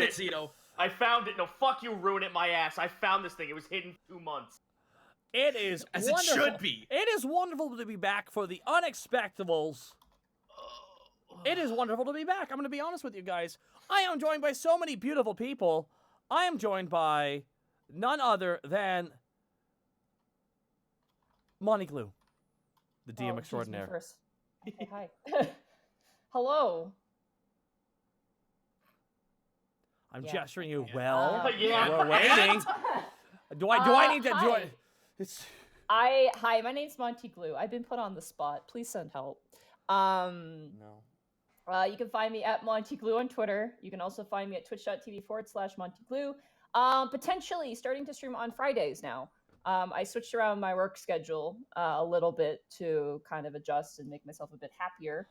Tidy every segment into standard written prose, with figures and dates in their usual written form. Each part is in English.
ruin it, Zito. I found it. No, fuck you, ruin it my ass. I found this thing. It was hidden 2 months. It is As wonderful. it should be. It is wonderful to be back for the Unexpectables. It is wonderful to be back. I'm going to be honest with you guys. I am joined by so many beautiful people. I am joined by none other than Monty Glue, the DM extraordinaire. First. Okay, hi. Hello. I'm Yeah. gesturing you. Well, Yeah. we're waiting. Do I need to do hi. it? It's... Hi, my name's Monty Glue. I've been put on the spot. Please send help. No. You can find me at Monty Glue on Twitter. You can also find me at twitch.tv/Monty Glue. Potentially starting to stream on Fridays now. I switched around my work schedule a little bit to kind of adjust and make myself a bit happier.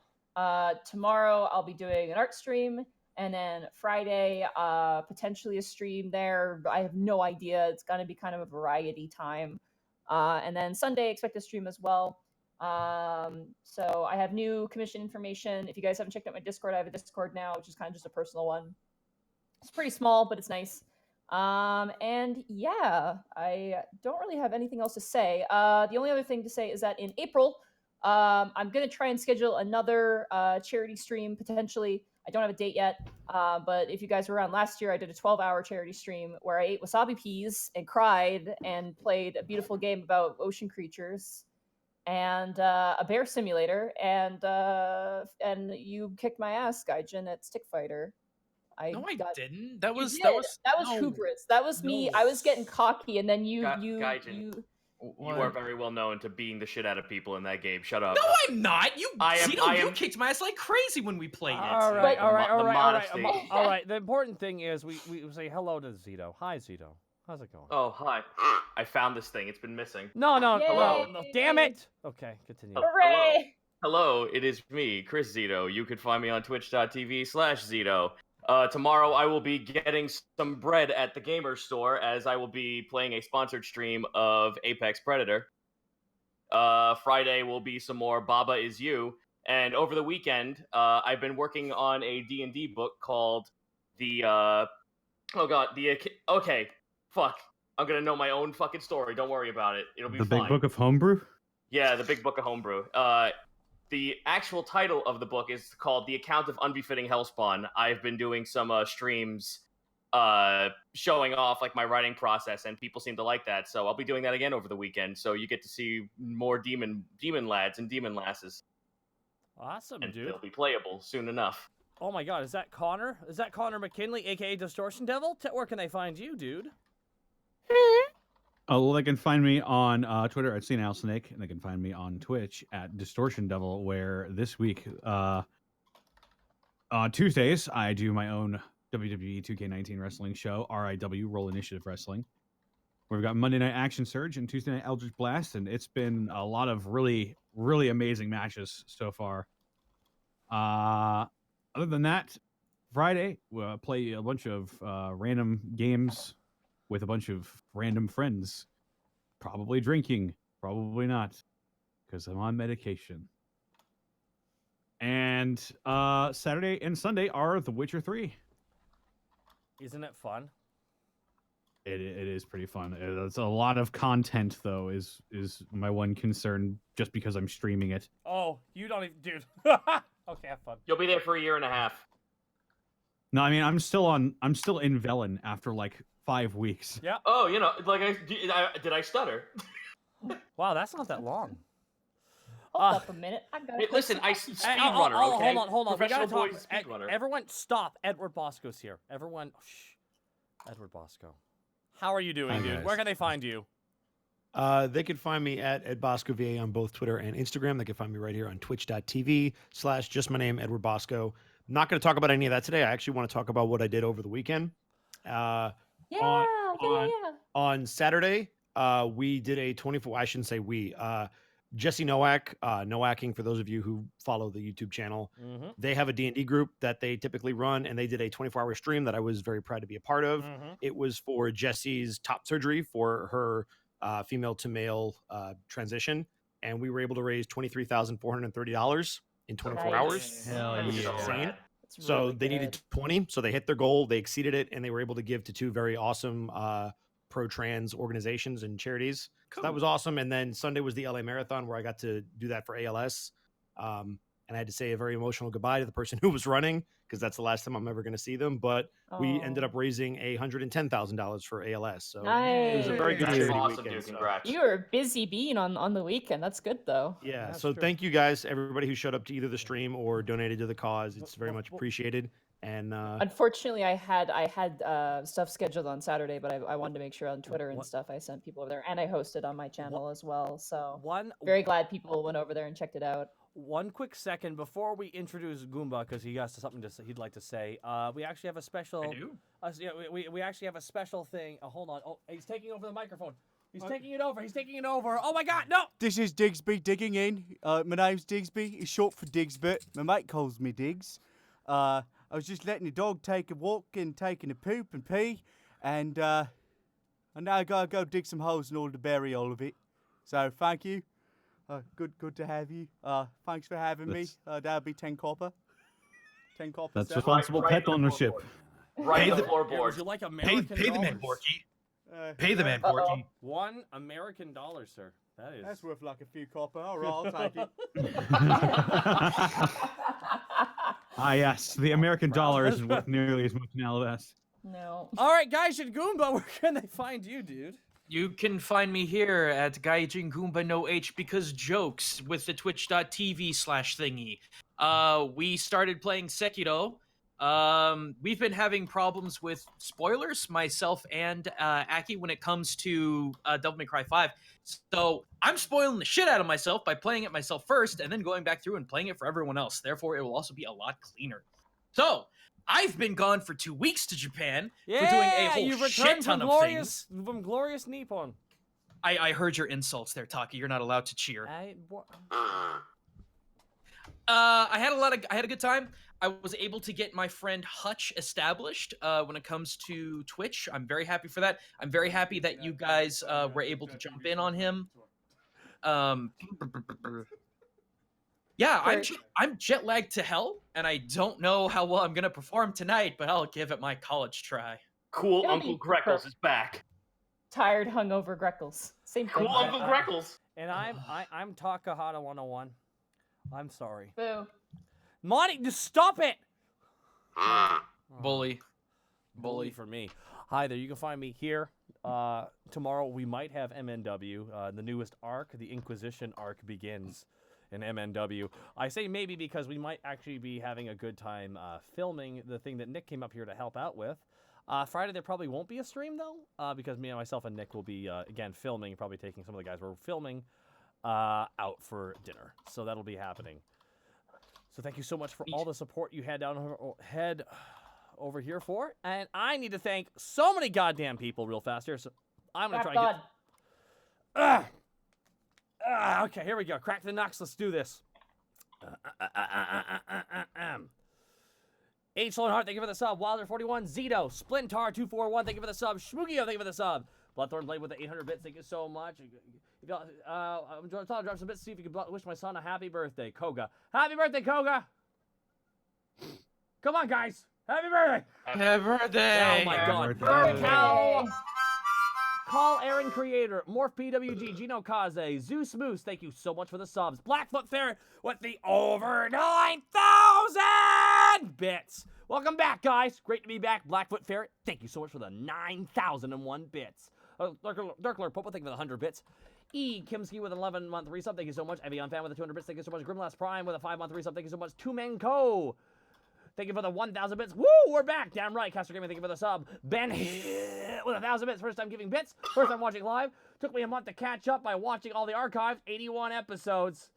Tomorrow I'll be doing an art stream, and then Friday potentially a stream there. I have no idea. It's going to be kind of a variety time. And then Sunday, expect a stream as well. So I have new commission information. If you guys haven't checked out my Discord, I have a Discord now, which is kind of just a personal one. It's pretty small, but it's nice. And yeah, I don't really have anything else to say. The only other thing to say is that in April, I'm going to try and schedule another charity stream, potentially. I don't have a date yet, but if you guys were around last year, I did a 12-hour charity stream where I ate wasabi peas and cried and played a beautiful game about ocean creatures and a bear simulator, and you kicked my ass, Gaijin, at Stick Fighter. No, I didn't. That was no. Hubris. That was me. No. I was getting cocky, and then Gaijin. You are very well known to beating the shit out of people in that game. Shut up. No, I'm not. You kicked my ass like crazy when we played it. All right. The important thing is we say hello to Zito. Hi, Zito. How's it going? Oh, hi. I found this thing. It's been missing. No. Yay. Damn it. Okay, continue. Hooray! Hello, it is me, Chris Zito. You can find me on twitch.tv/Zito. Tomorrow I will be getting some bread at the gamer store as I will be playing a sponsored stream of Apex Predator. Friday will be some more Baba Is You. And over the weekend, I've been working on a D&D book called okay, fuck. I'm gonna know my own fucking story. Don't worry about it. It'll be fine. The Big Book of Homebrew? Yeah, the Big Book of Homebrew. The actual title of the book is called The Account of Unbefitting Hellspawn. I've been doing some streams showing off like my writing process, and people seem to like that, so I'll be doing that again over the weekend, so you get to see more demon lads and demon lasses. Awesome, and dude. they'll be playable soon enough. Oh my god, is that Connor? Is that Connor McKinley, aka Distortion Devil? Where can they find you, dude? Oh, well, they can find me on Twitter at CNAilSnake, and they can find me on Twitch at Distortion Devil, where this week, on Tuesdays, I do my own WWE 2K19 wrestling show, RIW, Roll Initiative Wrestling. We've got Monday Night Action Surge and Tuesday Night Eldritch Blast, and it's been a lot of really, really amazing matches so far. Other than that, Friday, we'll play a bunch of random games with a bunch of random friends. Probably drinking, probably not, because I'm on medication. And Saturday and Sunday are The Witcher 3. Isn't it fun? It is pretty fun. It's a lot of content, though, is my one concern, just because I'm streaming it. Oh, you don't even... Dude. Okay, have fun. You'll be there for a year and a half. No, I mean, I'm still in Velen after, like, 5 weeks. Yeah. Oh, did I stutter? Wow, that's not that long. Hold up a minute. I got it. Listen, I speedrunner, okay? Hold on. Professional We gotta boys talk. speedrunner. Everyone, stop. Edward Bosco's here. Everyone, shh. Edward Bosco. How are you doing, Hi, dude? guys. Where can they find you? They can find me at EdBoscoVA on both Twitter and Instagram. They can find me right here on twitch.tv/just my name, Edward Bosco. I'm not going to talk about any of that today. I actually want to talk about what I did over the weekend. On Saturday, we did a 24, I shouldn't say we, Jesse Nowak, Nowacking, for those of you who follow the YouTube channel, they have a D&D group that they typically run, and they did a 24-hour stream that I was very proud to be a part of. It was for Jesse's top surgery for her female to male transition, and we were able to raise $23,430 in 24 hours. Hell Which is yeah. insane. So really they needed good. 20, so they hit their goal, they exceeded it, and they were able to give to 2 very awesome pro-trans organizations and charities. So that was awesome. And then Sunday was the LA Marathon, where I got to do that for ALS. And I had to say a very emotional goodbye to the person who was running, because that's the last time I'm ever going to see them. But we ended up raising $110,000 for ALS. So it was a very good That's charity awesome, weekend. dude. Congrats. You were busy being on the weekend. That's good though. Yeah. That's So true. thank you guys, everybody who showed up to either the stream or donated to the cause. It's very much appreciated. And Unfortunately, I had stuff scheduled on Saturday, but I wanted to make sure on Twitter and What- stuff I sent people over there, and I hosted on my channel as well. So One very glad people went over there and checked it out. One quick second before we introduce Goomba, because he has something he'd like to say. We actually have a special. I do. Yeah, we actually have a special thing. Hold on. Oh, he's taking over the microphone. He's taking it over. He's taking it over. Oh my God, no! This is Digsby digging in. My name's Digsby. It's short for Digsbit. My mate calls me Diggs. I was just letting the dog take a walk and taking a poop and pee, and now I gotta go dig some holes in order to bury all of it. So thank you. Good to have you. Thanks for having me. That'll be 10 copper. 10 copper. That's sir. responsible pet ownership. Right Pay the the- Yeah, would floorboard. you like Pay American the man, dollars? Borky. Pay the man, Borky. $1 American, sir. That is. That's worth like a few copper. All right, I'll take it. Ah, yes. The American dollar isn't worth nearly as much in LS. No. All right, guys, and Goomba, where can they find you, dude? You can find me here at Gaijin Goomba No H because jokes with the twitch.tv/thingy. We started playing Sekiro. We've been having problems with spoilers, myself and Aki, when it comes to Devil May Cry 5. So I'm spoiling the shit out of myself by playing it myself first and then going back through and playing it for everyone else. Therefore, it will also be a lot cleaner. So I've been gone for 2 weeks to Japan for doing a whole you've shit returned ton from of things. glorious Nippon. I heard your insults there, Taki. You're not allowed to cheer. I had a good time. I was able to get my friend Hutch established when it comes to Twitch. I'm very happy for that. I'm very happy that you guys were able to jump in on him. Yeah, I'm jet lagged to hell, and I don't know how well I'm gonna perform tonight, but I'll give it my college try. Cool It'll Uncle be Greckles perfect. is back. Tired, hungover Greckles. Same thing. Cool Uncle Greckles. And I'm Takahata 101. I'm sorry. Boo. Monty, just stop it! Bully. Bully for me. Hi there, you can find me here. Tomorrow we might have MNW. The newest arc, the Inquisition arc, begins in MNW. I say maybe because we might actually be having a good time filming the thing that Nick came up here to help out with. Friday there probably won't be a stream though, because myself and Nick will be again filming, probably taking some of the guys we're filming out for dinner. So that'll be happening. So thank you so much for all the support you had over here for. And I need to thank so many goddamn people real fast here. So I'm gonna try and get. Okay, here we go. Crack the Knox. Let's do this. H. Sloanhart, thank you for the sub. Wilder41, Zito, Splintar241, thank you for the sub. Shmoogio, thank you for the sub. Bloodthorn Blade with the 800 bits, thank you so much. I'm trying to drop some bits to see if you can wish my son a happy birthday. Koga. Happy birthday, Koga! Come on, guys. Happy birthday! Happy birthday! Oh my god. birthday. Cow. Call Aaron Creator, Morph PWG, Gino Kaze, Zeus Moose, thank you so much for the subs. Blackfoot Ferret with the over 9,000 bits. Welcome back, guys. Great to be back. Blackfoot Ferret, thank you so much for the 9,001 bits. Dark Lord Popo, thank you for the 100 bits. E. Kimsky with an 11-month resub, thank you so much. Evian Fan with the 200 bits, thank you so much. Grimlast Prime with a 5-month resub, thank you so much. Two Man Co. Thank you for the 1,000 bits. Woo, we're back. Damn right. Caster Gaming, thank you for the sub. Ben with 1,000 bits. First time giving bits. First time watching live. Took me a month to catch up by watching all the archives. 81 episodes.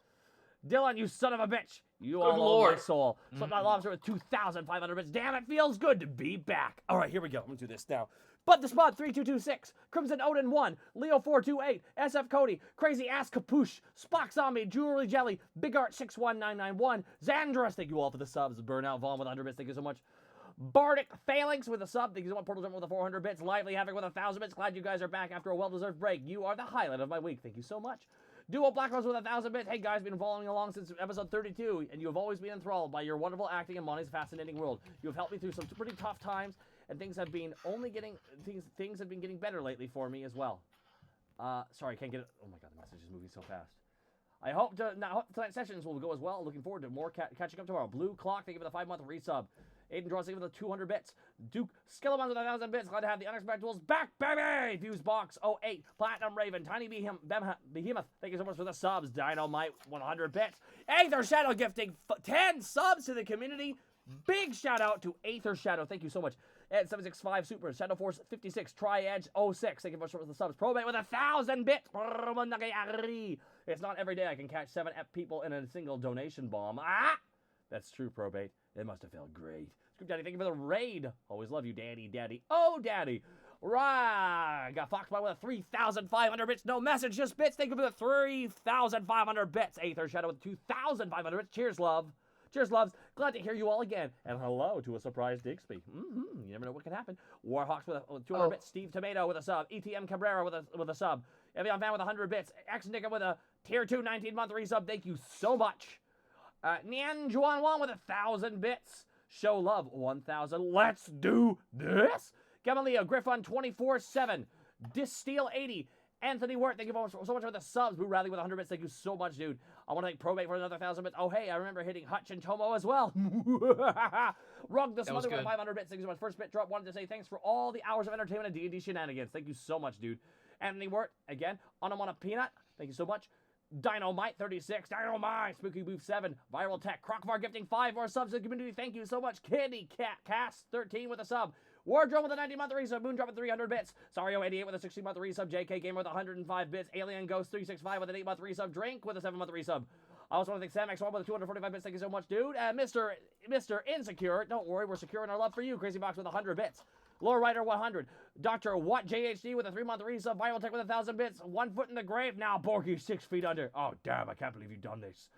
Dylan, you son of a bitch. You all own my soul. Slipknot Lobster with 2,500 bits. Damn, it feels good to be back. All right, here we go. I'm going to do this now. Bud the Spot 3226, Crimson Odin 1, Leo 428, SF Cody, Crazy Ass Capuche, Spock Zombie, Jewelry Jelly, Big Art 61991, Xandros, thank you all for the subs, Burnout Vaughn with 100 bits, thank you so much. Bardic Phalanx with a sub, thank you so much. Portal Jump with the 400 bits, Lively Havoc with 1,000 bits, glad you guys are back after a well-deserved break. You are the highlight of my week, thank you so much. Duo Black Rose with 1,000 bits. Hey guys, been following along since episode 32, and you have always been enthralled by your wonderful acting and Monty's fascinating world. You have helped me through some pretty tough times, and things have been getting better lately for me as well. Sorry, I can't get it. Oh my god, the message is moving so fast. I hope tonight's sessions will go as well. Looking forward to more catching up tomorrow. Blue Clock, thank you for the 5-month resub. Aiden Draws, thank you for the 200 bits. Duke Skillamans with 1,000 bits. Glad to have the Unexpectables back, baby! Fuse Box 08. Platinum Raven. Tiny Behemoth, thank you so much for the subs. Dynamite 100 bits. Aether Shadow gifting 10 subs to the community. Big shout out to Aether Shadow. Thank you so much. Ed 765 Super. Shadow Force 56. Tri-Edge 06. Thank you so much for the subs. Probate with 1,000 bits. It's not every day I can catch 7 people in a single donation bomb. That's true, Probate. It must have felt great. Scoop Daddy, thank you for the raid. Always love you, Daddy. Oh, Daddy. Right. Got Foxbot with a 3,500 bits. No message, just bits. Thank you for the 3,500 bits. Aether Shadow with 2,500 bits. Cheers, love. Cheers, loves. Glad to hear you all again. And hello to a surprise Diggsby. You never know what can happen. Warhawks with 200 bits. Steve Tomato with a sub. ETM Cabrera with a sub. Evian Fan with 100 bits. X-Nicka with a tier 2 19-month resub. Thank you so much. Nian Juan Wan with 1,000 bits. Show love 1,000. Let's do this. Gamalia Griffon 24/7. Dissteel 80. Anthony Wirt, thank you so much for the subs. Boo Radley with 100 bits. Thank you so much, dude. I want to thank Probate for another 1,000 bits. Oh, hey, I remember hitting Hutch and Tomo as well. Rug the Smother with 500 bits. Thank you so much. First bit drop. Wanted to say thanks for all the hours of entertainment and D&D shenanigans. Thank you so much, dude. Anthony Wirt, again. Anamana Peanut, thank you so much. Dynamite 36, Dynamite, Spooky Booth 7, Viral Tech, Crockvar gifting 5 more subs to the community. Thank you so much. Kitty Cat Cast 13 with a sub. Wardrobe with a 90-month resub. Moondrop with 300 bits. Sario88 with a 60-month resub. JK Gamer with 105 bits. Alien Ghost 365 with an 8-month resub. Drink with a 7-month resub. I also want to thank Sam X1 with 245 bits. Thank you so much, dude. Mr. Insecure, don't worry, we're secure in our love for you. Crazy Box with 100 bits. Lore Rider 100. Dr. What JHD with a 3-month resub. Viral Tech with 1,000 bits. 1 foot in the grave. Now Borky 6 feet under. Oh, damn, I can't believe you've done this.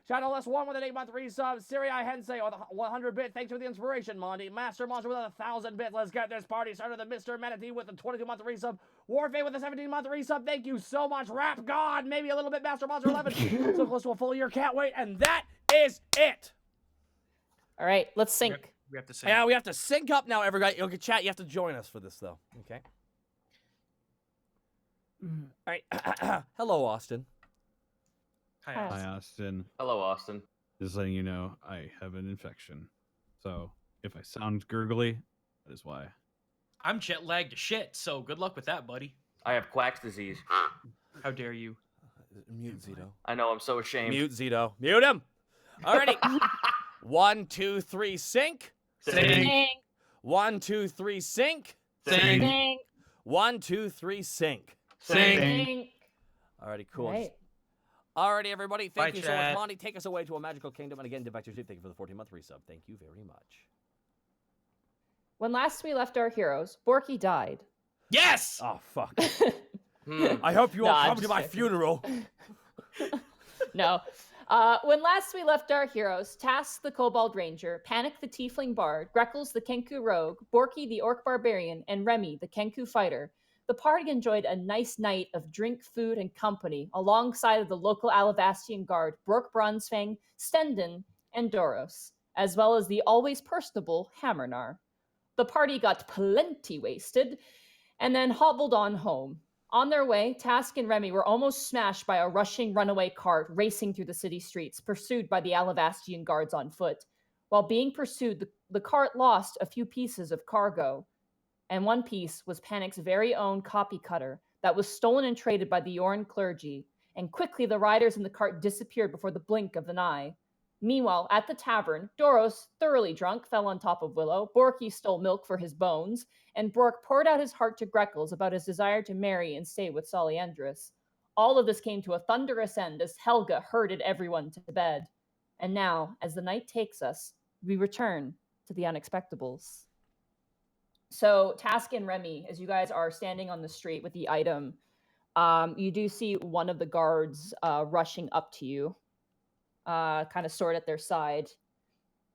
Shadowless 1 with an 8-month resub. Siri Hensei with 100 bits. Thanks for the inspiration, Monty. Master Monster with 1,000 bits. Let's get this party started. The Mr. Manatee with a 22-month resub. Warfare with a 17-month resub. Thank you so much. Rap God. Maybe a little bit. Master Monster 11. So close to a full year. Can't wait. And that is it. All right, let's sync. We have to sync. Yeah, we have to sync up now, everybody. Okay, chat, you have to join us for this, though. Okay? All right. Hello, Austin. Hi, Hi. Hi, Austin. Hello, Austin. Just letting you know, I have an infection. So if I sound gurgly, that is why. I'm jet lagged to shit, so good luck with that, buddy. I have Quack's disease. How dare you? Mute Zito. I know, I'm so ashamed. Mute Zito. Mute him. Alrighty. 1, 2, 3, sync. Sync. 1, 2, 3, sync. Sync. 1, 2, 3, sync. Sync. Alrighty, cool. Right. Alrighty, everybody. Thank Bye, you so much, chat. Monty. Take us away to a magical kingdom. And again, Divector 2, thank you for the 14-month resub. Thank you very much. When last we left our heroes, Borky died. Yes! Oh, fuck. Hmm. I hope you all Nah, I'm come to just my joking. funeral. No. When last we left our heroes, Task the Kobold Ranger, Panic the Tiefling Bard, Greckles the Kenku Rogue, Borky the Orc Barbarian, and Remy the Kenku Fighter, the party enjoyed a nice night of drink, food, and company alongside of the local Alavastian guard, Brooke Brunsfang, Stendon, and Doros, as well as the always personable Hammernar. The party got plenty wasted and then hobbled on home. On their way, Task and Remy were almost smashed by a rushing runaway cart racing through the city streets, pursued by the Alavastian guards on foot. While being pursued, the cart lost a few pieces of cargo, and one piece was Panic's very own copy cutter that was stolen and traded by the Yorn clergy, and quickly the riders in the cart disappeared before the blink of an eye. Meanwhile, at the tavern, Doros, thoroughly drunk, fell on top of Willow, Borky stole milk for his bones, and Bork poured out his heart to Greckles about his desire to marry and stay with Soliandris. All of this came to a thunderous end as Helga herded everyone to bed. And now, as the night takes us, we return to the Unexpectables. So, Task and Remy, as you guys are standing on the street with the item, you do see one of the guards rushing up to you, kind of sword at their side,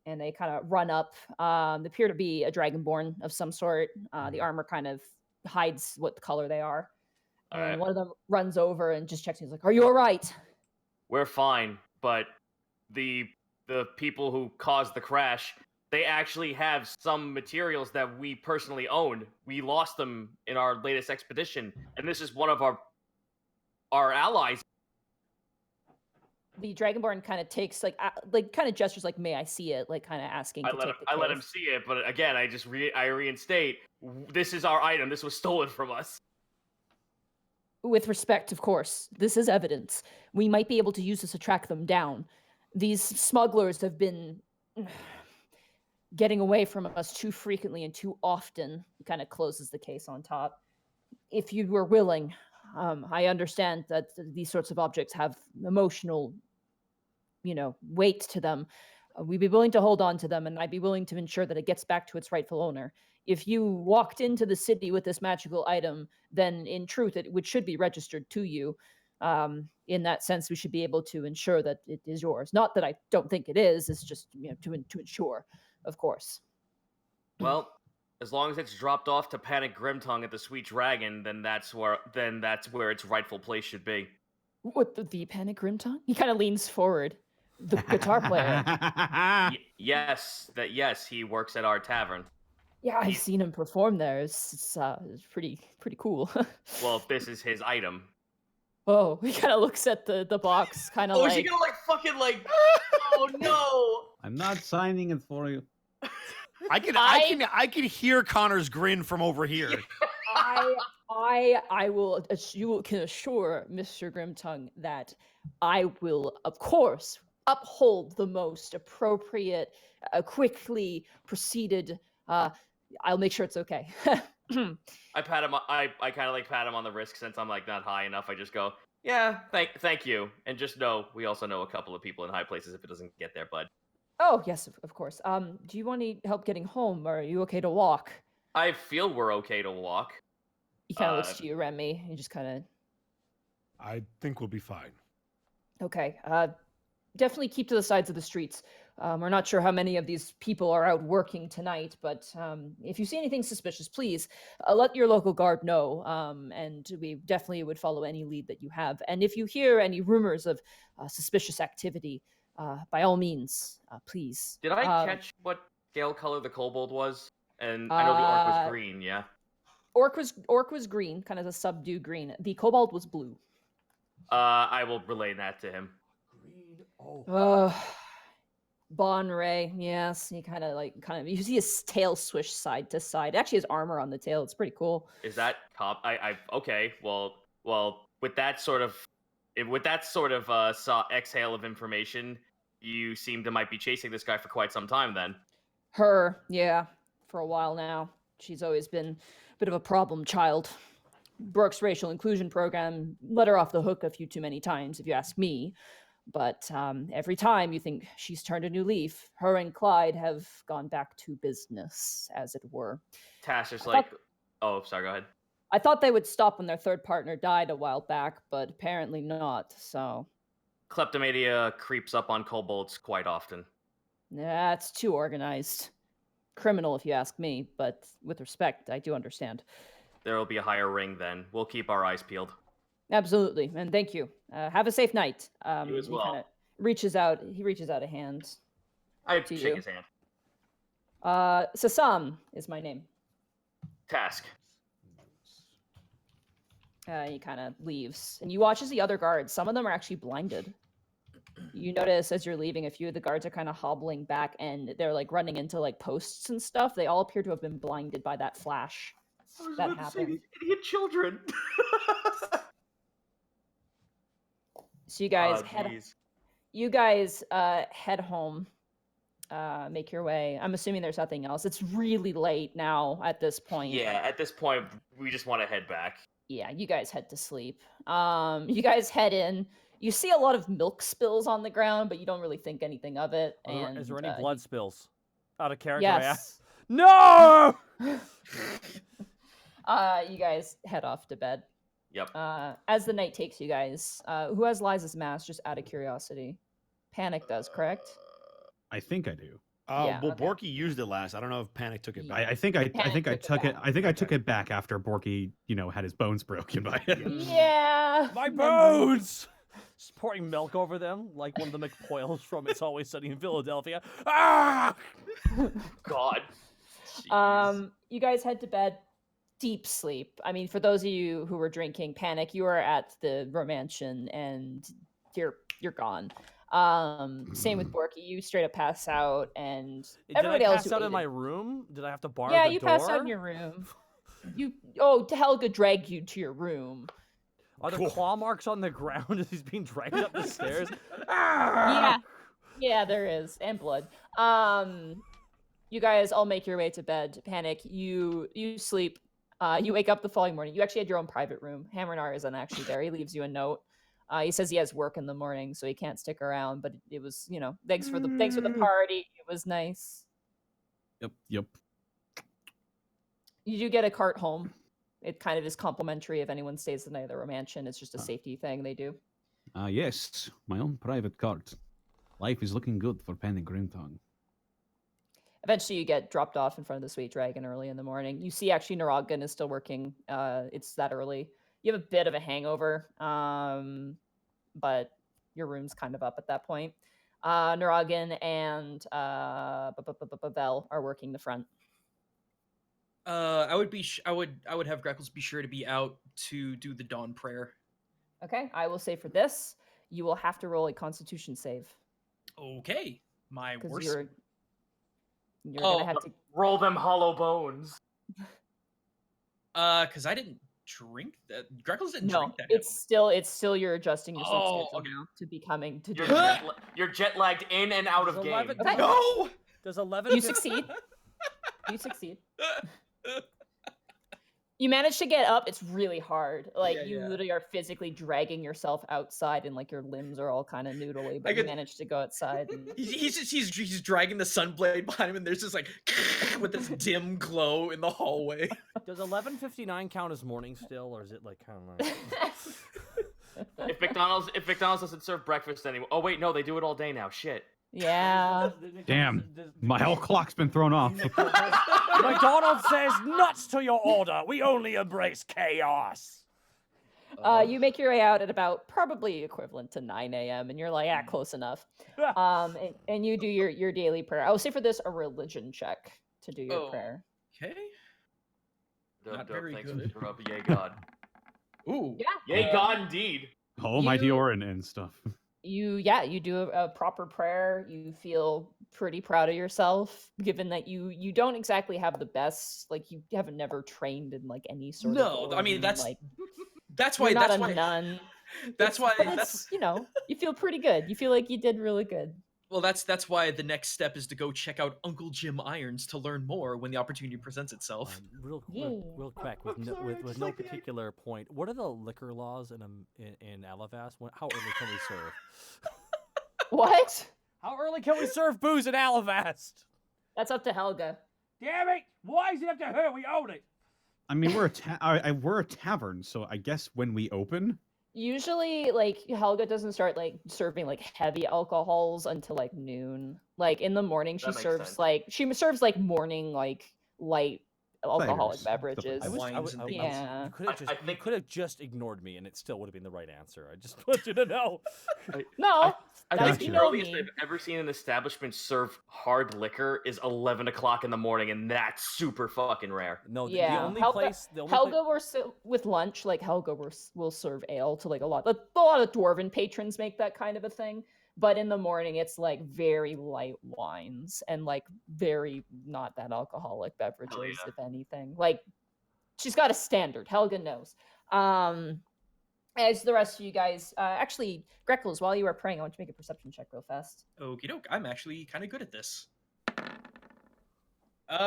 and they kind of run up. They appear to be a dragonborn of some sort. The armor kind of hides what color they are. All And right. one of them runs over and just checks. He's like, "Are you all right?" We're fine, but the people who caused the crash, they actually have some materials that we personally own. We lost them in our latest expedition, and this is one of our allies. The Dragonborn kind of takes like kind of gestures like, "May I see it?" Like kind of asking to take the I let him case. see it, but again, I reinstate, this is our item. This was stolen from us. With respect, of course, this is evidence. We might be able to use this to track them down. These smugglers have been getting away from us too frequently and too often. He kind of closes the case on top. If you were willing, I understand that these sorts of objects have emotional, weight to them. We'd be willing to hold on to them, and I'd be willing to ensure that it gets back to its rightful owner. If you walked into the city with this magical item, then in truth, it should be registered to you. In that sense, we should be able to ensure that it is yours. Not that I don't think it is. It's just to ensure, of course. Well, as long as it's dropped off to Panic Grimtongue at the Sweet Dragon, then that's where its rightful place should be. What the Panic Grimtongue? He kind of leans forward. The guitar player. Yes, he works at our tavern. Yeah, I've seen him perform there. It's pretty cool. Well, this is his item. Oh, he kind of looks at the box, kind of Oh, like. is he gonna fucking Oh no! I'm not signing it for you. I can hear Connor's grin from over here. I will. You can assure Mr. Grimtongue that I will, of course, uphold the most appropriate, quickly proceeded. I'll make sure it's okay. I pat him. I kind of pat him on the wrist since I'm not high enough. I just go, yeah, thank you, and just know we also know a couple of people in high places if it doesn't get there, bud. Oh yes, of course. Do you want any help getting home, or are you okay to walk? I feel we're okay to walk. He kind of looks to you, Remy. He just kind of. I think we'll be fine. Okay. Definitely keep to the sides of the streets. We're not sure how many of these people are out working tonight, but if you see anything suspicious, please let your local guard know, and we definitely would follow any lead that you have. And if you hear any rumors of suspicious activity, by all means, please. Did I catch what scale color the kobold was? And I know the orc was green, yeah? Orc was green, kind of a subdued green. The kobold was blue. I will relay that to him. Bon Ray, yes. He kind of you see his tail swish side to side. It actually has armor on the tail. It's pretty cool. Is that okay? Well, with that sort of exhale of information, you seem to might be chasing this guy for quite some time then. Her, yeah, for a while now. She's always been a bit of a problem child. Brooke's racial inclusion program let her off the hook a few too many times, if you ask me. But every time you think she's turned a new leaf, her and Clyde have gone back to business, as it were. Tasha's oh, sorry, go ahead. I thought they would stop when their third partner died a while back, but apparently not, so. Kleptomania creeps up on kobolds quite often. Yeah, it's too organized. Criminal, if you ask me, but with respect, I do understand. There will be a higher ring then. We'll keep our eyes peeled. Absolutely, and thank you. Have a safe night. You as well. He kind of reaches out a hand. I to shake you. his hand. Sasam is my name. Task. He kind of leaves, and you watch as the other guards. Some of them are actually blinded. You notice as you're leaving, a few of the guards are kind of hobbling back, and they're running into posts and stuff. They all appear to have been blinded by that flash. That happened. These idiot children. So you guys head home. Make your way. I'm assuming there's nothing else. It's really late now at this point. Yeah, at this point, we just want to head back. Yeah, you guys head to sleep. You guys head in. You see a lot of milk spills on the ground, but you don't really think anything of it. Is there any blood spills? Out of character, yes. No! You guys head off to bed. Yep. As the night takes you guys, who has Liza's mask, just out of curiosity? Panic does, correct? I think I do. Yeah, Well, okay. Borky used it last. I don't know if Panic took it back. I think I Panic took it. back. I think I took it back after Borky, had his bones broken by it. Yeah. My memories. bones! Just pouring milk over them like one of the McPoyles from It's Always Sunny in Philadelphia. Ah! God. You guys head to bed, deep sleep. I mean, for those of you who were drinking, Panic, you are at the Romantian and you're gone. Same with Borky, you straight up pass out, and everybody Did I else. pass who out in ate my it- room? Did I have to bar Yeah, the you door? passed out in your room. Helga dragged you to your room. Are there Cool. claw marks on the ground as he's being dragged up the stairs? Ah! Yeah, there is, and blood. You guys all make your way to bed. Panic. You sleep. You wake up the following morning. You actually had your own private room. Hammernar isn't actually there. He leaves you a note. He says he has work in the morning, so he can't stick around. But it was, thanks for the party. It was nice. Yep. You do get a cart home. It kind of is complimentary if anyone stays the night at the Romantian. It's just a safety thing they do. Yes, my own private cart. Life is looking good for Panic Grimtongue. Eventually, you get dropped off in front of the Sweet Dragon early in the morning. You see, actually, Naragan is still working. It's that early. You have a bit of a hangover, but your room's kind of up at that point. Naragan and Vel are working the front. I would have Greckles be sure to be out to do the dawn prayer. Okay, I will say for this, you will have to roll a Constitution save Okay, my because worst. you're gonna have to. Roll them hollow bones. Because I didn't drink that. Greckles didn't No, drink that. it's still you're adjusting your sleep Oh, schedule okay. now to becoming to You're, doing jet, that. you're jet lagged in and out of Does game. 11 Okay. No. Does 11? You succeed. You succeed. You manage to get up. It's really hard. Like you literally are physically dragging yourself outside, and like your limbs are all kind of noodly. But you manage to go outside. And... He's dragging the sunblade behind him, and there's this like with this dim glow in the hallway. Does 11:59 count as morning still, or is it like kind of like? If McDonald's doesn't serve breakfast anymore. Oh wait, no, they do it all day now. Shit. Yeah. Damn, my whole clock's been thrown off. McDonald's says nuts to your order. We only embrace chaos. You make your way out at about probably equivalent to 9 a.m. and you're like, close enough. And you do your daily prayer. I will say for this a religion check to do your prayer. Okay. Not very Thanks, good. Mr. Up. Yay God. Ooh. Yeah. Yay God indeed. Almighty You- Orin and stuff. You do a proper prayer. You feel pretty proud of yourself, given that you don't exactly have the best, like you haven't never trained in like any sort of. No, I mean order, that's like that's why you're not that's a why nun. that's why But that's it's, you feel pretty good. You feel like you did really good. well that's why the next step is to go check out Uncle Jim Irons to learn more when the opportunity presents itself. Real Yeah. quick, with no particular point. What are the liquor laws in Alavas? How early can we serve? What? How early can we serve booze in Alavast? That's up to Helga. Damn it! Why is it up to her? We own it. I mean, we're a tavern, so I guess when we open. Usually, like Helga doesn't start like serving like heavy alcohols until like noon. Like in the morning, she That makes serves sense. like morning like light alcoholic Flavors, stuff like beverages. that. Wines and things. Yeah. You could have just, I think- you could have just ignored me, and it still would have been the right answer. I just want you to know. No, I that's think you the know earliest me. I've ever seen an establishment serve hard liquor is 11 o'clock in the morning, and that's super fucking rare. No, the Yeah, only Helga, place. The only Helga with lunch, like Helga will serve ale to like a lot of dwarven patrons make that kind of a thing. But in the morning, it's like very light wines and like very not that alcoholic beverages, yeah. if anything. Like she's got a standard. Helga knows. As the rest of you guys, actually, Greckles, while you were praying, I want you to make a perception check real fast. Okie doke. I'm actually kind of good at this.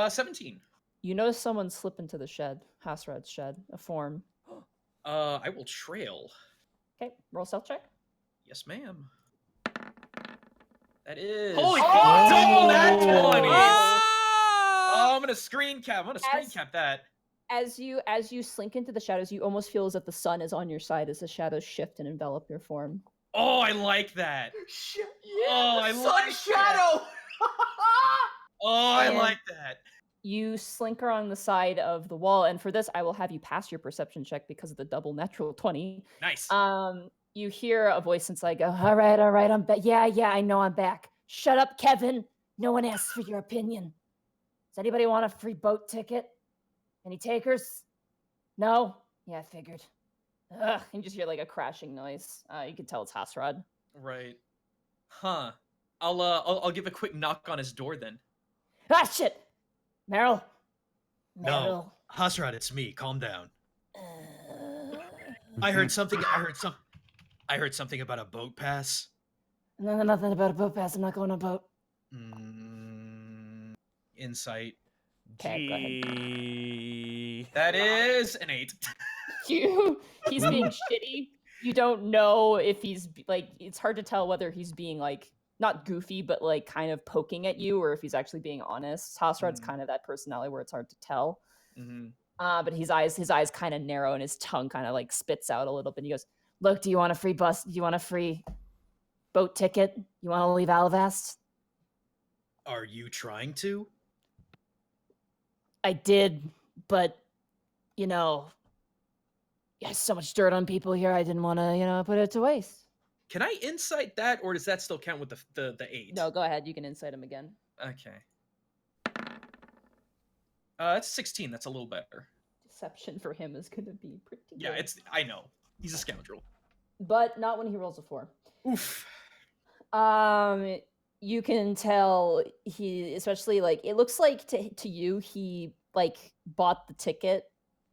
17. You notice someone slip into the shed, Hasrad's shed, a form. I will trail. Okay, roll stealth check. Yes, ma'am. That is Holy fuck! Double that 20! Ah! Oh, I'm gonna screen cap As- that. As you slink into the shadows, you almost feel as if the sun is on your side as the shadows shift and envelop your form. Oh, I like that. Shit, Oh, I Sun like Shadow! Oh, I And- like that. You slink along the side of the wall, and for this, I will have you pass your perception check because of the double natural 20. Nice. You hear a voice inside go, all right, I'm back. Yeah, I know I'm back. Shut up, Kevin. No one asked for your opinion. Does anybody want a free boat ticket? Any takers? No? Yeah, I figured. Ugh, you just hear like a crashing noise. You can tell it's Hasrod. Right. Huh. I'll give a quick knock on his door then. Ah, shit! Meryl? No. Hasrat, it's me. Calm down. I heard something about a boat pass. No, nothing about a boat pass. I'm not going on a boat. Insight. Okay, go ahead. That is an 8. He's being shitty. You don't know if he's like, it's hard to tell whether he's being like not goofy, but like kind of poking at you, or if he's actually being honest. Hasrad's kind of that personality where it's hard to tell. But his eyes kind of narrow, and his tongue kind of like spits out a little bit. And he goes, "Look, do you want a free bus? Do you want a free boat ticket? You want to leave Alavast?" Are you trying to? I did, but you know, there's so much dirt on people here. I didn't want to, put it to waste. Can I insight that, or does that still count with the 8? No, go ahead. You can insight him again. Okay. That's 16. That's a little better. Deception for him is going to be pretty good. Yeah, I know. He's a scoundrel. But not when he rolls a 4. Oof. You can tell he, especially like, it looks like to you, he like bought the ticket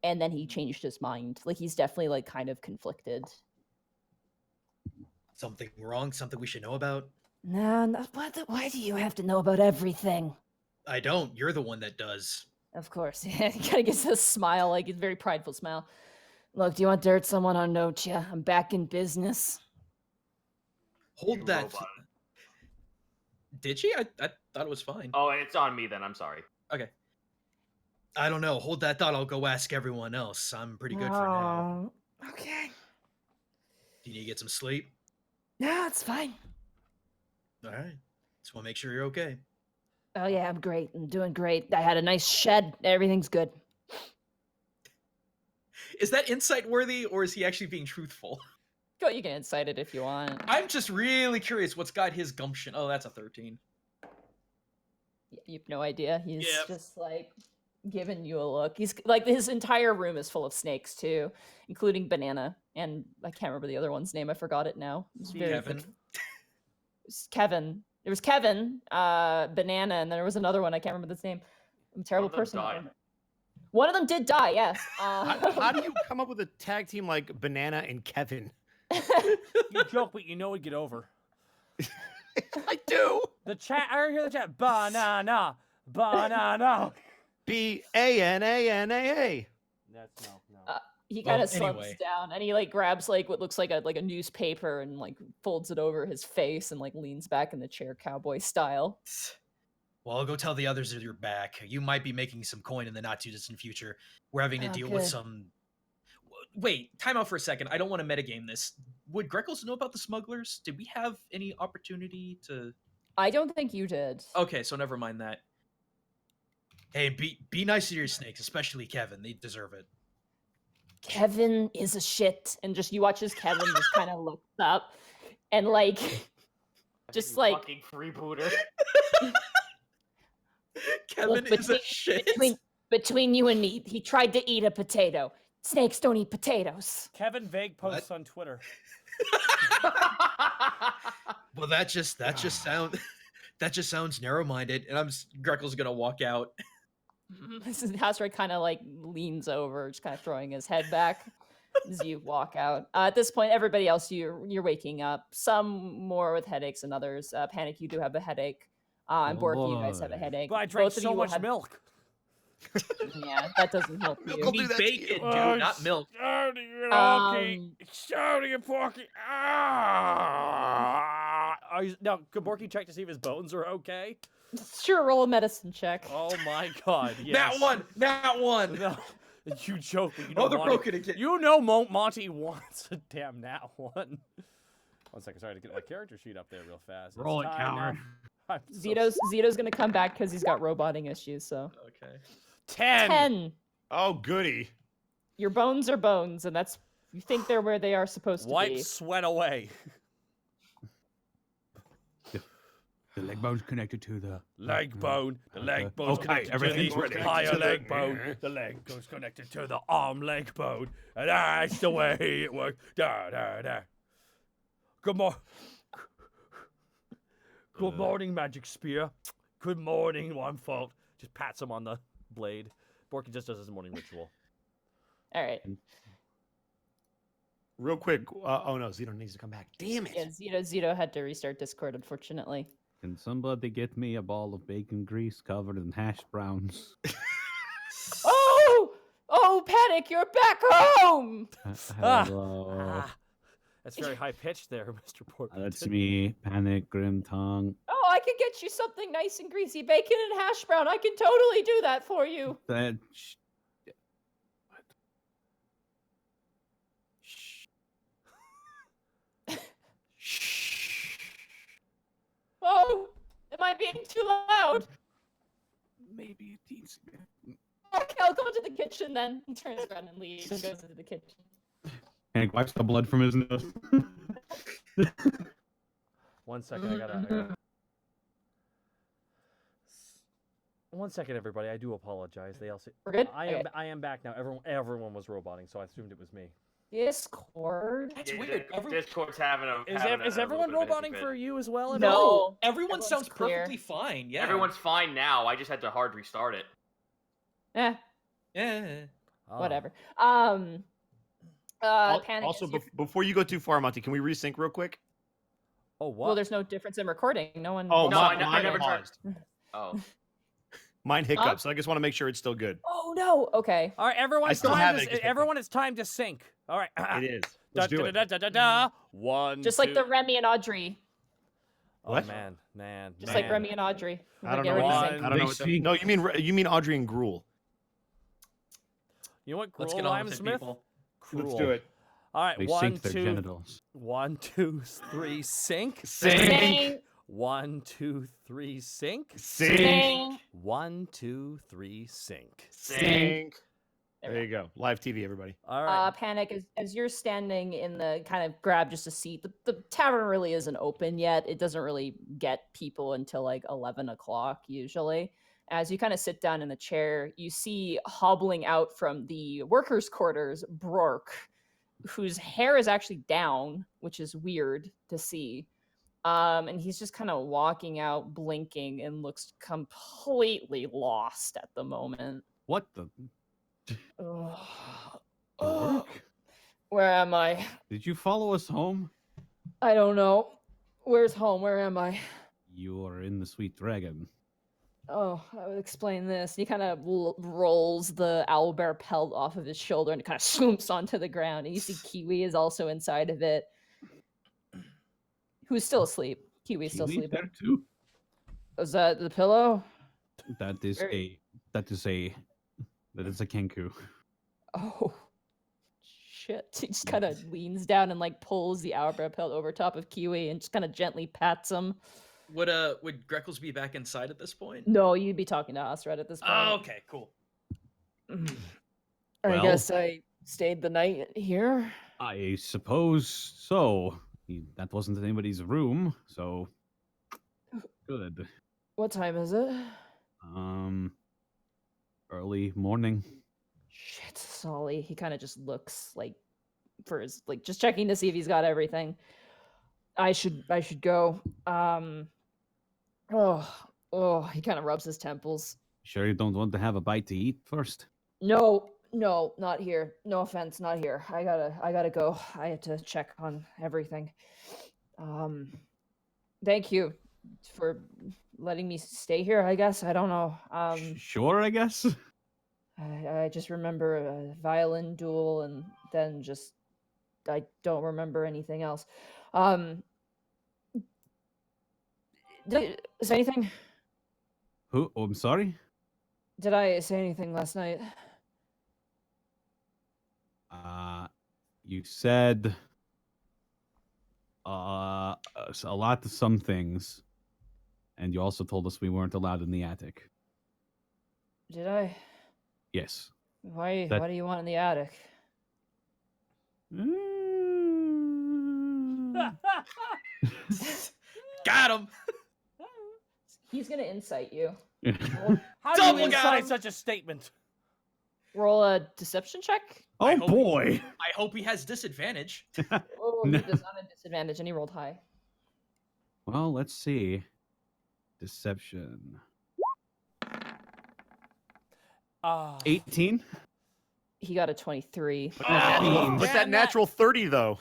and then he changed his mind. Like he's definitely like kind of conflicted. Something wrong? Something we should know about? No, why do you have to know about everything? I don't. You're the one that does. Of course. He kind of gets this smile, like a very prideful smile. Look, do you want dirt? Someone on Nocha. I'm back in business. Hold You that. robot. Did she? I thought it was fine. Oh, it's on me then. I'm sorry. Okay. I don't know. Hold that thought. I'll go ask everyone else. I'm pretty good for now. Okay. Do you need to get some sleep? No, it's fine. All right. Just want to make sure you're okay. Oh yeah, I'm great. I'm doing great. I had a nice shed. Everything's good. Is that insight worthy, or is he actually being truthful? Go, you can incite it if you want. I'm just really curious what's got his gumption. Oh, that's a 13. You have no idea. He's Yep. just like giving you a look. He's like, his entire room is full of snakes too, including Banana. And I can't remember the other one's name. I forgot it now. It was very Kevin. thick. It was Kevin. There was Kevin, Banana, and then there was another one. I can't remember the name. I'm a terrible One of them person. died. One of them did die, yes. How do you come up with a tag team like Banana and Kevin? You joke, but you know it'd get over. I do. The chat, I hear the chat. Banana. Banana. Banana. That's no. He kind Well, of slumps anyway. down and he like grabs like what looks like a newspaper and like folds it over his face and like leans back in the chair cowboy style. Well, I'll go tell the others that you're back. You might be making some coin in the not too distant future. We're having to Oh, deal with good. some. Wait, time out for a second. I don't want to metagame this. Would Greckles know about the smugglers? Did we have any opportunity to? I don't think you did. Okay, so never mind that. Hey, be nice to your snakes, especially Kevin. They deserve it. Kevin is a shit, and just you watch as Kevin just kind of looks up and like just You like fucking freebooter. Kevin Look, is a shit. between you and me, he tried to eat a potato. Snakes don't eat potatoes. Kevin Vague posts on Twitter. Well, that just sounds narrow-minded, and Greckles gonna walk out. Hasray kind of like leans over, just kind of throwing his head back as you walk out. At this point, everybody else, you're waking up. Some more with headaches than others. Panic, you do have a headache. And Oh, Borky, you guys have a boy. headache. But I drank Both of so you will much have- milk. Yeah, that doesn't help you. I'll You do need that to you. bacon, dude, Oh, not milk. Shouting it, Um, Shouting it, Porky. Ah! Now, could Borky check to see if his bones are okay? Sure, roll a medicine check. Oh my god, yes. That one. No, you joke, but you know Oh, they're Monty, broken again. You know Monty wants a damn nat one. 1 second, sorry to get my character sheet up there real fast. Roll It's it, time coward. now. I'm so Zito's gonna come back because he's got roboting issues. So Okay. 10. 10. Oh, goody. Your bones are bones, and that's you think they're where they are supposed to Wipe be. sweat away. The leg bone's connected to the Leg bone. The leg bone's Okay, connected to everything's the ready. higher To the- leg bone. The leg goes connected to the arm leg bone. And that's the way it works. Da, da, da. Good morning. Good morning, Magic Spear. Good morning, one fault. Just pats him on the blade. Borky just does his morning ritual. All right. Real quick. Oh, no. Zito needs to come back. Damn it. Yeah, Zito had to restart Discord, unfortunately. Can somebody get me a ball of bacon grease covered in hash browns? Oh, Panic, you're back home. Hello. That's very high pitched there, Mr. Portman. That's me, Panic, Grim Tongue. Oh, I can get you something nice and greasy, bacon and hash brown. I can totally do that for you. That. Oh, am I being too loud? Maybe a teensy bit. Okay, I'll go into the kitchen then. He turns around and leaves and goes into the kitchen. Panic wipes the blood from his nose. 1 second, I gotta... 1 second, everybody. I do apologize. They all say We're good? I am back now. Everyone was roboting, so I assumed it was me. Discord? That's Yeah, weird. Discord's having a. Is everyone little bit of roboting an for you as well? No. Everyone Everyone's sounds clear. perfectly fine. Yeah. Everyone's fine now. I just had to hard restart it. Eh, Yeah. Oh. whatever. Panic. Also, is your- before you go too far, Monty, can we resync real quick? Oh, what? Well, there's no difference in recording. No one. Oh, No, mine, I mine never turned. paused. Oh. Mine hiccuped, so I just want to make sure it's still good. Oh no. Okay. All right, everyone. I still have it, just Everyone, it's time to sync. All right. It is. Let's do it. One. Just like two- the Remy and Audrey. Oh, What? man. Just like man. Remy and Audrey. I don't Get know. ready to One. sync. I don't know. They What that, sync. no, you mean Audrey and Gruel. You know what? Let's Gruel get on Lime with it, Smith? people. Let's do it. All right. They One, sync their two. genitals. 1, 2, 3, sync. Sync. 1, 2, 3, sync. Sync. 1, 2, 3, sync. Sync. There There you go. Live TV, everybody. All right. Panic, as you're standing in the kind of grab just a seat, the tavern really isn't open yet. It doesn't really get people until like 11 o'clock usually. As you kind of sit down in the chair, you see hobbling out from the workers' quarters, Brork, whose hair is actually down, which is weird to see. And he's just kind of walking out, blinking, and looks completely lost at the moment. What the? Ugh. Work? Where am I? Did you follow us home? I don't know. Where's home? Where am I? You are in the Sweet Dragon. Oh, I would explain this. He kind of rolls the owlbear pelt off of his shoulder and kind of swoops onto the ground. And you see Kiwi is also inside of it, who's still asleep. Kiwi's still Kiwi's sleeping. there too. Is that the pillow? That is Very- that is a kenku. Oh, shit. He just kind of leans down and like pulls the owlbear pelt over top of Kiwi and just kind of gently pats him. Would Greckles be back inside at this point? No, you'd be talking to Osred at this point. Oh, okay, cool. I Well- guess I stayed the night here. I suppose so. That wasn't anybody's room, so good. What time is it? Early morning. Shit, Solly. He kind of just looks like for his like just checking to see if he's got everything. I should go. He kind of rubs his temples. Sure you don't want to have a bite to eat first? No, not here. No offense, not here. I gotta go. I have to check on everything. Thank you for letting me stay here, I guess. I don't know. Sure, I guess. I just remember a violin duel and then just I don't remember anything else. Is anything? Who? Oh, I'm sorry. Did I say anything last night? You said a lot of some things, And you also told us we weren't allowed in the attic. Did I? Yes. Why? That- What do you want in the attic? Got him. He's gonna insight you. How do Double you got incite him. such a statement? Roll a deception check. Oh hope- boy! I hope he has disadvantage. Oh, No. he does not have disadvantage, and he rolled high. Well, let's see. Deception. 18. He got a 23. With that natural 30 though.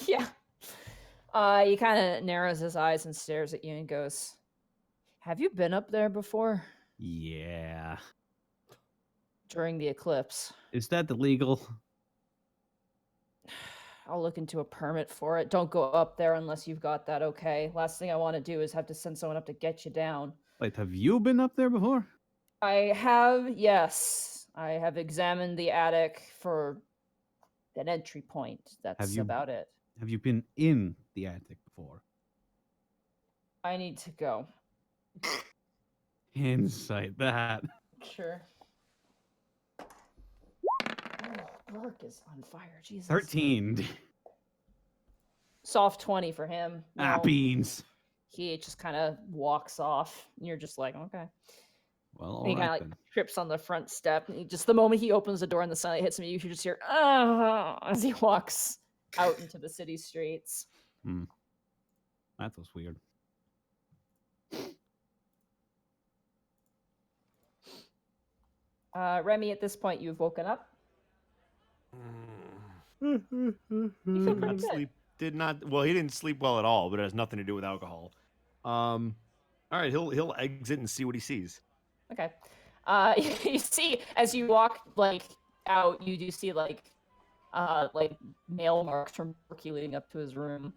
Yeah. He kind of narrows his eyes and stares at you and goes, "Have you been up there before Yeah. during the eclipse? Is that illegal? I'll look into a permit for it. Don't go up there unless you've got that, okay? Last thing I want to do is have to send someone up to get you down." Wait, have you been up there before? I have, yes. I have examined the attic for an entry point. That's you- about it. Have you been in the attic before? I need to go. Insight that. Sure. Work is on fire. Jesus. 13. Soft 20 for him. Ah, No. beans. He just kind of walks off. And you're just like, okay. Well, And he all kind right of then. trips on the front step. And just the moment he opens the door and the sunlight hits him, you should just hear, "Ah," as he walks out into the city streets. That was weird. Remy, at this point, you've woken up. You feel Did pretty not good. sleep. Did not. Well, he didn't sleep well at all, but it has nothing to do with alcohol. All right, he'll exit and see what he sees. Okay. You see, as you walk out, you do see like nail marks from Porky leading up to his room.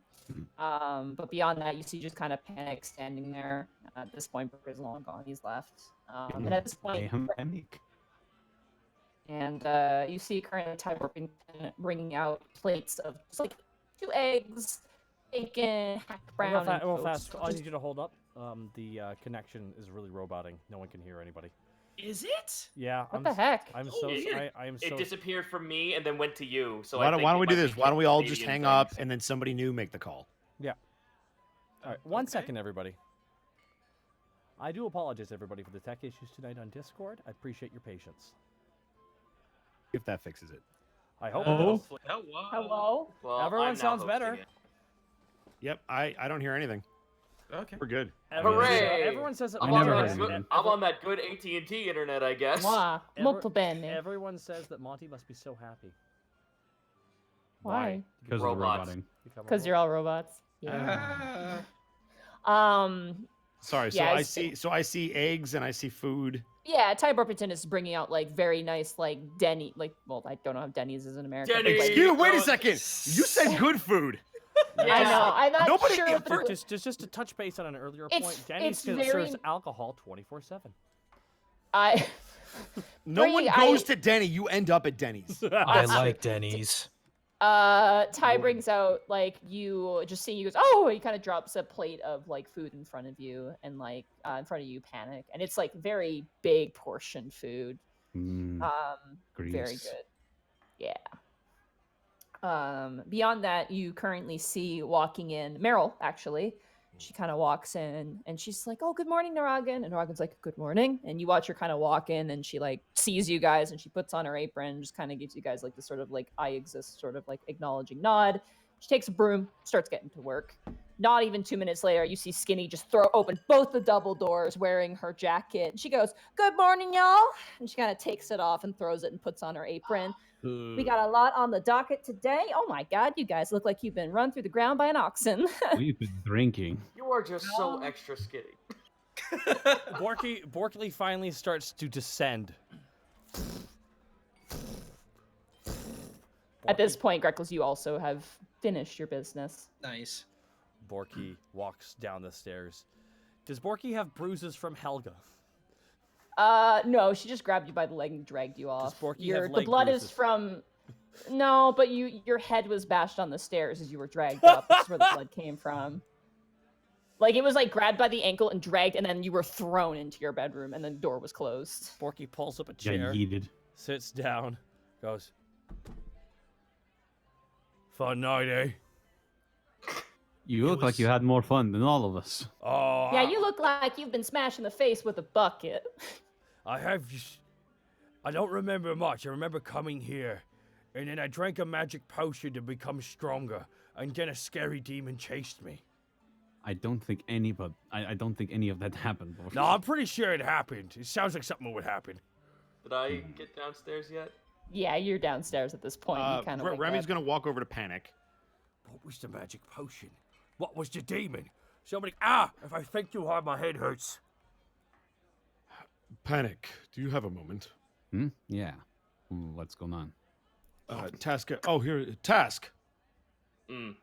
But beyond that, you see just kind of Panic standing there. At this point, Brooke is long gone. He's left. And at this point, you see currently Ty Worpington bringing out plates of just like 2 eggs, bacon, hacked brown, and Real toast. fast. I need you to hold up. The connection is really roboting. No one can hear anybody. Is it? Yeah. What the heck? I'm Oh, so. weird. I am so. It disappeared from me and then went to you. So Why don't we do this? Why don't we all just Canadian hang up things. and then somebody new make the call? All right, one Okay. second, everybody. I do apologize, everybody, for the tech issues tonight on Discord. I appreciate your patience. If that fixes it. I hope. Oh. it does. Hopefully. Hello. Hello? Well, Everyone I'm now sounds hosting better. it. Yep, I don't hear anything. Okay. We're good. Hooray! Everyone says that. I I'm, never on heard that anything. good, I'm on that good AT&T internet, I guess. Mwah. Ever- Molto bene. Everyone says that Monty must be so happy. Why? Because Robots. of the roboting. Because you're all robots. Yeah. Sorry. So Yeah, I it's- see. So I see eggs and I see food. Yeah, Ty Burpington is bringing out like very nice Denny, well, I don't know if Denny's is in America. but, Denny's. like- Excuse. Wait a second. You said good food. I know. I'm not Nobody sure can what the fir- Just to touch base on an earlier It's- point, Denny's it's serves very- alcohol 24/7. I No one Bring- goes I- to Denny. You end up at Denny's. I like Denny's. Ty brings out you just seeing you goes, "Oh," he kind of drops a plate of food in front of you and in front of you, Panic, and it's very big portion food. Very Grease. good. Yeah. Beyond that, you currently see walking in Meryl, actually. She kind of walks in and she's like, "Oh, good morning, Naragan." And Naragan's like, "Good morning." And you watch her kind of walk in and she sees you guys and she puts on her apron, just kind of gives you guys the sort of I exist sort of acknowledging nod. She takes a broom, starts getting to work. Not even 2 minutes later, you see Skinny just throw open both the double doors wearing her jacket. She goes, "Good morning, y'all." And she kind of takes it off and throws it and puts on her apron. We got a lot on the docket today. Oh my God, you guys look like you've been run through the ground by an oxen. We've been drinking. You are just so extra skinny. Borky finally starts to descend. At this point, Greckles, you also have finished your business. Nice. Borky walks down the stairs. Does Borky have bruises from Helga? No, she just grabbed you by the leg and dragged you off. Borky have The leg blood bruises? is from. No, but your head was bashed on the stairs as you were dragged up. That's where the blood came from. Like it was like grabbed by the ankle and dragged, and then you were thrown into your bedroom, and then the door was closed. Borky pulls up a Got chair, yeeted. sits down, goes, "Fun night, eh?" You look like you had more fun than all of us. Oh, Yeah, you look like you've been smashed in the face with a bucket. I have. I don't remember much. I remember coming here, and then I drank a magic potion to become stronger, and then a scary demon chased me. I don't think any of that happened. Borky. No, I'm pretty sure it happened. It sounds like something would happen. Did I get downstairs yet? Yeah, you're downstairs at this point. You kind of. Remy's gonna walk over to Panic. What was the magic potion? What was the demon? Somebody. If I think too hard, my head hurts. Panic, do you have a moment? Yeah. What's going on? Task. Oh, here. Task. Mm.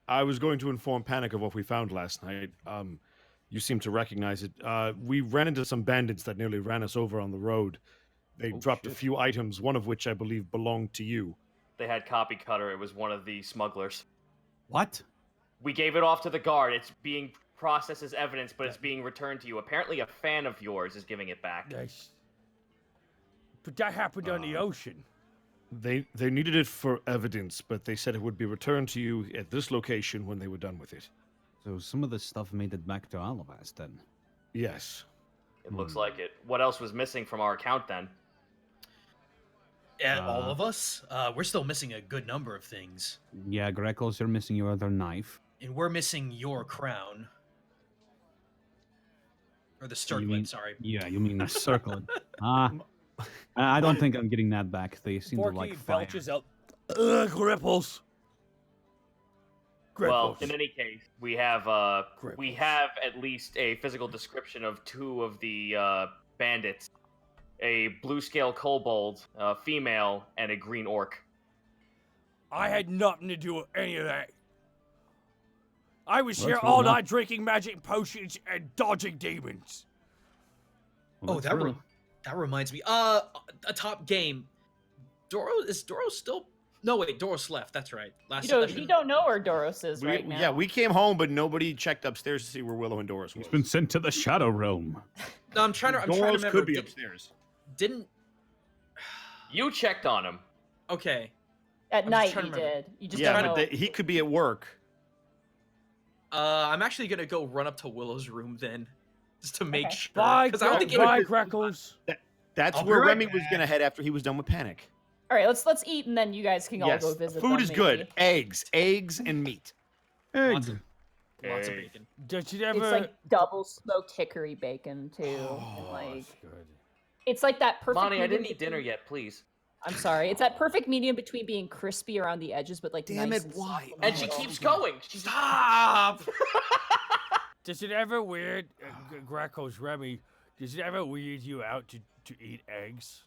I was going to inform Panic of what we found last night. You seem to recognize it. We ran into some bandits that nearly ran us over on the road. They dropped a few items, one of which I believe belonged to you. They had Copy Cutter. It was one of the smugglers. What? We gave it off to the guard. It's being processed as evidence, but it's being returned to you. Apparently a fan of yours is giving it back. Nice. But that happened on the ocean. They needed it for evidence, but they said it would be returned to you at this location when they were done with it. So some of the stuff made it back to all of us then. Yes. It looks like it. What else was missing from our account then? All of us? We're still missing a good number of things. Yeah, Greckles, you're missing your other knife. And we're missing your crown. Or the You circlet, mean- sorry. Yeah, you mean the circle. I don't think I'm getting that back. They seem to Forky like fire. belches out. Gripples. Well, Gripples. in any case, we have at least a physical description of two of the bandits. A blue scale kobold, a female, and a green orc. I had nothing to do with any of that. I was here That's all well night drinking magic potions and dodging demons. Well, Oh, that's really- that reminds me. A top game. Is Doro still? No, wait, Doros left. That's right. Last You don't know where Doros is right now. Yeah, we came home, but nobody checked upstairs to see where Willow and Doris was. He's been sent to the Shadow Realm. No, I'm trying to Doris remember. could be upstairs. Didn't. You checked on him. Okay. At I'm just night trying you to remember. did. You just Yeah, don't know. but he could be at work. I'm actually gonna go run up to Willow's room then, just to make Okay. sure. Bye, 'Cause I don't think bye, it. Greckles. That's I'll be where right Remy was gonna head after he was done with Panic. All right, let's eat and then you guys can all Yes, go visit. food them, is good. maybe. Eggs, and meat. Lots of Hey. bacon. Did you ever? It's like double smoked hickory bacon too, Oh, and like that's good. it's like that perfect. Monty, I medium didn't eat dinner between- yet, please. I'm sorry. It's that perfect medium between being crispy around the edges, but like Damn nice it, and why? soft. And she keeps going. She's Stop. Does it ever weird, Greckles, Remy? Does it ever weird you out to eat eggs?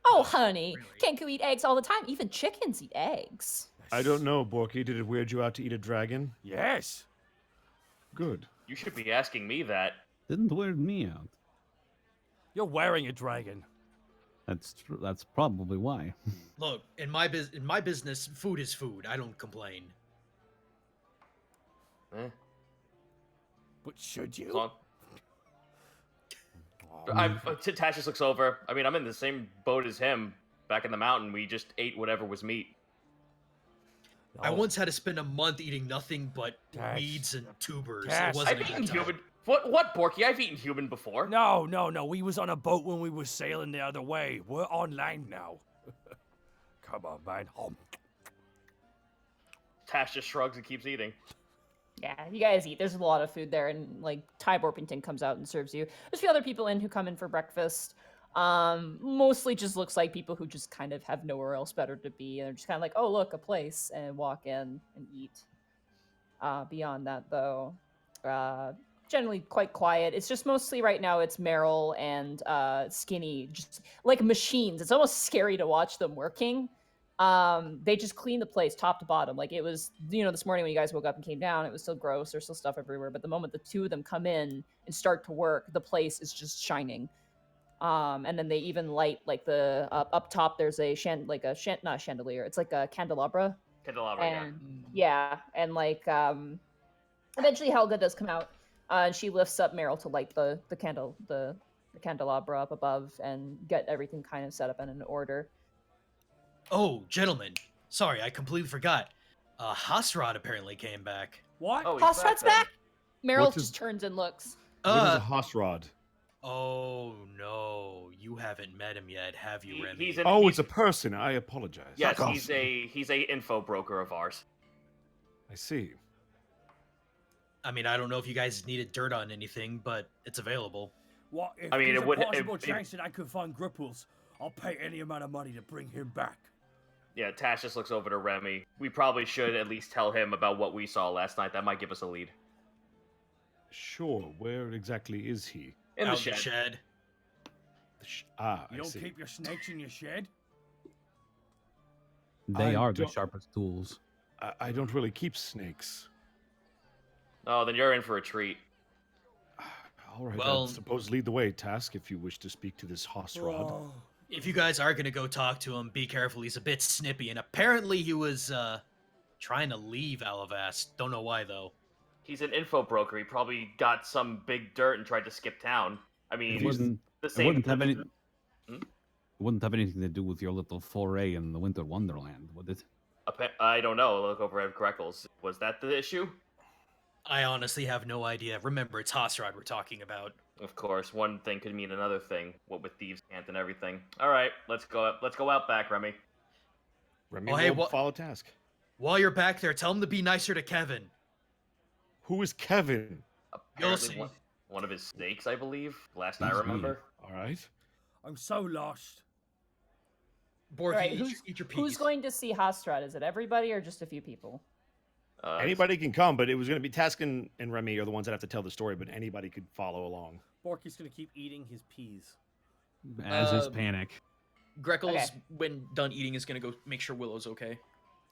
Oh, honey, Really? can't you eat eggs all the time? Even chickens eat eggs. I don't know, Borky. Did it weird you out to eat a dragon? Yes. Good. You should be asking me that. Didn't weird me out. You're wearing a dragon. That's true. That's probably why. Look, in my business, food is food. I don't complain. Eh, But should as you? long- Tash just looks over. I mean, I'm in the same boat as him. Back in the mountain, we just ate whatever was meat. I No. once had to spend a month eating nothing but Dash. weeds and tubers. Dash. It wasn't I've a eaten good time. human. What, Borky? I've eaten human before. No. We was on a boat when we was sailing the other way. We're on land now. Come on, man. Tash just shrugs and keeps eating. Yeah, you guys eat. There's a lot of food there, and like Ty Borpington comes out and serves you. There's a few other people in who come in for breakfast. Mostly just looks like people who just kind of have nowhere else better to be, and they're just kind of like, oh look, a place, and walk in and eat. Beyond that, though, generally quite quiet. It's just mostly right now it's Meryl and Skinny, just like machines. It's almost scary to watch them working. They just clean the place top to bottom. Like it was, this morning when you guys woke up and came down, it was still gross. There's still stuff everywhere. But the moment the two of them come in and start to work, the place is just shining. And then they even light like the up top. There's a not a chandelier. It's like a candelabra. Candelabra, yeah. And yeah, and like Eventually, Helga does come out, and she lifts up Meryl to light the candelabra up above and get everything kind of set up and in order. Oh, gentlemen, sorry, I completely forgot. Hasrod apparently came back. What? Oh, he's Hosrat's then. back. Meryl What just is- turns and looks. What is Uh, a hot rod? oh no, you haven't met him yet, have you, Remy? He's an, Oh, he's, it's a person. I apologize. yes. Oh, He's a info broker of ours. I see. I mean, I don't know if you guys needed dirt on anything, but it's available. What if I mean, there's it a would- possible it- chance that I could find Gripples? I'll pay any amount of money to bring him back. Yeah, Tash just looks over to Remy. We probably should at least tell him about what we saw last night. That might give us a lead. Sure. Where exactly is he? In Out the shed. I You don't see. keep your snakes in your shed? They I are the don't- sharpest tools. I don't really keep snakes. Oh, then you're in for a treat. All right. Well- I suppose lead the way, Task, if you wish to speak to this hoss rod. Oh. If you guys are gonna go talk to him, be careful. He's a bit snippy, and apparently he was trying to leave Alavast. Don't know why though. He's an info broker. He probably got some big dirt and tried to skip town. I It mean, wouldn't, the it same. wouldn't have any. Hmm? It wouldn't have anything to do with your little foray in the Winter Wonderland, would it? I don't know. Look over at Greckles. Was that the issue? I honestly have no idea. Remember, it's Hasrod we're talking about. Of course, one thing could mean another thing. What with thieves' cant and everything. All right, let's go. Let's go out back, Remy. Remy Oh, hey, will what- follow Task. While you're back there, tell him to be nicer to Kevin. Who is Kevin? Apparently, see. one of his snakes, I believe. Last I He's remember. All right. I'm so lost. Borky, Alright, eat your peas. Who's going to see Hostrat? Is it everybody or just a few people? Anybody can come, but it was going to be Task and Remy are the ones that have to tell the story, but anybody could follow along. Borky's gonna keep eating his peas. As is Um, Panic. Greckles, Okay. when done eating, is gonna go make sure Willow's okay.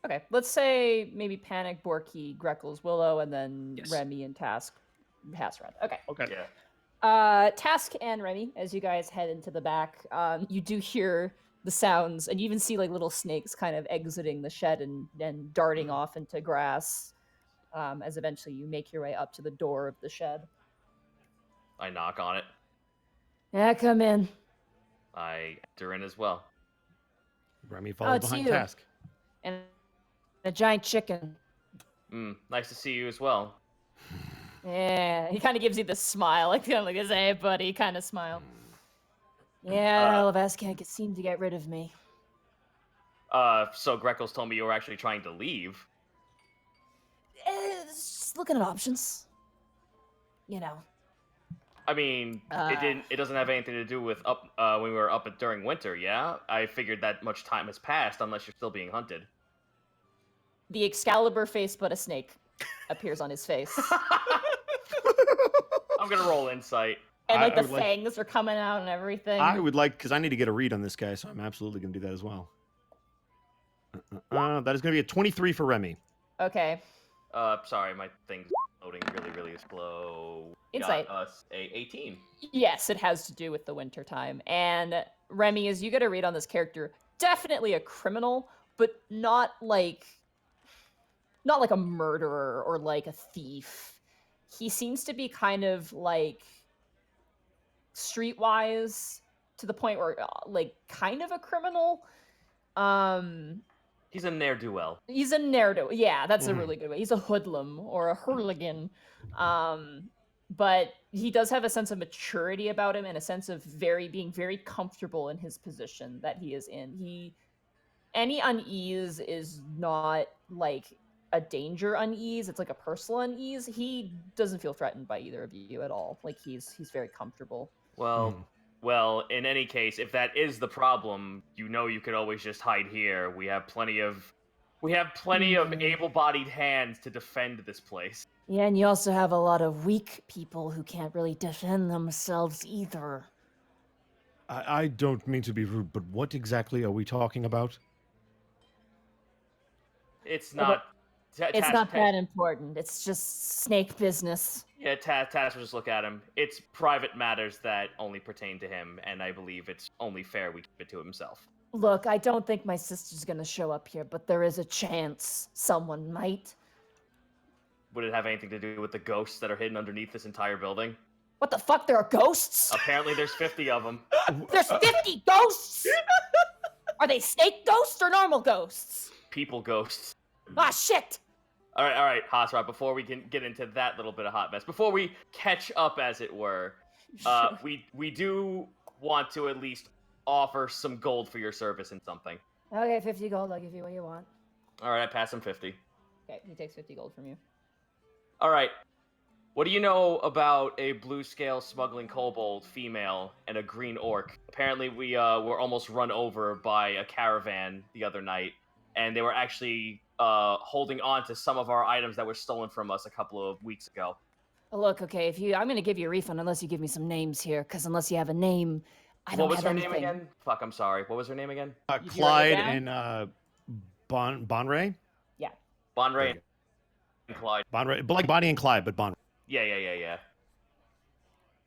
Okay, let's say maybe Panic, Borky, Greckles, Willow, and then Yes. Remy and Task. Hasrat. Okay. Okay. Yeah. Task and Remy, as you guys head into the back, you do hear the sounds, and you even see like little snakes kind of exiting the shed and darting off into grass. As eventually you make your way up to the door of the shed. I knock on it. Yeah, come in. I enter in as well. Remy follows it's behind you. Task. And a giant chicken. Nice to see you as well. Yeah, he kind of gives you this smile, like kind of like this, "Hey, buddy," kind of smile. Yeah, Alavast can't seem to get rid of me. So Greckles told me you were actually trying to leave. Just looking at options. You know. I mean, it doesn't have anything to do with when we were up during winter, yeah? I figured that much time has passed unless you're still being hunted. The Excalibur face, but a snake, appears on his face, I'm gonna roll insight. and like I the would like- fangs are coming out and everything. I would like, because I need to get a read on this guy, so I'm absolutely going to do that as well. That is going to be a 23 for Remy. Okay. Sorry, my thing's loading really slow. Insight. Got us a 18. Yes, it has to do with the winter time. And Remy, as you get a read on this character, definitely a criminal, but not like a murderer or like a thief. He seems to be kind of like streetwise to the point where like kind of a criminal. He's a ne'er-do-well. He's a ne'er-do. Yeah, that's a really good way. He's a hoodlum or a hooligan. But he does have a sense of maturity about him and a sense of being very comfortable in his position that he is in. Any unease is not like a danger unease. It's like a personal unease. He doesn't feel threatened by either of you at all. Like he's very comfortable. Well, in any case, if that is the problem, you could always just hide here. We have plenty of able-bodied hands to defend this place. Yeah, and you also have a lot of weak people who can't really defend themselves either. I don't mean to be rude, but what exactly are we talking about? It's Yeah, not. It's not that important. It's just snake business. Yeah, Tash will just look at him. It's private matters that only pertain to him, and I believe it's only fair we keep it to himself. Look, I don't think my sister's gonna show up here, but there is a chance someone might. would it have anything to do with the ghosts that are hidden underneath this entire building? What the fuck? There are ghosts? Apparently, there's 50 of them. There's 50 ghosts? Are they snake ghosts or normal ghosts? People ghosts. Ah, shit! All right, Hosrod, before we can get into that little bit of hot mess, before we catch up, as it were, we do want to at least offer some gold for your service in something. Okay, 50 gold. I'll give you what you want. All right, I pass him 50. Okay, he takes 50 gold from you. All right. What do you know about a blue scale smuggling kobold female and a green orc? Apparently, we were almost run over by a caravan the other night, and they were actually holding on to some of our items that were stolen from us a couple of weeks ago. Oh, look, okay, I'm gonna give you a refund unless you give me some names here, because unless you have a name, I don't have anything. What was her name again? Fuck, I'm sorry. What was her name again? Clyde and Bonray. Yeah. Bonray and Clyde. Bonray, but like Bonnie and Clyde, but Bonray. Yeah.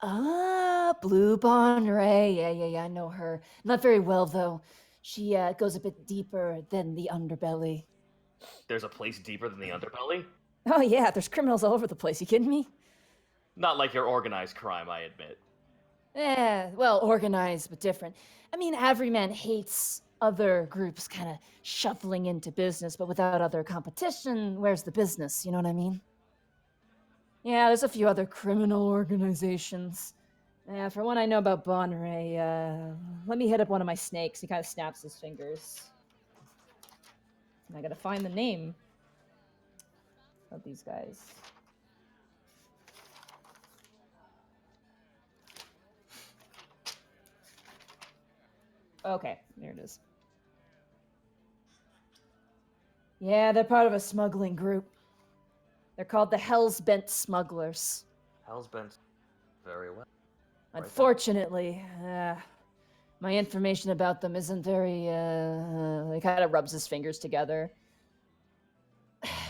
Ah, Blue Bonray. Yeah, I know her. Not very well, though. She goes a bit deeper than the underbelly. There's a place deeper than the underbelly? Oh, yeah, there's criminals all over the place. You kidding me? Not like your organized crime, I admit. Yeah, well, organized, but different. I mean, Everyman hates other groups kind of shuffling into business, but without other competition, where's the business? You know what I mean? Yeah, there's a few other criminal organizations. Yeah, for one I know about Bonray, let me hit up one of my snakes. He kind of snaps his fingers. And I gotta find the name of these guys. Okay, there it is. Yeah, they're part of a smuggling group. They're called the Hell's Bent Smugglers. Hell's Bent. Very well. Unfortunately, my information about them isn't very, he kind of rubs his fingers together.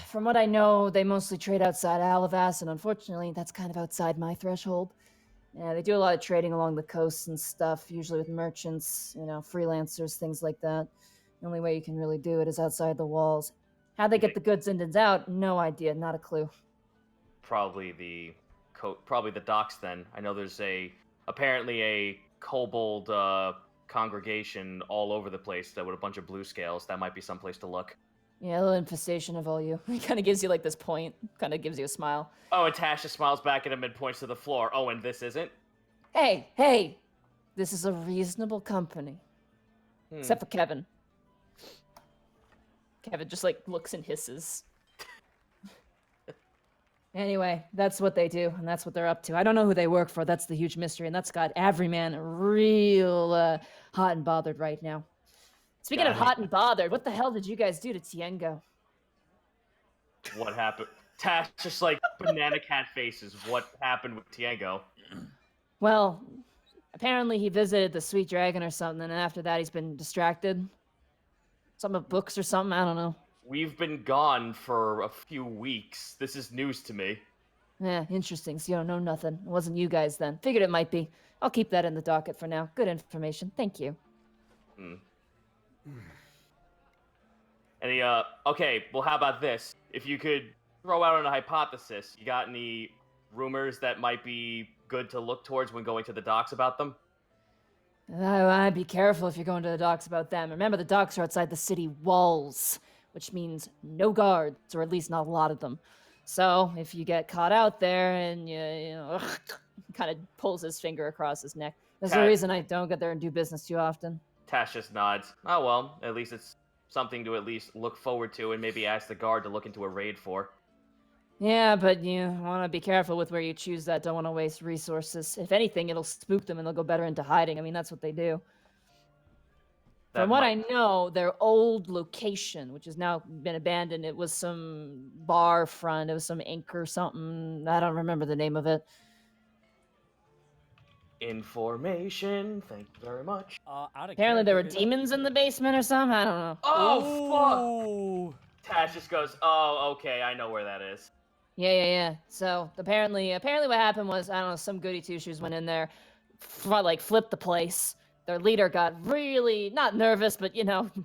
From what I know, they mostly trade outside Alavas, and unfortunately, that's kind of outside my threshold. Yeah, they do a lot of trading along the coasts and stuff, usually with merchants, freelancers, things like that. The only way you can really do it is outside the walls. How they get the goods in and out, no idea, not a clue. Probably the docks then. I know there's apparently a kobold congregation all over the place that with a bunch of blue scales. That might be someplace to look. Yeah, a little infestation of all you. He kind of gives you like this point, kind of gives you a smile. Oh, and Tasha smiles back at him and points to the floor. Oh, and this isn't? Hey! This is a reasonable company. Except for Kevin. Kevin just like looks and hisses. Anyway, that's what they do, and that's what they're up to. I don't know who they work for. That's the huge mystery, and that's got Everyman real hot and bothered right now. Speaking of hot and bothered, what the hell did you guys do to Tiengo? What happened? Tash just like banana cat faces. What happened with Tiengo? Well, apparently he visited the Sweet Dragon or something, and after that he's been distracted. Some of books or something, I don't know. We've been gone for a few weeks. This is news to me. Yeah, interesting. So you don't know nothing. It wasn't you guys then. Figured it might be. I'll keep that in the docket for now. Good information. Thank you. Okay, well, how about this? If you could throw out a hypothesis, you got any rumors that might be good to look towards when going to the docks about them? I'd be careful if you're going to the docks about them. Remember, the docks are outside the city walls, which means no guards, or at least not a lot of them. So if you get caught out there and you kind of pulls his finger across his neck. That's the reason I don't get there and do business too often. Tash just nods. Oh well, at least it's something to at least look forward to and maybe ask the guard to look into a raid for. Yeah, but you want to be careful with where you choose that. Don't want to waste resources. If anything, it'll spook them and they'll go better into hiding. I mean, that's what they do. From what I know, their old location, which has now been abandoned, it was some bar front. It was some ink or something. I don't remember the name of it. Information. Thank you very much. Apparently there were demons in the basement or something. I don't know. Oh, fuck! Tash just goes, oh, okay, I know where that is. Yeah. So apparently what happened was, I don't know, some goody two shoes went in there, flipped the place, their leader got really not nervous, but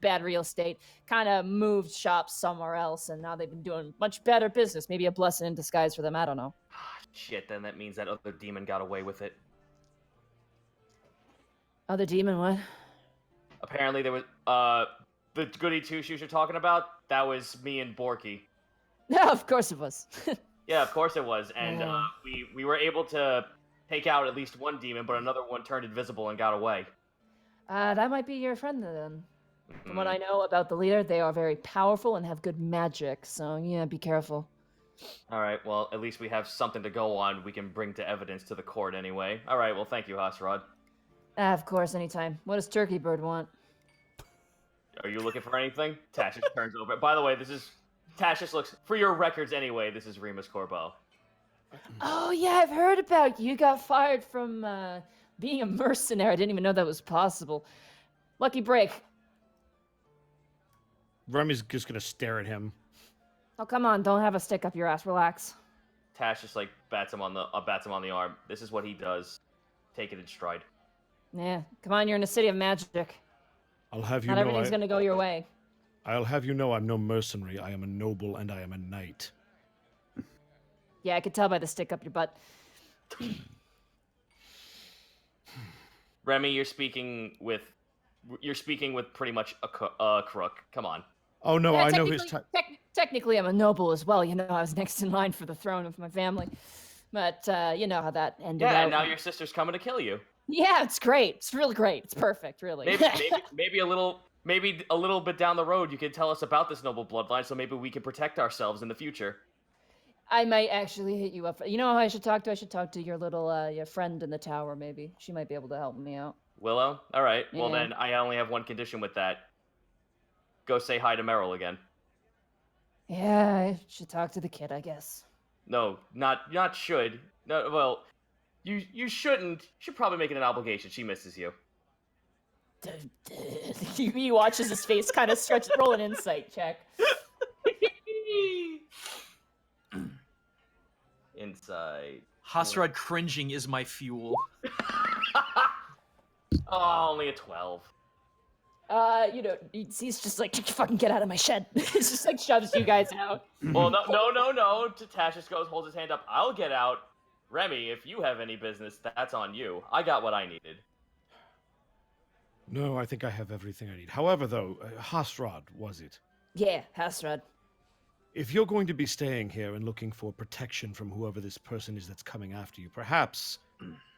bad real estate, kind of moved shops somewhere else, and now they've been doing much better business. Maybe a blessing in disguise for them. I don't know. Shit, then that means that other demon got away with it. Other demon, what? Apparently there was the goody two shoes you're talking about. That was me and Borky. No, of course it was. Yeah, of course it was, and we were able to take out at least one demon, but another one turned invisible and got away. That might be your friend then. From what Mhm. I know about the leader, they are very powerful and have good magic. So yeah, be careful. All right, well, at least we have something to go on. We can bring to evidence to the court anyway. All right, well, thank you, Hasrod. Of course, anytime. What does Turkey Bird want? Are you looking for anything? Tasha turns over. By the way, Tasha looks, for your records anyway, this is Remus Corbeau. Oh yeah, I've heard about you. You got fired from being a mercenary. I didn't even know that was possible. Lucky break. Remy's just gonna stare at him. Oh come on, don't have a stick up your ass. Relax. Tash just bats him on the arm. This is what he does. Take it in stride. Yeah, come on. You're in a city of magic. I'll have you Not know. everything's gonna go your way. I'll have you know I'm no mercenary. I am a noble and I am a knight. Yeah, I could tell by the stick up your butt. Remy, you're speaking with pretty much a crook. Come on. Oh no, Yeah, I know his type. Technically, I'm a noble as well. I was next in line for the throne of my family. But you know how that ended Yeah, out. and now your sister's coming to kill you. Yeah, it's great. It's really great. It's perfect, really. Maybe a little bit down the road, you could tell us about this noble bloodline, so maybe we can protect ourselves in the future. I might actually hit you up. You know who I should talk to? I should talk to your little your friend in the tower, maybe. She might be able to help me out. Willow? All right. Well, Yeah. then I only have one condition with that. Go say hi to Meryl again. Yeah, I should talk to the kid, I guess. No, not should. No, well, you shouldn't. You should probably make it an obligation. She misses you. He watches his face kind of stretch. Roll an insight check. Inside. Hasrod cringing is my fuel. Oh, only a 12. He's just like, fucking get out of my shed. It's just like shoves you guys out. Well, no. Tash just holds his hand up. I'll get out. Remy, if you have any business, that's on you. I got what I needed. No, I think I have everything I need. However, though, Hasrod, was it? Yeah, Hasrod. If you're going to be staying here and looking for protection from whoever this person is that's coming after you, perhaps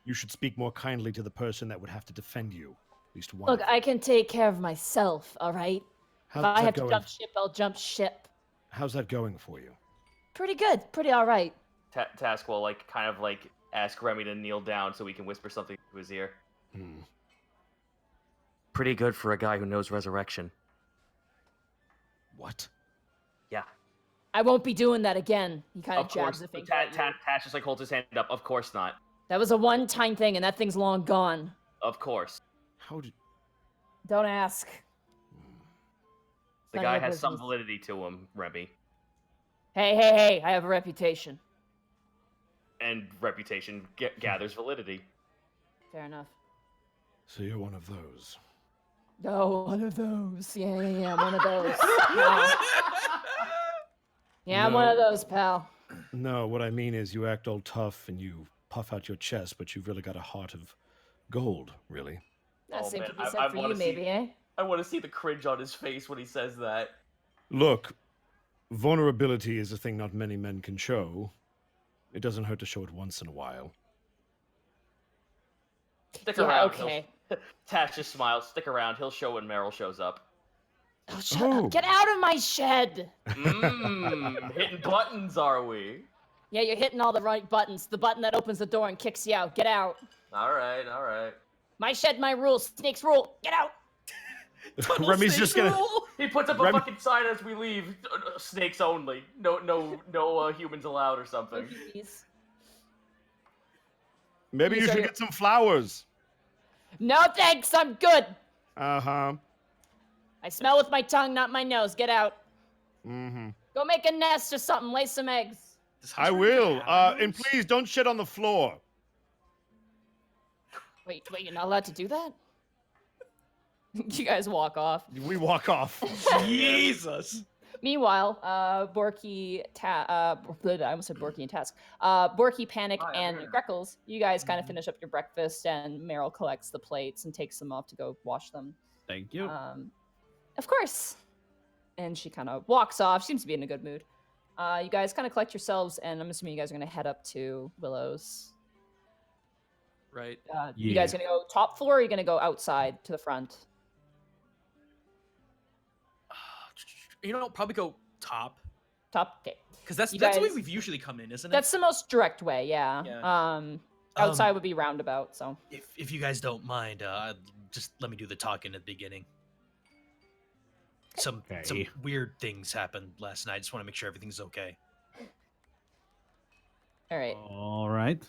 you should speak more kindly to the person that would have to defend you. At least one. Look, I can take care of myself, all right? How's If I that have going? to jump ship, I'll jump ship. How's that going for you? Pretty good. Pretty all right. Task will ask Remy to kneel down so we can whisper something to his ear. Pretty good for a guy who knows resurrection. What? Yeah. I won't be doing that again. He kind of Of jabs course. the finger. at you. Tash just holds his hand up. Of course not. That was a one-time thing, and that thing's long gone. Of course. How did... Don't ask. The None of guy your has some business. validity to him, Remy. Hey, I have a reputation. And reputation gathers validity. Fair enough. So you're one of those. Oh, one of those. Yeah, one of those. Yeah, I'm one of those, pal. No, what I mean is you act all tough and you puff out your chest, but you've really got a heart of gold, really. That Oh, same man, could be I said for wanna you, see- maybe, eh? I want to see the cringe on his face when he says that. Look, vulnerability is a thing not many men can show. It doesn't hurt to show it once in a while. Stick Yeah, around. okay. Tash just smiles. Stick around. He'll show when Meryl shows up. Oh, shut Oh. up. Get out of my shed. Hitting buttons, are we? Yeah, you're hitting all the right buttons. The button that opens the door and kicks you out. Get out. All right. My shed, my rules. Snakes rule. Get out. Remy's just gonna... He puts up a Remy- fucking sign as we leave. Snakes only. No humans allowed or something. Please. Maybe you These should are- get some flowers. No thanks. I'm good. Uh-huh. I smell with my tongue, not my nose. Get out. Mm-hmm. Go make a nest or something. Lay some eggs. I will. And please don't shit on the floor. Wait, you're not allowed to do that? You guys walk off. We walk off. Jesus. Meanwhile, Borky, I almost said Borky and Task. Borky, Panic, Hi, I'm and here. Greckles, you guys kind of finish up your breakfast, and Meryl collects the plates and takes them off to go wash them. Thank you. Of course. And she kind of walks off. She seems to be in a good mood. You guys kind of collect yourselves, and I'm assuming you guys are going to head up to Willow's. Right. You guys going to go top floor, or are you going to go outside to the front? You know, probably go top. Top? Okay. Because that's You the way guys- we've usually come in, isn't it? That's the most direct way, yeah. Yeah. Outside would be roundabout, so. If you guys don't mind, just let me do the talking at the beginning. Some weird things happened last night. Just want to make sure everything's okay. All right. All right.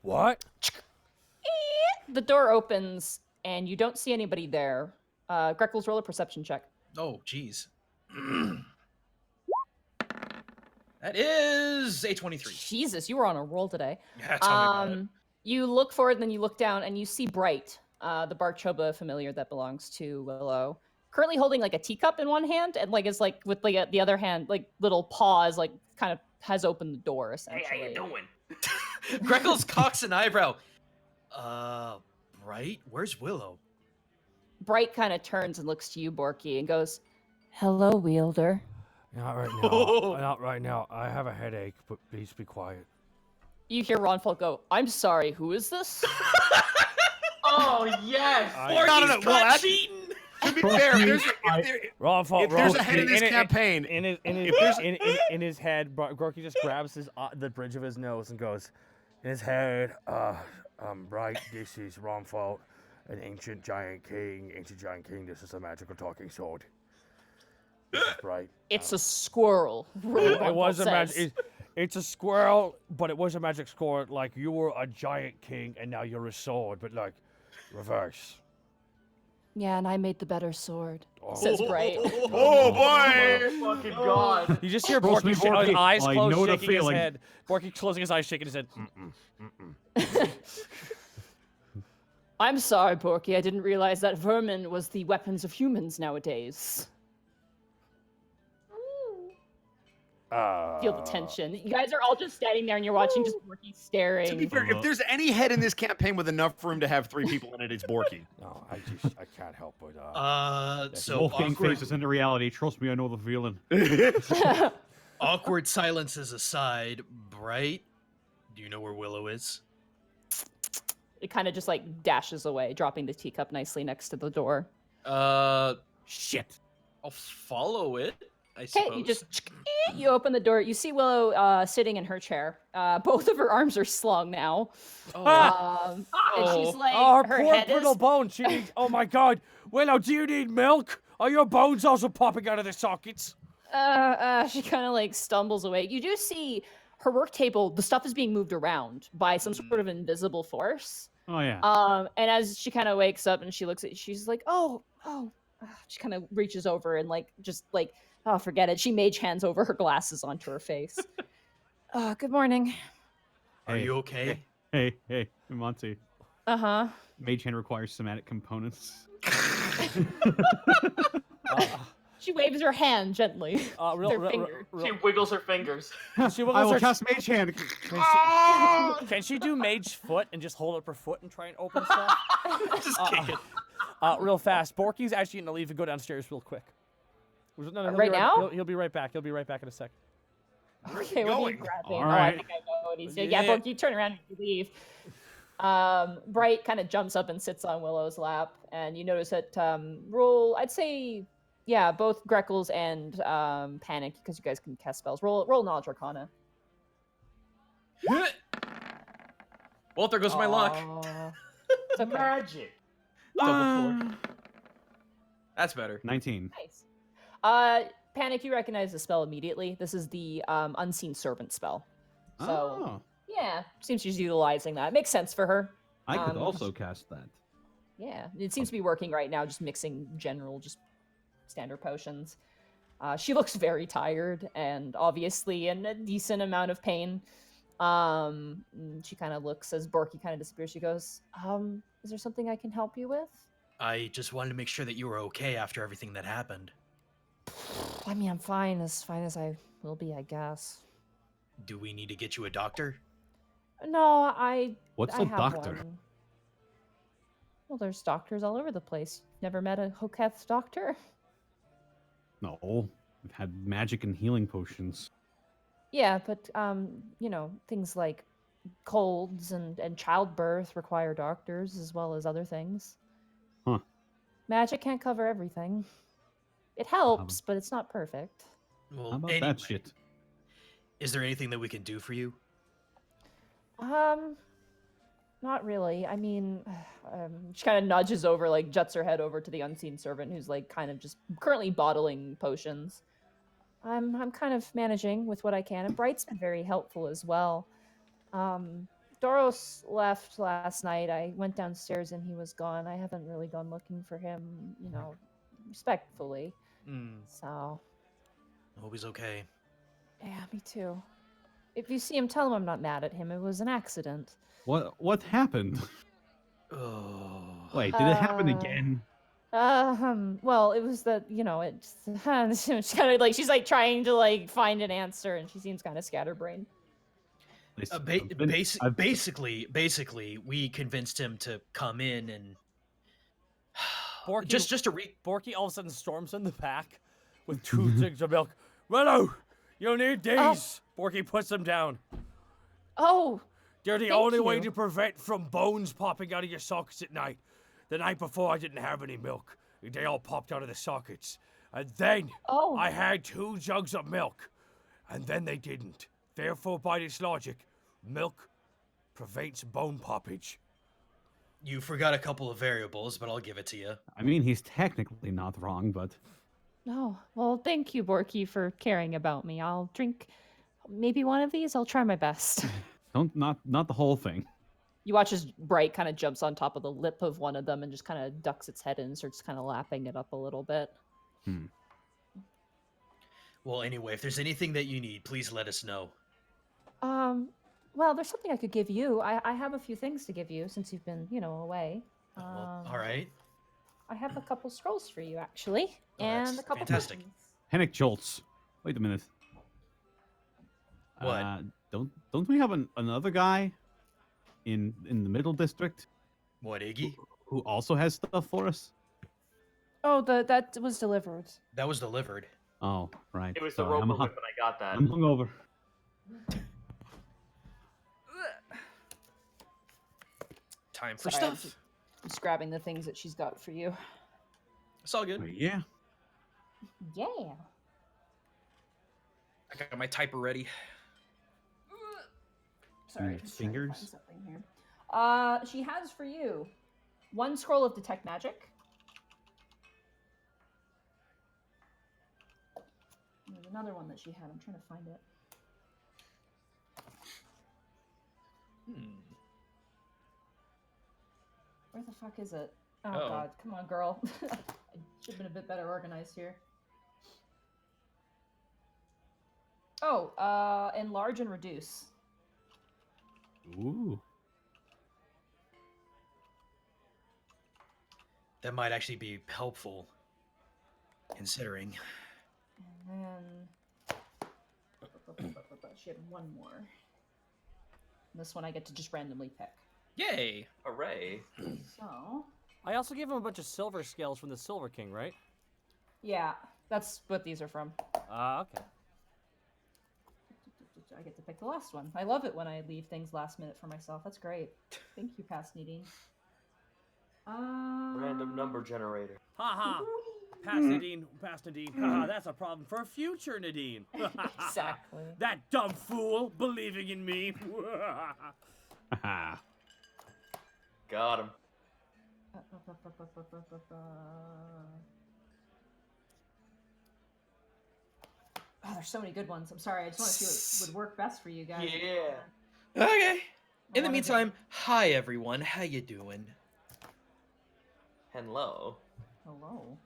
What? The door opens, and you don't see anybody there. Greckles, roll a perception check. Oh, jeez. That is a 23. Jesus, you were on a roll today. Yeah, tell me about it. You look forward, and then you look down, and you see Bright, the Barchoba familiar that belongs to Willow, currently holding like a teacup in one hand, and like is like with like the other hand, like little paws, like kind of has opened the door essentially. Hey, how you doing? Greckles cocks an eyebrow. Bright? Where's Willow? Bright kind of turns and looks to you, Borky, and goes, "Hello, Wielder." Not right now. Not right now. I have a headache, but please be quiet. You hear Ronfold go, "I'm sorry, who is this?" Oh yes. Borky's caught cheating! To be fair, Wrong fault. if there's a head in this campaign, In his head, Gorky just grabs the bridge of his nose and goes, in his head, right, this is wrong fault. An ancient giant king. This is a magical talking sword. This is right. It's a squirrel. It was a says. magic. It's a squirrel, but it was a magic sword. Like you were a giant king, and now you're a sword, but like reverse. Yeah, and I made the better sword, says Bright. oh boy! Fucking god. You just hear Trust me, Borky with his Borky, eyes I closed, know the shaking his feeling. head. Borky closing his eyes, shaking his head. I'm sorry, Borky. I didn't realize that vermin was the weapons of humans nowadays. Feel the tension. You guys are all just standing there and you're watching just Borky staring. To be fair, if there's any head in this campaign with enough room to have 3 people in it, it's Borky. No, I can't help but. So Wolfgang awkward, faces into reality. Trust me, I know the feeling. awkward silences aside, Bright, do you know where Willow is? It kind of just like dashes away, dropping the teacup nicely next to the door. Shit. I'll follow it, I Okay, suppose. you just you open the door. You see Willow sitting in her chair. Both of her arms are slung now. And she's like, Oh, her poor head brittle is. bone. She needs. Oh my God, Willow, do you need milk? Are your bones also popping out of the sockets? She kind of like stumbles away. You do see her work table. The stuff is being moved around by some sort of invisible force. Oh yeah. And as she kind of wakes up and she looks at, she's like, oh. She kind of reaches over and like just like, oh, forget it. She mage hands over her glasses onto her face. Good morning. Are you okay? Hey, Monty. Uh-huh. Mage hand requires somatic components. She waves her hand gently. She wiggles her fingers. She I wiggles will her. cast Mage Hand. Can she do mage foot and just hold up her foot and try and open stuff? Just kick it. Real fast. Borky's actually gonna leave and go downstairs real quick. No, he'll Right be now? He'll be right back. He'll be right back in a sec. Okay, what are you grabbing? All Oh, I right. think I know what he's doing. Yeah. Yeah, Bork, you turn around and you leave. Bright kind of jumps up and sits on Willow's lap, and you notice that I'd say, yeah, both Greckles and Panic, because you guys can cast spells. Roll Knowledge Arcana. Well, there goes my luck. It's okay. Magic. Double 4. That's better. 19. Nice. Panic, you recognize the spell immediately. This is the Unseen Servant spell. So, Oh, yeah, seems she's utilizing that. Makes sense for her. I could also cast that. Yeah, it seems to be working right now, just mixing general, just standard potions. She looks very tired and obviously in a decent amount of pain. She kind of looks as Borky kind of disappears. She goes, is there something I can help you with? I just wanted to make sure that you were okay after everything that happened. I mean, I'm fine as I will be, I guess. Do we need to get you a doctor? No, What's I a have doctor? one. Well, there's doctors all over the place. Never met a Hoketh doctor? No, we've had magic and healing potions. Yeah, but things like colds and childbirth require doctors as well as other things. Huh. Magic can't cover everything. It helps, but it's not perfect. Well, How about anyway, that shit? is there anything that we can do for you? Not really. I mean, she kind of nudges over, like juts her head over to the unseen servant, who's like kind of just currently bottling potions. I'm kind of managing with what I can, and Bright's been very helpful as well. Doros left last night. I went downstairs and he was gone. I haven't really gone looking for him, respectfully. So, I hope he's okay. yeah, me too. If you see him, tell him I'm not mad at him. It was an accident. What happened? Oh. Wait, did it happen again? Well, it was that, she's kind of like, she's like trying to like find an answer, and she seems kind of scatterbrained. Basically, we convinced him to come in and Borky, just to Borky all of a sudden storms in the back with 2 jigs of milk. Rello, you'll need these. Borky puts them down. Oh, They're the thank only way you. to prevent from bones popping out of your sockets at night. The night before, I didn't have any milk. They all popped out of the sockets. And then I had 2 jugs of milk. And then they didn't. Therefore, by this logic, milk prevents bone poppage. You forgot a couple of variables, but I'll give it to you. I mean, he's technically not wrong, but No. Well, thank you, Borky, for caring about me. I'll drink maybe one of these. I'll try my best. not the whole thing. You watch as Bright kind of jumps on top of the lip of one of them and just kind of ducks its head in and starts kind of lapping it up a little bit. Well, anyway, if there's anything that you need, please let us know. Well, there's something I could give you. I have a few things to give you since you've been, all right. I have a couple scrolls for you, actually, Oh, and that's a couple fantastic. potions. Panic jolts. Wait a minute. What? Don't we have another guy in the middle district What, Iggy? who also has stuff for us? Oh, that was delivered. That was delivered. Oh, right. It was Sorry, the roper I'm whip, and I got that. I'm hungover. Time for Sorry, I'm stuff. just grabbing the things that she's got for you. It's all good. Yeah. Yeah. I got my typer ready. Sorry, Your just trying to find fingers? something here. She has for you 1 scroll of detect magic. There's another one that she had. I'm trying to find it. Where the fuck is it? Oh Uh-oh. god, come on, girl. I should have been a bit better organized here. Oh, enlarge and reduce. Ooh. That might actually be helpful, considering. And then she had 1 more. And this one I get to just randomly pick. Yay! Hooray. So, I also gave him a bunch of silver scales from the Silver King, right? yeah, that's what these are from. Okay. I get to pick the last one. I love it when I leave things last minute for myself. That's great. Thank you, past Nadine. Random number generator. Haha. Pass Nadine. Haha, that's a problem for future Nadine. Exactly. That dumb fool believing in me. Haha. Got him. Oh, there's so many good ones. I'm sorry. I just want to see what would work best for you guys. Yeah. Okay. In the wanna meantime, hi everyone. How you doing? Hello. Hello.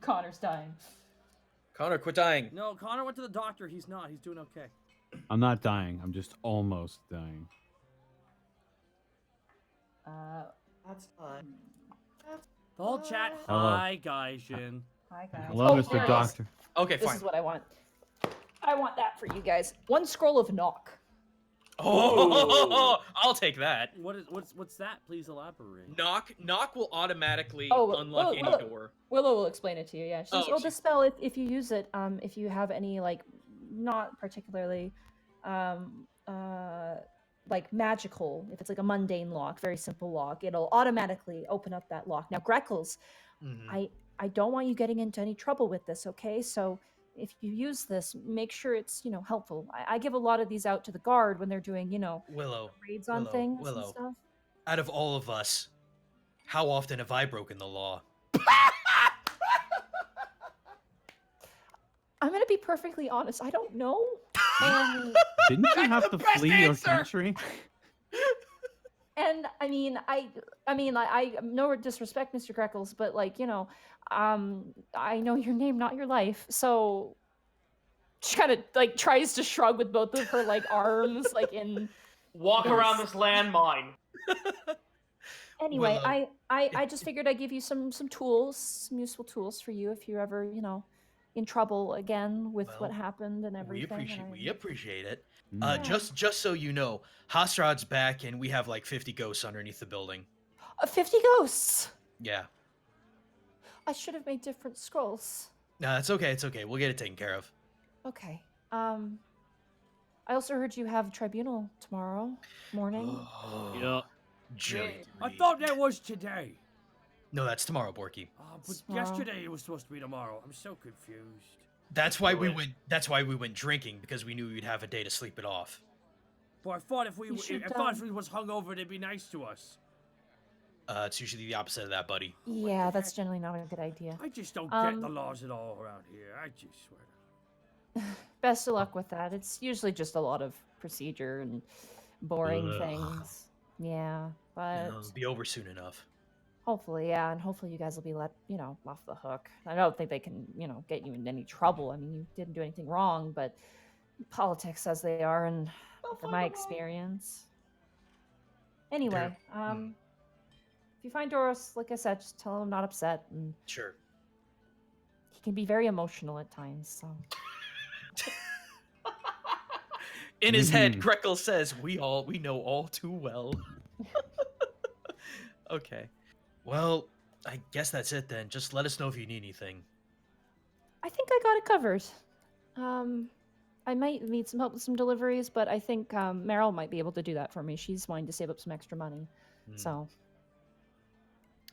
Connor's dying. Connor, quit dying. No, Connor went to the doctor. He's not. He's doing okay. I'm not dying. I'm just almost dying. That's fun. The whole chat. Hello. Hi, Gaijin. Hi guys. Hello, Oh, Mr. there it is. Doctor. Okay, This fine. is what I want. I want that for you guys. One scroll of knock. Oh, I'll take that. What's that? Please elaborate. Knock will automatically Oh, unlock any Willow. door. Willow will explain it to you. Yeah. She says, Oh, the spell, if you use it, if you have any like, not particularly, like magical, if it's like a mundane lock, very simple lock, it'll automatically open up that lock. Now, Greckles, Mhm. I don't want you getting into any trouble with this, okay? So if you use this, make sure it's, helpful. I give a lot of these out to the guard when they're doing, Willow, raids on things and Willow. stuff. Out of all of us, how often have I broken the law? I'm gonna be perfectly honest. I don't know. And Didn't you have to flee your country? and I mean, I no disrespect, Mr. Greckles, but like, I know your name, not your life. So she kind of like tries to shrug with both of her like arms, like in. Walk Yes. around this landmine. Anyway, Willow, I just figured I'd give you some tools, some useful tools for you if you're ever, in trouble again with what Well, happened and We everything. appreciate it. Mm. Yeah. Just so you know, Hasrad's back, and we have like 50 ghosts underneath the building. 50 ghosts. Yeah. I should have made different scrolls. No, it's okay. It's okay. We'll get it taken care of. Okay. I also heard you have tribunal tomorrow morning. Yeah. Jelly. I thought that was today. No, that's tomorrow, Borky. But Tomorrow. yesterday it was supposed to be tomorrow. I'm so confused. That's why we do it. went. That's why we went drinking, because we knew we'd have a day to sleep it off. But I thought if we You should, if we was hungover, they'd be nice to us. It's usually the opposite of that, buddy. Yeah, that's generally not a good idea. I just don't get the Um, laws at all around here. I just swear. Best of luck with that. It's usually just a lot of procedure and boring Ugh. things. Yeah, but It'll be over soon enough. hopefully, yeah, and hopefully you guys will be let, off the hook. I don't think they can, get you in any trouble. I mean, you didn't do anything wrong, but politics as they are, and from my experience. Anyway, if you find Doros, like I said, just tell him I'm not upset, and Sure. he can be very emotional at times. So In his head, Mhm. Greckle says, "We know all too well." Okay. Well, I guess that's it then. Just let us know if you need anything. I think I got it covered. I might need some help with some deliveries, but I think Meryl might be able to do that for me. She's wanting to save up some extra money, so.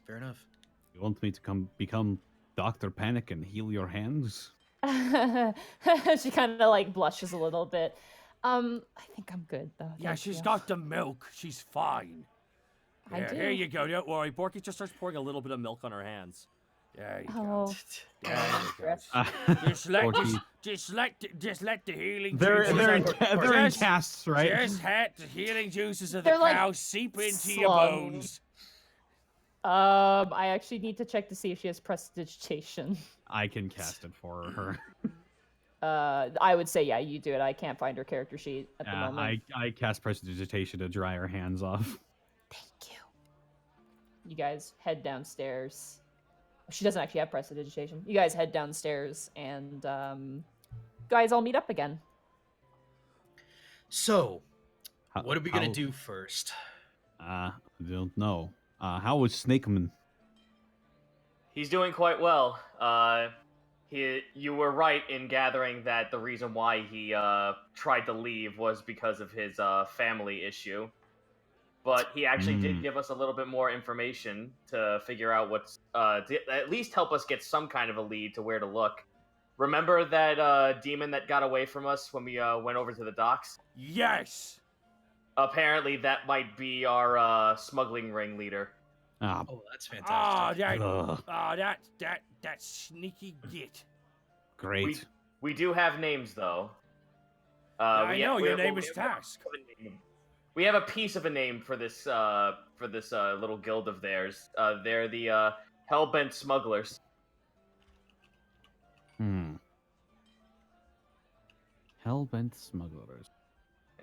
Fair enough. You want me to become Dr. Panic and heal your hands? She kind of like blushes a little bit. I think I'm good though. Yeah, thank she's you. got the milk. She's fine. I Yeah, do. here you go. Don't worry. Borky just starts pouring a little bit of milk on her hands. There you Oh, go. There you go. Porky. Just let the healing They're juices they're of in, the- they're in just- casts, right? Just let the healing juices of the They're like cow seep into your slung. bones. I actually need to check to see if she has prestidigitation. I can cast it for her. I would say yeah, you do it. I can't find her character sheet at the Yeah, moment. I cast prestidigitation to dry her hands off. Thank you. You guys head downstairs. She doesn't actually have prestidigitation. You guys head downstairs and guys all meet up again. So, How- what are we how- gonna do first? I don't know. How was Snakeman? He's doing quite well. You were right in gathering that the reason why he tried to leave was because of his family issue. But he actually did give us a little bit more information to figure out what's to at least help us get some kind of a lead to where to look. Remember that demon that got away from us when we went over to the docks? Yes. Apparently, that might be our smuggling ring leader. Oh, that's Ah, fantastic. that sneaky git. Great. We do have names though. I know your name we is have Task. a name. We have a piece of a name for this little guild of theirs. They're the Hellbent Smugglers. Hellbent smugglers.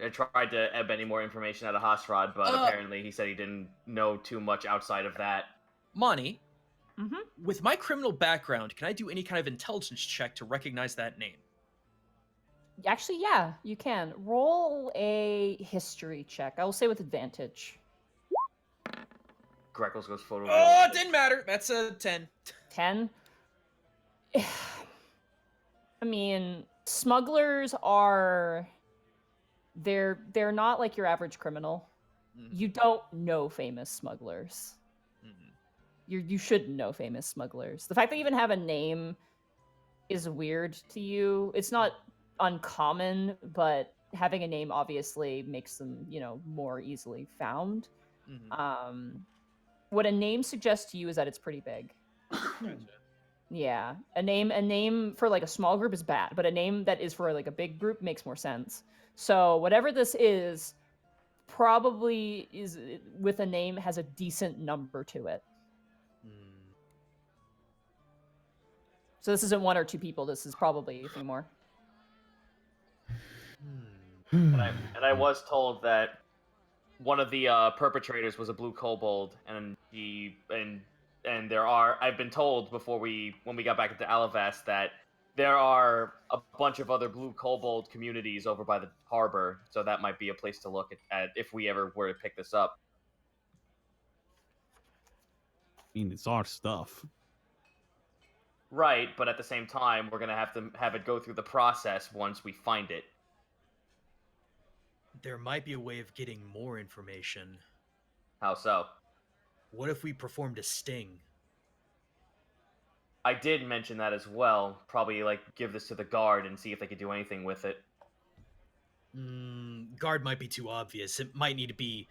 I tried to ebb any more information out of Hasrod, but apparently he said he didn't know too much outside of that. Monty, Mhm. with my criminal background, can I do any kind of intelligence check to recognize that name? Actually, yeah, you can. Roll a history check. I will say with advantage. Greckles goes photo. Oh, it didn't matter. That's a 10. 10. I mean, smugglers are they're not like your average criminal. You don't know famous smugglers. You shouldn't know famous smugglers. The fact that you even have a name is weird to you. It's not uncommon, but having a name obviously makes them, more easily found. What a name suggests to you is that it's pretty big. Yeah, a name for like a small group is bad, but a name that is for like a big group makes more sense. So whatever this is, probably is with a name has a decent number to it. So this isn't one or two people. This is probably a few more. And I was told that one of the perpetrators was a blue kobold, and I've been told when we got back into Alavast that there are a bunch of other blue kobold communities over by the harbor, so that might be a place to look at if we ever were to pick this up. I mean, it's our stuff. Right, but at the same time, we're gonna have to have it go through the process once we find it. There might be a way of getting more information. How so? What if we performed a sting? I did mention that as well. Probably, give this to the guard and see if they could do anything with it. Guard might be too obvious. It might need to be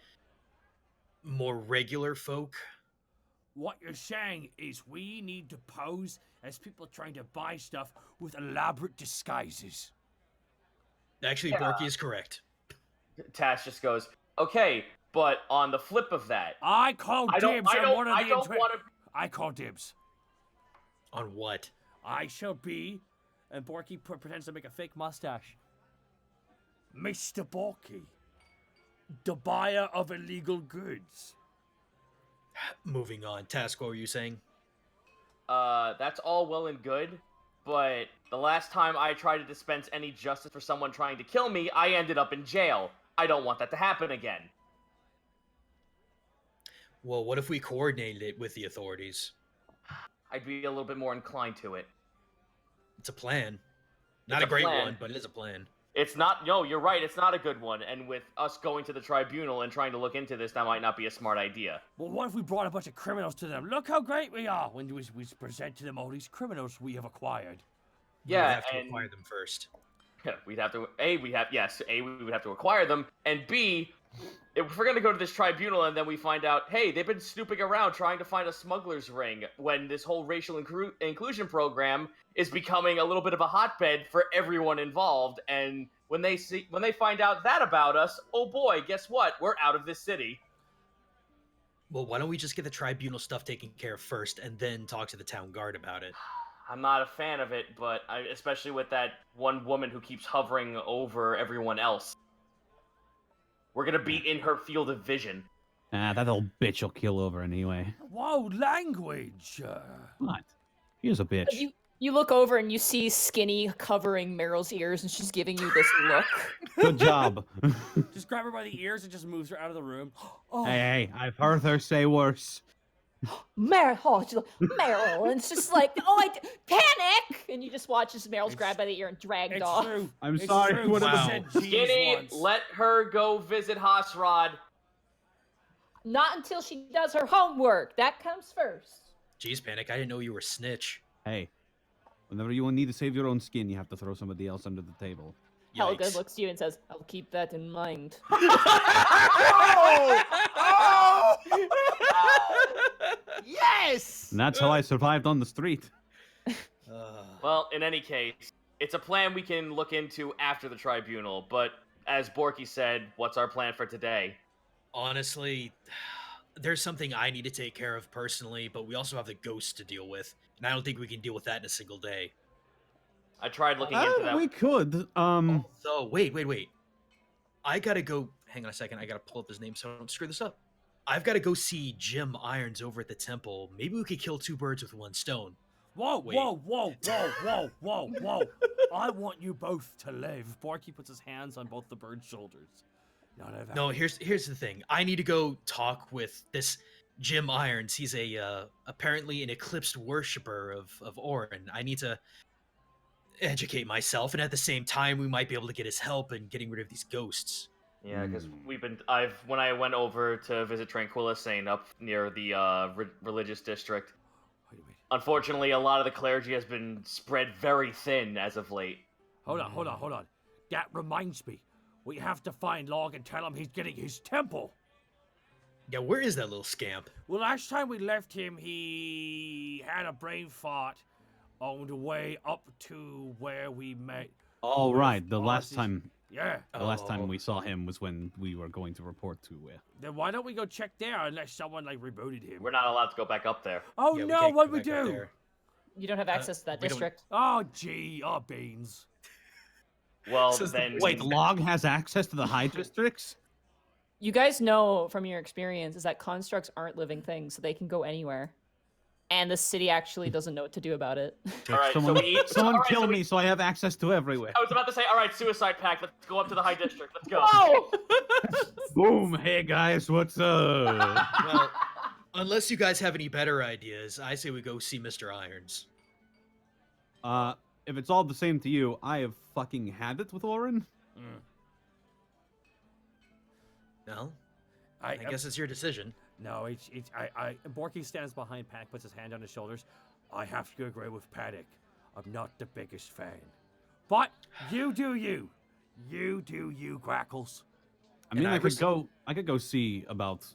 more regular folk. What you're saying is we need to pose as people trying to buy stuff with elaborate disguises. Actually, Yeah. Borky is correct. Tash just goes, okay, but on the flip of that, I call dibs on one of the I call dibs. On what? I shall be And Borky pretends to make a fake mustache. Mr. Borky, the buyer of illegal goods. Moving on. Task, what were you saying? That's all well and good, but the last time I tried to dispense any justice for someone trying to kill me, I ended up in jail. I don't want that to happen again. Well, what if we coordinated it with the authorities? I'd be a little bit more inclined to it. It's a plan. Not It's a great plan. one, but it is a plan. It's not, no, you're right, it's not a good one, and with us going to the tribunal and trying to look into this, that might not be a smart idea. Well, what if we brought a bunch of criminals to them? Look how great we are when we present to them all these criminals we have acquired. Yeah, we have to and acquire them first. we'd have to, we would have to acquire them, and B, if we're gonna go to this tribunal and then we find out, hey, they've been snooping around trying to find a smuggler's ring when this whole racial inclusion program is becoming a little bit of a hotbed for everyone involved, and when they find out that about us, oh boy, guess what? We're out of this city. Well, why don't we just get the tribunal stuff taken care of first and then talk to the town guard about it? I'm not a fan of it, but especially with that one woman who keeps hovering over everyone else. We're gonna be in her field of vision. Ah, that old bitch will kill over anyway. Whoa, language! What? He is a bitch. You look over and you see Skinny covering Meryl's ears, and she's giving you this look. Good job. Just grab her by the ears and just moves her out of the room. Oh, Hey, I've heard her say worse. Meryl, she's like, Meryl, and it's just like, panic! And you just watch as Meryl's grabbed by the ear and dragged it's off. true. I'm It's sorry, true. what She about- said cheese Skinny, once. let her go visit Hasrod. Not until she does her homework. That comes first. Jeez, Panic, I didn't know you were a snitch. Hey, whenever you need to save your own skin, you have to throw somebody else under the table. Helga Yikes. looks to you and says, I'll keep that in mind. Yes! And that's how I survived on the street. Well, in any case, it's a plan we can look into after the tribunal, but as Borky said, what's our plan for today? Honestly, there's something I need to take care of personally, but we also have the ghost to deal with, and I don't think we can deal with that in a single day. I tried looking into that. We could. So, wait. I gotta go. Hang on a second. I gotta pull up his name so I don't screw this up. I've got to go see Jim Irons over at the temple. Maybe we could kill two birds with one stone. Whoa, Wait. whoa, whoa, whoa, whoa, whoa, whoa. I want you both to live. Borky puts his hands on both the bird's shoulders. None of that. No, here's the thing. I need to go talk with this Jim Irons. He's a apparently an eclipsed worshiper of Orin. I need to educate myself, and at the same time, we might be able to get his help in getting rid of these ghosts. Yeah, because when I went over to visit Tranquilla Saint up near the religious district, unfortunately, a lot of the clergy has been spread very thin as of late. Hold on. That reminds me. We have to find Log and tell him he's getting his temple. Yeah, where is that little scamp? Well, last time we left him, he had a brain fart on the way up to where we met. All with right, the last Ozzy's- time Yeah. the last time we saw him was when we were going to report to Then why don't we go check there unless someone like rebooted him? We're not allowed to go back up there. Oh Yeah, no, can't what go we back up do? there. You don't have access to that we don't- district. Oh gee, oh beans. Well, Says the then Wait, Log has access to the high districts? You guys know from your experience is that constructs aren't living things, so they can go anywhere. And the city actually doesn't know what to do about it. All right, someone so we eat. someone all right, kill so we- me so I have access to everywhere. I was about to say, all right, suicide pact. Let's go up to the high district. Let's go. Oh! Boom! Hey guys, what's up? Well, unless you guys have any better ideas, I say we go see Mr. Irons. If it's all the same to you, I have fucking had it with Orin. No, I guess it's your decision. No, Borky stands behind Panic, puts his hand on his shoulders. I have to agree with Panic. I'm not the biggest fan. But you do you. You do you, Grackles. I mean, And I could go see about.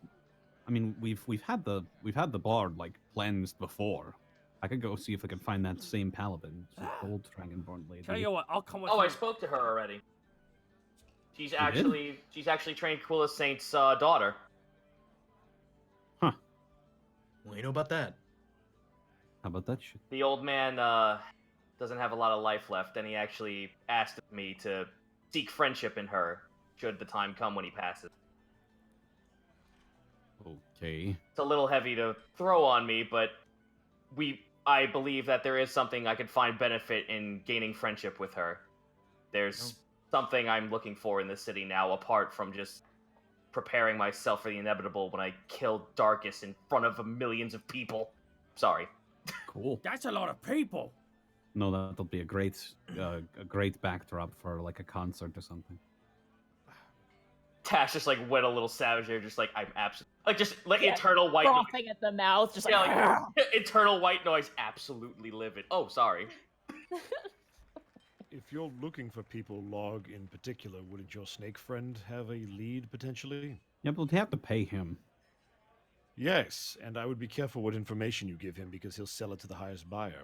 I mean, we've had the bard like cleansed before. I could go see if I can find that same paladin, the old dragonborn lady. Tell you what, I'll come with Oh, you. I spoke to her already. She's did? actually Tranquilla Saint's daughter. Well, you know about that. How about that shit? The old man doesn't have a lot of life left, and he actually asked me to seek friendship in her, should the time come when he passes. Okay. It's a little heavy to throw on me, but I believe that there is something I could find benefit in gaining friendship with her. There's something I'm looking for in this city now, apart from just preparing myself for the inevitable when I kill Darkus in front of millions of people. Sorry. Cool. That's a lot of people. No, that'll be a great backdrop for like a concert or something. Tash just like went a little savage there, just like I'm absolutely Yeah, eternal white noise. Frothing at the mouth, just Yeah, like. like, eternal white noise, absolutely livid. Oh, sorry. If you're looking for people, Log in particular, wouldn't your snake friend have a lead potentially? Yeah, but we'll have to pay him. Yes, and I would be careful what information you give him because he'll sell it to the highest buyer.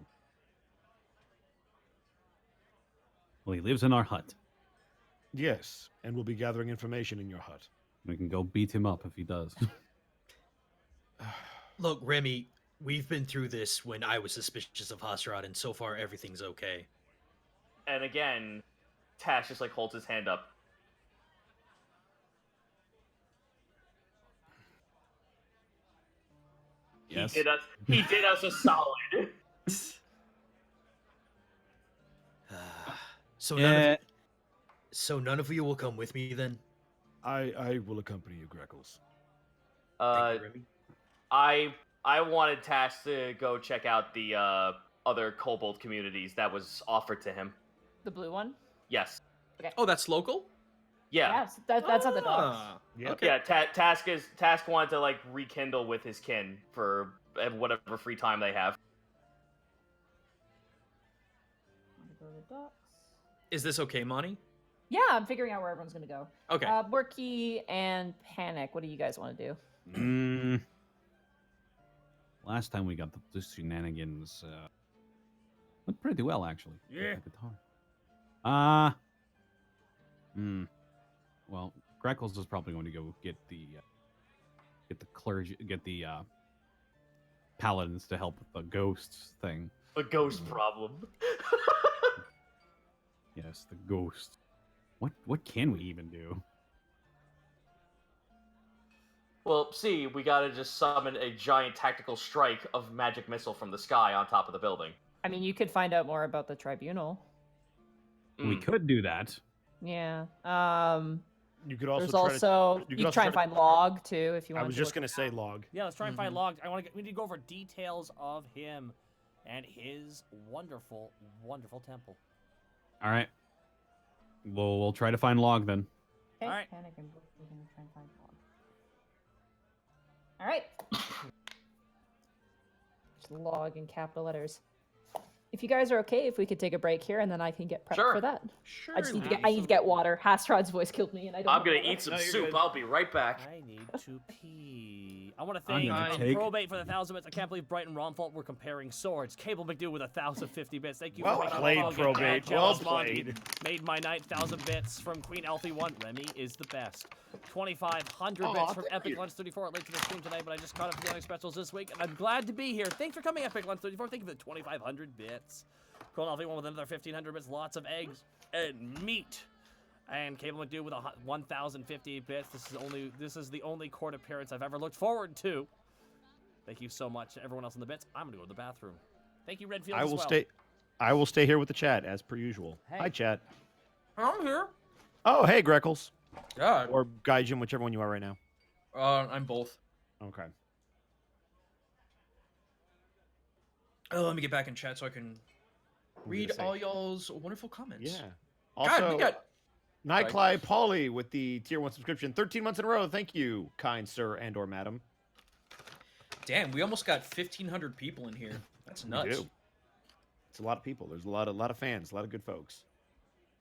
Well, he lives in our hut. Yes, and we'll be gathering information in your hut. We can go beat him up if he does. Look, Remy, we've been through this when I was suspicious of Hasrat, and so far everything's okay. And again, Tash just like holds his hand up. Yes. He did us a solid. So none of you will come with me then? I will accompany you, Greckles. Thank you, Remy. I wanted Tash to go check out the other kobold communities that was offered to him. The blue one? Yes. Oh, that's local? Yeah. Yes, that's at the docks. Ah, Yep. Okay. Yeah, Task wanted to like rekindle with his kin for whatever free time they have. Go to the docks. Is this okay, Monty? Yeah, I'm figuring out where everyone's gonna go. Okay. Borky and Panic, what do you guys want to do? Last time we got the shenanigans went pretty well actually. Yeah. The guitar. Well, Greckles is probably going to go get the clergy, get the paladins to help with the ghosts thing. The ghost problem. Yes, the ghost. What can we even do? Well, C, we gotta just summon a giant tactical strike of magic missile from the sky on top of the building. I mean, you could find out more about the tribunal. We could do that. Yeah. You could also There's try also you could you also try and try to- find log too if you I want. was just gonna say log. Yeah, let's try and find Log. We need to go over details of him and his wonderful, wonderful temple. All right. We'll try to find log then. Okay. All right. Panic and we're gonna try and find log. All right. Just log in capital letters. If you guys are okay, if we could take a break here, and then I can get prepped Sure. for that. Sure. I just need to get. I need to get water. Hastrod's voice killed me, and I don't. I'm have gonna water. eat some No, you're soup. good. I'll be right back. I need to pee. I want to I'm thank gonna take- Probate for the 1,000 bits. I can't believe Bright and Romfault were comparing swords. Cable McDo with 1,050 bits. Thank you Well for making played, Logan Probate. mad. Well Jealous Monty played. made my 9,000 bits from Queen Elfie 1. Remy is the best. 2,500 Aw, bits from thank Epic you. Lunch 34. Late to the stream today, but I just caught up to the Unexpectables this week, and I'm glad to be here. Thanks for coming, Epic Lunch 34. Thank you for the 2,500 bits. Queen Elfie 1 with another 1,500 bits. Lots of eggs and meat. And Cable McDo with 1,050 bits. This is the only court appearance I've ever looked forward to. Thank you so much, everyone else in the bits. I'm gonna go to the bathroom. Thank you, Redfield. I as will well. stay. I will stay here with the chat as per usual. Hey. Hi, chat. I'm here. Oh, hey, Greckles. Yeah. Or Gaijin, whichever one you are right now. I'm both. Okay. Oh, let me get back in chat so I can What were you read gonna say? all y'all's wonderful comments. Yeah. God, Also, we got. Nycly Polly with the tier 1 subscription. 13 months in a row. Thank you, kind sir and or madam. Damn, we almost got 1,500 people in here. That's We nuts. do. It's a lot of people. There's a lot of fans, a lot of good folks.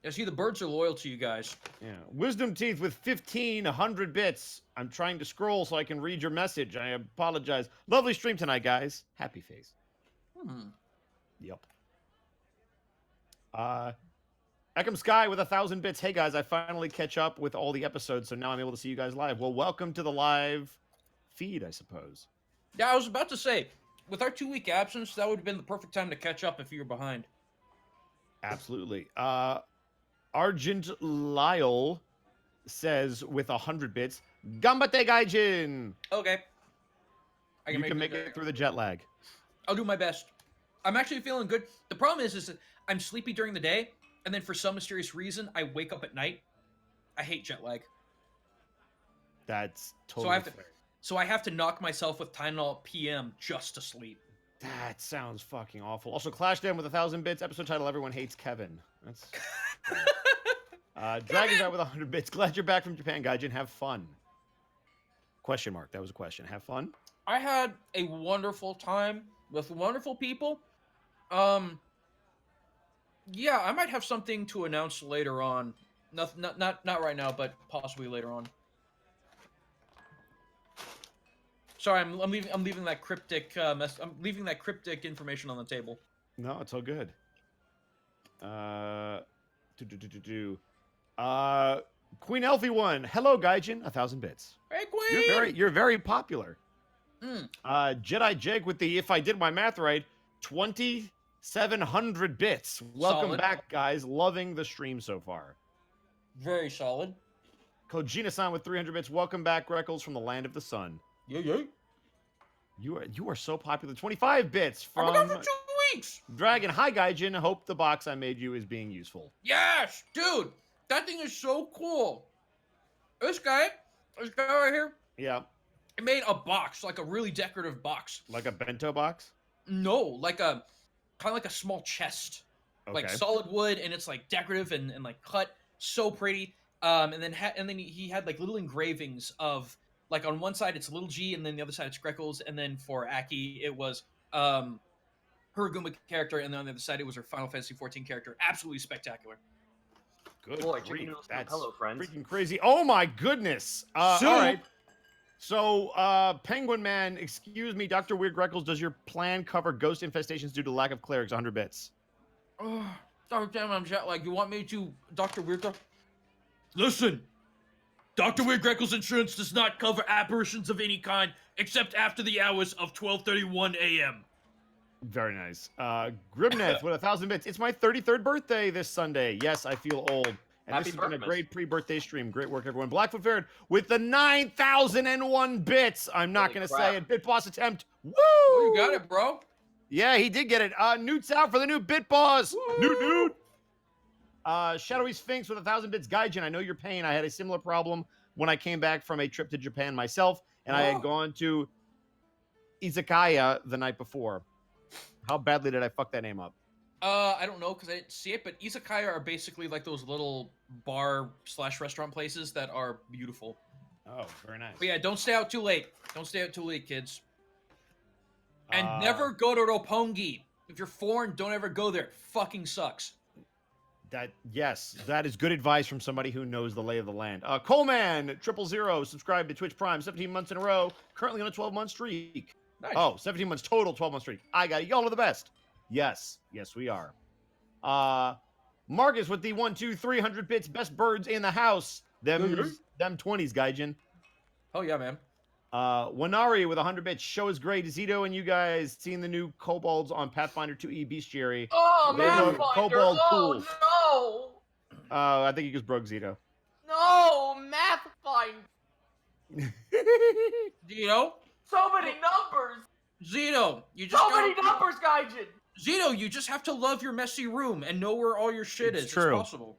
Yeah, see, the birds are loyal to you guys. Yeah. Wisdom Teeth with 1,500 bits. I'm trying to scroll so I can read your message. I apologize. Lovely stream tonight, guys. Happy face. Yep. Eckham Sky with 1,000 bits. Hey guys, I finally catch up with all the episodes, so now I'm able to see you guys live. Well, welcome to the live feed, I suppose. Yeah, I was about to say, with our 2-week absence, that would have been the perfect time to catch up if you were behind. Absolutely. Argent Lyle says with 100 bits, Gambate Gaijin! Okay. You can make it through the jet lag. I'll do my best. I'm actually feeling good. The problem is that I'm sleepy during the day, and then for some mysterious reason, I wake up at night. I hate jet lag. That's totally So I have to, fair. so I have to knock myself with Tylenol PM just to sleep. That sounds fucking awful. Also, Clash Den with 1,000 bits. Episode title: Everyone Hates Kevin. That's. Dragon's out with 100 bits. Glad you're back from Japan, Gaijin. Have fun. Question mark. That was a question. Have fun. I had a wonderful time with wonderful people. Yeah, I might have something to announce later on. Not right now, but possibly later on. Sorry, I'm leaving that cryptic I'm leaving that cryptic information on the table. No, it's all good. Queen Elfie won. Hello, Gaijin. 1,000 bits. Hey, Queen! You're very popular. Mm. Jedi Jake with the, if I did my math right, 2,700 bits. Welcome Solid. back, guys. Loving the stream so far. Very solid. Kojina-san with 300 bits. Welcome back, Greckles from the land of the sun. Yeah. You are so popular. 25 bits I've been gone from for 2 weeks! Dragon. Hi, Gaijin. Hope the box I made you is being useful. Yes! Dude! That thing is so cool! This guy right here, Yeah, he made a box, like a really decorative box. like a bento box. No, like a kind of like a small chest, like Okay. solid wood, and it's like decorative and like cut, so pretty. And then he had like little engravings of, like, on one side it's little G, and then the other side it's Greckles, and then for Aki it was her Goomba character, and then on the other side it was her Final Fantasy 14 character. Absolutely spectacular. Good Boy, grief, chicken noodles to that's hello, friends. freaking crazy. Oh my goodness. All Soup. right. So, Penguin Man, excuse me, Dr. Weird Greckles, does your plan cover ghost infestations due to lack of clerics? 100 bits. Oh damn, I'm jet lag. You want me to, Dr. Weird? Listen, Dr. Weird Greckles insurance does not cover apparitions of any kind except after the hours of 12:31 a.m. Very nice. Grimneth with 1,000 bits. It's my 33rd birthday this Sunday. Yes, I feel old. And Happy this has been a Birthmas. great pre-birthday stream. Great work, everyone. Blackfoot Ferret with the 9,001 bits. I'm not Holy going to crap. say it. Bit Boss attempt. Woo! Oh, you got it, bro. Yeah, he did get it. Newt's out for the new Bit Boss. Newt. Shadowy Sphinx with 1,000 bits. Gaijin, I know your pain. I had a similar problem when I came back from a trip to Japan myself, and I had gone to Izakaya the night before. How badly did I fuck that name up? I don't know because I didn't see it, but izakaya are basically like those little bar/restaurant places that are beautiful. Oh, very nice. But yeah, don't stay out too late. Don't stay out too late, kids. And never go to Roppongi. If you're foreign, don't ever go there. It fucking sucks. Yes, that is good advice from somebody who knows the lay of the land. Coleman 000 subscribed to Twitch Prime 17 months in a row. Currently on a 12-month streak. Nice. Oh, 17 months total, 12-month streak. I got it. Y'all are the best. Yes, we are. Marcus with the 300 bits. Best birds in the house. Them 20s, Gaijin. Oh yeah, man. Wanari with 100 bits. Show is great. Zito and you guys seen the new kobolds on Pathfinder 2E Bestiary? Oh, They look Mathfinder! kobold Oh, cool. no! I think you just broke Zito. No, Mathfinder! Zito, So many numbers! Zito, you just So gotta, many numbers, Gaijin! Zito, you just have to love your messy room and know where all your shit It's is. true. It's possible.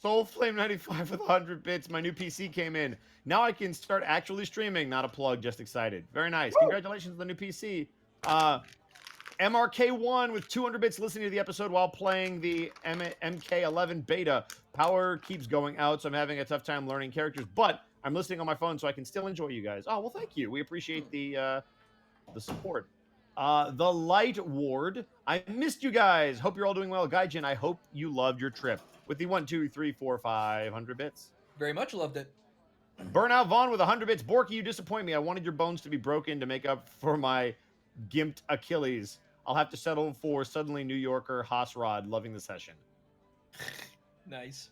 Soul Flame 95 with 100 bits. My new PC came in. Now I can start actually streaming. Not a plug, just excited. Very nice. Woo! Congratulations on the new PC. MRK1 with 200 bits listening to the episode while playing the MK11 beta. Power keeps going out, so I'm having a tough time learning characters, but I'm listening on my phone, so I can still enjoy you guys. Oh, well, thank you. We appreciate the support. The Light Ward. I missed you guys. Hope you're all doing well. Gaijin, I hope you loved your trip. With the 500 bits. Very much loved it. Burnout Vaughn with 100 bits. Borky, you disappoint me. I wanted your bones to be broken to make up for my gimped Achilles. I'll have to settle for suddenly New Yorker Haasrod. Loving the session. Nice.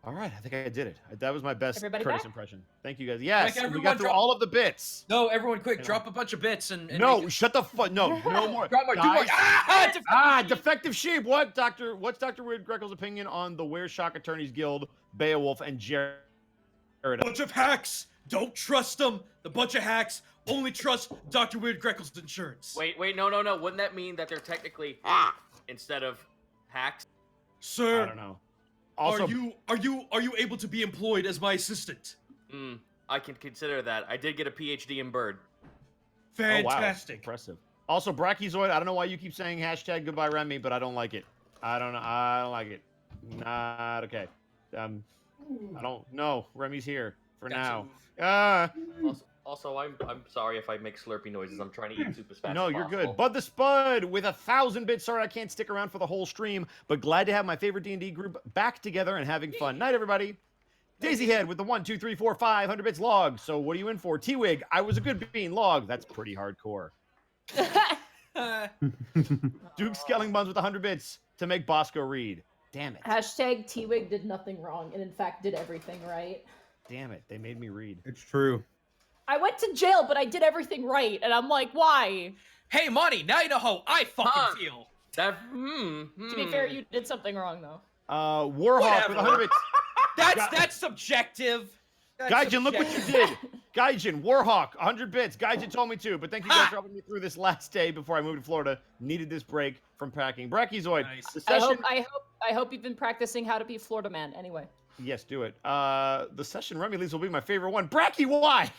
All right, I think I did it. That was my best Everybody Curtis back? impression. Thank you guys. Yes, Like we everyone got through drop- all of the bits. No, everyone, quick, drop a bunch of bits and No, make it- shut the fuck. No more. drop more. Do more. Guys, defective sheep. What's Dr. Weird Greco's opinion on the Where Shock Attorneys Guild, Beowulf, and Jared? Bunch of hacks. Don't trust them. The bunch of hacks. Only trust Dr. Weird Greco's insurance. Wait, no. Wouldn't that mean that they're technically instead of hacks? Sir, I don't know. Also, are you able to be employed as my assistant? I can consider that. I did get a PhD in bird. Fantastic. Oh, wow. Impressive. Also, Brachiozoid, I don't know why you keep saying hashtag goodbye Remy, but I don't like it. I don't know. I don't like it. Not okay. I don't know. Remy's here for Gotcha. now. Also, I'm sorry if I make slurpy noises. I'm trying to eat soup as fast No, as you're possible. good. Bud the Spud with 1,000 bits. Sorry I can't stick around for the whole stream, but glad to have my favorite D&D group back together and having fun. Night, everybody. Daisy Head with the 100 bits log. So what are you in for? T-Wig, I was a good bean log. That's pretty hardcore. Duke Skelling Buns with 100 bits to make Bosco read. Damn it. Hashtag T-Wig did nothing wrong and in fact did everything right. Damn it. They made me read. It's true. I went to jail, but I did everything right, and I'm like, why? Hey, Monty, now you know how I fucking Huh. feel. That To be fair, you did something wrong though. Warhawk with 100 bits. That's subjective. That's Gaijin, look what you subjective. did. Gaijin, Warhawk, 100 bits. Gaijin told me to, but thank you guys for helping me through this last day before I moved to Florida. Needed this break from packing. Brachiozoid, Nice. the I session... hope you've been practicing how to be Florida man. Anyway. Yes, do it. The session Remy leaves will be my favorite one. Bracky, why?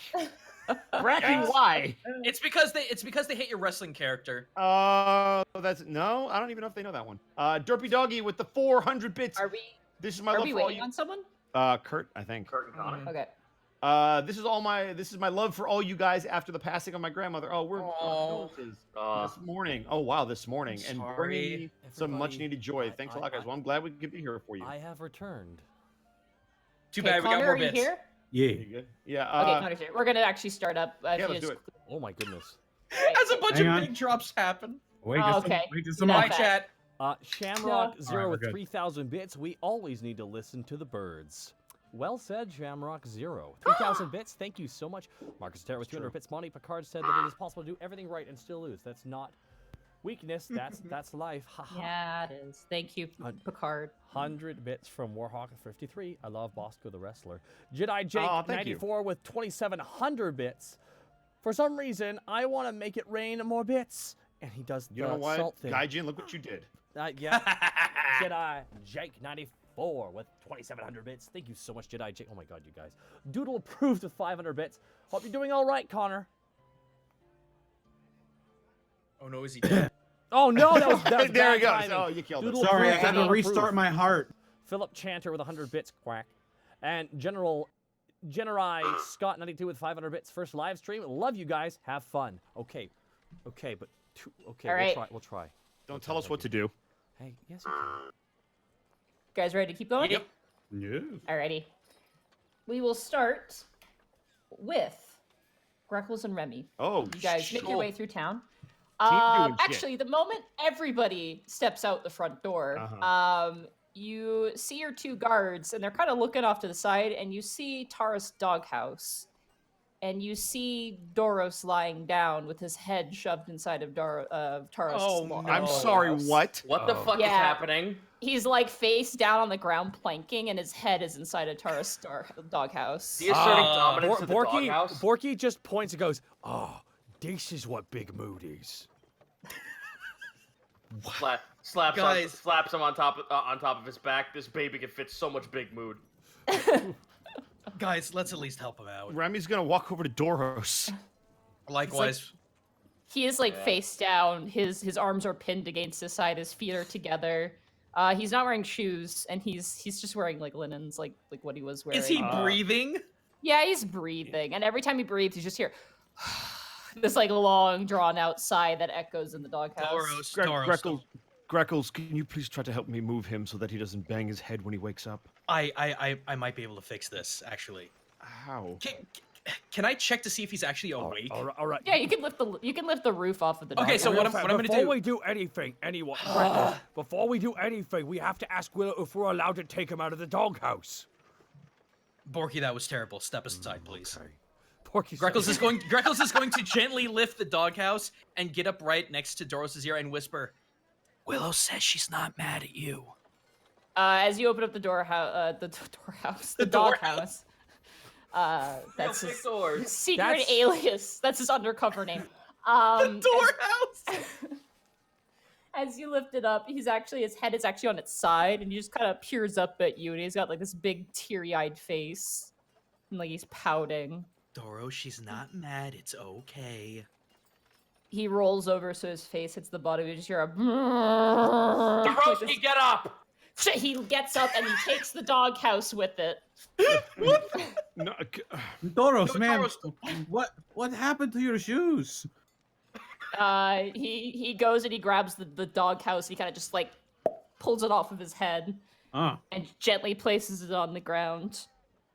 Bracky, why? It's because they hate your wrestling character. That's no. I don't even know if they know that one. Derpy Doggy with the 400 bits. Are we? This is my Are love we for all waiting you. on someone? Kurt, I think. Kurt and Connor. Okay. This is my love for all you guys after the passing of my grandmother. Oh, we're condolences this morning. Oh wow, this morning, and bringing me some much needed joy. Thanks a lot, guys. Well, I'm glad we could be here for you. I have returned. Too Okay, bad we got Connor, more are you bits. here? Yeah. You good? Yeah. Okay, Connor's here. We're gonna actually start up. Yeah, let's do it. Oh my goodness. As a bunch Hang of on. big drops happen. Wait, Oh, just okay. wait just Do a that Hi, moment. fast. chat. Shamrock No. Zero Alright, we're with good. 3,000 bits. We always need to listen to the birds. Well said, Shamrock Zero. 3,000 bits. Thank you so much. Marcus Terra with 200 bits. Monty Picard said that it is possible to do everything right and still lose. That's not Weakness, that's life. Haha. Yeah, it is. Thank you, Picard. 100 bits from Warhawk 53. I love Bosco the wrestler. Jedi Jake Oh, thank you. 94 with 2,700 bits. For some reason, I want to make it rain more bits, and he does the You know what? salt thing. Gaijin, look what you did. Yeah. Jedi Jake 94 with 2,700 bits. Thank you so much, Jedi Jake. Oh my God, you guys. Doodle approved with 500 bits. Hope you're doing all right, Connor. Oh no, is he dead? Oh no, that was There bad he goes. timing. Oh, you killed Doodle it. Sorry, I approved, had to Doodle restart approved. my heart. Philip Chanter with 100 bits, quack. And General Scott 92 with 500 bits. First live stream. Love you guys. Have fun. Okay, but okay, All right. we'll try. Don't tell us what to do. Hey, yes, you can. Guys ready to keep going? Yep. Yeah. Alrighty. We will start with Greckles and Remy. Oh, You guys make your way through town. doing shit. Actually, the moment everybody steps out the front door, you see your two guards, and they're kind of looking off to the side, and you see Tara's doghouse, and you see Doros lying down with his head shoved inside of Tara's. Oh, no. I'm sorry, doghouse. what? What the fuck is Yeah. happening? He's like face down on the ground planking, and his head is inside of Tara's doghouse. He asserting dominance of the Borky, doghouse? Borky just points and goes, "Oh, this is what big mood is." Slaps him on top of his back. This baby can fit so much big mood. Guys, let's at least help him out. Remy's gonna walk over to Doros. Likewise. He is like face down. His arms are pinned against his side. His feet are together. He's not wearing shoes, and he's just wearing like linens, like what he was wearing. Is he breathing? Yeah, he's breathing, and every time he breathes, you just hear this like long drawn out sigh that echoes in the doghouse. Doros. Greckles, can you please try to help me move him so that he doesn't bang his head when he wakes up? I might be able to fix this, actually. How? Can I check to see if he's actually awake? All right. Yeah, you can lift the roof off of the doghouse. Okay, so what I'm gonna Before do? we do anything, before we do anything, we have to ask Willow if we're allowed to take him out of the doghouse. Borky, that was terrible. Step aside, please. Okay. Porky Greckles is going to gently lift the doghouse and get up right next to Doros' ear and whisper, "Willow says she's not mad at you." As you open up the doghouse, that's Big his doors. secret That's- alias. That's his undercover name. Doorhouse. As you lift it up, his head is actually on its side, and he just kind of peers up at you, and he's got like this big teary-eyed face, and like he's pouting. Doros, she's not mad. It's okay. He rolls over so his face hits the bottom. You just hear a. Dorosky, get up! He gets up and he takes the doghouse with it. No, Doros, No, man, Doros. what happened to your shoes? He goes and he grabs the doghouse. He kind of just like pulls it off of his head Oh, and gently places it on the ground.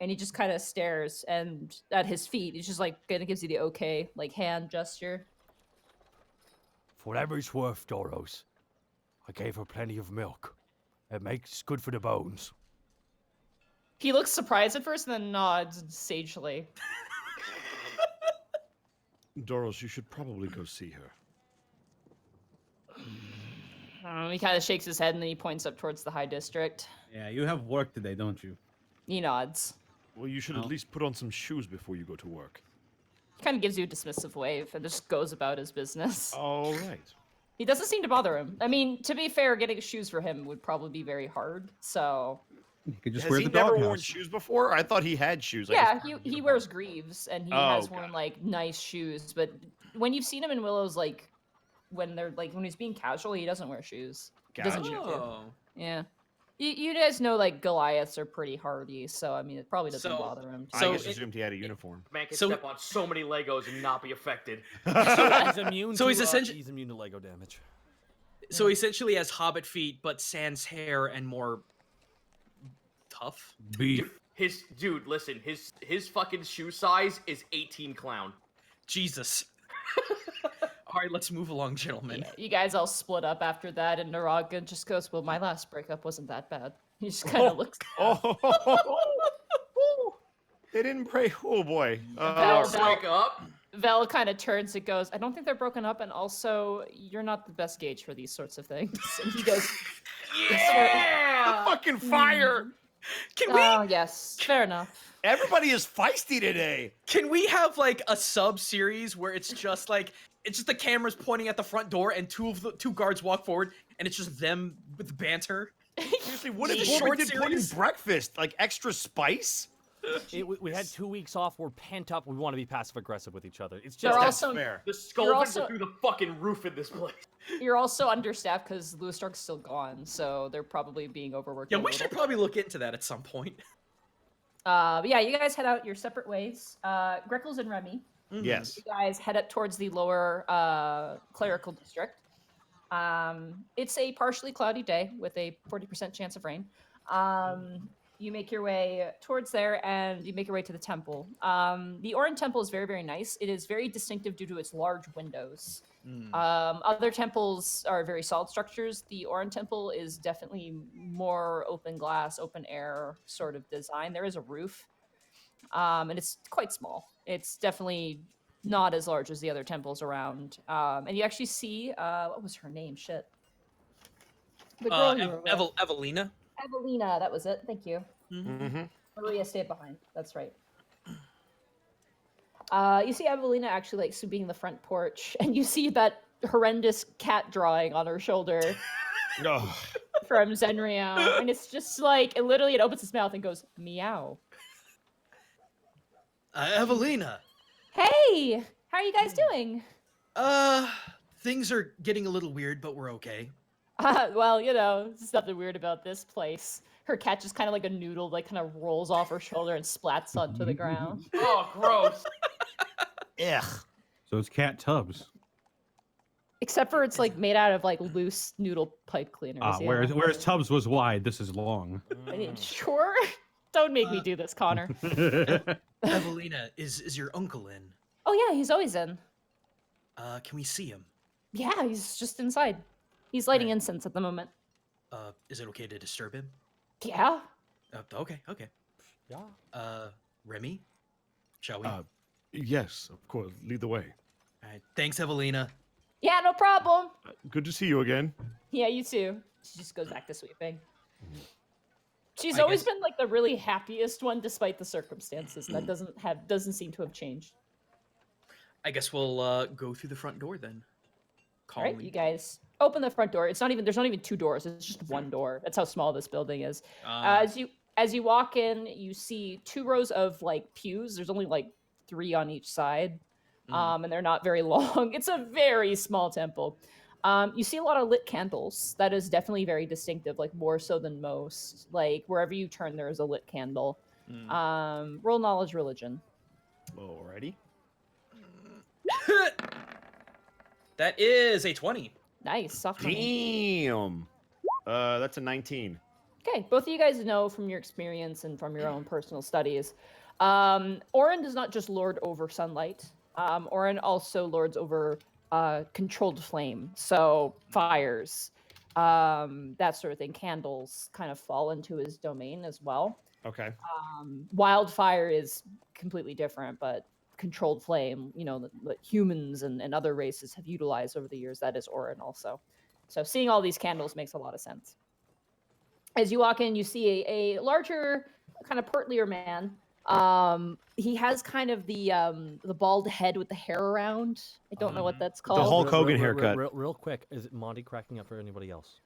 And he just kind of stares and at his feet. He's just like kind of gives you the okay like hand gesture. For whatever it's worth, Doros, I gave her plenty of milk. It makes good for the bones. He looks surprised at first and then nods sagely. Doros, you should probably go see her. He kind of shakes his head and then he points up towards the High District. yeah, you have work today, don't you? He nods. Well, you should at least put on some shoes before you go to work. He kind of gives you a dismissive wave and just goes about his business. All right. He doesn't seem to bother him. I mean, to be fair, getting shoes for him would probably be very hard. So You could just Has wear he the never doghouse. worn shoes before? I thought he had shoes. I yeah, just- he wears greaves and he Oh, has okay. worn like nice shoes. But when you've seen him in Willow's, like when he's being casual, he doesn't wear shoes. He doesn't Gotcha. need to. Oh. Yeah. You guys know like Goliaths are pretty hardy, so I mean it probably doesn't So- bother him. I So just it- assumed he had a uniform. Man can So- step on so many Legos and not be affected. He's immune. So to, he's essentially- he's immune to Lego damage. So he essentially has hobbit feet, but sans hair and more tough. Beef. Listen, his fucking shoe size is 18 clown. Jesus. All right, let's move along, gentlemen. Yeah, you guys all split up after that, and Naraga just goes, "Well, my last breakup wasn't that bad." He just kind of looks. Oh, they didn't pray. Oh boy. Val- Break up. Vel kind of turns and goes, I don't think they're broken up, and also, you're not the best gauge for these sorts of things. And he goes, The fucking fire. Can we oh, yes, fair enough. Everybody is feisty today. have like a sub series where it's just the cameras pointing at the front door and two guards walk forward and it's just them with banter? Seriously, what Just is a what we short did put in series? breakfast? Like extra spice? We had 2 weeks off. We're pent up. We want to be passive aggressive with each other. It's They're just That's also fair. The skulls also- are through the fucking roof in this place. you're also understaffed because Louis Stark's still gone, so they're probably being overworked. Yeah, a we little. should probably look into that at some point. But yeah, you guys head out your separate ways. Greckles and Remy, Yes. you guys head up towards the lower clerical district. It's a partially cloudy day with a 40% chance of rain. You make your way towards there and you make your way to the temple. The Orin temple is very, very nice. It is very distinctive due to its large windows. Other temples are very solid structures. The Orin temple is definitely more open glass, open air sort of design. There is a roof, and it's quite small. It's definitely not as large as the other temples around. And you actually see, what was her name? Shit. The girl you were with. Evelina. Evelina, that was it. Thank you. Mm-hmm. Maria stayed behind. That's right. You see Evelina actually like sweeping the front porch, and you see that horrendous cat drawing on her shoulder Oh, from Zenrio, and it's just like it literally opens its mouth and goes meow. Evelina. Hey, how are you guys doing? Things are getting a little weird, but we're okay. Well, you know, there's nothing weird about this place. Her cat just kind of like a noodle, like kind of rolls off her shoulder and splats onto the ground. Oh, gross. ugh. So it's cat tubs. Except for it's like made out of like loose noodle pipe cleaners. Yeah. Whereas Tubbs was wide, this is long. I mean, sure. Don't make me do this, Connor. Evelina, is your uncle in? Oh yeah, he's always in. Can we see him? Yeah, he's just inside. He's lighting Right. incense at the moment. Is it okay to disturb him? Yeah. Okay. yeah. Remy, shall we? Yes, of course. Lead the way. All right. Thanks, Evelina. Yeah, no problem. Good to see you again. Yeah, you too. She just goes back to sweeping. She's I always guess- been like the really happiest one despite the circumstances, and that doesn't seem to have changed. I guess we'll go through the front door then. All right, Calmly. you guys open the front door. There's not even 2 doors. It's just one door. That's how small this building is. As you walk in, you see 2 rows of like pews. There's only like 3 on each side, and they're not very long. It's a very small temple. You see a lot of lit candles. That is definitely very distinctive, like more so than most. Like wherever you turn, there is a lit candle. Roll knowledge religion. Alrighty. That is a 20. Nice, soft 20. Damn. That's a 19. Okay, both of you guys know from your experience and from your own personal studies, Orin does not just lord over sunlight. Orin also lords over controlled flame, so fires, that sort of thing. Candles kind of fall into his domain as well. Okay. Wildfire is completely different, but controlled flame, you know, that humans and other races have utilized over the years, that is Orin also. So seeing all these candles makes a lot of sense. As you walk in, you see a larger, kind of portlier man. He has kind of the bald head with the hair around. I don't know what that's called. Hulk Hogan Real- haircut. Real quick, is it Monty cracking up for anybody else?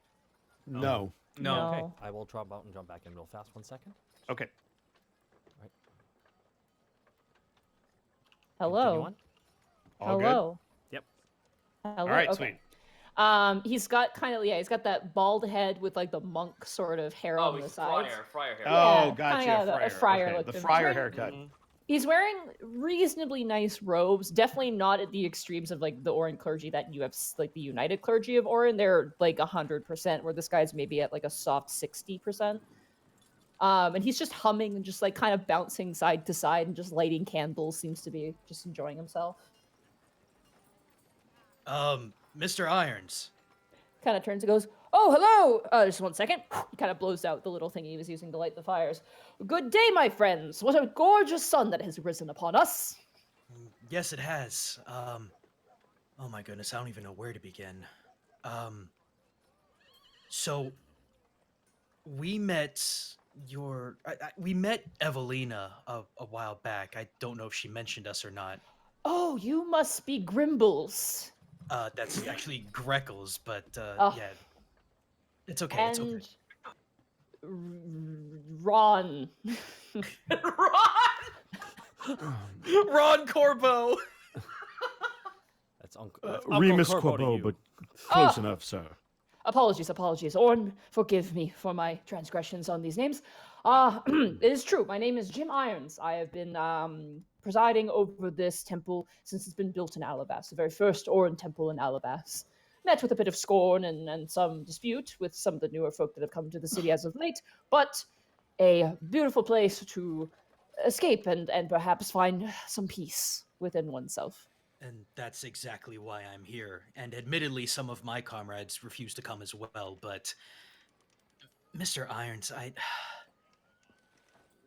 No. No. Okay, I will drop out and jump back in real fast. 1 second. Okay. Hello. Continue on. All good? Hello. Yep. Hello. All right, okay. sweet. He's got kind of he's got that bald head with like the monk sort of hair Oh, on the he's sides. Friar hair. Oh, Yeah, gotcha. kinda a friar Okay, look the to him. friar Right. haircut. He's wearing reasonably nice robes. Definitely not at the extremes of like the Orin clergy that you have, like the United Clergy of Orin. They're like 100%, where this guy's maybe at like a soft 60%. And he's just humming and just like kind of bouncing side to side and just lighting candles. Seems to be just enjoying himself. Mr. Irons. Kind of turns and goes, "Oh, hello! Just 1 second." He kind of blows out the little thing he was using to light the fires. "Good day, my friends. What a gorgeous sun that has risen upon us." Yes, it has. Oh my goodness, I don't even know where to begin. So we met we met Evelina a while back. I don't know if she mentioned us or not. Oh, you must be Grimbles. That's actually Greckles, but Oh, yeah, it's okay. It's okay. and Ron. Ron Corbo. That's Uncle Remus Corbo to Quabo, you. but close Oh. enough, sir. Apologies. Orn, forgive me for my transgressions on these names. It is true. My name is Jim Irons. I have been presiding over this temple since it's been built in Alabas, the very first Orn temple in Alabas. Met with a bit of scorn and some dispute with some of the newer folk that have come to the city as of late, but a beautiful place to escape and perhaps find some peace within oneself. And that's exactly why I'm here. And admittedly, some of my comrades refuse to come as well, but Mr. Irons,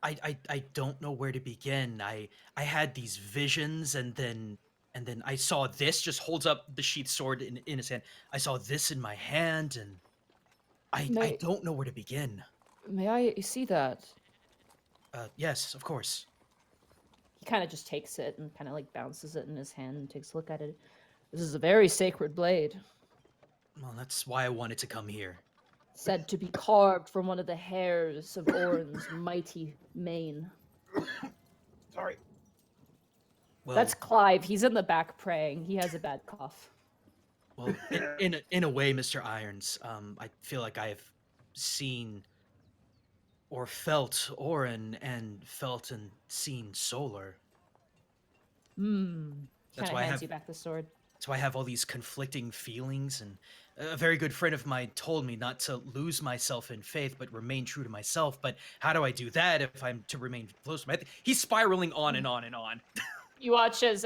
I don't know where to begin. I had these visions, and then I saw this. Just holds up the sheath sword in his hand. I saw this in my hand, and I May, don't know where to begin. may I see that? Yes, of course. He kind of just takes it and kind of like bounces it in his hand and takes a look at it. This is a very sacred blade, Well, that's why I wanted to come here. said to be carved from one of the hairs of Orin's mighty mane. Sorry. Well, That's Clive. He's in the back praying. He has a bad cough. well, in a way, Mr. Irons, I feel like I have seen or felt Orin and felt and seen Solar. Hmm. That's Kind why of I hands have you back the sword. That's why I have all these conflicting feelings, and a very good friend of mine told me not to lose myself in faith, but remain true to myself. But how do I do that if I'm to remain close to my? He's spiraling on and on and on. You watch as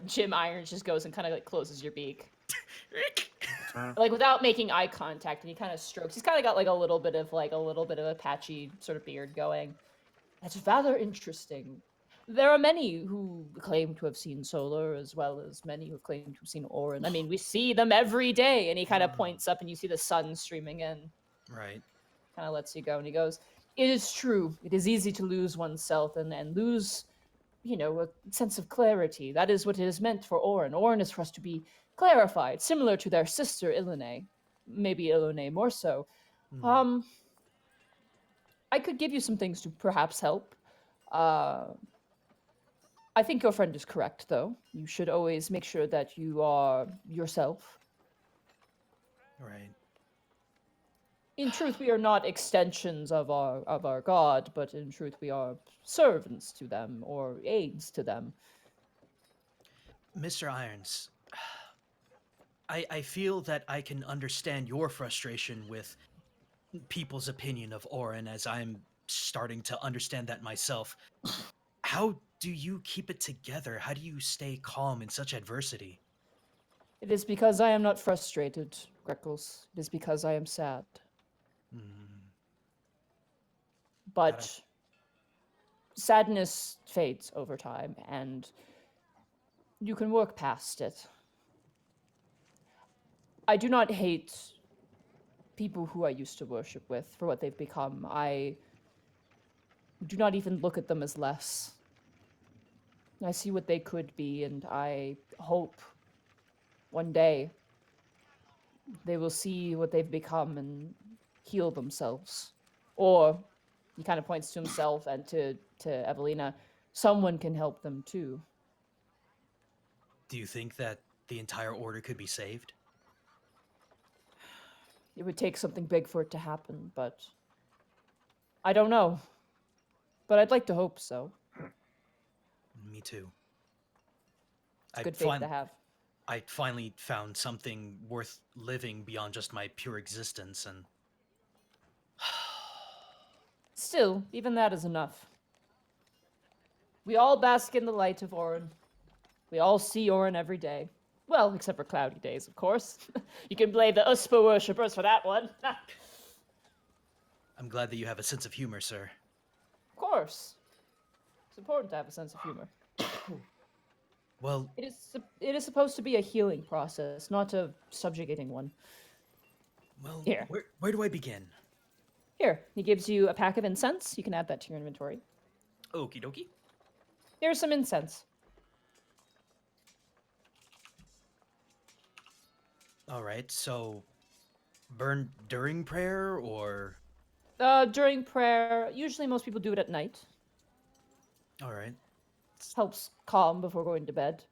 Jim Irons just goes and kind of like closes your beak, like without making eye contact, and he kind of strokes. He's kind of got like a little bit of a patchy sort of beard going. That's rather interesting. There are many who claim to have seen Solar, as well as many who claim to have seen Orin. I mean, we see them every day. And he kind of points up, and you see the sun streaming in. Right. Kind of lets you go, and he goes, "It is true. It is easy to lose oneself and lose, a sense of clarity. That is what it is meant for Orin. Orin is for us to be clarified, similar to their sister Ilene. Maybe Ilene more so. Hmm. I could give you some things to perhaps help. I think your friend is correct, though. You should always make sure that you are yourself. Right. In truth, we are not extensions of our god, but in truth, we are servants to them or aids to them. Mr. Irons, I feel that I can understand your frustration with people's opinion of Orin, as I'm starting to understand that myself. How do you keep it together? How do you stay calm in such adversity? It is because I am not frustrated, Greckles. It is because I am sad. Hmm. But sadness fades over time, and you can work past it. I do not hate people who I used to worship with for what they've become. I do not even look at them as less. I see what they could be, and I hope one day they will see what they've become and heal themselves. Or, he kind of points to himself and to Evelina, someone can help them too. Do you think that the entire order could be saved? It would take something big for it to happen, but I don't know. But I'd like to hope so. Me too. It's good faith to have. I finally found something worth living beyond just my pure existence, and Still, even that is enough. We all bask in the light of Orin. We all see Orin every day. Well, except for cloudy days, of course. You can blame the Uspa worshippers for that one. I'm glad that you have a sense of humor, sir. Of course. It's important to have a sense of humor. Well, It is supposed to be a healing process, not a subjugating one. Here. where do I begin? Here, he gives you a pack of incense. You can add that to your inventory. Okie dokie. Here's some incense. All right, so burn during prayer or? During prayer, usually most people do it at night. All right. Helps calm before going to bed.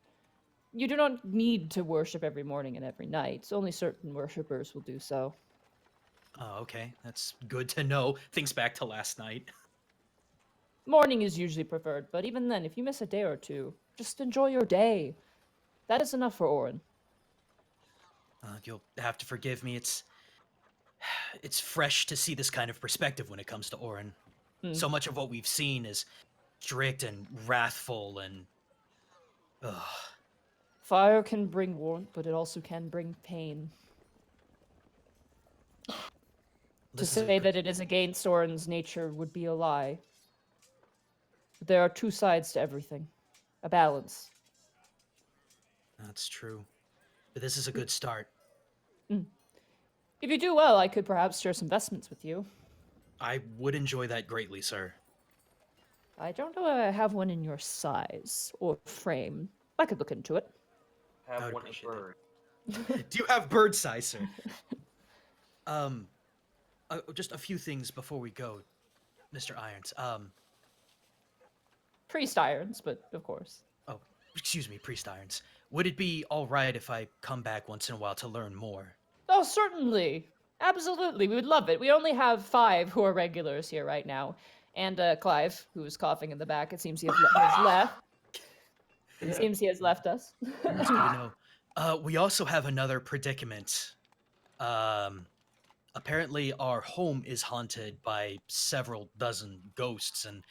You do not need to worship every morning and every night. Only certain worshippers will do so. Oh, okay. That's good to know. Thinks back to last night. Morning is usually preferred, but even then, if you miss a day or two, just enjoy your day. That is enough for Orin. You'll have to forgive me. It's fresh to see this kind of perspective when it comes to Orin. So much of what we've seen is strict and wrathful and ugh. Fire can bring warmth, but it also can bring pain. To say that it is against Orin's nature would be a lie. But there are two sides to everything. A balance. That's true. But this is a good start. If you do well, I could perhaps share some investments with you. I would enjoy that greatly, sir. I don't know if I have one in your size or frame. I could look into it. I Have would one in appreciate bird. Do you have bird size, sir? Just a few things before we go, Mr. Irons. Priest irons, but of course. Oh, excuse me, Priest Irons. Would it be all right if I come back once in a while to learn more? Oh, certainly. Absolutely. We would love it. We only have 5 who are regulars here right now. And Clive, who's coughing in the back. It seems he has left. It seems he has left us. That's good to know. We also have another predicament. Apparently our home is haunted by several dozen ghosts, and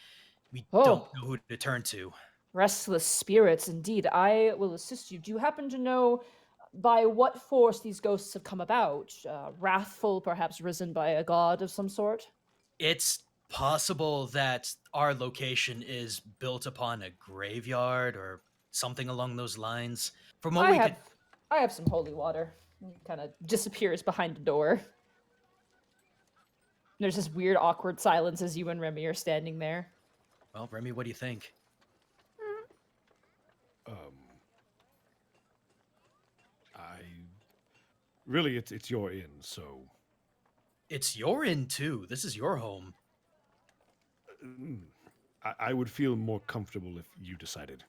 we don't know who to turn to. Restless spirits, indeed. I will assist you. Do you happen to know by what force these ghosts have come about? Wrathful, perhaps risen by a god of some sort? It's possible that our location is built upon a graveyard or something along those lines. From what I have some holy water. He kind of disappears behind a door. There's this weird, awkward silence as you and Remy are standing there. Well, Remy, what do you think? Really, it's your inn, so It's your inn too. This is your home. I would feel more comfortable if you decided.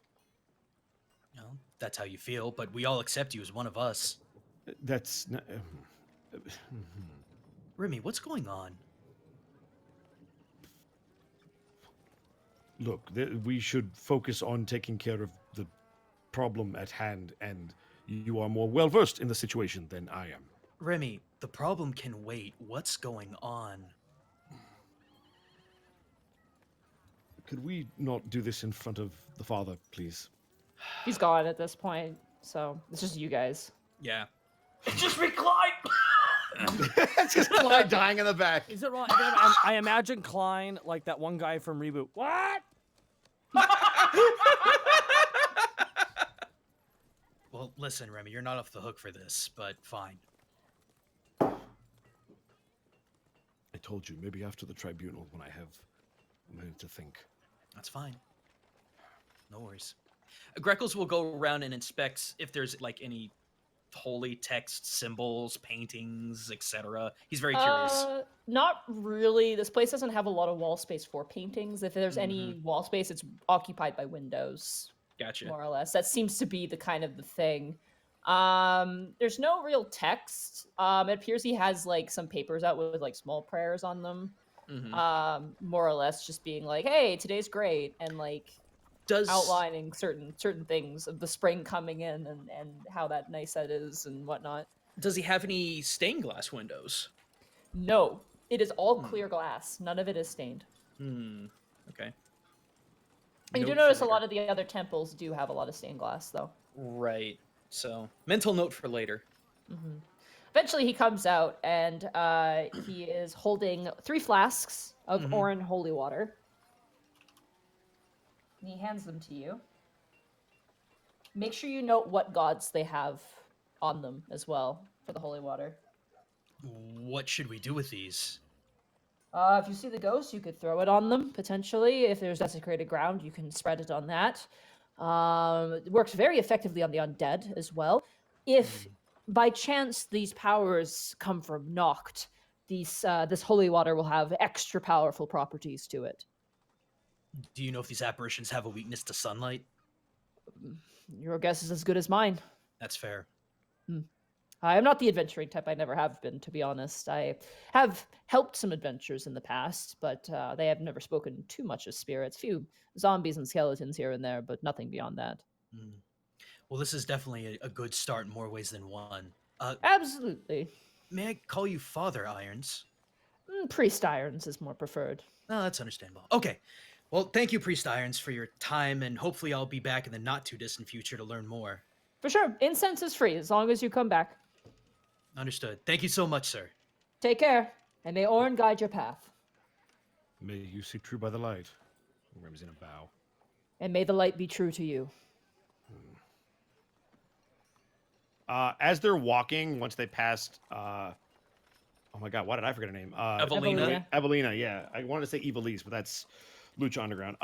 Well, that's how you feel, but we all accept you as one of us. That's not, Remy, what's going on? look. We should focus on taking care of the problem at hand, and you are more well versed in the situation than I am. Remy, the problem can wait. What's going on? Could we not do this in front of the father, please? He's gone at this point, so it's just you guys. Yeah. Just recline! It's just Clyde dying in the back. Is it wrong? I imagine Klein like that one guy from Reboot. What? Well, listen, Remy, you're not off the hook for this, but fine. I told you, maybe after the tribunal when I have a minute to think. That's fine. No worries. Greckles will go around and inspect if there's like any holy text, symbols, paintings, etc. He's very curious. Not really. This place doesn't have a lot of wall space for paintings. If there's any wall space, it's occupied by windows. Gotcha. More or less. That seems to be the kind of the thing. There's no real text. It appears he has like some papers out with like small prayers on them. More or less just being like, hey, today's great, and like outlining certain things of the spring coming in and how that nice that is and whatnot. Does he have any stained glass windows? No. It is all clear glass. None of it is stained. Okay. You do notice a lot of the other temples do have a lot of stained glass, though. Right. So, mental note for later. Eventually, he comes out, and he is holding 3 flasks of Orin holy water. And he hands them to you. Make sure you note what gods they have on them as well for the holy water. What should we do with these? If you see the ghost, you could throw it on them potentially. If there's desecrated ground, you can spread it on that. It works very effectively on the undead as well. If by chance these powers come from Noct, this holy water will have extra powerful properties to it. Do you know if these apparitions have a weakness to sunlight? Your guess is as good as mine. That's fair. I am not the adventuring type. I never have been, to be honest. I have helped some adventures in the past, but they have never spoken too much of spirits. Few zombies and skeletons here and there, but nothing beyond that. Well, this is definitely a good start in more ways than one. Absolutely. May I call you Father Irons? Priest Irons is more preferred. Oh, that's understandable. Okay. Well, thank you, Priest Irons, for your time, and hopefully I'll be back in the not-too-distant future to learn more. For sure. Incense is free as long as you come back. Understood. Thank you so much, sir. Take care, and may Orin guide your path. May you see true by the light. Rem's in a bow. And may the light be true to you. As they're walking, once they passed, oh my god, why did I forget her name? Evelina. Evelina, yeah. I wanted to say Evilise, but that's Lucha Underground.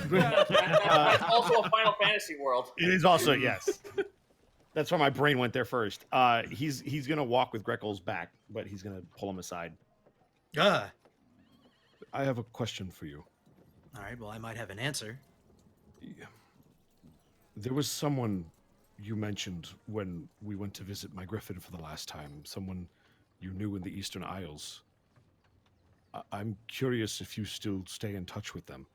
That's also a Final Fantasy world. It is also, yes. That's why my brain went there first. He's gonna walk with Grekel's back, but he's gonna pull him aside. Ah. I have a question for you. All right, well, I might have an answer. There was someone you mentioned when we went to visit my griffin for the last time. Someone you knew in the Eastern Isles. I'm curious if you still stay in touch with them.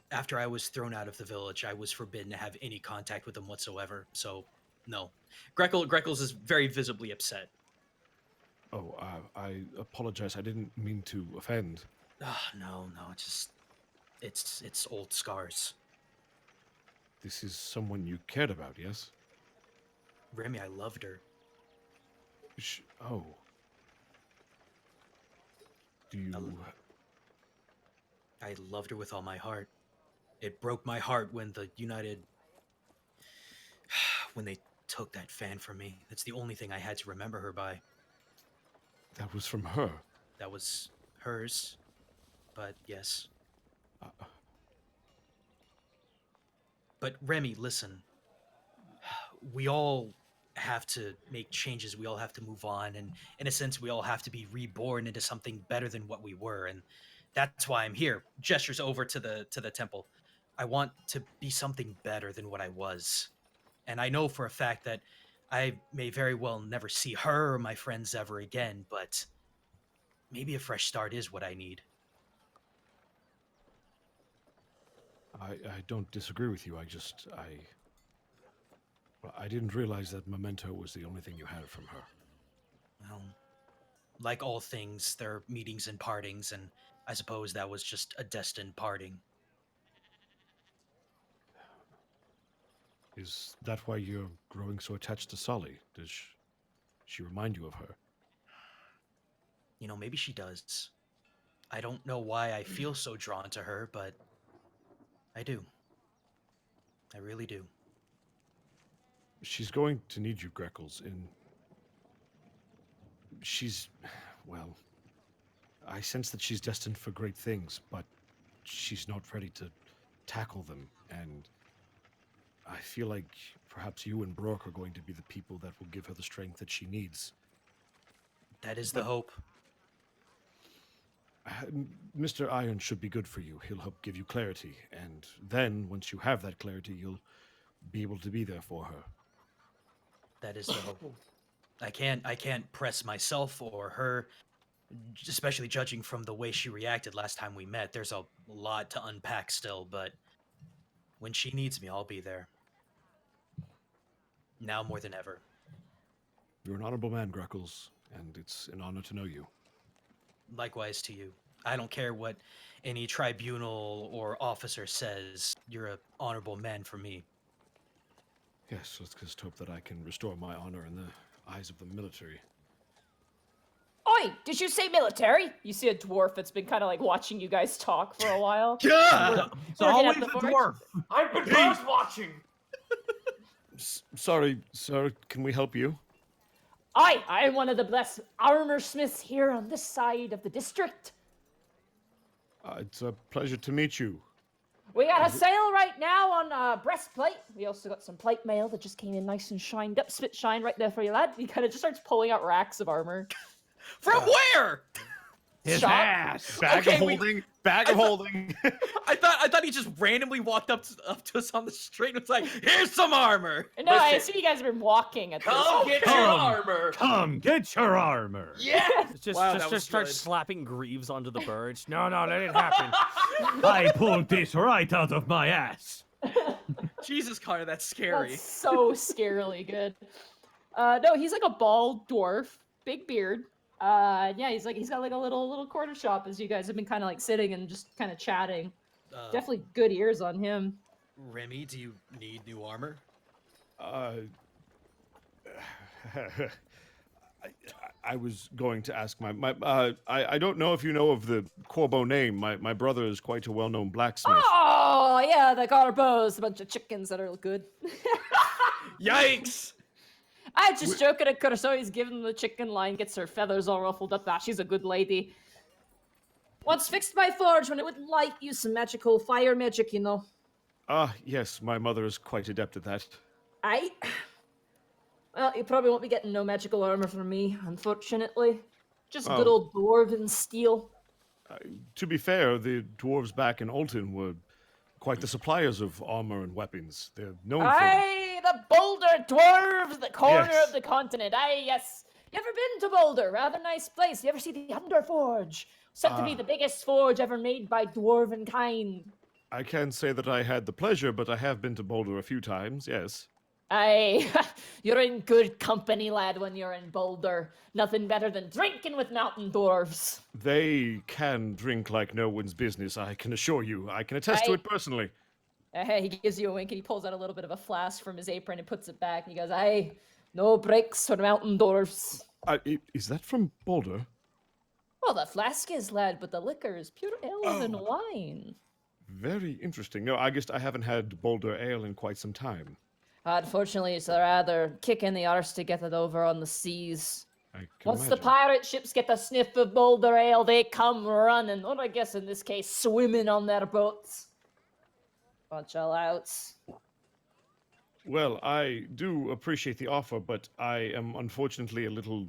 After I was thrown out of the village, I was forbidden to have any contact with them whatsoever, so no. Greckles is very visibly upset. Oh, I apologize. I didn't mean to offend. No, it's old scars. This is someone you cared about, yes? Remy, I loved her. Oh. Do you... I loved her with all my heart. It broke my heart when the United... when they took that fan from me. That's the only thing I had to remember her by. That was from her? That was hers, but yes. But Remy, listen. We all have to make changes. We all have to move on, and in a sense, we all have to be reborn into something better than what we were, and that's why I'm here. Gestures over to the temple. I want to be something better than what I was, and I know for a fact that I may very well never see her or my friends ever again, but maybe a fresh start is what I need. I don't disagree with you. I didn't realize that memento was the only thing you had from her. Well, like all things, there are meetings and partings, and I suppose that was just a destined parting. Is that why you're growing so attached to Sully? Does she remind you of her? You know, maybe she does. I don't know why I feel so drawn to her, but I do. I really do. She's going to need you, Greckles, well, I sense that she's destined for great things, but she's not ready to tackle them, and I feel like perhaps you and Brooke are going to be the people that will give her the strength that she needs. That is the hope. Mr. Iron should be good for you. He'll help give you clarity, and then, once you have that clarity, you'll be able to be there for her. That is the hope. I can't press myself or her, especially judging from the way she reacted last time we met. There's a lot to unpack still, but when she needs me, I'll be there. Now more than ever. You're an honorable man, Greckles, and it's an honor to know you. Likewise to you. I don't care what any tribunal or officer says. You're an honorable man for me. Yes, let's just hope that I can restore my honor in the eyes of the military. Oi, did you say military? You see a dwarf that's been kind of like watching you guys talk for a while. Yeah. It's Working at always the the forge? dwarf. I've been bird watching. Sorry, sir. Can we help you? I'm one of the best armor smiths here on this side of the district. It's a pleasure to meet you. We got a sale right now on breastplate. We also got some plate mail that just came in nice and shined up. Spit shine right there for you, lad. He kind of just starts pulling out racks of armor. From where? His Shop. ass. Bag Okay, of holding. Bag of holding. I thought he just randomly walked up to us on the street and was like, "Here's some armor." No, I Listen. assume you guys have been walking at this. Come get your come. armor. Come, get your armor. Yeah. Just, Wow, just, that was just start good. slapping greaves onto the birds. No, that didn't happen. I pulled this right out of my ass. Jesus, Connor, that's scary. That's so scarily good. No, he's like a bald dwarf, big beard. Yeah, he's got like a little corner shop as you guys have been kind of like sitting and just kind of chatting. Definitely good ears on him. Remy, do you need new armor? I was going to ask I don't know if you know of the Corbeau name. My brother is quite a well-known blacksmith. Oh yeah, the Corbeaus, a bunch of chickens that are good. Yikes! I just joking at Curacao. He's giving the chicken line, gets her feathers all ruffled up. Ah, she's a good lady. Once fixed my forge when it would light, use some magical fire magic, you know. Ah, yes, my mother is quite adept at that. Aye. Well, you probably won't be getting no magical armor from me, unfortunately. Just good Oh. old dwarven steel. To be fair, the dwarves back in Alton were quite the suppliers of armor and weapons. They're known for them. Aye, the Boulder dwarves, the corner Yes. of the continent. Aye, yes. You ever been to Boulder? Rather nice place. You ever see the Underforge? Said to be the biggest forge ever made by dwarven kind. I can't say that I had the pleasure, but I have been to Boulder a few times, yes. Aye, you're in good company, lad, when you're in Boulder. Nothing better than drinking with mountain dwarves. They can drink like no one's business, I can assure you. I can attest to Aye. it personally. Hey, he gives you a wink and he pulls out a little bit of a flask from his apron and puts it back. And he goes, aye, no breaks for mountain dwarves. Is that from Boulder? Well, the flask is, lad, but the liquor is pure ale and wine. Very interesting. No, I guess I haven't had Boulder Ale in quite some time. Unfortunately, it's rather kicking the arse to get it over on the seas. I can Once the imagine. pirate ships get the sniff of Boulder Ale, they come running, or I guess in this case, swimming on their boats. Bunch of louts. Well, I do appreciate the offer, but I am unfortunately a little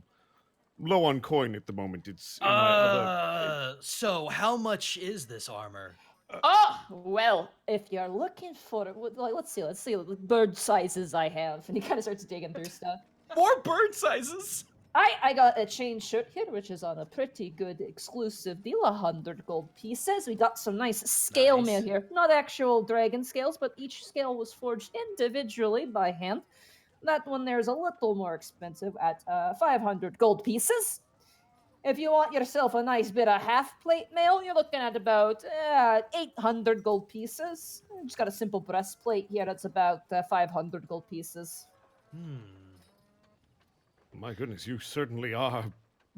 low on coin at the moment. It's in my other... So how much is this armor? Oh, well, if you're looking for it, let's see the bird sizes I have. And he kind of starts digging through stuff. More bird sizes. I got a chain shirt here, which is on a pretty good exclusive deal, 100 gold pieces. We got some nice scale mail here. Not actual dragon scales, but each scale was forged individually by hand. That one there's a little more expensive at 500 gold pieces. If you want yourself a nice bit of half-plate mail, you're looking at about 800 gold pieces. Just got a simple breastplate here that's about 500 gold pieces. My goodness, you certainly are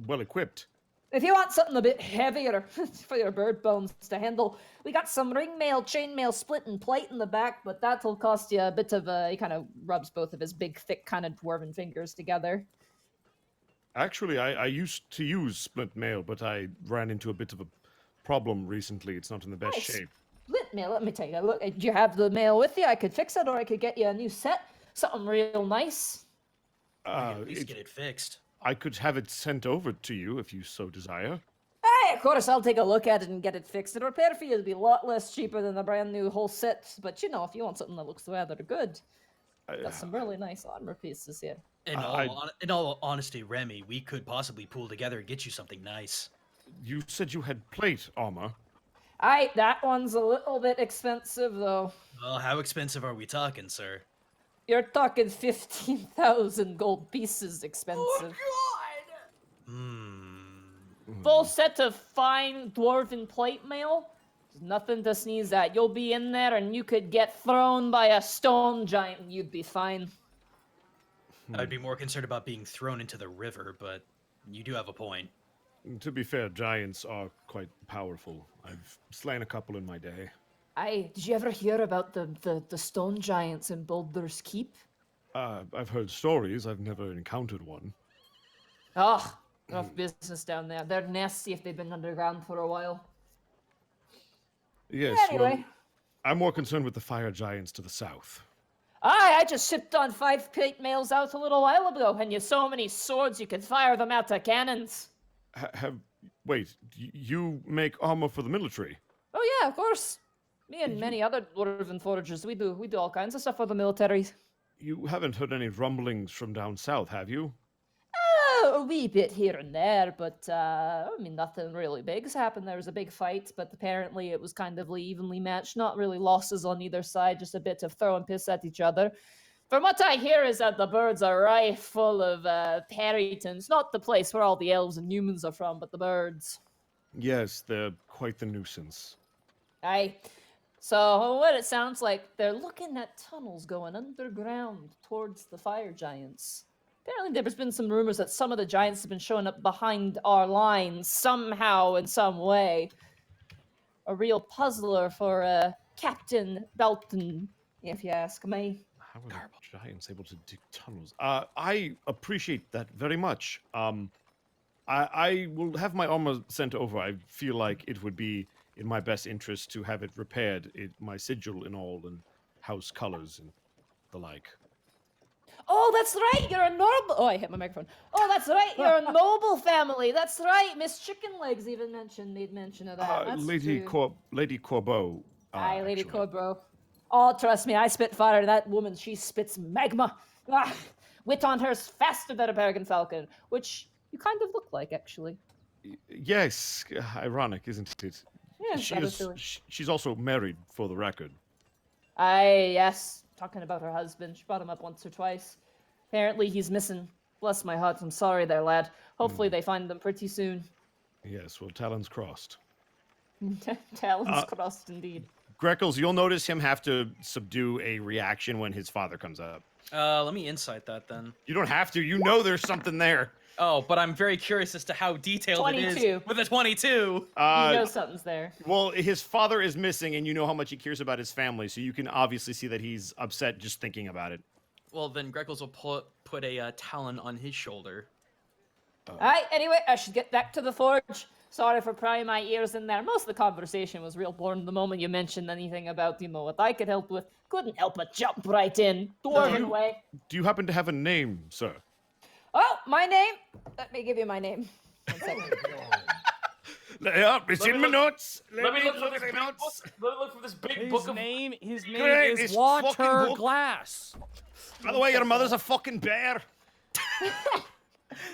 well equipped. If you want something a bit heavier for your bird bones to handle, we got some ring mail, chain mail, split and plate in the back, but that'll cost you a bit of a... He kind of rubs both of his big, thick, kind of dwarven fingers together. Actually, I used to use splint mail, but I ran into a bit of a problem recently. It's not in the best Nice. shape. Split mail, let me take a look. Do you have the mail with you? I could fix it, or I could get you a new set. Something real nice. At least get it fixed. I could have it sent over to you if you so desire. Hey, of course, I'll take a look at it and get it fixed. The repair fee will be a lot less cheaper than a brand new whole set. But, you know, if you want something that looks rather good, got some really nice armor pieces here. In all honesty, Remy, we could possibly pool together and get you something nice. You said you had plate armor. Aye, that one's a little bit expensive, though. Well, how expensive are we talking, sir? You're talking 15,000 gold pieces expensive. Full set of fine dwarven plate mail. There's nothing to sneeze at. You'll be in there and you could get thrown by a stone giant and you'd be fine. I'd be more concerned about being thrown into the river, but you do have a point. To be fair, giants are quite powerful. I've slain a couple in my day. Did you ever hear about the stone giants in Baldur's Keep? I've heard stories. I've never encountered one. Oh, rough business down there. They're nasty if they've been underground for a while. Yes, Anyway. well, I'm more concerned with the fire giants to the south. I just shipped on 5 plate mails out a little while ago, and you so many swords you could fire them out of cannons. Wait, you make armor for the military? Oh yeah, of course. Me and many other dwarven foragers, we do all kinds of stuff for the military. You haven't heard any rumblings from down south, have you? A wee bit here and there, but I mean, nothing really big's happened. There was a big fight, but apparently it was kind of evenly matched. Not really losses on either side, just a bit of throwing piss at each other. From what I hear is that the birds are rife full of Perrytons. Not the place where all the elves and humans are from, but the birds. Yes, they're quite the nuisance. Aye. So what it sounds like, they're looking at tunnels going underground towards the fire giants. Apparently there's been some rumors that some of the giants have been showing up behind our lines somehow in some way. A real puzzler for Captain Belton, if you ask me. How are giants able to dig tunnels? I appreciate that very much. I will have my armor sent over. I feel like it would be in my best interest to have it repaired, my sigil and all, and house colors and the like. Oh, that's right, you're a noble... Oh, I hit my microphone. Oh, that's right, you're a noble family. That's right, Miss Chicken Legs even made mention of that. That's Lady true. Lady Corbeau. Aye, Lady actually. Corbeau. Oh, trust me, I spit fire. That woman, she spits magma. Ah, wit on her's faster than a peregrine falcon, which you kind of look like, actually. Yes, ironic, isn't it? Yeah, She's also married, for the record. Aye, yes. Talking about her husband. She brought him up once or twice. Apparently he's missing. Bless my heart, I'm sorry there, lad. Hopefully they find them pretty soon. Yes, well, talons crossed. Talons crossed, indeed. Greckles, you'll notice him have to subdue a reaction when his father comes up. Let me insight that then. You don't have to. You know there's something there. Oh, but I'm very curious as to how detailed it 22. is with a 22. You know something's there. Well, his father is missing, and you know how much he cares about his family, so you can obviously see that he's upset just thinking about it. Well, then Greckles will put a talon on his shoulder. Alright, anyway, I should get back to the forge. Sorry for prying my ears in there. Most of the conversation was real boring the moment you mentioned anything about, what I could help with. Couldn't help but jump right in. Dwarven way. Do you happen to have a name, sir? Oh, my name? Let me give you my name. 1 second. Yeah, it's in my notes. Let me look for this big book. Let me look for this big book of... His name Great, is this Water fucking book. Glass. By the way, your mother's a fucking bear.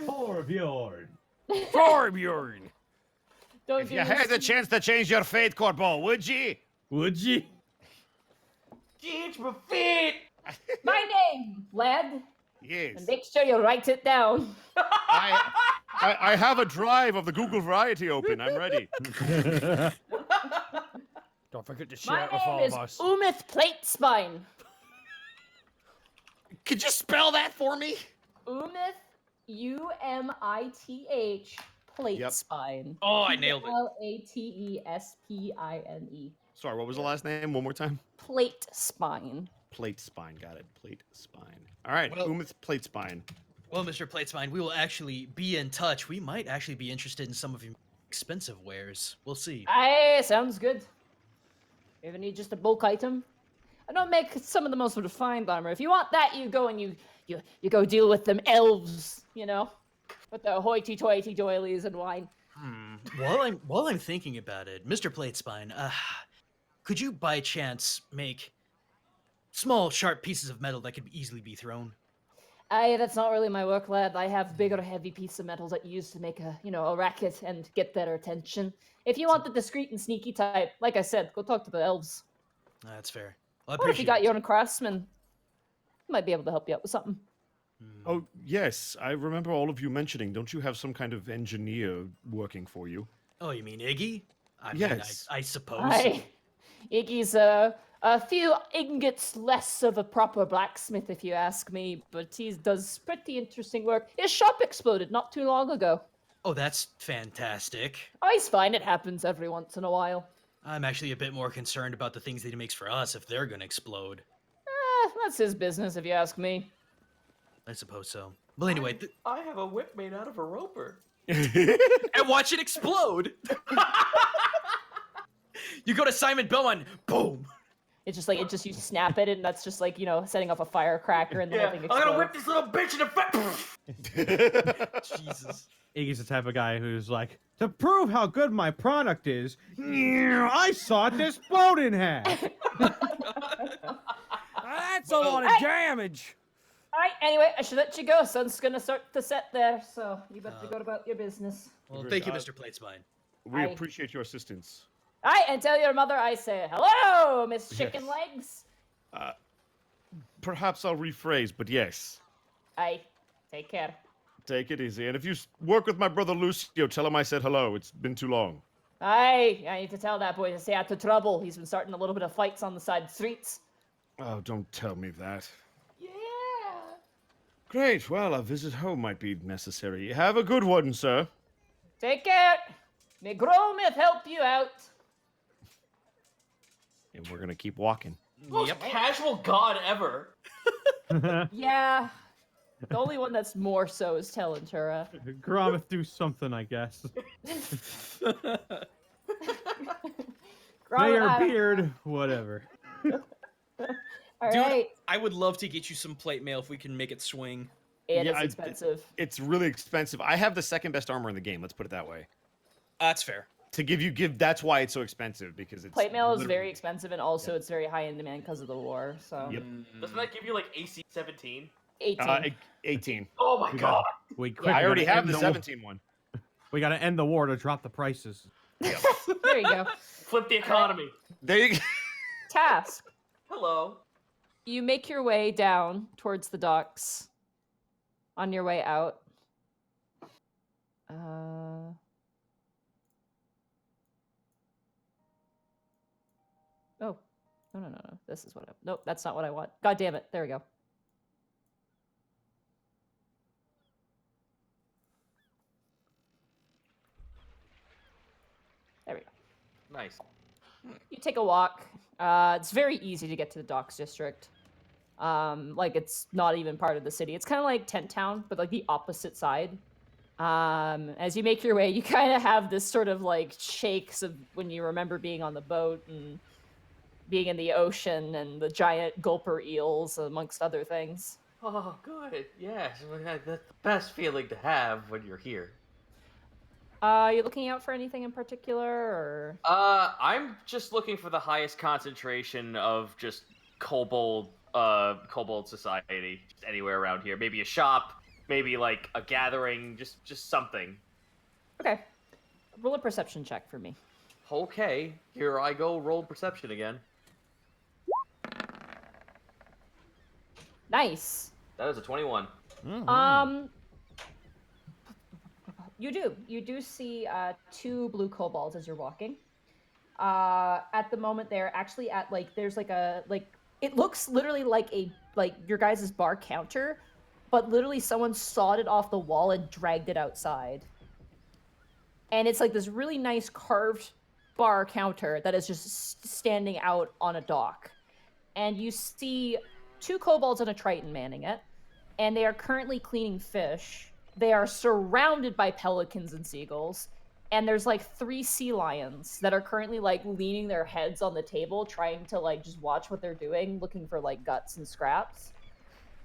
Torbjorn. Torbjorn. Don't If you had the chance to change your fate, Corbeau, would ye? Would ye? Change my feet! My name, lad. Yes. And make sure you write it down. I have a drive of the Google Variety open. I'm ready. Don't forget to share My it with all name is of us. Umith Platespine. Could you spell that for me? Umith, U-M-I-T-H, Platespine. Oh, I nailed it. Platespine. Sorry, what was the last name? One more time. Platespine. Plate spine. Got it. Plate spine. All right. Well- Umith plate spine. Well, Mr. Platespine, we will actually be in touch. We might actually be interested in some of your expensive wares. We'll see. Aye, sounds good. You ever need just a bulk item? I don't make some of the most refined armor. If you want that, you go and you go deal with them elves, with their hoity-toity doilies and wine. While I'm thinking about it, Mr. Platespine, could you by chance make small, sharp pieces of metal that could easily be thrown? Aye, that's not really my work, lad. I have bigger, heavy pieces of metals that you use to make a racket and get their attention. If you want the discreet and sneaky type, like I said, go talk to the elves. That's fair. Well, I Or if you got appreciate your own craftsman, might be able to help you out with something. Oh, yes. I remember all of you mentioning. Don't you have some kind of engineer working for you? Oh, you mean Iggy? I mean, Yes. I suppose. Aye. Iggy's a few ingots less of a proper blacksmith, if you ask me, but he does pretty interesting work. His shop exploded not too long ago. Oh, that's fantastic. Oh, he's fine. It happens every once in a while. I'm actually a bit more concerned about the things that he makes for us if they're gonna explode. That's his business, if you ask me. I suppose so. Well, anyway, I have a whip made out of a roper. and watch it explode. You go to Simon Belmont, boom. It's just like you snap it, and that's just like setting off a firecracker, and the whole thing I'm explodes. gonna whip this little bitch in the face. Jesus. Iggy's the type of guy who's like, to prove how good my product is, I sawed this boat in half. That's a lot of damage. All right. Anyway, I should let you go. Sun's gonna start to set there, so you better go about your business. Well, thank you, Mr. Platespine. We Aye. appreciate your assistance. All right, and tell your mother I say hello, Miss Chicken Yes. Legs. Perhaps I'll rephrase, but yes. Aye. Take care. Take it easy. And if you work with my brother Lucio, tell him I said hello. It's been too long. Aye. I need to tell that boy to stay out of trouble. He's been starting a little bit of fights on the side streets. Oh, don't tell me that. Yeah. Great. Well, a visit home might be necessary. Have a good one, sir. Take care. May Gromith help you out. And we're going to keep walking. Most casual god ever. Yeah. The only one that's more so is Telentura. Grommeth do something, I guess. Mayor Beard, whatever. All Dude, right. I would love to get you some plate mail if we can make it swing. It is Yeah, expensive. It's really expensive. I have the second best armor in the game. Let's put it that way. That's fair. To give that's why it's so expensive, because it's Plate mail is literally- very expensive, and also it's very high in demand because of the war. So Yep. Doesn't that give you like AC 17? 18. 18. Oh my god. We I already have the war. 17 one. We gotta end the war to drop the prices. There you go. Flip the economy. There you go. Task. Hello. You make your way down towards the docks. On your way out. Oh. No. This is what I... Nope, that's not what I want. God damn it. There we go. There we go. Nice. You take a walk. It's very easy to get to the docks district. Like it's not even part of the city. It's kind of like Tent Town, but like the opposite side. As you make your way, you kind of have this sort of like shakes of when you remember being on the boat and being in the ocean and the giant gulper eels, amongst other things. Oh, good. Yes, that's the best feeling to have when you're here. You looking out for anything in particular, or? I'm just looking for the highest concentration of just kobold society, just anywhere around here. Maybe a shop, maybe like a gathering, just something. Okay. Roll a perception check for me. Okay, here I go. Roll perception again. Nice. That is a 21. You do see two blue kobolds as you're walking. At the moment, they're actually at there's it looks literally like your guys' bar counter, but literally someone sawed it off the wall and dragged it outside. And it's like this really nice carved bar counter that is just standing out on a dock. And you see two kobolds and a triton manning it, and they are currently cleaning fish. They are surrounded by pelicans and seagulls, and there's like 3 sea lions that are currently like leaning their heads on the table, trying to like just watch what they're doing, looking for like guts and scraps,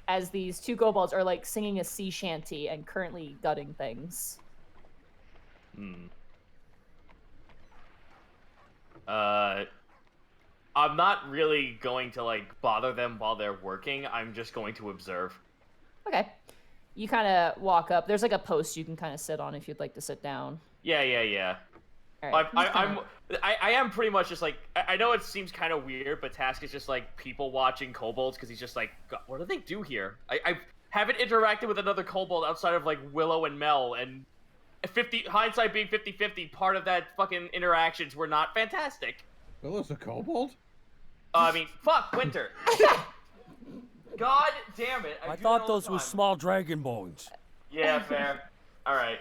as these two kobolds are like singing a sea shanty and currently gutting things. I'm not really going to like bother them while they're working. I'm just going to observe. Okay. You kind of walk up. There's like a post you can kind of sit on if you'd like to sit down. Yeah. All right. I am pretty much just like, I know it seems kind of weird, but Task is just like people watching kobolds because he's just like, God, what do they do here? I haven't interacted with another kobold outside of like Willow and Mel, and hindsight being 50-50, part of that fucking interactions were not fantastic. Willow's a kobold? I mean, fuck, Winter. God damn it. I do thought that all those the were time. small dragon bones. Yeah, fair. All right.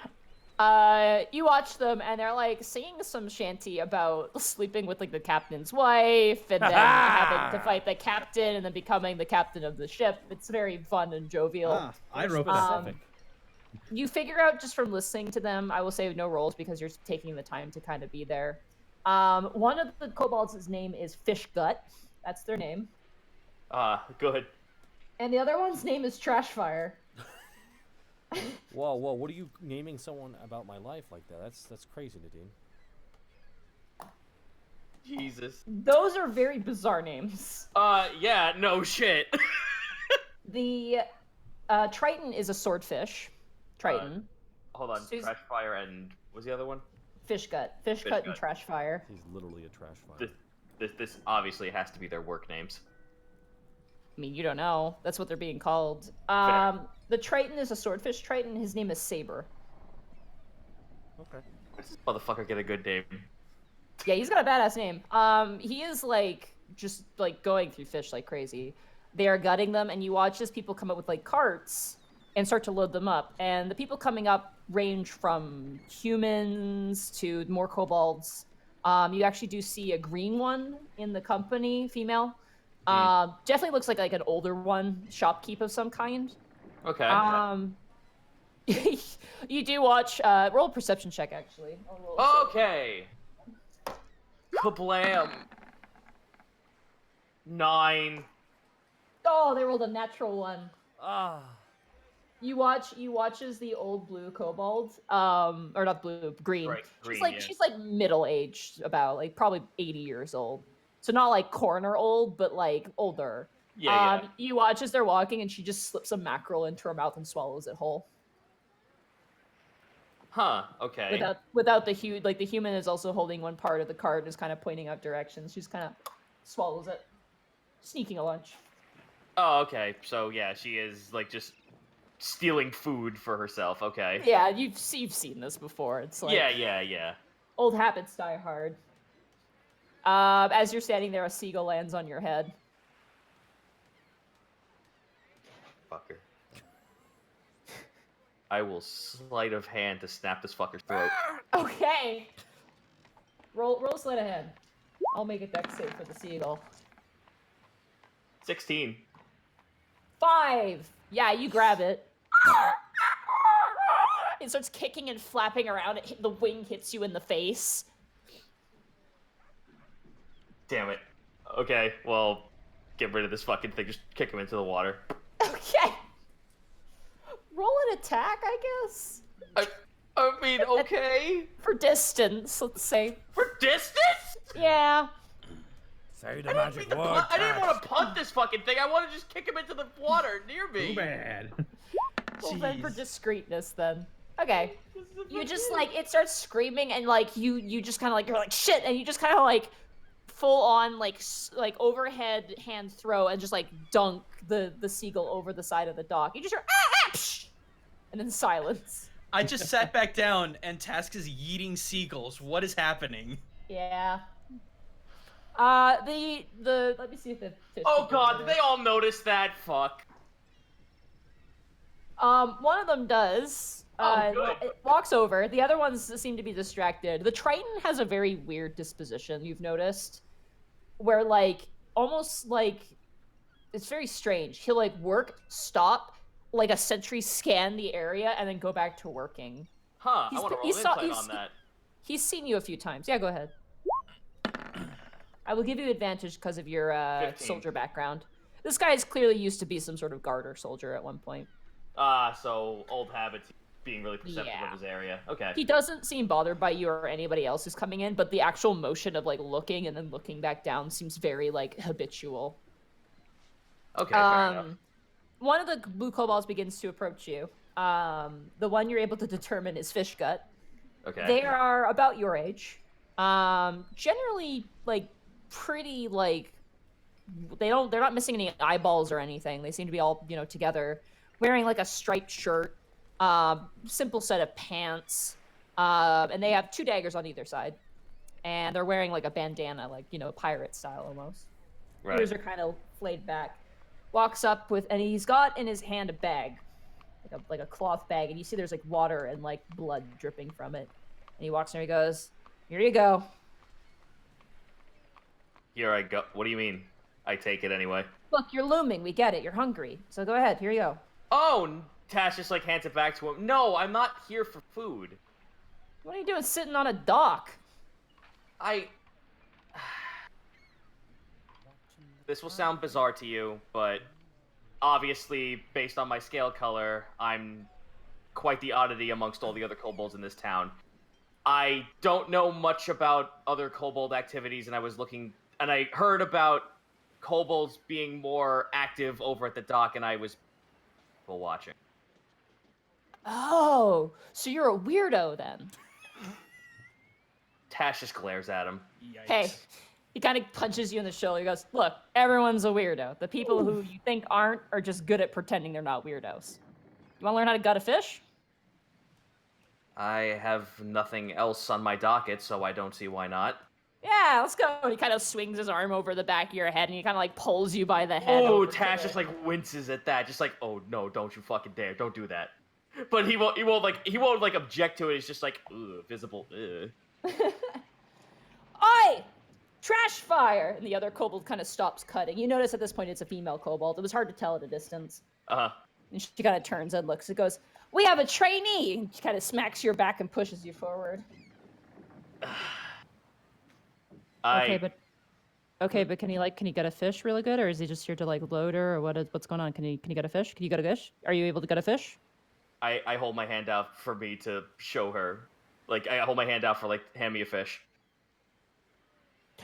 You watch them, and they're like singing some shanty about sleeping with like the captain's wife, and then having to fight the captain, and then becoming the captain of the ship. It's very fun and jovial. I wrote Specific. You figure out just from listening to them. I will say no rolls because you're taking the time to kind of be there. One of the kobolds' name is Fish Gut. That's their name. Good. And the other one's name is Trashfire. Whoa, what are you naming someone about my life like that? That's crazy, Nadine. Jesus. Those are very bizarre names. Yeah, no shit. The Triton is a swordfish. Triton. Hold on. Sus- Trashfire and what's the other one? Fish Gut. Fish Gut and Trashfire. He's literally a trash fire. This obviously has to be their work names. I mean, you don't know. That's what they're being called. The Triton is a swordfish Triton. His name is Saber. Okay. This motherfucker get a good name. Yeah, he's got a badass name. He is like just like going through fish like crazy. They are gutting them, and you watch as people come up with like carts and start to load them up. And the people coming up range from humans to more kobolds. You actually do see a green one in the company, female. Definitely looks like an older one, shopkeep of some kind. Okay. You do watch. Roll a perception check, actually. Okay. Kablam. 9. Oh, they rolled a natural one. Ah. You watch as the old blue kobold, or not blue, green. Right, green, She's like middle aged, about like probably 80 years old. So not like corner old, but like older. Yeah. You watch as they're walking, and she just slips a mackerel into her mouth and swallows it whole. Huh. Okay. Without the the human is also holding one part of the cart and is kind of pointing out directions. She just kind of swallows it, sneaking a lunch. Oh, okay. So yeah, she is like just stealing food for herself. Okay. Yeah, you've seen this before. It's like Yeah. old habits die hard. As you're standing there, a seagull lands on your head. Fucker. I will sleight of hand to snap this fucker's throat. Okay. Roll sleight of hand. I'll make a dex save for the seagull. 16. 5. Yeah, you grab it. It starts kicking and flapping around. The wing hits you in the face. Damn it. Okay, well, get rid of this fucking thing. Just kick him into the water. Okay. Roll an attack, I guess. I mean, okay. For distance, let's say. For distance? Yeah. Say the magic word. I didn't want to punt this fucking thing. I want to just kick him into the water near me. Too bad. Well, then for discreetness, then. Okay. You just like it starts screaming, and like you just kind of like you're like shit, and you just kind of like full on like overhead hand throw and just like dunk the seagull over the side of the dock. You just hear psh! And then silence. I just sat back down, and Task is yeeting seagulls. What is happening? Yeah. Let me see if the fish. Oh god, did they all notice that? Fuck. One of them does. Good. It walks over. The other ones seem to be distracted. The Triton has a very weird disposition, you've noticed, where like almost like it's very strange. He'll like work, stop, like a sentry scan the area, and then go back to working. Huh, I want to roll insight on that. He's seen you a few times. Yeah, go ahead. I will give you advantage because of your 15. soldier background. This guy is clearly used to be some sort of guard or soldier at one point. So old habits, being really perceptive of his area. Okay. He doesn't seem bothered by you or anybody else who's coming in, but the actual motion of like looking and then looking back down seems very like habitual. Okay, fair enough. One of the blue kobolds begins to approach you. The one you're able to determine is Fish Gut. Okay. They are about your age. Generally like pretty like they're not missing any eyeballs or anything. They seem to be all, together, wearing like a striped shirt, simple set of pants, and they have 2 daggers on either side, and they're wearing like a bandana, like pirate style almost. Right. Ears are kind of flayed back. Walks up and he's got in his hand a bag. like a cloth bag, and you see there's like water and like blood dripping from it. And he walks in and he goes, "Here you go." Here I go. What do you mean? I take it anyway. Look, you're looming. We get it. You're hungry. So go ahead. Here you go. Oh, Tash just like hands it back to him. No, I'm not here for food. What are you doing sitting on a dock? This will sound bizarre to you, but obviously, based on my scale color, I'm quite the oddity amongst all the other kobolds in this town. I don't know much about other kobold activities, and I heard about kobolds being more active over at the dock, and I was watching. Oh, so you're a weirdo then? Tash just glares at him. Hey, he kind of punches you in the shoulder. He goes, "Look, everyone's a weirdo. The people who you think aren't are just good at pretending they're not weirdos. You want to learn how to gut a fish?" I have nothing else on my docket, so I don't see why not. Yeah, let's go. And he kind of swings his arm over the back of your head, and he kind of like pulls you by the head. Oh, over to Tash the- just like winces at that, just like, oh no, don't you fucking dare, don't do that. But he won't object to it. He's just like, ugh, visible. Ugh. Oi! Trash fire! And the other kobold kind of stops cutting. You notice at this point it's a female kobold. It was hard to tell at a distance. Uh-huh. And she kind of turns and looks. It goes, "We have a trainee!" And she kind of smacks your back and pushes you forward. Okay, but can he get a fish really good, or is he just here to like load her, or what's going on? Can he get a fish? Can you get a fish? Are you able to get a fish? I hold my hand out for me to show her. Like, I hold my hand out for, like, hand me a fish.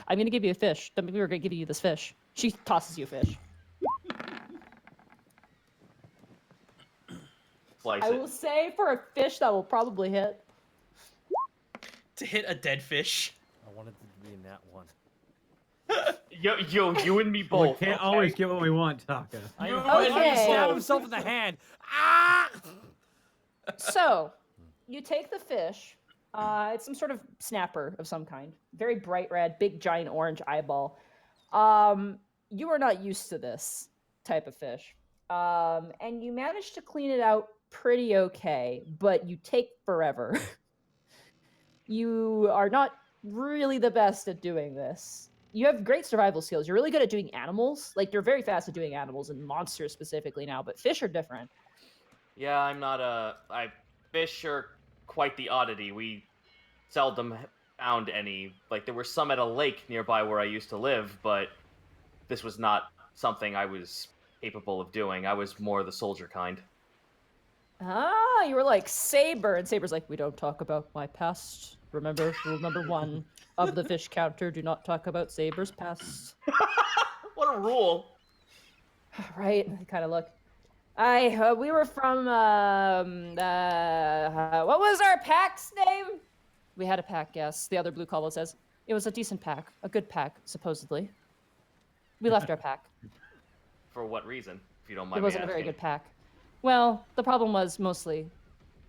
I'm gonna give you a fish. We were gonna give you this fish. She tosses you a fish. Slice I it. will say for a fish that will probably hit. To hit a dead fish. I wanted to be in that one. Yo, you and me We both. can't okay? always get what we want, Taka. I You know. and He me stabbed both. himself in the hand. Ah! So, you take the fish. It's some sort of snapper of some kind. Very bright red, big giant orange eyeball. You are not used to this type of fish. And you manage to clean it out pretty okay, but you take forever. You are not really the best at doing this. You have great survival skills. You're really good at doing animals. Like, you're very fast at doing animals and monsters specifically now, but fish are different. Yeah, I'm not fish are quite the oddity. We seldom found any. Like, there were some at a lake nearby where I used to live, but this was not something I was capable of doing. I was more the soldier kind. Ah, you were like Saber, and Saber's like, "We don't talk about my past. Remember, rule number 1 of the fish counter, do not talk about Saber's past." What a rule! Right? I kind of look. We were from, what was our pack's name? We had a pack, yes. The other blue kobold says. It was a decent pack. A good pack, supposedly. We left our pack. For what reason, if you don't mind It wasn't me a very asking? good pack. Well, the problem was mostly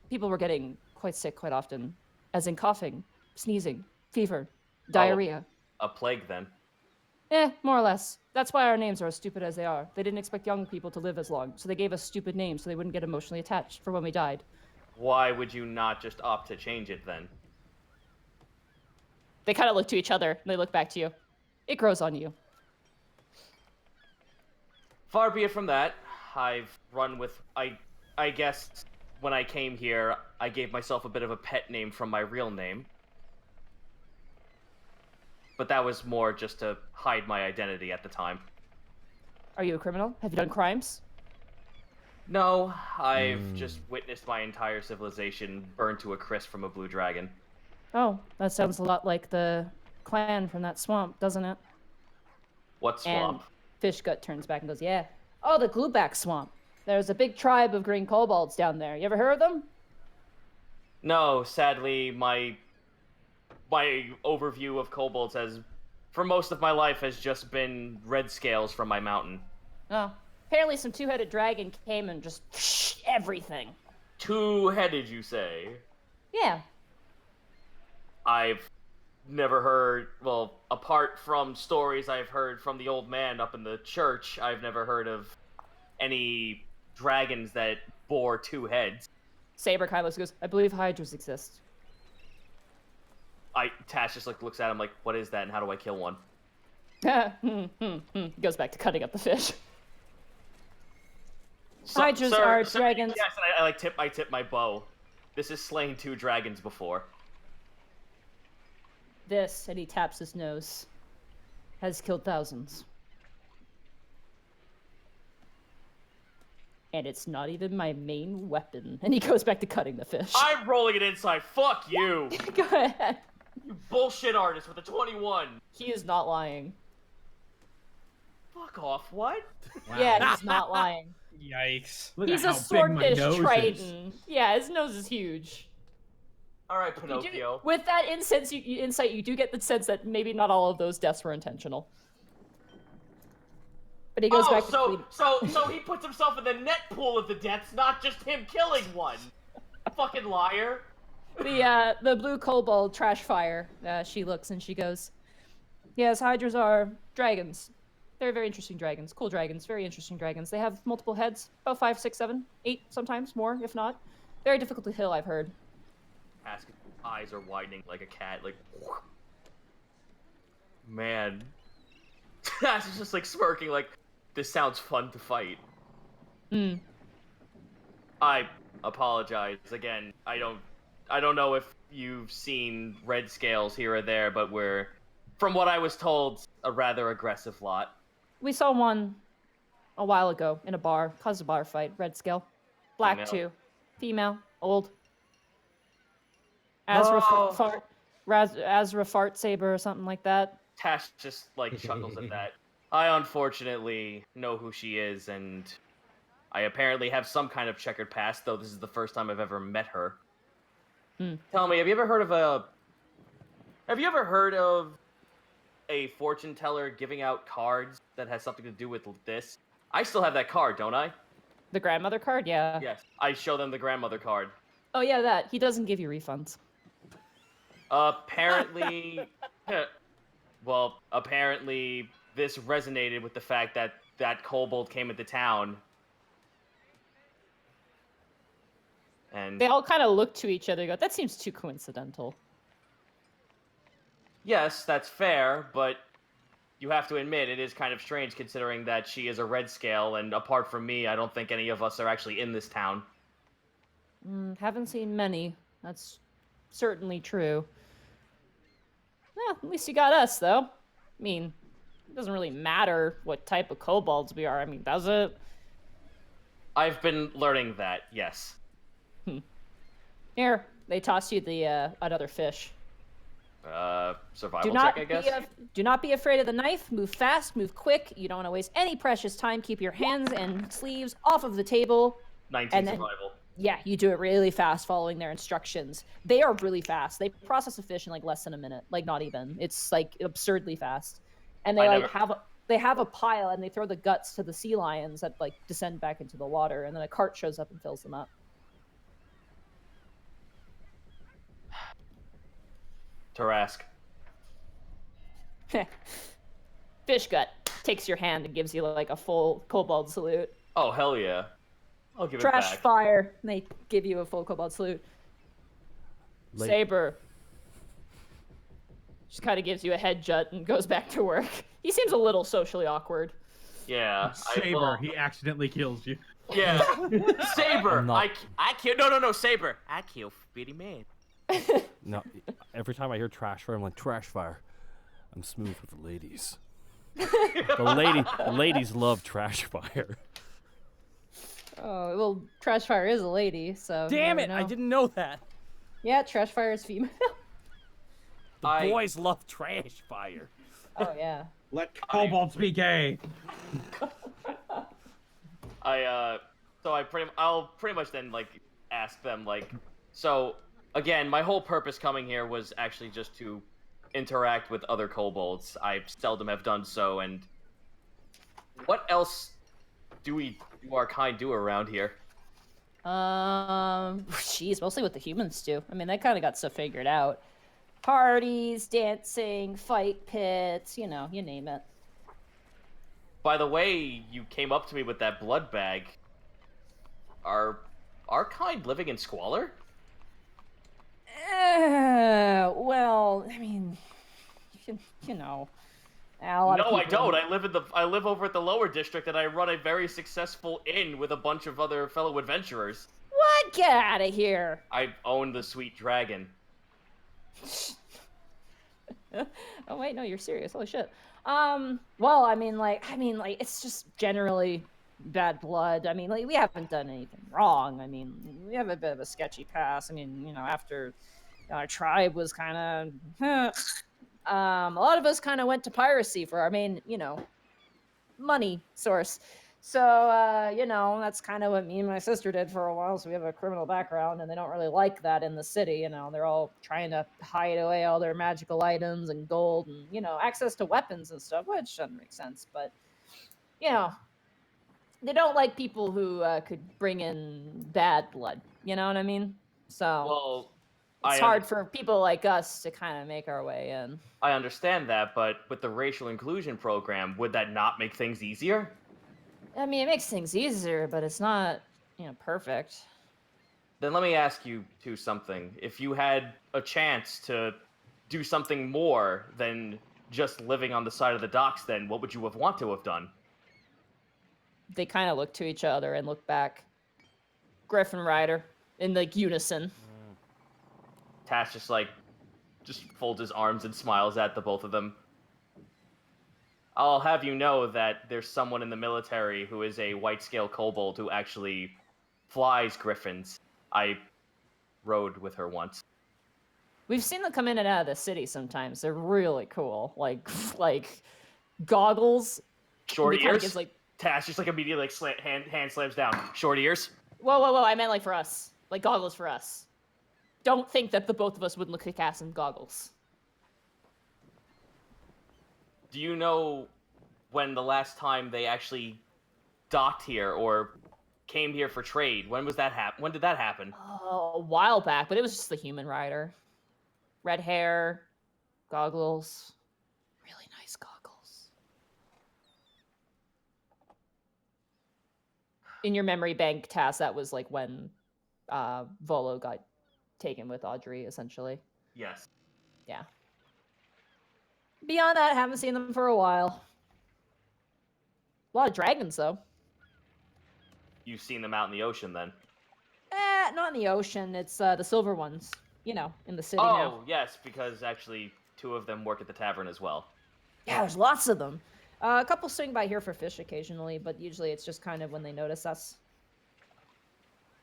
people were getting quite sick quite often, as in coughing, sneezing, fever, diarrhea. A plague, then. More or less. That's why our names are as stupid as they are. They didn't expect young people to live as long, so they gave us stupid names so they wouldn't get emotionally attached for when we died. Why would you not just opt to change it, then? They kind of look to each other, and they look back to you. It grows on you. Far be it from that. I've run with... I guess when I came here, I gave myself a bit of a pet name from my real name. But that was more just to hide my identity at the time. Are you a criminal? Have you done crimes? No, I've just witnessed my entire civilization burned to a crisp from a blue dragon. Oh, that sounds a lot like the clan from that swamp, doesn't it? What swamp? And Fishgut turns back and goes, "Yeah. Oh, the Glueback swamp. There's a big tribe of green kobolds down there. You ever heard of them?" No, sadly, my overview of kobolds has, for most of my life, has just been red scales from my mountain. Oh. Apparently some two-headed dragon came and just everything. Two-headed, you say? Yeah. I've never heard, well, apart from stories I've heard from the old man up in the church, I've never heard of any dragons that bore 2 heads. Saber kind of looks and goes, I believe hydras exist. Tash just looks at him like, what is that and how do I kill one? Goes back to cutting up the fish. Hydras are dragons. Yes, and I tip my bow. This has slain 2 dragons before. This, and he taps his nose, has killed thousands. And it's not even my main weapon. And he goes back to cutting the fish. I'm rolling it inside. Fuck you. Go ahead. You bullshit artist with a 21. He is not lying. Fuck off. What? Wow. Yeah, he's not lying. Yikes. Look He's at a how big my swordfish nose is. triton. Yeah, his nose is huge. All right, You Pinocchio. with that insight, you do get the sense that maybe not all of those deaths were intentional. But he goes back to clean- so he puts himself in the net pool of the deaths, not just him killing one. Fucking liar. The blue kobold trash fire. She looks and she goes, "Yes, hydras are dragons. They're very interesting dragons. Cool dragons. Very interesting dragons. They have multiple heads, about 5, 6, 7, 8, sometimes more, if not. Very difficult to kill, I've heard." Ask eyes are widening like a cat. Like, man. Tash is just like smirking. Like, this sounds fun to fight. I apologize again. I don't know if you've seen red scales here or there, but we're, from what I was told, a rather aggressive lot. We saw one a while ago in a bar. Caused a bar fight. Red scale. Black Female. too. Female. Old. Azra fart saber or something like that. Tash just like chuckles at that. I unfortunately know who she is, and I apparently have some kind of checkered past, though this is the first time I've ever met her. Tell me, have you ever heard of a fortune teller giving out cards that has something to do with this? I still have that card, don't I? The grandmother card, yeah. Yes. I show them the grandmother card. Oh yeah, that. He doesn't give you refunds. Apparently, apparently this resonated with the fact that that kobold came into town. And They all kind of look to each other and go, that seems too coincidental. yes, that's fair, but you have to admit it is kind of strange considering that she is a red scale, and apart from me, I don't think any of us are actually in this town. Haven't seen many. That's certainly true. Well, at least you got us, though. I mean, it doesn't really matter what type of kobolds we are. I mean, does it? I've been learning that, yes. Here, they toss you the another fish. Survival check, I guess? Do not be afraid of the knife. Move fast, move quick. You don't want to waste any precious time. Keep your hands and sleeves off of the table. 19 and then- survival. Yeah, you do it really fast following their instructions. They are really fast. They process a fish in like less than a minute. Like not even. It's like absurdly fast. And they have a pile and they throw the guts to the sea lions that like descend back into the water, and then a cart shows up and fills them up. Tarask. Fish gut takes your hand and gives you like a full kobold salute. Oh, hell yeah. I'll give Trash it back. fire. And they give you a full kobold salute. Saber just kind of gives you a head jut and goes back to work. He seems a little socially awkward. Yeah. Saber, he accidentally kills you. Yeah. Saber. not- I kill. No, Saber. I kill Bitty Man. No, every time I hear trash fire, I'm like, trash fire. I'm smooth with the ladies. The ladies love trash fire. Oh, well, trash fire is a lady, so. you Damn never it! I know. didn't know that. Yeah, trash fire is female. The boys love trash fire. Oh, yeah. Let kobolds be gay. I'll pretty much then like ask them like, so again, my whole purpose coming here was actually just to interact with other kobolds. I seldom have done so, and what else do our kind do around here? Geez, mostly what the humans do. I mean, they kind of got stuff figured out. Parties, dancing, fight pits, you know, you name it. By the way, you came up to me with that blood bag. Are our kind living in squalor? Well, I mean, you know, a lot of No, I people. don't. I live over at the lower district, and I run a very successful inn with a bunch of other fellow adventurers. What? Get out of here! I own the Sweet Dragon. Oh wait, no, you're serious. Holy shit. Well, I mean, like, it's just generally bad blood. I mean, like, we haven't done anything wrong. I mean, we have a bit of a sketchy past. I mean, you know, after our tribe was kind of, a lot of us kind of went to piracy for our main, you know, money source. So, you know, that's kind of what me and my sister did for a while. So we have a criminal background, and they don't really like that in the city. You know, they're all trying to hide away all their magical items and gold and, you know, access to weapons and stuff, which doesn't make sense. But, you know, they don't like people who could bring in bad blood. You know what I mean? So Well, it's hard for people like us to kind of make our way in. I understand that, but with the racial inclusion program, would that not make things easier? I mean, it makes things easier, but it's not, you know, perfect. Then let me ask you two something. If you had a chance to do something more than just living on the side of the docks, then what would you have want to have done? They kind of look to each other and look back. Griffin Rider in like unison. Tash just folds his arms and smiles at the both of them. I'll have you know that there's someone in the military who is a white-scale kobold who actually flies griffins. I rode with her once. We've seen them come in and out of the city sometimes. They're really cool. Like goggles. Short They kinda ears? gives, like, Tash just immediately hand slams down. Short ears? whoa! I meant like for us, like goggles for us. Don't think that the both of us would look kick ass in goggles. Do you know when the last time they actually docked here or came here for trade? When was that happen? When did that happen? Oh, a while back, but it was just the human rider. Red hair, goggles, really nice goggles. In your memory bank, Tass, that was like when Volo got taken with Audrey, essentially. Yes. Yeah. Beyond that, haven't seen them for a while. A lot of dragons, though. You've seen them out in the ocean then? Not in the ocean. It's the silver ones. You know, in the city now. Oh, yes, because actually 2 of them work at the tavern as well. Yeah, there's lots of them. A couple swing by here for fish occasionally, but usually it's just kind of when they notice us.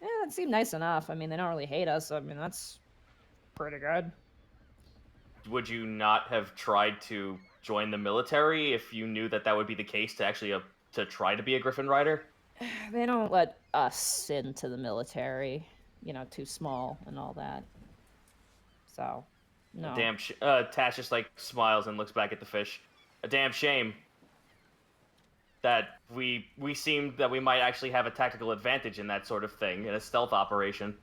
Yeah, that seemed nice enough. I mean, they don't really hate us. I mean, that's pretty good. Would you not have tried to join the military if you knew that that would be the case to actually to try to be a Griffin Rider? They don't let us into the military. You know, too small and all that. So, no. Tash just smiles and looks back at the fish. A damn shame that we seemed that we might actually have a tactical advantage in that sort of thing, in a stealth operation.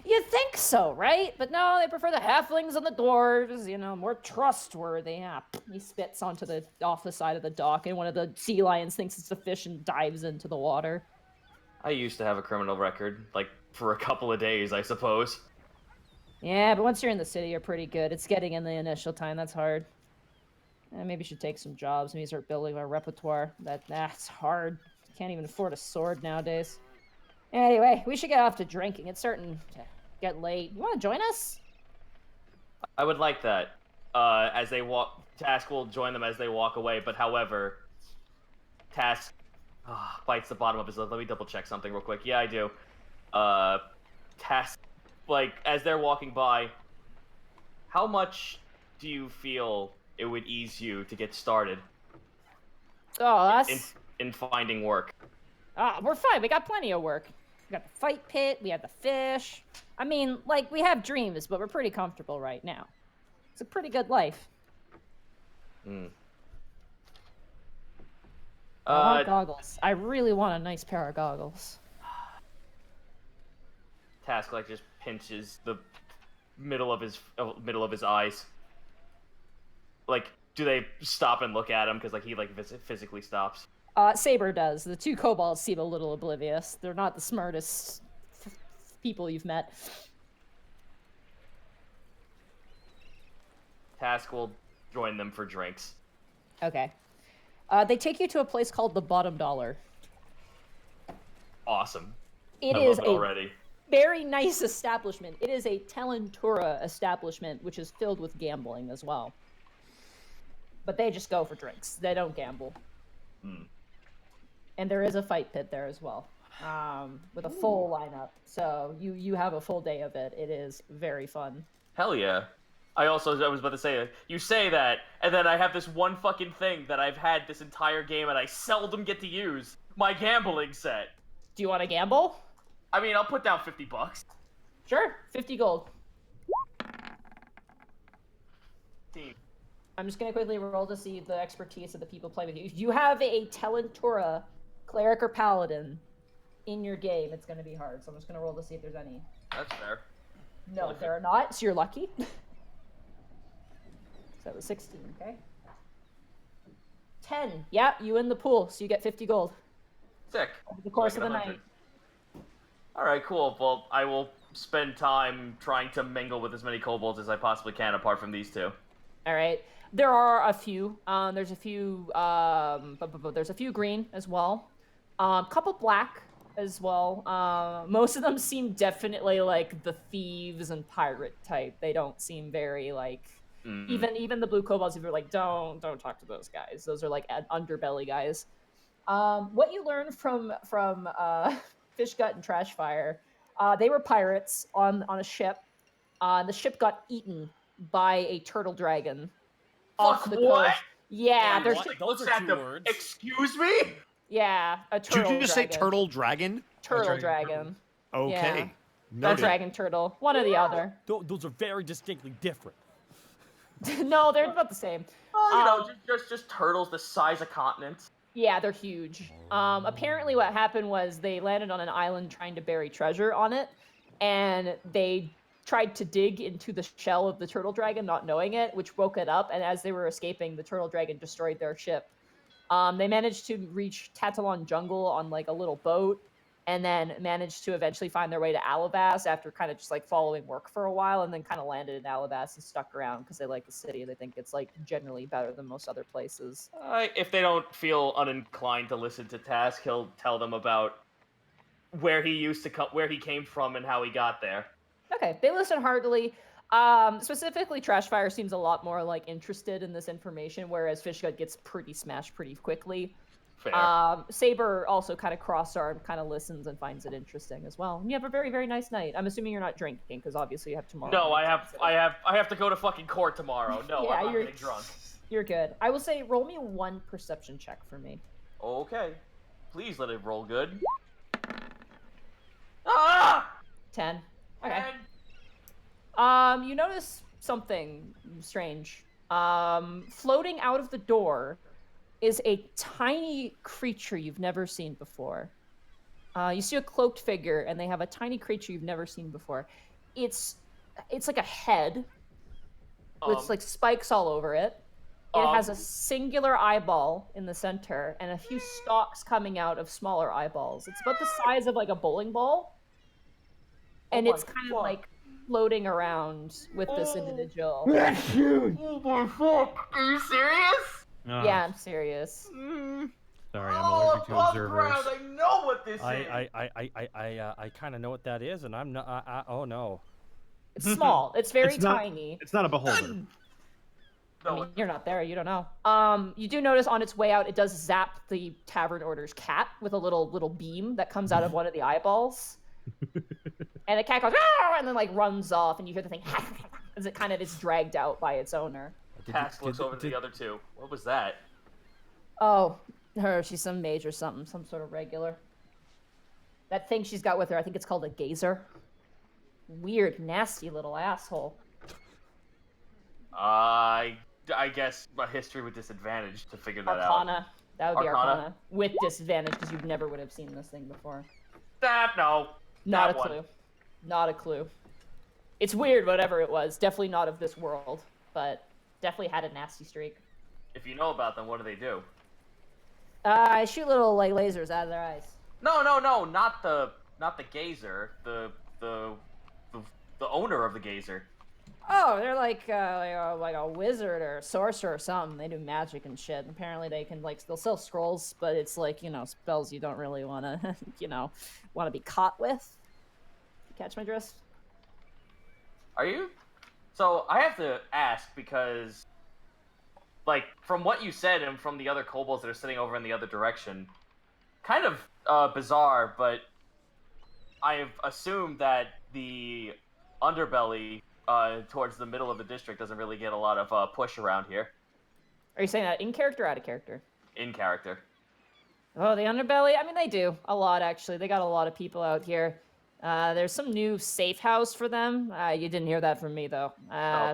You'd think so, right? But no, they prefer the halflings and the dwarves, you know, more trustworthy. Yeah, he spits off the side of the dock, and one of the sea lions thinks it's a fish and dives into the water. I used to have a criminal record, for a couple of days, I suppose. Yeah, but once you're in the city, you're pretty good. It's getting in the initial time that's hard. Maybe you should take some jobs. Maybe start building a repertoire. That's hard. Can't even afford a sword nowadays. Anyway, we should get off to drinking. It's starting to get late. You want to join us? I would like that. As they walk, Task will join them as they walk away. But however, Task bites the bottom of his lip. Let me double check something real quick. Yeah, I do. Task, as they're walking by, how much do you feel it would ease you to get started? Oh, that's... In finding work. We're fine. We got plenty of work. We got the fight pit. We have the fish. I mean, we have dreams, but we're pretty comfortable right now. It's a pretty good life. I want goggles. I really want a nice pair of goggles. Task just pinches the middle of his eyes. Do they stop and look at him because he physically stops? Saber does. The 2 kobolds seem a little oblivious. They're not the smartest people you've met. Task will join them for drinks. Okay. They take you to a place called the Bottom Dollar. Awesome. It I is love it already. very nice establishment. It is a Talentura establishment, which is filled with gambling as well. But they just go for drinks. They don't gamble. And there is a fight pit there as well, with a full lineup. So you have a full day of it. It is very fun. Hell yeah. I was about to say, you say that, and then I have this one fucking thing that I've had this entire game and I seldom get to use. My gambling set. Do you want to gamble? I mean, I'll put down $50. Sure, 50 gold. Team. I'm just going to quickly roll to see the expertise of the people playing with you. If you have a Talentura, Cleric or Paladin in your game, it's going to be hard. So I'm just going to roll to see if there's any. That's fair. No, there are not, so you're lucky. So that was 16, okay? 10. Yeah, you win the pool, so you get 50 gold. Sick. Over the course of the 100. night. Alright, cool. Well, I will spend time trying to mingle with as many kobolds as I possibly can, apart from these two. All right. There are a few. There's a few. There's a few green as well. Couple black as well. Most of them seem definitely like the thieves and pirate type. They don't seem very like. Even the blue kobolds, if you're like, don't talk to those guys. Those are like underbelly guys. What you learn from Fishgut and Trashfire, they were pirates on a ship. The ship got eaten by a turtle dragon off the what? coast. Yeah, there's Those are two words. Excuse me? yeah, a turtle. Did you just dragon. say turtle dragon? Turtle dragon. Okay. Yeah. A Noted. dragon turtle. One or the other. Those are very distinctly different. No, they're about the same. Oh, just turtles the size of continents. Yeah, they're huge. Apparently what happened was they landed on an island trying to bury treasure on it, and they tried to dig into the shell of the turtle dragon, not knowing it, which woke it up, and as they were escaping, the turtle dragon destroyed their ship. They managed to reach Tatalon Jungle on like a little boat, and then managed to eventually find their way to Alabas after kind of just like following work for a while, and then kind of landed in Alabas and stuck around because they like the city. They think it's like generally better than most other places. If they don't feel uninclined to listen to Task, he'll tell them about where he came from and how he got there. Okay, they listen heartily. Specifically, Trashfire seems a lot more like interested in this information, whereas Fishgut gets pretty smashed pretty quickly. Fair. Saber also kind of cross-armed, kind of listens and finds it interesting as well. And you have a very, very nice night. I'm assuming you're not drinking because obviously you have tomorrow. No, night I have to go to fucking court tomorrow. No, Yeah, I'm not you're- getting drunk. You're good. I will say, roll me one perception check for me. Okay. Please let it roll good. Ah! 10. Okay. And You notice something strange. Floating out of the door is a tiny creature you've never seen before. You see a cloaked figure, and they have a tiny creature you've never seen before. It's like a head with like spikes all over it. It has a singular eyeball in the center and a few stalks coming out of smaller eyeballs. It's about the size of like a bowling ball. And it's kind of like floating around with this individual. oh my fuck! Are you serious? Yeah, I'm serious. Sorry, I'm All allergic to above observers. ground. I know what this is. I kind of know what that is, and I'm not. Oh no. It's small. It's very It's not- tiny. It's not a beholder. I mean, you're not there. You don't know. You do notice on its way out, it does zap the tavern order's cat with a little beam that comes out of one of the eyeballs. And the cat goes, "Arr!" and then like runs off, and you hear the thing as it kind of is dragged out by its owner. Task looks over to the other two. What was that? Oh, her. She's some mage or something, some sort of regular. That thing she's got with her, I think it's called a gazer. Weird, nasty little asshole. I guess a history with disadvantage to figure that out. Arcana. That would be Arcana? Arcana. With disadvantage, because you never would have seen this thing before. No. Not that a one. clue. Not a clue. It's weird, whatever it was. Definitely not of this world, but definitely had a nasty streak. If you know about them, what do they do? I shoot little like lasers out of their eyes. No, not the gazer. The the owner of the Gazer? Oh, they're like a wizard or a sorcerer or something. They do magic and shit. Apparently, they can they'll sell scrolls, but it's spells you don't really want to want to be caught with. You catch my drift? Are you? So I have to ask because, from what you said and from the other kobolds that are sitting over in the other direction, kind of bizarre, but I've assumed that the underbelly towards the middle of the district doesn't really get a lot of push around here. Are you saying that in character or out of character? In character. Oh, the underbelly? I mean, they do. A lot, actually. They got a lot of people out here. There's some new safe house for them. You didn't hear that from me, though.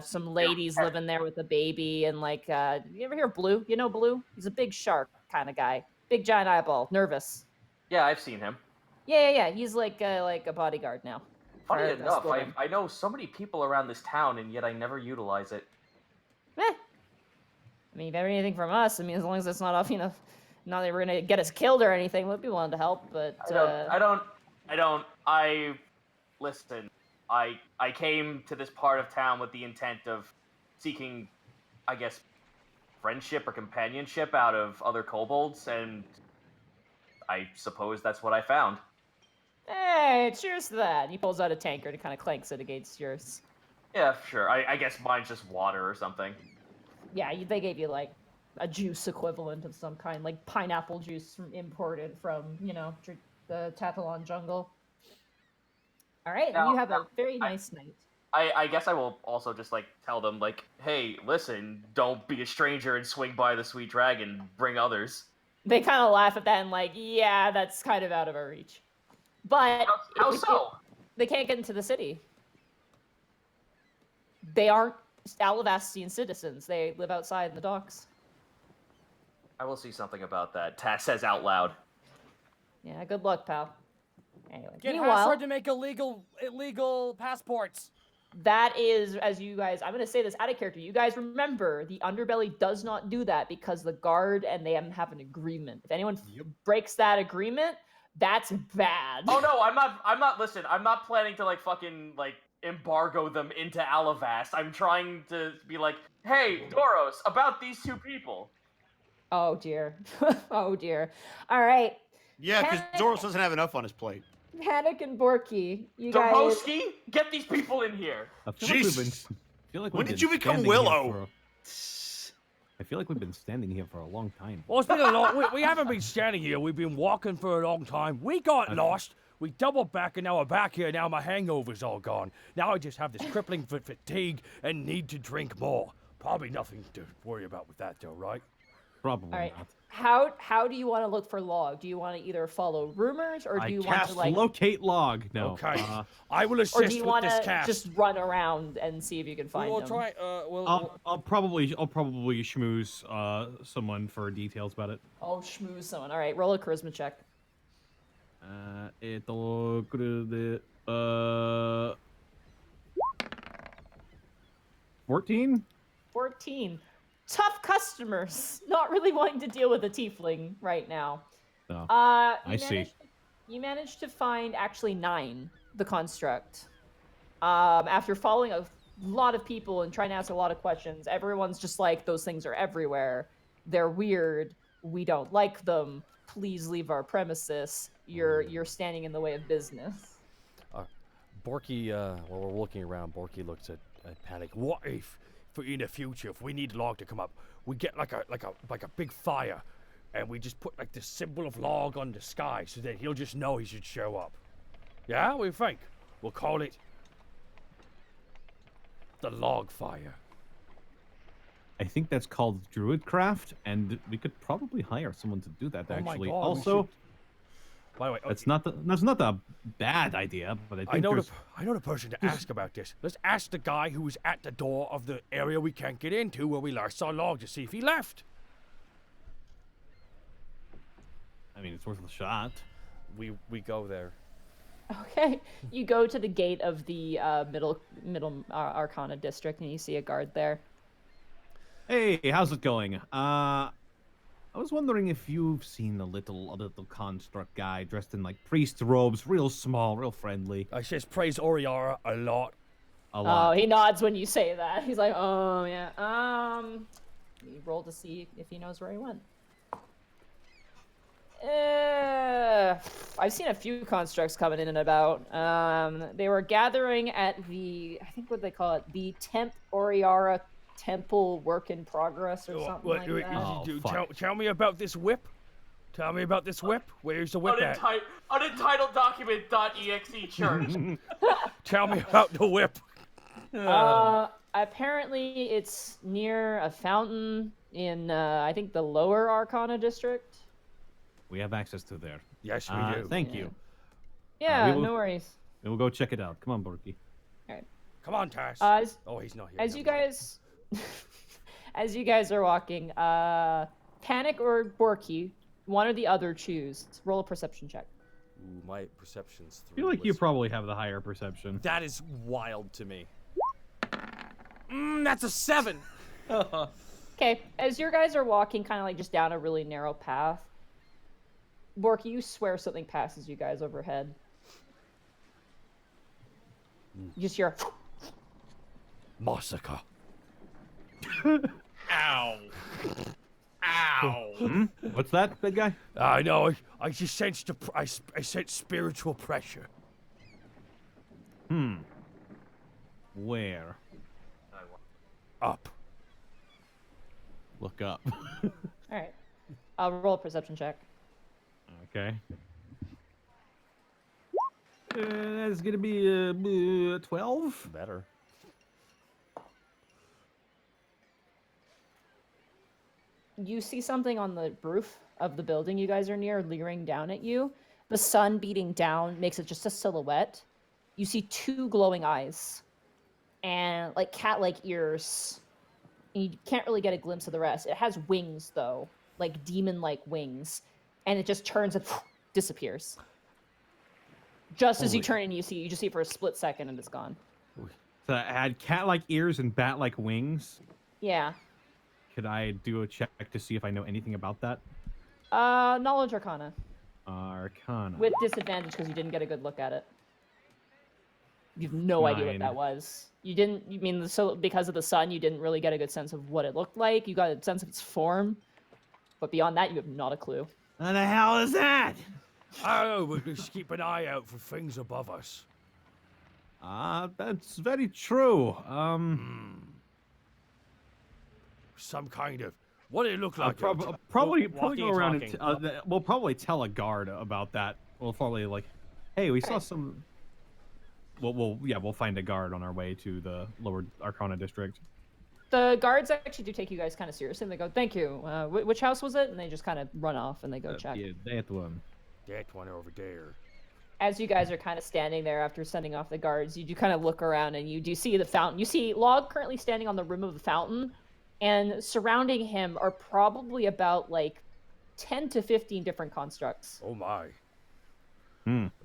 Some ladies living there with a baby, and you ever hear Blue? You know Blue? He's a big shark kind of guy. Big giant eyeball. Nervous. Yeah, I've seen him. Yeah. He's like a bodyguard now. Funny enough, I know so many people around this town, and yet I never utilize it. I mean, if you have anything from us, I mean, as long as it's not off, not that we're gonna get us killed or anything, we'd be willing to help. But Listen, I came to this part of town with the intent of seeking, I guess, friendship or companionship out of other kobolds, and I suppose that's what I found. Hey, cheers to that. He pulls out a tankard and kind of clanks it against yours. Yeah, sure. I guess mine's just water or something. Yeah, they gave you a juice equivalent of some kind, like pineapple juice imported from, the Tathalon jungle. All right, you have a very nice night. I guess I will also just tell them hey, listen, don't be a stranger and swing by the sweet dragon. Bring others. They kind of laugh at that and yeah, that's kind of out of our reach. But how so? They can't get into the city. They aren't Alavastian citizens. They live outside in the docks. I will see something about that. Tass says out loud. Yeah, good luck, pal. Anyway, Get meanwhile, Hastard to make illegal passports. That is, as you guys, I'm going to say this out of character. You guys remember, the underbelly does not do that because the guard and they have an agreement. If anyone breaks that agreement, that's bad. Oh no, I'm not, listen, I'm not planning to fucking embargo them into Alavast. I'm trying to be hey, Doros, about these two people. Oh dear. Oh dear. All right. Yeah, because Doros doesn't have enough on his plate. Panic and Borky, you Doroski, guys. get these people in here. When did you become Willow? I feel like we've been standing here for a long time. Well, it's been a long. We haven't been standing here. We've been walking for a long time. We got lost. We doubled back, and now we're back here. Now my hangover's all gone. Now I just have this crippling fatigue and need to drink more. Probably nothing to worry about with that, though, right? Probably All right. not. How do you want to look for log? Do you want to either follow rumors or do you want to locate log? No. Okay. I will assist or do you with want this to cast. just run around and see if you can find We'll them? try. I'll probably schmooze someone for details about it. Oh, schmooze someone. All right, roll a charisma check. 14. 14. Tough customers. Not really wanting to deal with a tiefling right now. No. I see. You managed to find actually 9, the construct. After following a lot of people and trying to ask a lot of questions, everyone's just like, those things are everywhere. They're weird. We don't like them. Please leave our premises. You're standing in the way of business. Borky, while we're looking around, Borky looks at Panic. What if, for in the future, if we need log to come up, we get like a big fire, and we just put this symbol of log on the sky so that he'll just know he should show up. Yeah, what do you think? We'll call it the log fire. I think that's called Druidcraft, and we could probably hire someone to do that. Oh my Actually, God, also, by the way, that's not a bad idea. But I think I know the person to ask about this. Let's ask the guy who was at the door of the area we can't get into where we last saw log to see if he left. I mean, it's worth a shot. We go there. Okay, you go to the gate of the middle Arcana district, and you see a guard there. Hey, how's it going? I was wondering if you've seen a little construct guy dressed in like priest robes, real small, real friendly. I says praise Oriara a lot. A lot. Oh, he nods when you say that. He's like, oh yeah. You roll to see if he knows where he went. I've seen a few constructs coming in and about. They were gathering at the, I think what they call it, the Temp Oriara Temple Work in Progress or something like that. Oh, fuck. Tell me about this whip. Tell me about this whip. Where's the whip at? Unentitled document.exe church. Tell me about the whip. Apparently it's near a fountain in, I think, the Lower Arcana district. We have access to there. Yes, we do. Thank you. Yeah, will- no worries. We'll go check it out. Come on, Borky. Come on, Tash. Oh, he's not here. As you Never mind. guys, as you guys are walking, Panic or Borky, one or the other choose. Roll a perception check. Ooh, my perception's 3. I feel like you probably have the higher perception. That is wild to me. That's a 7. Okay, as your guys are walking kind of like just down a really narrow path, Borky, you swear something passes you guys overhead. You just hear, Massacre. Ow. Ow. What's that, big guy? I know. I just sensed I sensed spiritual pressure. Where? Up. Look up. all right, I'll roll a perception check. Okay. That's gonna be 12. Better. You see something on the roof of the building you guys are near leering down at you. The sun beating down makes it just a silhouette. You see 2 glowing eyes and like cat-like ears. And you can't really get a glimpse of the rest. It has wings though, like demon-like wings, and it just turns and disappears. Just as you turn and you just see it for a split second and it's gone. So it had cat-like ears and bat-like wings. Yeah. Could I do a check to see if I know anything about that? Knowledge Arcana. Arcana. With disadvantage because you didn't get a good look at it. You have no idea what 9. that was. You didn't. You mean so because of the sun, you didn't really get a good sense of what it looked like. You got a sense of its form, but beyond that, you have not a clue. What the hell is that? Oh, we just keep an eye out for things above us. That's very true. Some kind of. What did it look like? Probably walking go and around and talking. we'll probably tell a guard about that. We'll probably like, hey, we saw some. We'll find a guard on our way to the Lower Arcana district. The guards actually do take you guys kind of seriously, and they go, "Thank you. Which house was it?" And they just kind of run off and they go check. Yeah, that one. That one over there. As you guys are kind of standing there after sending off the guards, you do kind of look around and you do see the fountain. You see Log currently standing on the rim of the fountain, and surrounding him are probably about like 10 to 15 different constructs. Oh my.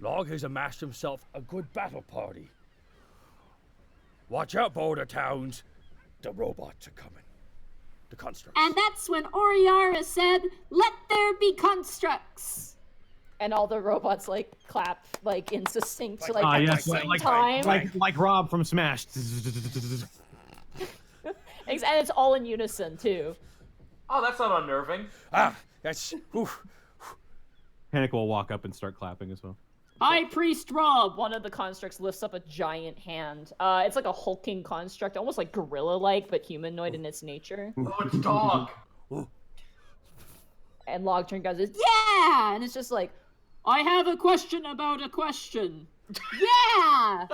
Log has amassed himself a good battle party. Watch out, border towns. The robots are coming. The constructs. And that's when Oriara said, "Let there be constructs." And all the robots like clap like in succinct Like- at yes, the same like- time. like Rob from Smash. And it's all in unison too. Oh, that's not unnerving. That's. Oof. Panic will walk up and start clapping as well. High Priest Rob. One of the constructs lifts up a giant hand. It's like a hulking construct, almost like gorilla-like, but humanoid in its nature. Oh, it's dog. And Log turn goes, Yeah! and it's just like, I have a question about a question. Yeah!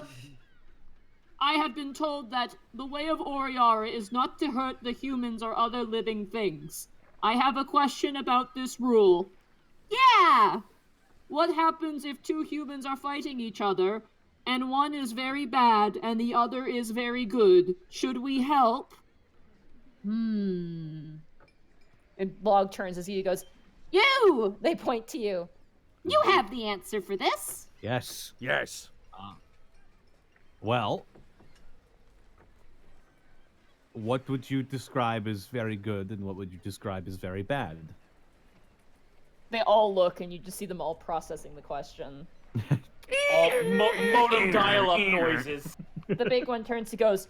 I have been told that the way of Oriara is not to hurt the humans or other living things. I have a question about this rule. Yeah! What happens if 2 humans are fighting each other, and one is very bad and the other is very good? Should we help? and Log turns as he goes, You! they point to you. You have the answer for this. Yes. Yes. Well, what would you describe as very good, and what would you describe as very bad? They all look, and you just see them all processing the question. Modem dial-up noises. The big one turns to goes,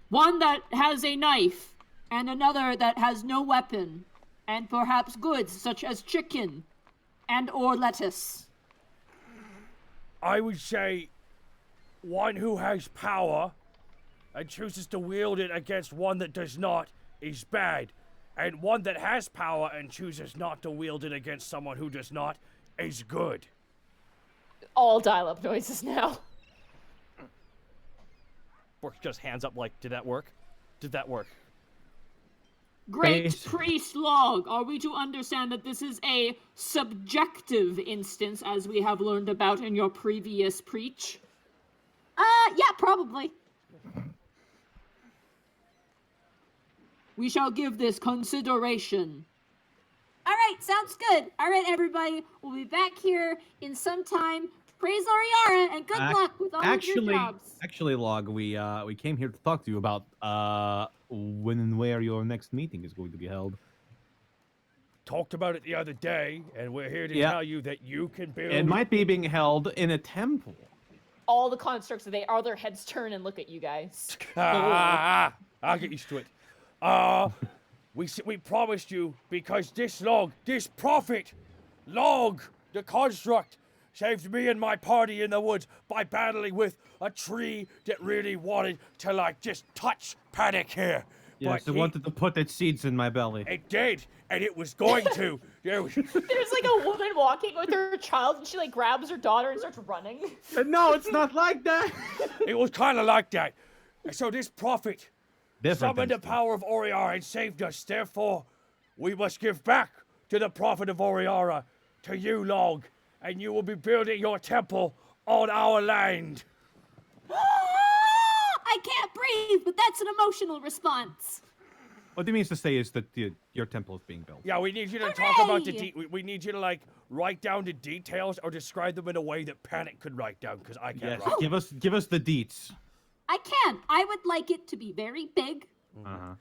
One that has a knife, and another that has no weapon, and perhaps goods such as chicken and or lettuce. I would say one who has power and chooses to wield it against one that does not is bad. And one that has power and chooses not to wield it against someone who does not is good. all dial-up noises now. Bork just hands up like, did that work? Did that work? Great Base- Priest Log, are we to understand that this is a subjective instance, as we have learned about in your previous preach? Yeah, probably. We shall give this consideration. All right, sounds good. All right, everybody, we'll be back here in some time. Praise Oriara, and good luck with all of your jobs. Actually, Log, we came here to talk to you about when and where your next meeting is going to be held. Talked about it the other day, and we're here to Yeah. tell you that you can build. It might be being held in a temple. All the constructs, all their heads turn and look at you guys. I'll get used to it. We promised you because this prophet, Log, the construct, saved me and my party in the woods by battling with a tree that really wanted to, like, just touch Panic here. Yes, it wanted to put its seeds in my belly. It did, and it was going to. There's like a woman walking with her child, and she like grabs her daughter and starts running. No, it's not like that. It was kind of like that. And so this prophet Different summoned the things. power of Oriara and saved us. Therefore, we must give back to the prophet of Oriara, to you, Log, and you will be building your temple on our land. I can't breathe, but that's an emotional response. What he means to say is that your temple is being built. Yeah, we need you to talk about the we need you to, like, write down the details or describe them in a way that Panic could write down, because I can't Yes, write. give us the deets. I can. I would like it to be very big. Uh-huh.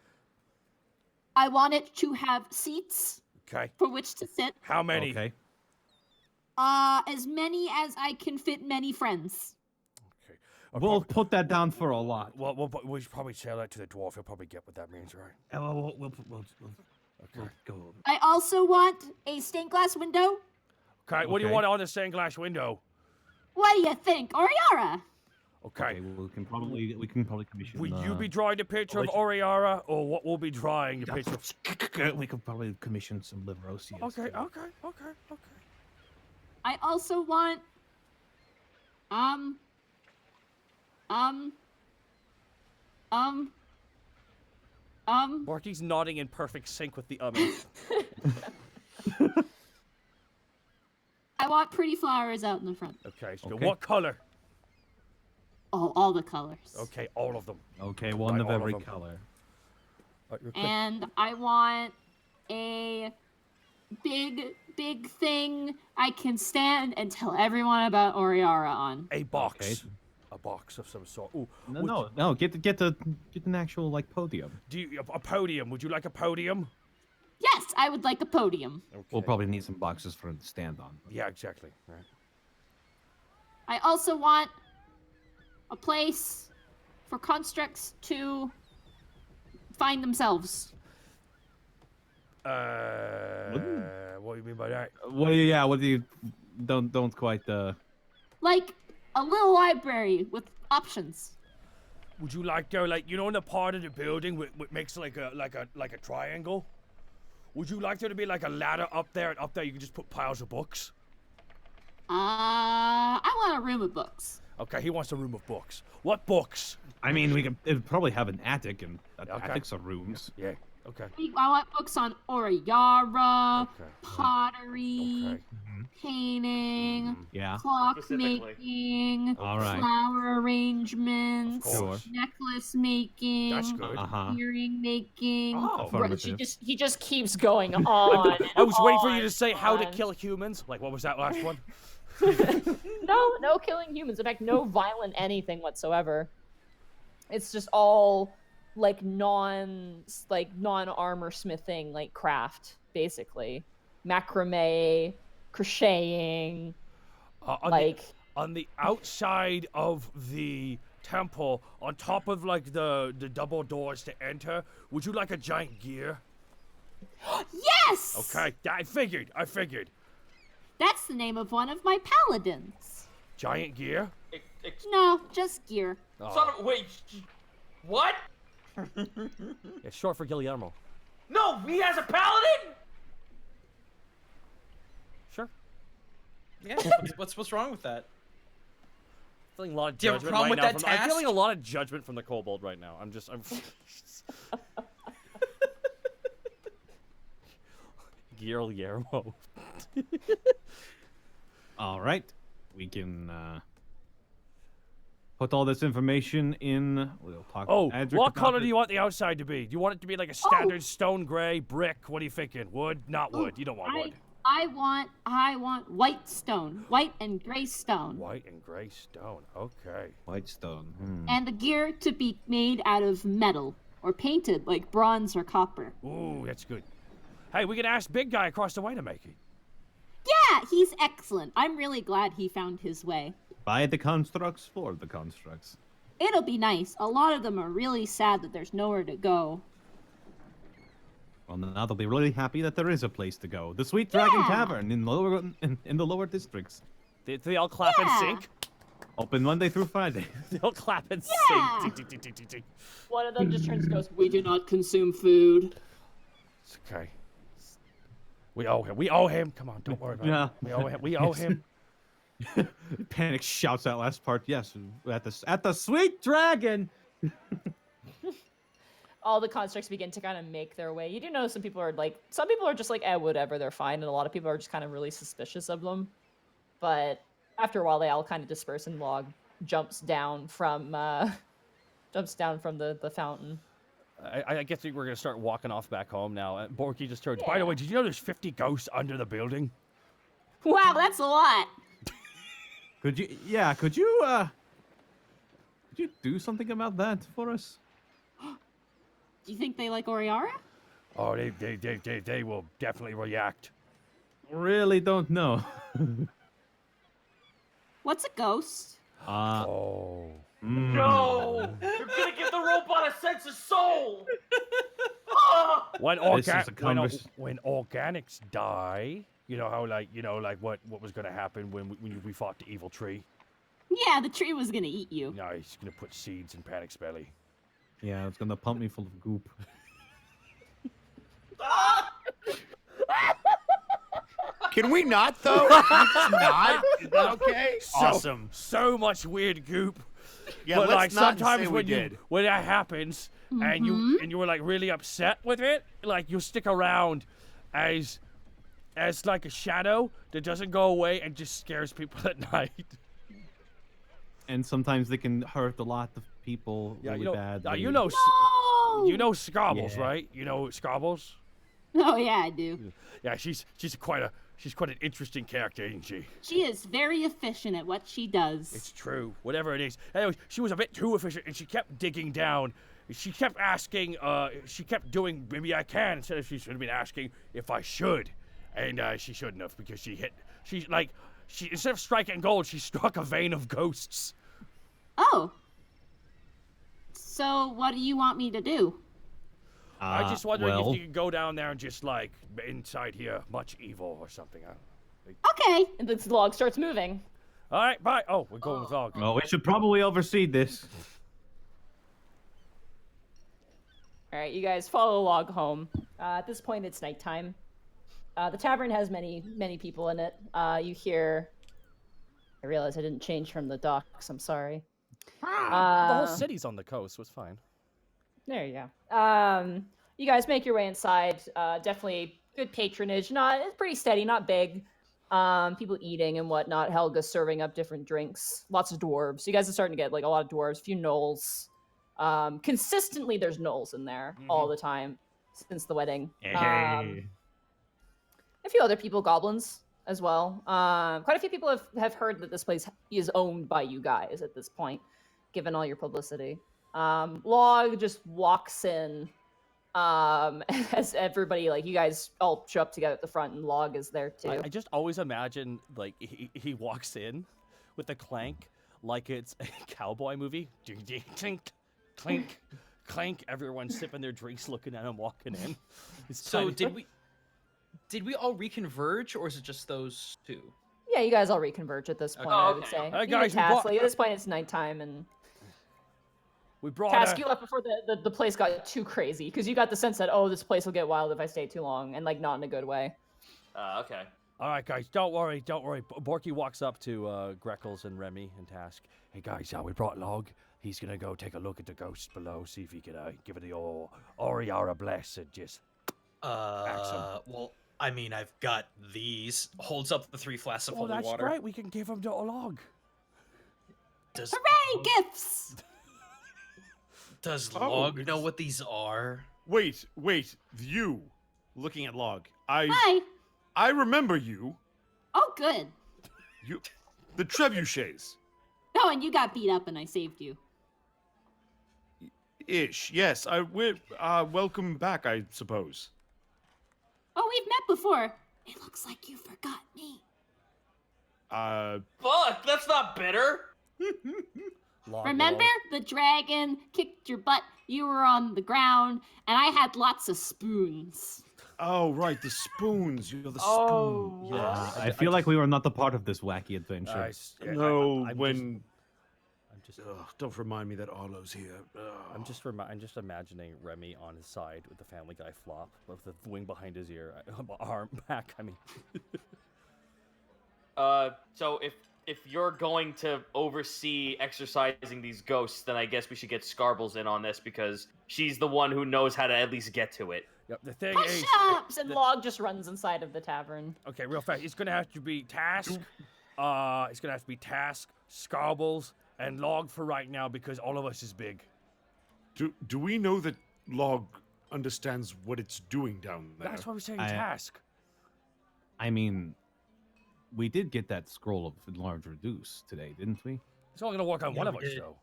I want it to have seats Okay. for which to sit. How many? Okay. As many as I can fit many friends. Okay. We'll put that down for a lot. Well, we should probably tell that to the dwarf. He'll probably get what that means, right? We'll go over. I also want a stained glass window. Okay. What do you Okay. want on the stained glass window? What do you think, Oriara? Okay. We can probably commission. Will you be drawing the picture of Oriara, or what will be drawing the picture of... We could probably commission some Liverosias. Okay. I also want Borky's nodding in perfect sync with the umming. I want pretty flowers out in the front. Okay. So Okay. what color? Oh, all the colors. Okay, all of them. Okay, one Right, of all of every them. color. And I want a big thing I can stand and tell everyone about Oriara on. A box. Okay. A box of some sort. Ooh. No. Get an actual like podium. Do you, a podium? Would you like a podium? Yes, I would like a podium. Okay. We'll probably need some boxes for him to stand on. Yeah, exactly. Right. I also want a place for constructs to find themselves. What do you mean by that? What do you don't quite Like a little library with options. Would you like there, like, you know, in the part of the building which makes like a triangle? Would you like there to be like a ladder up there, and up there you can just put piles of books? I want a room of books. Okay, he wants a room of books. What books? I mean, it'd probably have an attic, and Okay. attics are rooms. Yeah. Okay. I want books on Oriara, Okay. pottery, Okay. painting, Yeah. clockmaking, All right. flower arrangements, Of course. necklace making, That's good. Uh-huh. earring making. Oh. Affirmative. He just keeps going on. I was waiting for you on to say how to and kill humans. Like, what was that last one? No killing humans. In fact, no violent anything whatsoever. It's just all like non-armor smithing, like craft, basically. Macrame, crocheting, On like on the outside of the temple, on top of like the double doors to enter, would you like a giant gear? Yes! Okay, yeah, I figured. That's the name of one of my paladins. Giant gear? No, just gear. Son of, wait, what? It's short for Guillermo. No, he has a paladin? Sure. Yeah. What's wrong with that? Feeling a lot of Do you have a judgment problem right with now. that I'm feeling a task? lot of judgment from the kobold right now. I'm Guillermo. All right, we can put all this information in. We'll talk. Oh, to Adric what about color it. do you want the outside to be? Do you want it to be like a standard stone gray brick? What are you thinking? Wood? Not wood. You don't want wood. I want white stone. White and gray stone. White and gray stone. Okay. White stone. And the gear to be made out of metal or painted like bronze or copper. Ooh, that's good. Hey, we can ask big guy across the way to make it. Yeah, he's excellent. I'm really glad he found his way. Buy the constructs for the constructs. It'll be nice. A lot of them are really sad that there's nowhere to go. Well, now they'll be really happy that there is a place to go. The Sweet Dragon Tavern in the lower districts. They all clap and sync? Open Monday through Friday. They all clap and Yeah. sing. Tick, tick, tick, tick, tick. one of them just turns and goes, We do not consume food. It's okay. We owe him. We owe him. Come on, don't worry about Yeah. it. We owe him. We owe him. Panic shouts that last part. Yes, at the Sweet Dragon. all the constructs begin to kind of make their way. You do know some people are just like, whatever, they're fine, and a lot of people are just kind of really suspicious of them. But after a while, they all kind of disperse, and Log jumps down from the fountain. I guess we're gonna start walking off back home now. Borky just turns. By the way, did you know there's 50 ghosts under the building? Wow, that's a lot. Could you do something about that for us? Do you think they like Oriara? Oh, they will definitely react. Really don't know. What's a ghost? Oh. No! You're gonna give the robot a sense of soul! Ah! When This is a when organics die, you know how like what was gonna happen when we fought the evil tree? Yeah, the tree was gonna eat you. No, he's gonna put seeds in Panic's belly. Yeah, it's gonna pump me full of goop. Can we not though? Not? Is that okay? Awesome. So much weird goop. Yeah, but let's like not sometimes say we when did. when that happens and you were like really upset with it, like you'll stick around as like a shadow that doesn't go away and just scares people at night. And sometimes they can hurt a lot of people really bad. You know No! you know Scrabbles, Yeah. right? You know Scrabbles? Oh yeah, I do. Yeah, she's quite an interesting character, isn't she? She is very efficient at what she does. It's true, whatever it is. Anyway, she was a bit too efficient, and she kept digging down. She kept asking, she kept doing, maybe I can, instead of she should have been asking if I should. And she shouldn't have, because instead of striking gold, she struck a vein of ghosts. Oh. So what do you want me to do? I just wondering well, if you could go down there and just, like, inside here, much evil or something. Okay. And this Log starts moving. All right, bye. Oh, we're going with Log. Well, we should probably oversee this. All right, you guys follow Log home. At this point, it's nighttime. The tavern has many people in it. You hear... I realize I didn't change from the docks. I'm sorry. The whole city's on the coast, so it's fine. There you go. You guys make your way inside. Definitely good patronage. It's pretty steady, not big. People eating and whatnot. Helga's serving up different drinks. Lots of dwarves. You guys are starting to get like a lot of dwarves. A few gnolls. Consistently, there's gnolls in there all the time since the wedding. A few other people, goblins as well. Quite a few people have heard that this place is owned by you guys at this point, given all your publicity. Log just walks in As everybody, like, you guys all show up together at the front, and Log is there too. I just always imagine, like, he walks in with a clank like it's a cowboy movie. Ding, ding, clink, clink, clank. Everyone's sipping their drinks, looking at him walking in. So did we all reconverge, or is it just those two? Yeah, you guys all reconverge at this point, Okay. I would say. Hey, You guys, get we Task, bought- like, at this point, it's nighttime, and We brought Task, you left before the place got too crazy, because you got the sense that, oh, this place will get wild if I stay too long, and, like, not in a good way. Okay. All right, guys, don't worry. Borky walks up to Greckles and Remy and Task. Hey, guys, we brought Log. He's gonna go take a look at the ghost below, see if he can give it the old Oriara bless and just. Well, I mean, I've got these. Holds up the 3 flasks of Oh, holy that's water. great. We can give him to Log. Does Hooray, gifts! does Oh, Log know what these are? Wait, you. Looking at Log. Hi. I remember you. Oh, good. You, the trebuchets. Oh, and you got beat up and I saved you. Ish. Yes. Welcome back, I suppose. Oh, we've met before. It looks like you forgot me. Fuck, that's not bitter. Log Remember? The dragon kicked your butt, you were on the ground, and I had lots of spoons. Oh, right, the spoons. You're the Oh, spoon. Yes. I feel like we were not the part of this wacky adventure. No, I'm when. just Don't remind me that Arlo's here. I'm just imagining Remy on his side with the Family Guy flop, with the wing behind his ear, arm back. I mean, So if you're going to oversee exercising these ghosts, then I guess we should get Scarbles in on this because she's the one who knows how to at least get to it. yep, the thing Push is, ups! And Log just runs inside of the tavern. okay, real fast. It's gonna have to be Task. It's gonna have to be Task, Scarbles, and Log for right now because all of us is big. Do we know that Log understands what it's doing down there? That's why we're saying I- Task. I mean, we did get that scroll of enlarge reduce today, didn't we? It's only gonna work on Yeah, one of we us, did. though.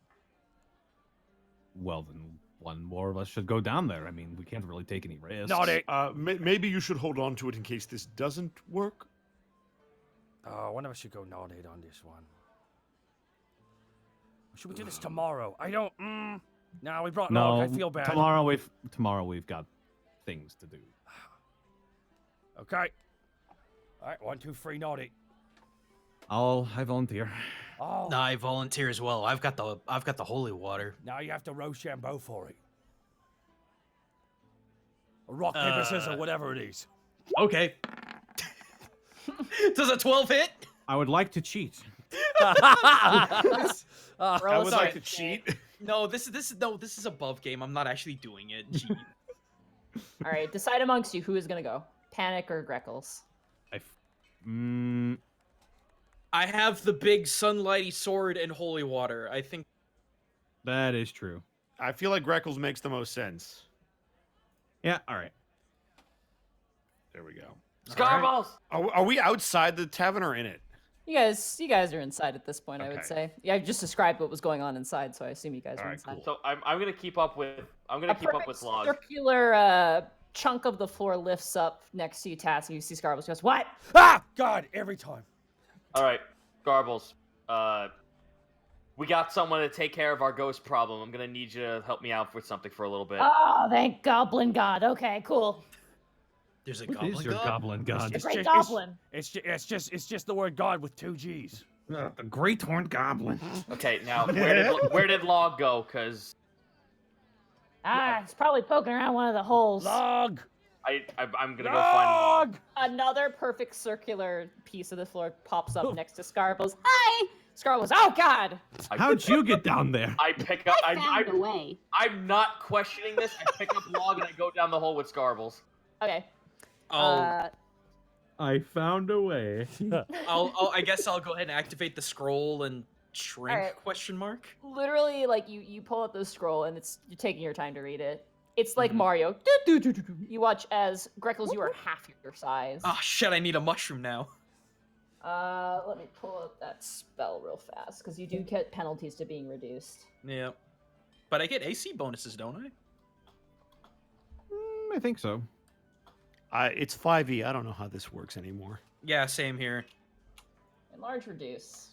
Well, then one more of us should go down there. I mean, we can't really take any risks. Not it. Maybe you should hold on to it in case this doesn't work. One of us should go nodded on this one. Should we do this tomorrow? I don't. No, we brought No, Log. I feel bad. Tomorrow we've got things to do. Okay. All right, 1, 2, 3, naughty. I volunteer. Oh, I volunteer as well. I've got the holy water. now you have to Rochambeau for it. Or rock, paper, scissors, whatever it is. Okay. Does a 12 hit? I would like to cheat. I Roll would a like to side. cheat. No, this is above game. I'm not actually doing it. Gee. All right, decide amongst you who is gonna go, Panic or Greckles. I have the big sunlighty sword and holy water. I think That is true. I feel like Greckles makes the most sense. Yeah. All right. There we go. Scarballs! Are we outside the tavern or in it? You guys are inside at this point, I would Okay. say. Yeah, I just described what was going on inside, so I assume you guys are Alright, inside. So I'm gonna keep up with A Log. perfect circular chunk of the floor lifts up next to you, Task, and you see Scarbles goes, "What?" Ah, God, every time. All right, Garbles. We got someone to take care of our ghost problem. I'm gonna need you to help me out with something for a little bit. Oh, thank Goblin God. Okay, cool. There's a What goblin is your god? goblin god? The It's Great just- Goblin. It's just the word God with 2 G's. The great horned goblin. Okay, now where did Log go? Cause It's probably poking around one of the holes. Log. I'm gonna go find Log. Log. Another perfect circular piece of the floor pops up next to Scarbles. Hi! Scarbles, oh God! How'd you get down there? I pick up. I found a way. I'm not questioning this. I pick up Log and I go down the hole with Scarbles. Okay. I'll I found a way. I guess I'll go ahead and activate the scroll and shrink Alright. question mark. Literally, like you pull up the scroll and you're taking your time to read it. It's like Mhm. Mario. You watch as Greckles, you are half your size. Oh shit, I need a mushroom now. Let me pull up that spell real fast because you do get penalties to being reduced. Yeah. But I get AC bonuses, don't I? I think so. It's 5e. I don't know how this works anymore. Yeah, same here. Enlarge, reduce.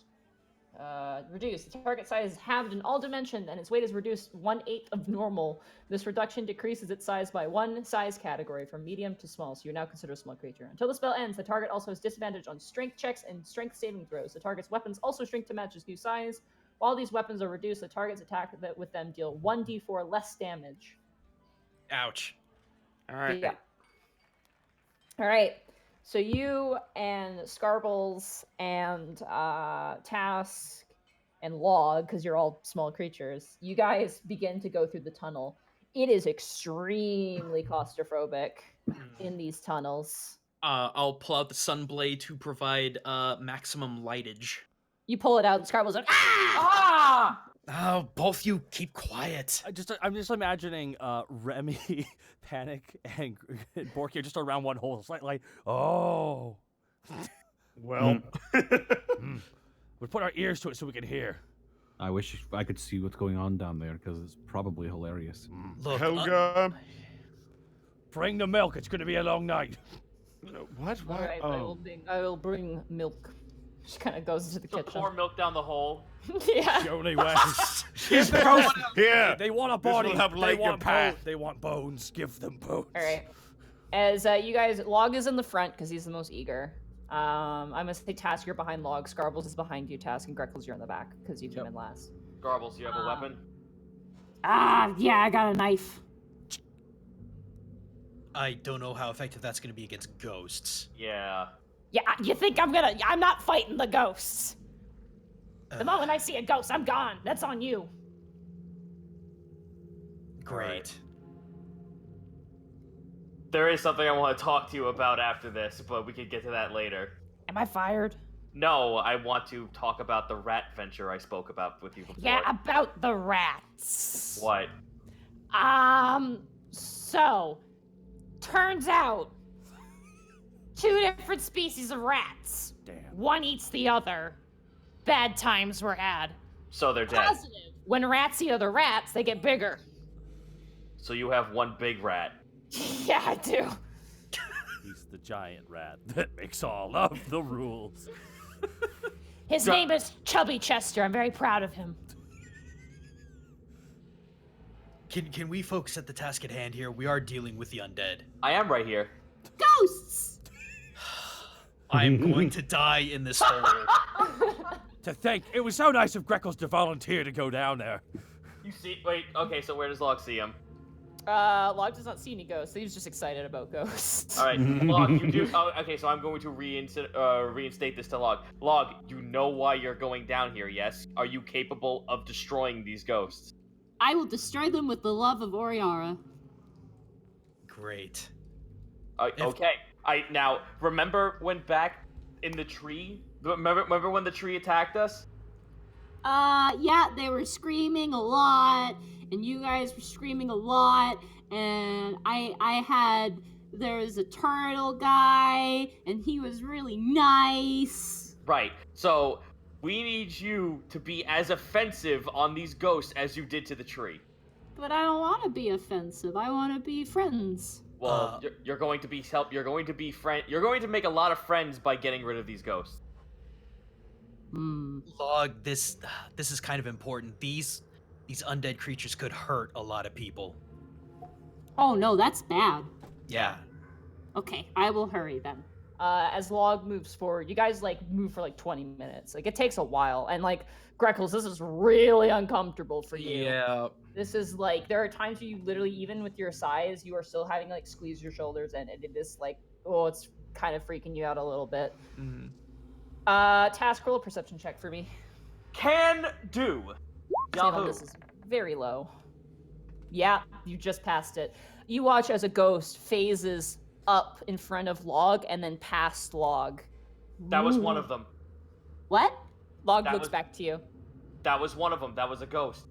Reduce. The target size is halved in all dimensions, and its weight is reduced 1/8 of normal. This reduction decreases its size by 1 size category, from medium to small, so you're now considered a small creature. Until the spell ends, the target also has disadvantage on strength checks and strength saving throws. The target's weapons also shrink to match its new size. While these weapons are reduced, the target's attack with them deal 1d4 less damage. Ouch. All right. Yeah. All right. So you and Scarbles and Task and Log, because you're all small creatures, you guys begin to go through the tunnel. It is extremely claustrophobic in these tunnels. I'll pull out the sunblade to provide maximum lightage. You pull it out, and Scarbles like, ah! Oh, both you keep quiet. I'm just imagining Remy, Panic, and Borky just around one hole. It's like, oh. Well, We put our ears to it so we can hear. I wish I could see what's going on down there because it's probably hilarious. Look, Helga. Bring the milk. It's going to be a long night. What? All right, I will bring milk. She kind of goes into the So kitchen. pour milk down the hole. Yeah. The only way. Here's the ghost. Here. They want a This body. will help light your path. They want bones. Give them bones. All right. As you guys, Log is in the front because he's the most eager. I'm gonna say Task, you're behind Log. Scarbles is behind you, Task, and Greckles, you're in the back because you came in last. Garbles, you have a weapon? Yeah, I got a knife. I don't know how effective that's going to be against ghosts. Yeah. Yeah, you think I'm not fighting the ghosts. The moment I see a ghost, I'm gone. That's on you. Great. Right. There is something I want to talk to you about after this, but we can get to that later. Am I fired? No, I want to talk about the rat venture I spoke about with you before. Yeah, about the rats. What? So, turns out, 2 different species of rats. Damn. One eats the other. Bad times were had. So they're dead. Positive. When rats eat other rats, they get bigger. So you have one big rat. Yeah, I do. He's the giant rat that makes all of the rules. His name is Chubby Chester. I'm very proud of him. Can we focus at the task at hand here? We are dealing with the undead. I am right here. Ghosts! I'm going to die in this hole. It was so nice of Greckles to volunteer to go down there. You see? Wait. Okay. So where does Log see him? Log does not see any ghosts. He's just excited about ghosts. All right, Log. You do. Oh, okay. So I'm going to reinstate this to Log. Log, you know why you're going down here? Yes. Are you capable of destroying these ghosts? I will destroy them with the love of Oriara. Great. Okay. Now remember when back in the tree. Remember when the tree attacked us? Yeah, they were screaming a lot, and you guys were screaming a lot, and there was a turtle guy, and he was really nice. Right. So we need you to be as offensive on these ghosts as you did to the tree. But I don't want to be offensive. I want to be friends. Well, you're going to be You're going to make a lot of friends by getting rid of these ghosts. Log, this is kind of important. These undead creatures could hurt a lot of people. Oh no, that's bad. Yeah. Okay, I will hurry then. As Log moves forward, you guys move for 20 minutes. It takes a while, and Greckles, this is really uncomfortable for you. Yeah. This is there are times where you literally, even with your size, you are still having to squeeze your shoulders, and it is it's kind of freaking you out a little bit. Mm-hmm. Task, roll a perception check for me. Can do. Yahoo. This is very low. Yeah, you just passed it. You watch as a ghost phases up in front of Log and then past Log. That was one of them. What? Log looks back to you. That was one of them. That was a ghost.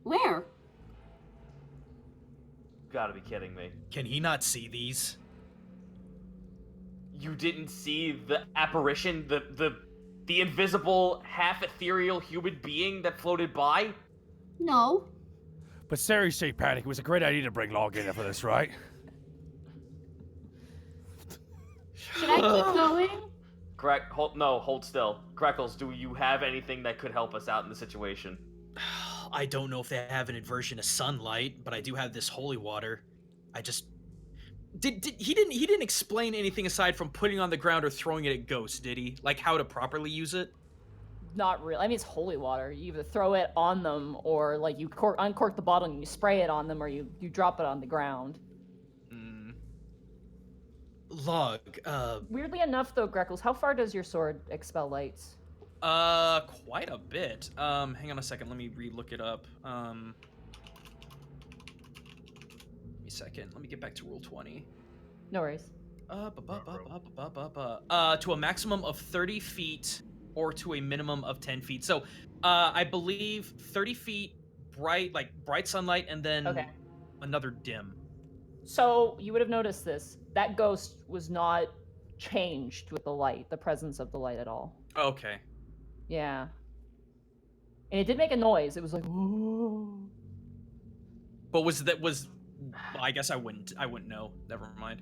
Where? You gotta be kidding me. Can he not see these? You didn't see the apparition, the invisible, half ethereal human being that floated by? No. But seriously, Panic, it was a great idea to bring Log in for this, right? Should I keep going? Hold still. Greckles, do you have anything that could help us out in the situation? I don't know if they have an aversion to sunlight, but I do have this holy water. I just he didn't explain anything aside from putting it on the ground or throwing it at ghosts, did he? Like how to properly use it? Not really. I mean, it's holy water. You either throw it on them, or like you uncork the bottle and you spray it on them, or you drop it on the ground. Log. Weirdly enough, though, Greckles, how far does your sword expel lights? Quite a bit. Hang on a second. Let me re-look it up. Give me a second. Let me get back to Rule 20. No worries. To a maximum of 30 feet or to a minimum of 10 feet. So, I believe 30 feet bright sunlight, and then another dim. So you would have noticed this. That ghost was not changed with the presence of the light at all. Okay. Yeah. And it did make a noise. It was like, whoa. But I guess I wouldn't know. Never mind.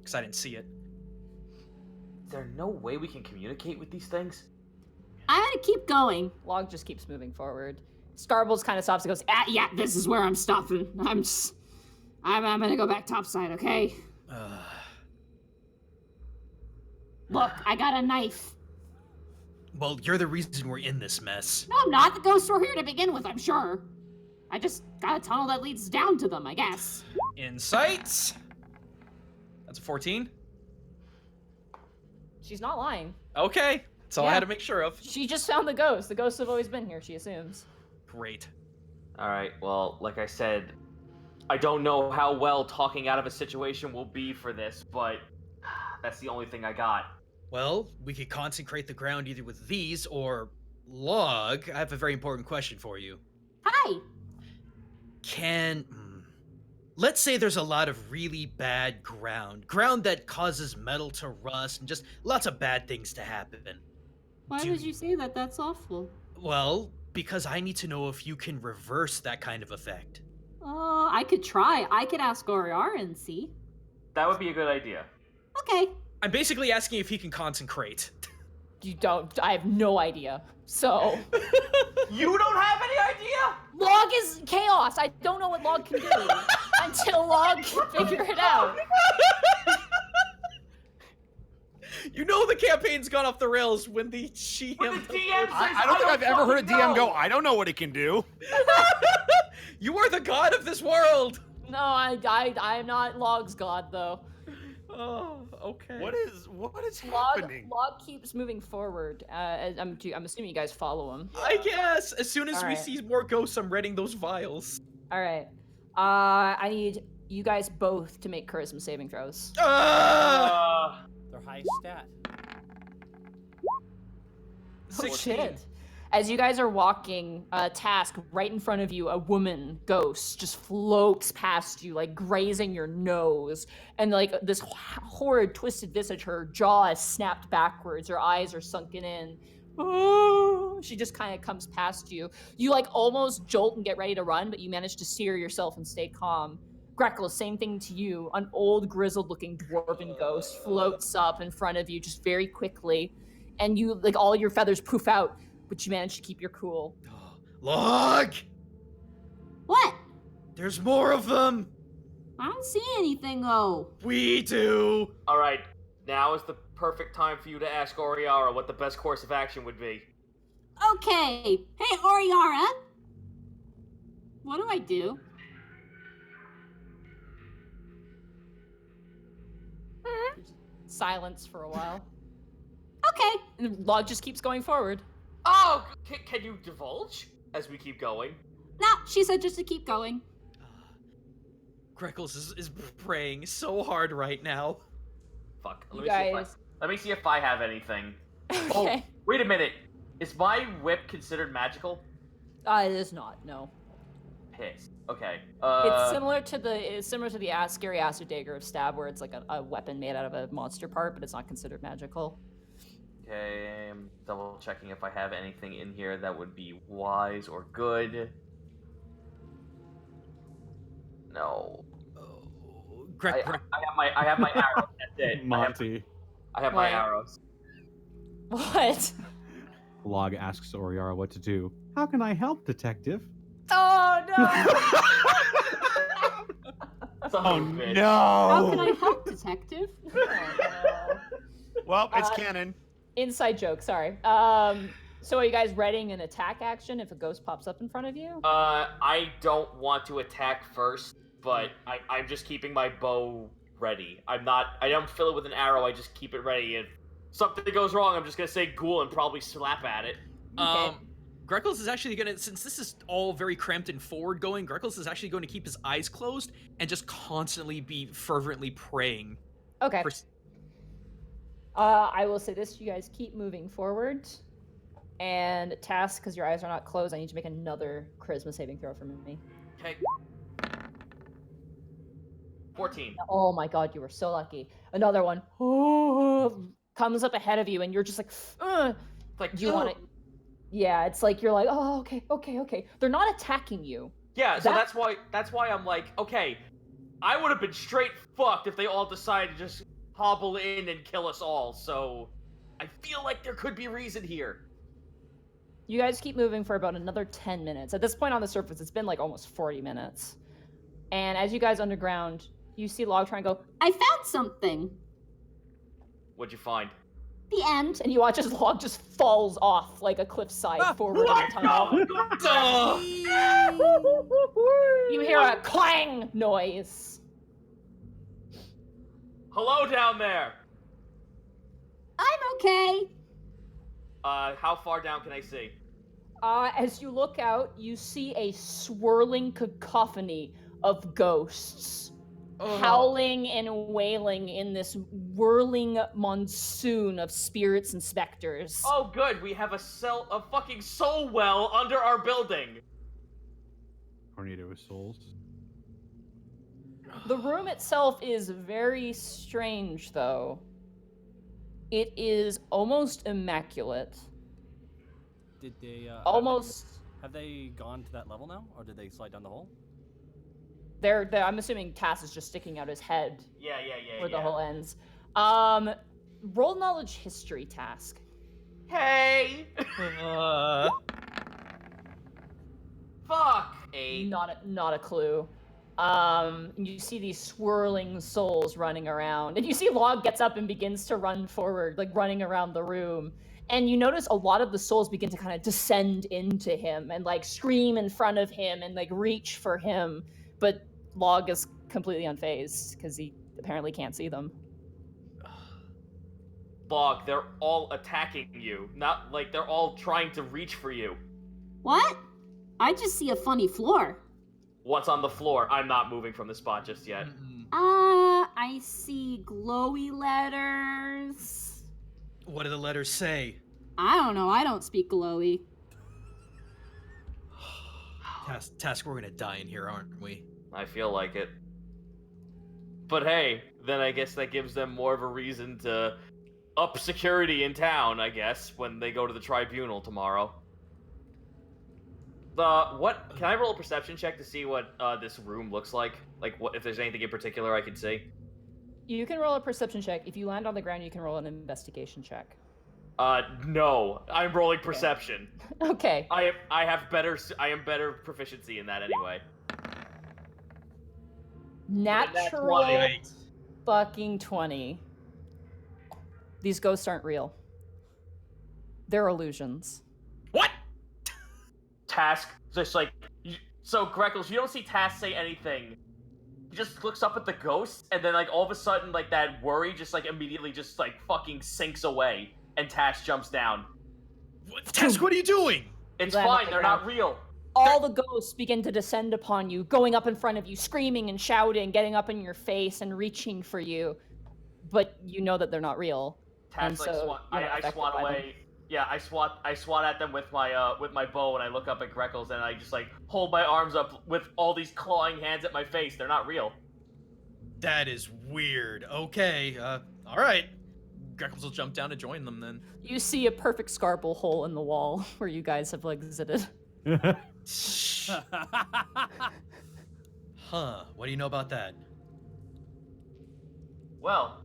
Because I didn't see it. Is there no way we can communicate with these things? I'm gonna keep going. Log just keeps moving forward. Scarbles kind of stops and goes, Yeah, this is where I'm stopping. I'm gonna go back topside, okay? Look, I got a knife. Well, you're the reason we're in this mess. No, I'm not. The ghosts were here to begin with, I'm sure. I just got a tunnel that leads down to them, I guess. Insights. That's a 14. she's not lying. Okay. That's all I had to make sure of. She just found the ghost. The ghosts have always been here, she assumes. Great. Alright, well, like I said, I don't know how well talking out of a situation will be for this, but that's the only thing I got. Well, we could consecrate the ground either with these or Log. I have a very important question for you. Hi! Let's say there's a lot of really bad ground that causes metal to rust and just lots of bad things to happen. Why would you say that? That's awful. Well, because I need to know if you can reverse that kind of effect. I could try. I could ask Oriar and see. That would be a good idea. Okay. I'm basically asking if he can consecrate. You don't. I have no idea. So. You don't have any idea? Log is chaos. I don't know what Log can do until Log can figure it out. You know the campaign's gone off the rails when the GM. I don't think I've ever heard a DM go, I don't know what it can do. You are the god of this world. No, I'm not Log's god though. Oh, okay. What is happening? Log keeps moving forward. I'm assuming you guys follow him. I guess. As soon as All we right. see more ghosts, I'm reading those vials. All right. I need you guys both to make charisma saving throws. Their high stat. Oh shit. As you guys are walking, Task, right in front of you, a woman ghost just floats past you, like grazing your nose. And like this horrid twisted visage, her jaw is snapped backwards, her eyes are sunken in. Oh, she just kind of comes past you. You like almost jolt and get ready to run, but you manage to steer yourself and stay calm. Greckle, same thing to you. An old grizzled looking dwarven ghost floats up in front of you just very quickly. And you, like all your feathers poof out, but you manage to keep your cool. Log! What? There's more of them! I don't see anything though. We do! Alright, now is the perfect time for you to ask Oriara what the best course of action would be. Okay. Hey, Oriara. What do I do? Silence for a while. Okay. And the log just keeps going forward. Oh, can you divulge as we keep going? No, she said just to keep going. Greckles is praying so hard right now. Fuck. You guys. Let me see if I have anything. Okay. Oh, wait a minute. Is my whip considered magical? It is not. No. Piss. Okay. It's similar to the scary acid dagger of stab, where it's like a weapon made out of a monster part, but it's not considered magical. Okay, I'm double checking if I have anything in here that would be wise or good. No. Greg, I have my arrow. That's it. Monty. I have my What? arrows. What? Log asks Oriara what to do. How can I help, detective? Oh no! Son of a bitch. How can I help, detective? Oh, no. Well, it's Uh, canon. Inside joke. Sorry. So are you guys readying an attack action if a ghost pops up in front of you? I don't want to attack first, but I'm just keeping my bow ready. I don't fill it with an arrow, I just keep it ready. If something goes wrong, I'm just gonna say ghoul and probably slap at it. Okay. Greckles is actually gonna, since this is all very cramped and forward going, Greckles is actually going to keep his eyes closed and just constantly be fervently praying. Okay. For, I will say this: you guys keep moving forward, and task because your eyes are not closed. I need you to make another charisma saving throw for me. Okay. 14. Oh my god, you were so lucky. Another one comes up ahead of you, and you're just like, ugh. It's like, Do you want to? Yeah, it's like you're like, oh, okay. They're not attacking you. Yeah, so that's why I'm like, okay, I would have been straight fucked if they all decided to just hobble in and kill us all, so I feel like there could be reason here. You guys keep moving for about another 10 minutes. At this point on the surface, it's been like almost 40 minutes. And as you guys underground, you see Log try and go, I found something. What'd you find? The end. and you watch as Log just falls off like a cliffside forward in the tunnel. You hear a clang noise. Hello down there! I'm okay. How far down can I see? As you look out, you see a swirling cacophony of ghosts howling and wailing in this whirling monsoon of spirits and specters. Oh good, we have a fucking soul well under our building! Tornado of souls. The room itself is very strange, though. It is almost immaculate. Did they Almost. have they gone to that level now, or did they slide down the hole? They're I'm assuming Tass is just sticking out his head Yeah, where the hole ends. Roll knowledge history task. Hey! Fuck! 8. Not a clue. You see these swirling souls running around, and you see Log gets up and begins to run forward, like running around the room. And you notice a lot of the souls begin to kind of descend into him and like scream in front of him and like reach for him. But Log is completely unfazed because he apparently can't see them. Log, they're all attacking you. Not like they're all trying to reach for you. What? I just see a funny floor. What's on the floor? I'm not moving from the spot just yet. I see glowy letters. what do the letters say? I don't know. I don't speak glowy. Task, we're gonna die in here, aren't we? I feel like it. But hey, then I guess that gives them more of a reason to up security in town, I guess, when they go to the tribunal tomorrow. What? Can I roll a perception check to see what this room looks like? Like, what if there's anything in particular I can see? You can roll a perception check. If you land on the ground, you can roll an investigation check. No. I'm rolling perception. Okay. I am better proficiency in that anyway. Natural 20. fucking 20. These ghosts aren't real. They're illusions. What? Task, just like... So, Greckles, you don't see Task say anything. He just looks up at the ghost, and then, like, all of a sudden, like, that worry just, like, immediately just, like, fucking sinks away, and Task jumps down. Task, what are you doing? It's Land on fine, the they're ground. not real. All the ghosts begin to descend upon you, going up in front of you, screaming and shouting, getting up in your face and reaching for you. But you know that they're not real. Task, like, so I you're not affected swat by them. away. Yeah, I swat at them with my bow, and I look up at Greckles, and I just, like, hold my arms up with all these clawing hands at my face. They're not real. That is weird. Okay, all right. Greckles will jump down to join them then. You see a perfect scarble hole in the wall where you guys have exited. Huh, what do you know about that? Well,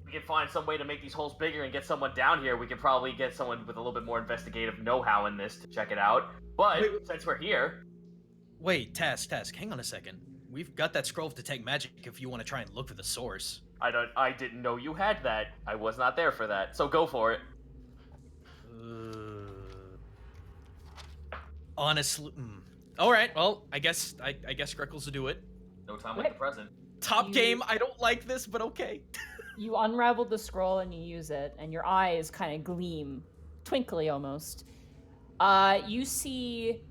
we we can find some way to make these holes bigger and get someone down here, we could probably get someone with a little bit more investigative know-how in this to check it out. But since we're here, Wait, Task, hang on a second. We've got that scroll of detect magic if you want to try and look for the source. I didn't know you had that. I was not there for that. So go for it. Honestly, all right. Well, I guess Greckles will do it. No time like the present. Top game. I don't like this, but okay. You unravel the scroll and you use it, and your eyes kind of gleam, twinkly almost. You see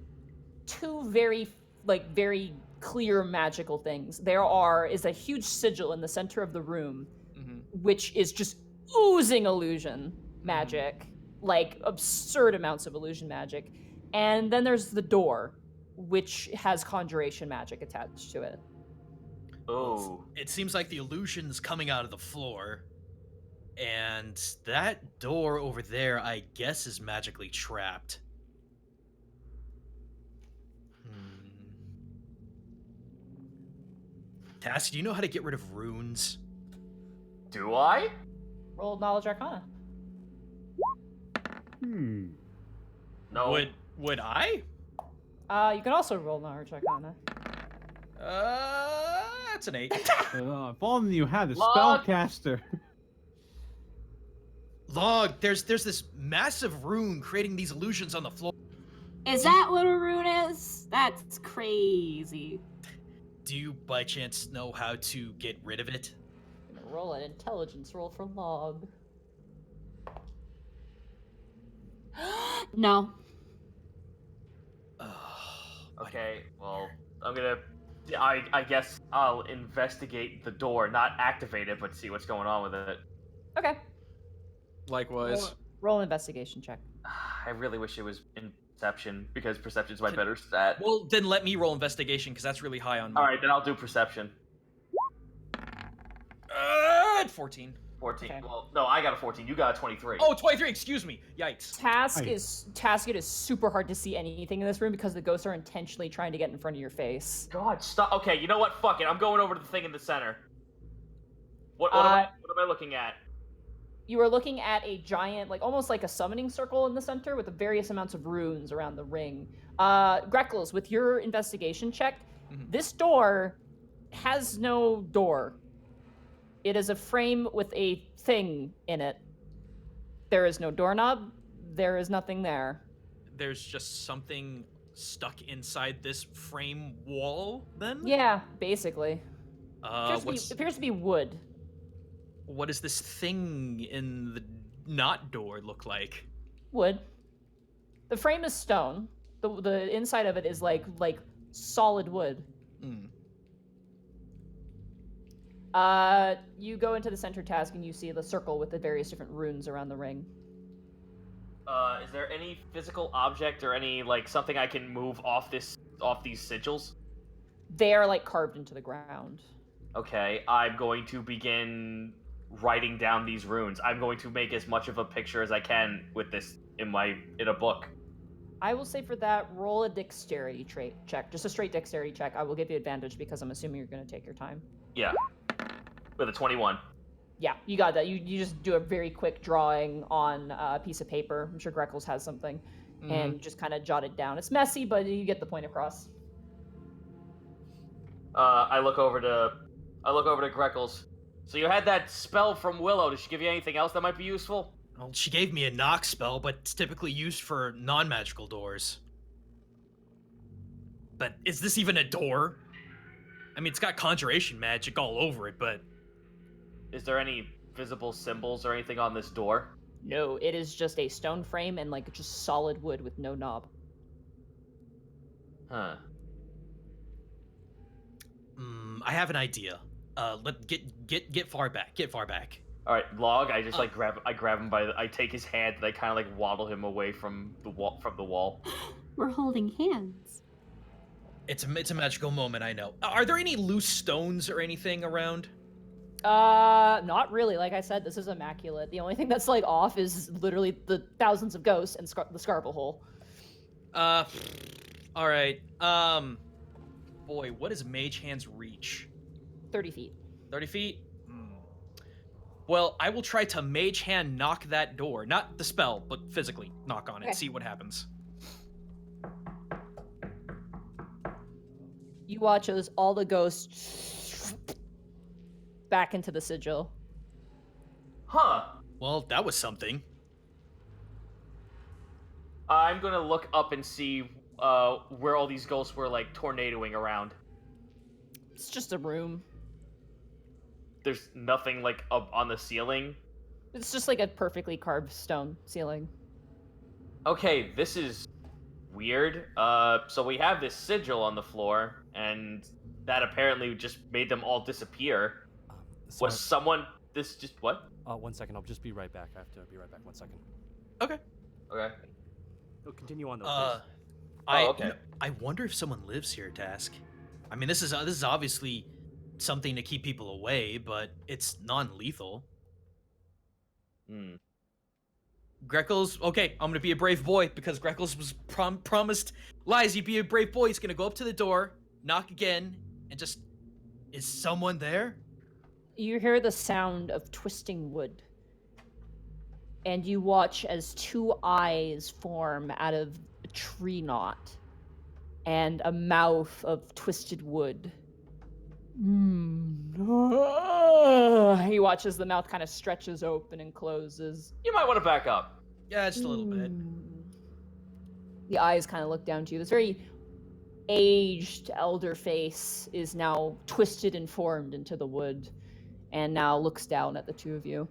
two very clear magical things. There is a huge sigil in the center of the room, which is just oozing illusion magic, like absurd amounts of illusion magic. And then there's the door, which has conjuration magic attached to it. Oh. It seems like the illusion's coming out of the floor. And that door over there, I guess, is magically trapped. Task, do you know how to get rid of runes? Do I? Roll Knowledge Arcana. No. Would I? You can also roll Knowledge Arcana. That's an 8. If only you had a Log. spellcaster. Log, there's this massive rune creating these illusions on the floor. Is that what a rune is? That's crazy. Do you, by chance, know how to get rid of it? I'm gonna roll an intelligence roll for Log. No. Okay, well, I'm gonna... I guess I'll investigate the door, not activate it, but see what's going on with it. Okay. Likewise. Roll an investigation check. I really wish it was perception, because perception's my better stat. Well, then let me roll investigation, because that's really high on me. Alright, then I'll do perception. 14. 14. Okay. Well, no, I got a 14. You got a 23. Oh, 23, excuse me. Yikes. It is super hard to see anything in this room because the ghosts are intentionally trying to get in front of your face. God, stop. Okay, you know what? Fuck it. I'm going over to the thing in the center. What am I looking at? You are looking at a giant, almost like a summoning circle in the center with various amounts of runes around the ring. Greckles, with your investigation check, this door has no door. It is a frame with a thing in it. There is no doorknob. There is nothing there. There's just something stuck inside this frame wall, then? Yeah, basically. It appears to be wood. What does this thing in the not door look like? Wood. The frame is stone. The inside of it is like solid wood. You go into the center task and you see the circle with the various different runes around the ring. Is there any physical object or any something I can move off these sigils? They are carved into the ground. Okay, I'm going to begin writing down these runes. I'm going to make as much of a picture as I can with this in a book. I will say for that, roll a dexterity check. Just a straight dexterity check. I will give you advantage because I'm assuming you're going to take your time. Yeah. With a 21. Yeah, you got that. You just do a very quick drawing on a piece of paper. I'm sure Greckles has something. And you just kind of jot it down. It's messy, but you get the point across. I look over to Greckles. So you had that spell from Willow. Did she give you anything else that might be useful? Well, she gave me a knock spell, but it's typically used for non-magical doors. But is this even a door? I mean, it's got conjuration magic all over it, but... Is there any visible symbols or anything on this door? No, it is just a stone frame and just solid wood with no knob. Huh. I have an idea. Get far back. Get far back. All right, Log. I just grab him I take his hand and I kind of waddle him away from the wall. We're holding hands. It's a magical moment, I know. Are there any loose stones or anything around? Not really. Like I said, this is immaculate. The only thing that's off is literally the thousands of ghosts and the Scarble Hole. All right. Boy, what is Mage Hand's reach? 30 feet. 30 feet? Well, I will try to mage hand knock that door. Not the spell, but physically knock on it, Okay. see what happens. You watch as all the ghosts back into the sigil. Huh. Well, that was something. I'm gonna look up and see where all these ghosts were like tornadoing around. It's just a room. There's nothing like up on the ceiling. It's just like a perfectly carved stone ceiling. Okay, this is weird. So we have this sigil on the floor, and that apparently just made them all disappear. Sorry. Was someone this just what? 1 second. I'll just be right back. I have to be right back. 1 second. Okay. Okay. Oh, continue on though, please. Okay. I wonder if someone lives here, Task. I mean, this is obviously something to keep people away, but it's non-lethal. Hmm. Greckles, okay, I'm gonna be a brave boy because Greckles was promised Lies, you be a brave boy. He's gonna go up to the door, knock again, and just, is someone there? You hear the sound of twisting wood. And you watch as two eyes form out of a tree knot and a mouth of twisted wood. You watch as the mouth kind of stretches open and closes. You might want to back up. Yeah, just a little bit. The eyes kind of look down to you. This very aged elder face is now twisted and formed into the wood and now looks down at the two of you.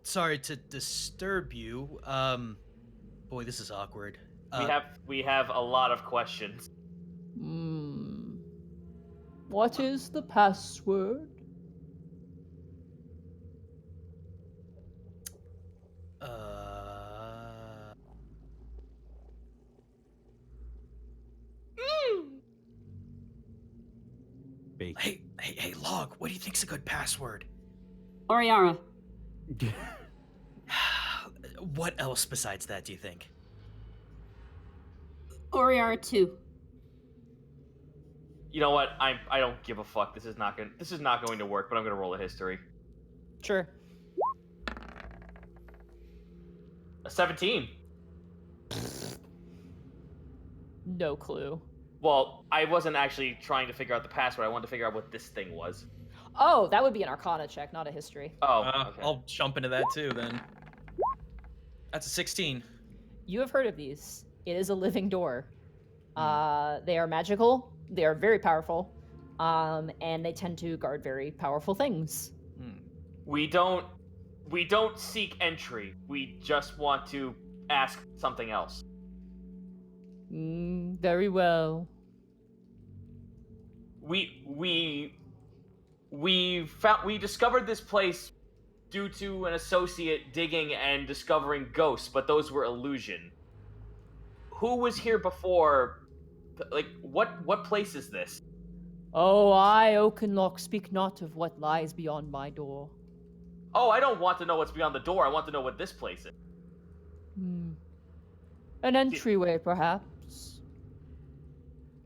Sorry to disturb you. Boy, this is awkward. We have a lot of questions. What is the password? Hey, Log, what do you think's a good password? Oriara. What else besides that do you think? Oriara 2. You know what? I don't give a fuck. This is not going to work, but I'm gonna roll a history. Sure. A 17. No clue. Well, I wasn't actually trying to figure out the password. I wanted to figure out what this thing was. Oh, that would be an Arcana check, not a history. Oh, okay. I'll jump into that too then. That's a 16. You have heard of these. It is a living door. They are magical. They are very powerful. And they tend to guard very powerful things. We don't seek entry. We just want to ask something else. Very well. We discovered this place due to an associate digging and discovering ghosts, but those were illusion. Who was here before? Like, what place is this? Oh, I, Oakenlock, speak not of what lies beyond my door. Oh, I don't want to know what's beyond the door. I want to know what this place is. An entryway, perhaps.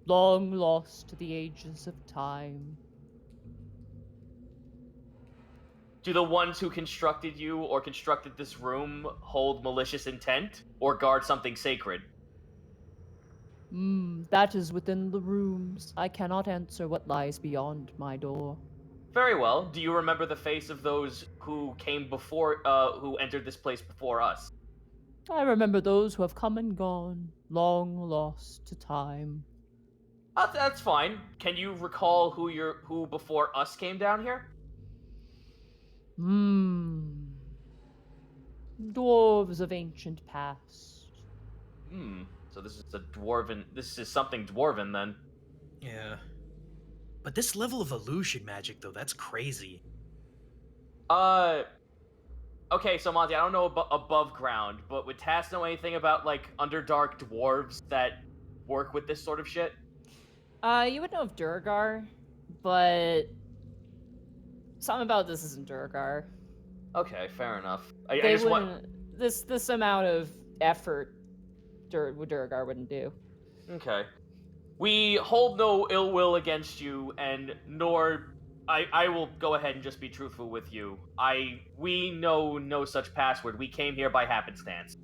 Long lost to the ages of time. Do the ones who constructed you or constructed this room hold malicious intent or guard something sacred? That is within the rooms. I cannot answer what lies beyond my door. Very well. Do you remember the face of those who came before, who entered this place before us? I remember those who have come and gone, long lost to time. That's fine. Can you recall who before us came down here? Dwarves of ancient past. So this is something dwarven then. Yeah. But this level of illusion magic, though, that's crazy. Okay, so Monty, I don't know above ground, but would Tass know anything about, like, Underdark dwarves that work with this sort of shit? You would know of Durgar, but something about this isn't Durgar. Okay, fair enough. This amount of effort Durgar wouldn't do. Okay. We hold no ill will against you, and nor I will go ahead and just be truthful with you. We know no such password. We came here by happenstance.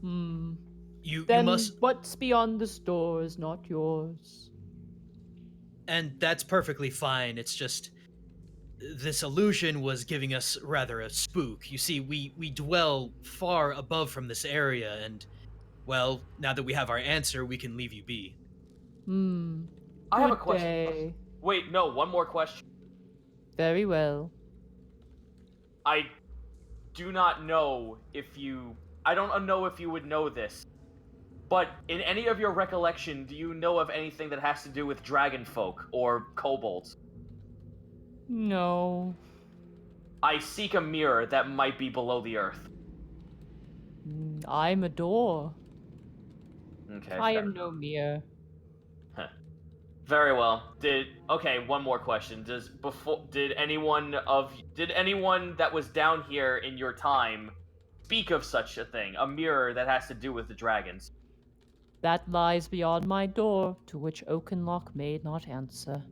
You Then must, what's beyond this door is not yours. and that's perfectly fine. It's just this illusion was giving us rather a spook. You see, we dwell far above from this area, and well, now that we have our answer, we can leave you be. I have a Good question. day. Wait, no, one more question. Very well. I do not know if you. I don't know if you would know this, but in any of your recollection, do you know of anything that has to do with dragon folk or kobolds? No. I seek a mirror that might be below the earth. I'm a door. Okay. I fair am no mirror. enough. Very well. Okay, one more question. Did anyone that was down here in your time speak of such a thing, a mirror that has to do with the dragons? That lies beyond my door, to which Oakenlock may not answer.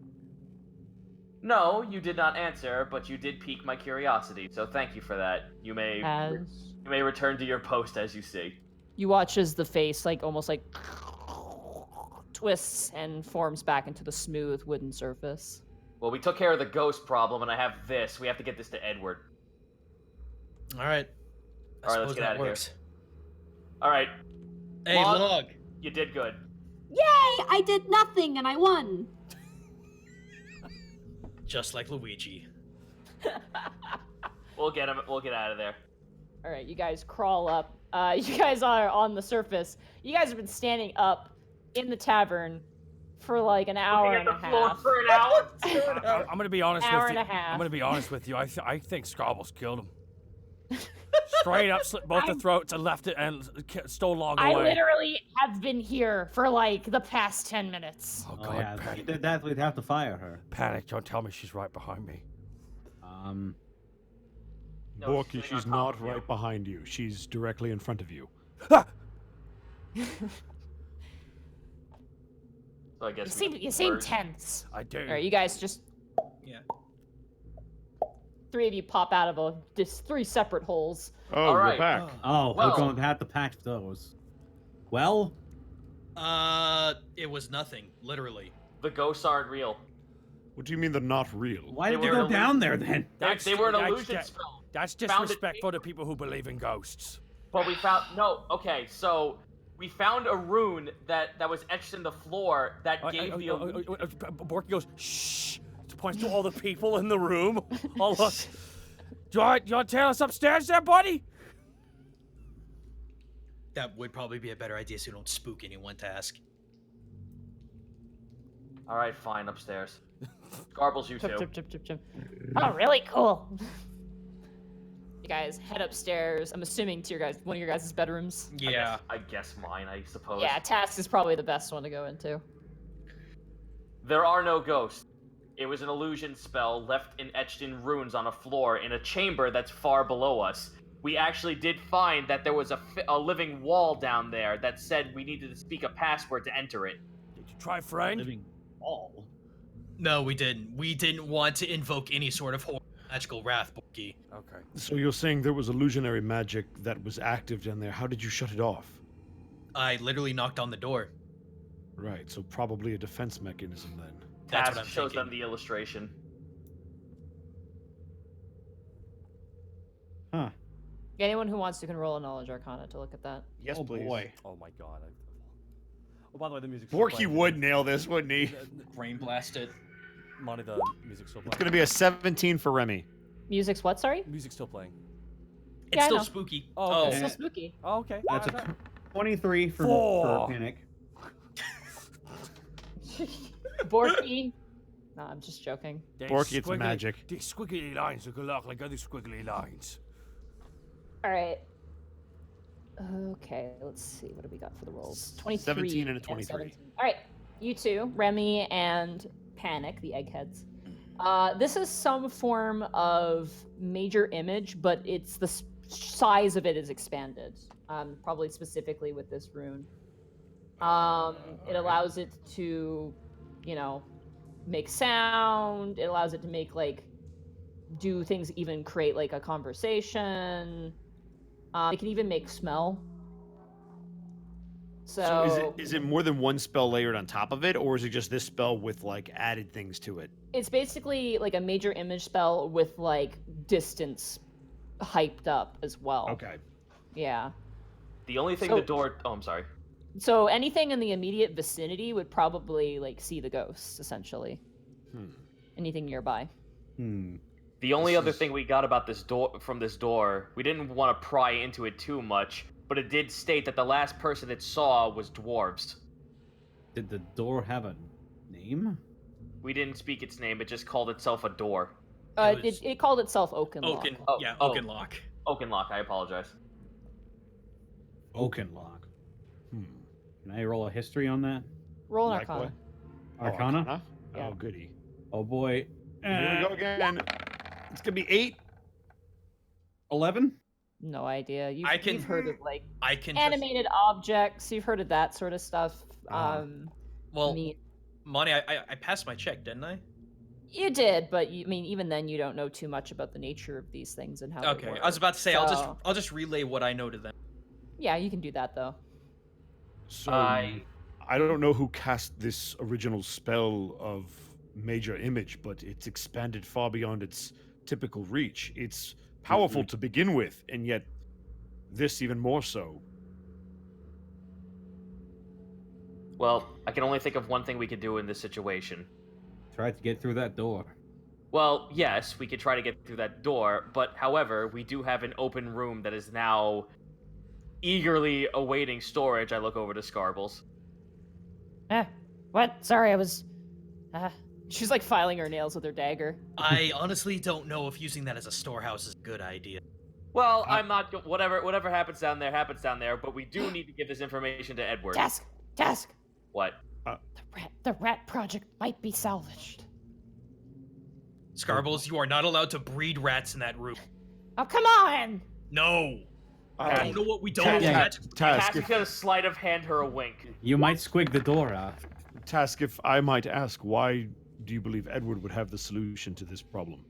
No, you did not answer, but you did pique my curiosity, so thank you for that. You may return to your post as you see. You watch as the face, like, almost like twists and forms back into the smooth wooden surface. Well, we took care of the ghost problem, and I have this. We have to get this to Edward. All right. All right, let's get out of here. All right. Hey, Log. You did good. Yay! I did nothing and I won. Just like Luigi. We'll get him. We'll get out of there. All right, you guys crawl up. You guys are on the surface. You guys have been standing up in the tavern for like an hour and a half. For an hour. I'm gonna be honest Hour with you. and a half. I'm gonna be honest with you. I think Scrabbles killed him. Straight up, slit both the throats and left it and stole Log away. I literally have been here for like the past 10 minutes. Oh Oh, God, yeah, if Panic. you did that, we'd have to fire her. Panic! Don't tell me she's right behind me. No, Borky, she's she's on top not of you. right behind you. She's directly in front of you. So I guess You seem tense. I do. All right, you guys just. Yeah. Three of you pop out of just three separate holes. Oh, All right. you're back. Oh, Well- we're going to have to patch those. Well, It was nothing, literally. The ghosts aren't real. What do you mean they're not real? why They did we were go an down there then? They were an that's- illusion that- spell. That's Found it- disrespectful to people who believe in ghosts. But we found okay. So we found a rune that was etched in the floor that gave the illusion. Borky goes, shh. Points to all the people in the room. All look. Do you want to tell us upstairs there, buddy? That would probably be a better idea so you don't spook anyone to ask. All right, fine, upstairs. Garbles, you Chip, too. chip, chip, chip, chip. Oh, really cool. You guys head upstairs. I'm assuming to one of your guys' bedrooms. Yeah. I guess mine, I suppose. Yeah, Task is probably the best one to go into. There are no ghosts. It was an illusion spell left and etched in runes on a floor in a chamber that's far below us. We actually did find that there was a living wall down there that said we needed to speak a password to enter it. Did you try friend? Living wall. No, we didn't. We didn't want to invoke any sort of magical wrath, Borky. Okay. So you're saying there was illusionary magic that was active down there. How did you shut it off? I literally knocked on the door. Right, so probably a defense mechanism then. That's Task what I'm shows thinking. them the illustration. Huh. Anyone who wants to can roll a knowledge arcana to look at that. Yes, Oh please. boy. Oh my God. Oh, by the way, the music's Borky would nail this, wouldn't he? Brain blasted. Monty, the music's still playing. It's going to be a 17 for Remy. Music's what, sorry? Music's still playing. It's Yeah, I still know. spooky. Oh, It's okay. still spooky. Oh, okay. That's Alright, a 23 for Four. Panic. Borky. No, I'm just joking. These Borky, it's squiggly- magic. These squiggly lines look a lot like other squiggly lines. All right. Okay, let's see. What do we got for the rolls? 23 17 and a 23. 17. All right, you two, Remy and Panic, the eggheads. This is some form of major image, but it's the size of it is expanded. Probably specifically with this rune. It allows it to, make sound. It allows it to make like do things, even create like a conversation. It can even make smell. So is it more than one spell layered on top of it, or is it just this spell with like added things to it? it's basically like a major image spell with like distance hyped up as well. Okay. Yeah. The only thing So- the door. Oh, I'm sorry. So anything in the immediate vicinity would probably like see the ghosts, essentially. Anything nearby. The only other thing we got about this door from this door, we didn't want to pry into it too much, but it did state that the last person it saw was dwarves. Did the door have a name? We didn't speak its name; it just called itself a door. It called itself Oakenlock. Oakenlock. Oakenlock. I apologize. Oakenlock. Can I roll a history on that? Roll an Like Arcana. Arcana? Yeah. Oh, goody. Oh boy. Here we go again. It's gonna be 8. 11? No idea. You've heard of like I can animated objects. You've heard of that sort of stuff. Well, I mean, Monty, I passed my check, didn't I? you did, but I mean, even then, you don't know too much about the nature of these things and how. Okay, they work. I was about to say So- I'll just relay what I know to them. Yeah, you can do that though. So I don't know who cast this original spell of major image, but it's expanded far beyond its typical reach. It's powerful to begin with, and yet this even more so. Well, I can only think of one thing we could do in this situation. Try to get through that door. Well, yes, we could try to get through that door, but however, we do have an open room that is now eagerly awaiting storage. I look over to Scarbles. What? Sorry, I was. She's like filing her nails with her dagger. I honestly don't know if using that as a storehouse is a good idea. Well, I'm not. Whatever happens down there happens down there. But we do need to give this information to Edward. Task. What? The rat project might be salvaged. Scarbles, you are not allowed to breed rats in that room. Oh, come on! No. I don't know what we don't Task, do. Magic. Task is gonna sleight of hand her a wink. You might squig the door out. Task, if I might ask, why do you believe Edward would have the solution to this problem?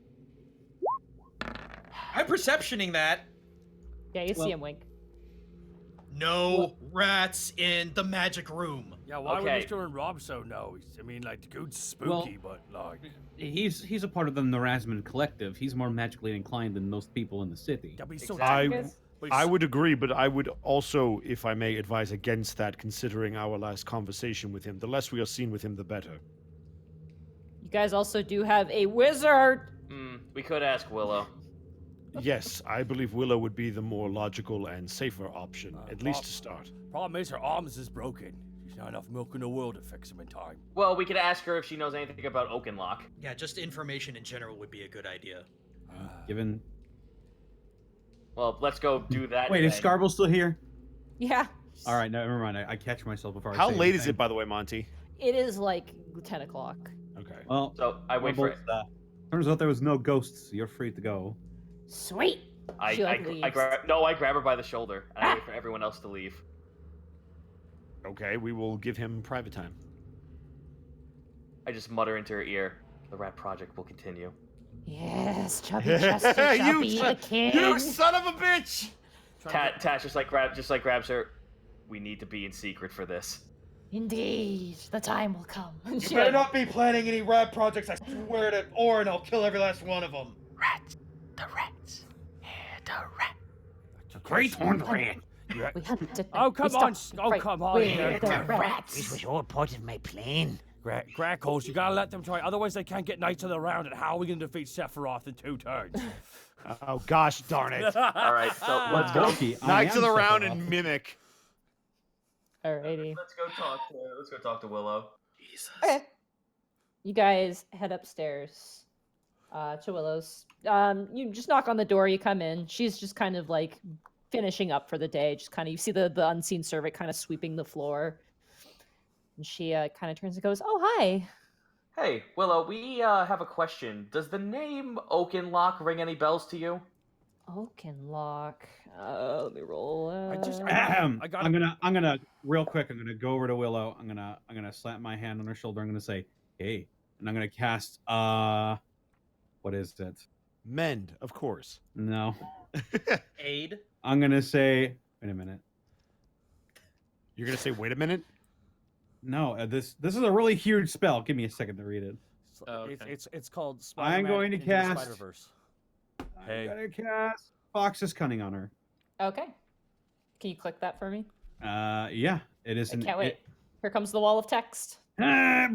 I'm perceptioning that. Yeah, you see him wink. No rats in the magic room. Yeah, why Okay. would Mr. and Rob so know? I mean, like, the dude's spooky, but like... He's a part of the Narasman collective. He's more magically inclined than most people in the city. That'd be so I would agree, but I would also, if I may, advise against that, considering our last conversation with him. The less we are seen with him, the better. You guys also do have a wizard. We could ask Willow. Yes, I believe Willow would be the more logical and safer option, at least to start. Problem is, her arms is broken. There's not enough milk in the world to fix him in time. Well, we could ask her if she knows anything about Oakenlock. Yeah, just information in general would be a good idea. Given. Well, let's go do that. Wait, is then. Scarble still here? Yeah. All right, no, never mind. I catch myself before. How I say late is anything. it, by the way, Monty? It is like 10 o'clock. Okay. Well, So I wait for it. turns out there was no ghosts. You're free to go. Sweet. I She, like, leaves. grab her by the shoulder and I wait for everyone else to leave. Okay, we will give him private time. I just mutter into her ear, "The rat project will continue." Yes, Chubby Chester shall be the king. You son of a bitch! Tash just grabs her. We need to be in secret for this. Indeed, the time will come. You better not be planning any rat projects, I swear to Orin, I'll kill every last one of them. Rats, the rats, the rat. Great horned rat. We have to. Oh, come we on. stopped Oh, right come on. where the This rats. was all part of my plan. Grackles, you gotta let them try, otherwise they can't get Knights of the Round, and how are we gonna defeat Sephiroth in 2 turns? Oh gosh darn it. All right, so let's go. Knights of the Round and Mimic. Alrighty. Let's go talk to Willow. Okay. You guys head upstairs to Willow's. You just knock on the door. You come in. She's just kind of like finishing up for the day. Just kind of you see the unseen servant kind of sweeping the floor, and she kind of turns and goes, "Oh hi." Hey, Willow, we have a question. Does the name Oakenlock ring any bells to you? Oakenlock. Let me roll. I'm gonna real quick. I'm gonna go over to Willow. I'm gonna slap my hand on her shoulder. I'm gonna say, "Hey, and I'm gonna cast what is it? Mend, of course. No. Aid. I'm gonna say. Wait a minute. You're gonna say, wait a minute. No, this is a really huge spell. Give me a second to read it. Oh, okay. It's called I'm Spider-Man going to Into the cast. Spider-Verse. I'm gonna cast Fox's Cunning on her. Okay. Can you click that for me? Yeah, it is. I can't wait. Here comes the wall of text. Ah!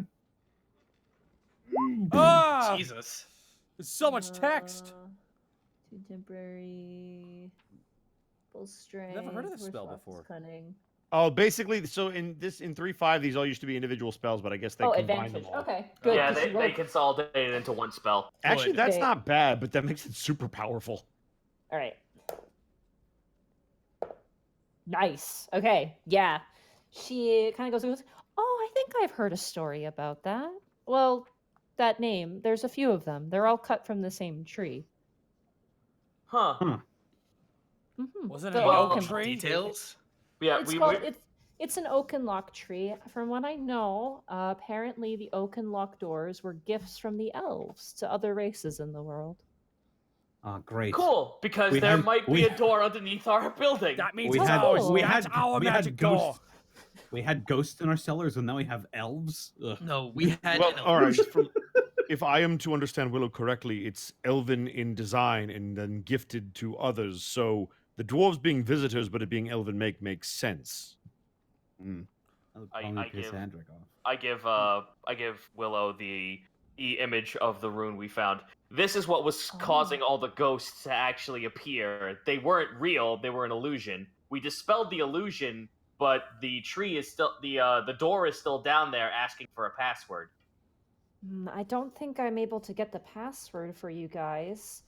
Jesus. There's so much text. Two temporary. Full strength. Never heard of this Where's spell Fox's before. Cunning? Oh, basically, so in 3.5, these all used to be individual spells, but I guess they combine advantage. them all. Okay, good. Yeah, 'cause she they rolled- consolidated into one spell. Actually, Good. that's Okay. not bad, but that makes it super powerful. All right. Nice. Okay. Yeah. She kind of goes, oh, I think I've heard a story about that. Well, that name, there's a few of them. They're all cut from the same tree. Huh. Mm-hmm. Wasn't The it an oak oak and- tree? Details. Yeah, It's an oak and lock tree. From what I know, apparently the oak and lock doors were gifts from the elves to other races in the world. Great. Cool, because We there had- might be we- a door underneath our building. That means We it's had ours. we That's had our we magic had door. ghosts. We had ghosts in our cellars, and now we have elves. Ugh. No, we had. Well, an all right. illusion. If I am to understand Willow correctly, it's elven in design and then gifted to others. So the dwarves being visitors, but it being elven makes sense. I give Willow the image of the rune we found. This is what was causing all the ghosts to actually appear. They weren't real; they were an illusion. We dispelled the illusion, but the tree is still the door is still down there, asking for a password. I don't think I'm able to get the password for you guys.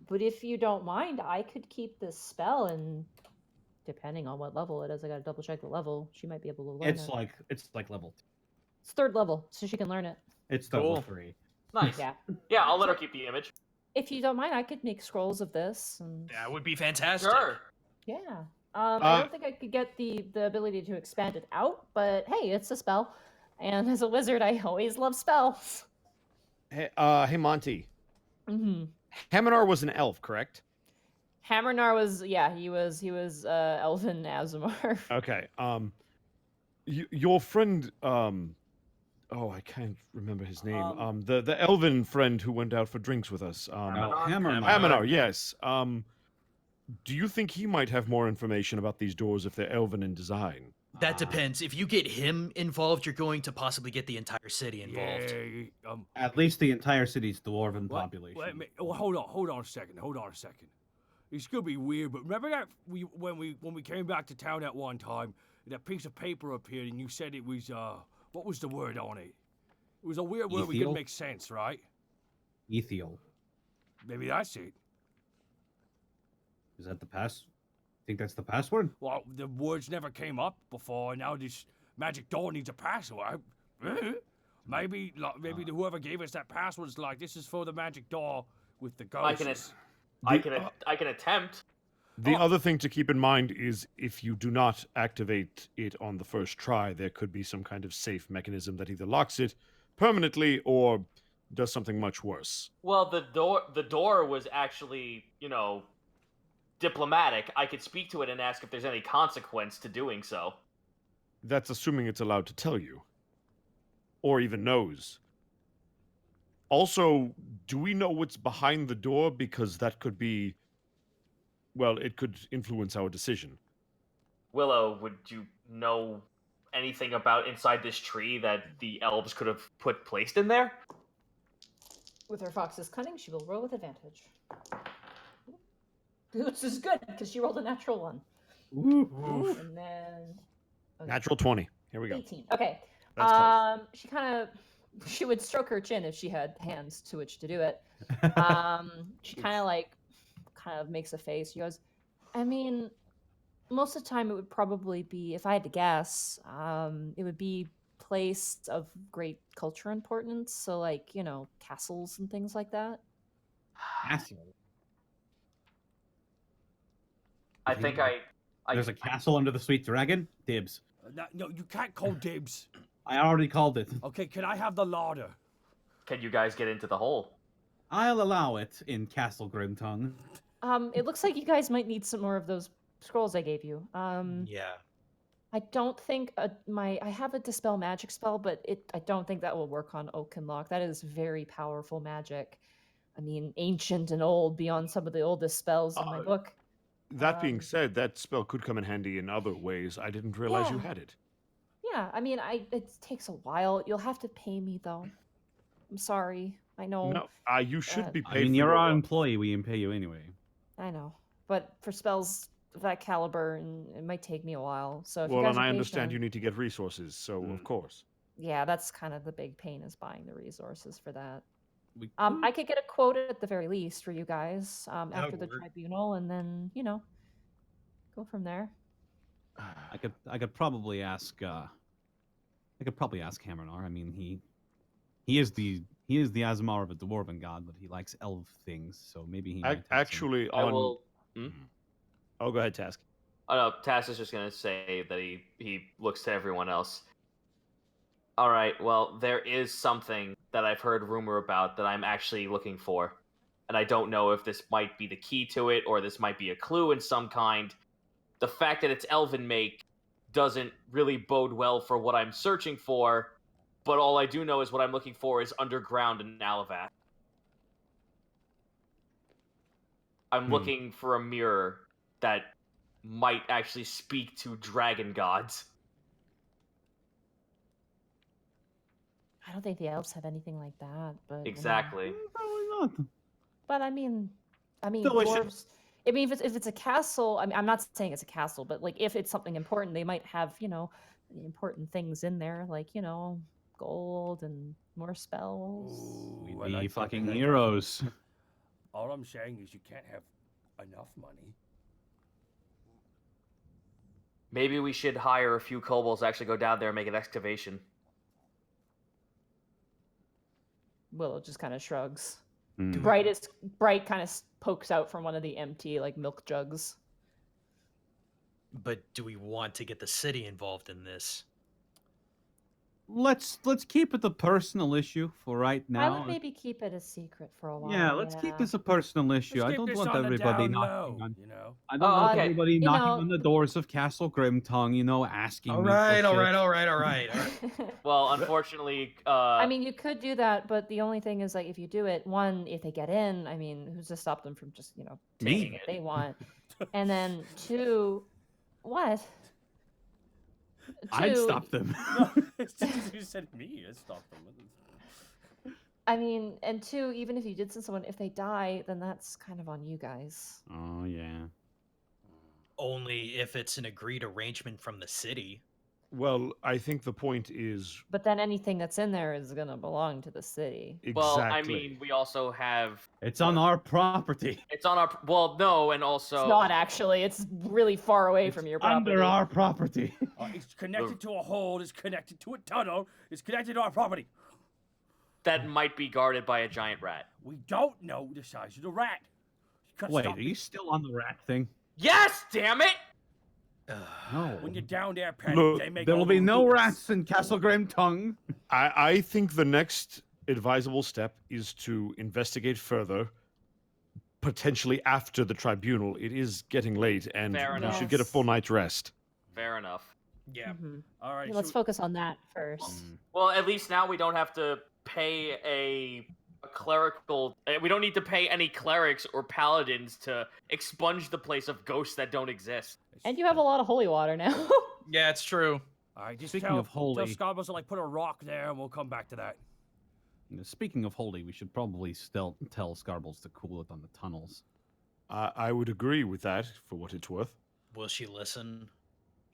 But if you don't mind, I could keep this spell, and depending on what level it is, I gotta double check the level. She might be able to learn It's it. like level. It's third level, so she can learn it. It's level 3. Nice. Yeah. Yeah, I'll let her keep the image. If you don't mind, I could make scrolls of this. And... That would be fantastic. Sure. Yeah. I don't think I could get the ability to expand it out, but hey, it's a spell. And as a wizard, I always love spells. Hey, Monty. Mm-hmm. Haminar was an elf, correct? Hammernar was, he was Elven Azamar. Okay. Your friend, I can't remember his name. The elven friend who went out for drinks with us. Haminar, yes. Do you think he might have more information about these doors if they're elven in design? That depends. If you get him involved, you're going to possibly get the entire city involved. Yeah, At least the entire city's dwarven population. Hold on a second. It's gonna be weird, but remember that when we came back to town that one time, that piece of paper appeared, and you said it was what was the word on it? It was a weird word we couldn't Ethiel? make sense, right? Ethiel. Maybe that's it. Is that the pass? Think that's the password? Well, the words never came up before, and now this magic door needs a password. Maybe whoever gave us that password is like, this is for the magic door with the ghosts. I can attempt. The other thing to keep in mind is if you do not activate it on the first try, there could be some kind of safe mechanism that either locks it permanently or does something much worse. Well, the door was actually, diplomatic. I could speak to it and ask if there's any consequence to doing so. That's assuming it's allowed to tell you. Or even knows. Also, do we know what's behind the door? Because that could be... Well, it could influence our decision. Willow, would you know anything about inside this tree that the elves could have placed in there? With her fox's cunning, she will roll with advantage. Which is good, because she rolled a natural one. Ooh. And then... Okay. Natural 20. Here we go. 18. Okay. That's close. She would stroke her chin if she had hands to which to do it. She kind of makes a face. She goes, I mean, most of the time it would probably be, if I had to guess, it would be place of great culture importance. So like, castles and things like that. Castle. I think There's a castle under the sweet dragon. Dibs. No, you can't call dibs. I already called it. Okay, can I have the larder? can you guys get into the hole? I'll allow it in Castle Grimtongue. It looks like you guys might need some more of those scrolls I gave you. Yeah. I don't think I have a dispel magic spell, but I don't think that will work on Oakenlock. That is very powerful magic. I mean, ancient and old, beyond some of the oldest spells in my book. That being said, that spell could come in handy in other ways. I didn't realize you Yeah. had it. Yeah, I mean, it takes a while. You'll have to pay me though. I'm sorry. I know. No, you should be paid. I mean, for you're your our work. employee. We can pay you anyway. I know, but for spells of that caliber, and it might take me a while. So if you Well, guys and are I understand you patient- need to get resources, so of course. Yeah, that's kind of the big pain is buying the resources for that. We I could get a quote at the very least for you guys after would the work. tribunal, and then go from there. I could probably ask. I could probably ask Hammernar. I mean, he is the Azamar of a dwarven god, but he likes elf things, so maybe he. Might have some- Actually, I on. will. Oh, go ahead, Task. Oh no, Tass is just gonna say that he looks to everyone else. All right, well, there is something that I've heard rumor about that I'm actually looking for, and I don't know if this might be the key to it or this might be a clue in some kind. The fact that it's elven make doesn't really bode well for what I'm searching for, but all I do know is what I'm looking for is underground in Alavath. I'm looking for a mirror that might actually speak to dragon gods. I don't think the elves have anything like that, but Exactly. Probably not. But I mean, Still, we should- dwarves. I mean, if it's a castle, I mean, I'm not saying it's a castle, but like if it's something important, they might have important things in there, like gold and more spells. We'd Ooh, I be like that. fucking I like that. heroes. All I'm saying is you can't have enough money. Maybe we should hire a few kobolds to actually go down there and make an excavation. Willow just kind of shrugs. Hmm. Bright kind of pokes out from one of the empty like milk jugs. But do we want to get the city involved in this? Let's keep it a personal issue for right I now. would maybe keep it a secret for a while. Yeah, let's keep this a personal issue. Let's I keep don't this want on the everybody down knocking low, on. you know. I don't Oh, want okay. everybody You knocking know- on the doors of Castle Grimtongue, asking. All me for right, all shit. right, all right, all right. Well, unfortunately, I mean, you could do that, but the only thing is, like, if you do it, one, if they get in, I mean, who's to stop them from just, taking Me. what they want? And then two, what? I'd Two, stop them. You said me. I stopped them. I mean, and two, even if you did send someone, if they die, then that's kind of on you guys. Oh yeah. Only if it's an agreed arrangement from the city. Well, I think the point is But then anything that's in there is gonna belong to the city. exactly. well, I mean, we also have. It's on our property. It's on our. Well, no, and also. It's not actually. It's really far away from your property. Under our property. It's connected to a hole. It's connected to a tunnel. It's connected to our property. That might be guarded by a giant rat. We don't know the size of the rat. You can't Wait, stop are you still on the rat thing? Yes, damn it! No. When you're down there, Patty, Look, they make There all will be the no rules. rats in Castle Grimtongue. I think the next advisable step is to investigate further, potentially after the tribunal. It is getting late, and Fair we enough. should get a full night's rest. Fair enough. Yeah. Mhm. All right. Let's should focus on that first. Well, at least now we don't have to pay a clerical. We don't need to pay any clerics or paladins to expunge the place of ghosts that don't exist. And you have a lot of holy water now. Yeah, it's true. All right. Just Speaking tell, of holy- tell Scobbles to put a rock there, and we'll come back to that. Speaking of holy, we should probably still tell Scarbles to cool it on the tunnels. I would agree with that, for what it's worth. Will she listen?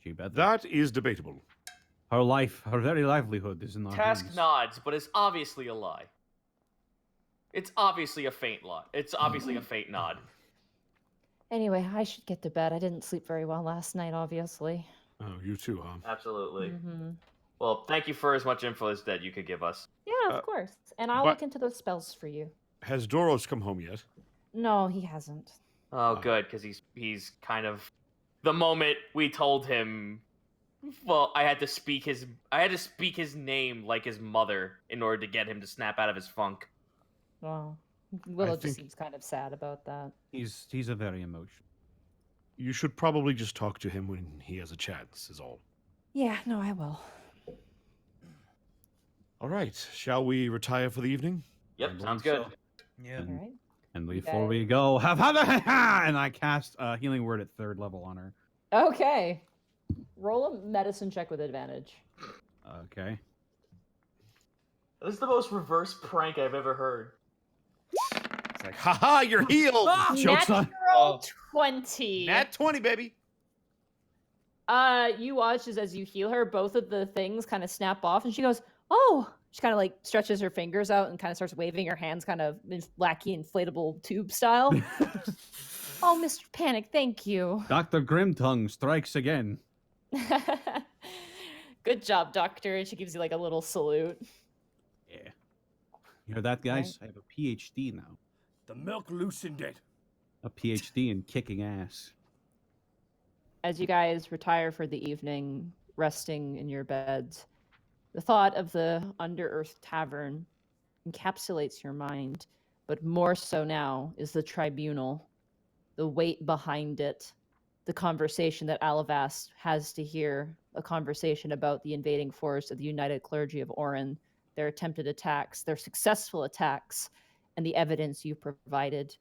She better. That is debatable. Her life, her very livelihood is in our Task hands. nods, but it's obviously a lie. It's obviously a faint lie. It's obviously a faint nod. Anyway, I should get to bed. I didn't sleep very well last night, obviously. Oh, you too, huh? Absolutely. Hmm. Well, thank you for as much info as that you could give us. Yeah, of course. And I'll but- look into those spells for you. Has Doros come home yet? No, he hasn't. Oh, good, because he's kind of the moment we told him Well, I had to speak his name like his mother in order to get him to snap out of his funk. Wow. Willow just think- seems kind of sad about that. He's a very emotional. You should probably just talk to him when he has a chance, is all. Yeah, no, I will. All right, shall we retire for the evening? Yep, I sounds believe good. so. Yeah. All right. And Okay. before we go, and I cast a healing word at 3rd level on her. Okay. Roll a medicine check with advantage. Okay. This is the most reverse prank I've ever heard. It's like, haha, you're healed! Joke's on. Natural 20. Nat 20, baby. You watch as you heal her, both of the things kind of snap off, and she goes, "Oh!" She kind of like stretches her fingers out and kind of starts waving her hands, kind of wacky inflatable tube style. Oh, Mr. Panic, thank you. Dr. Grimtongue strikes again. Good job, Doctor. And she gives you like a little salute. Yeah. You hear that, guys? I have a PhD now. The milk loosened it. A PhD in kicking ass. As you guys retire for the evening, resting in your beds, the thought of the Under-Earth Tavern encapsulates your mind, but more so now is the tribunal, the weight behind it, the conversation that Alavast has to hear, a conversation about the invading force of the United Clergy of Orin, their attempted attacks, their successful attacks, and the evidence you provided.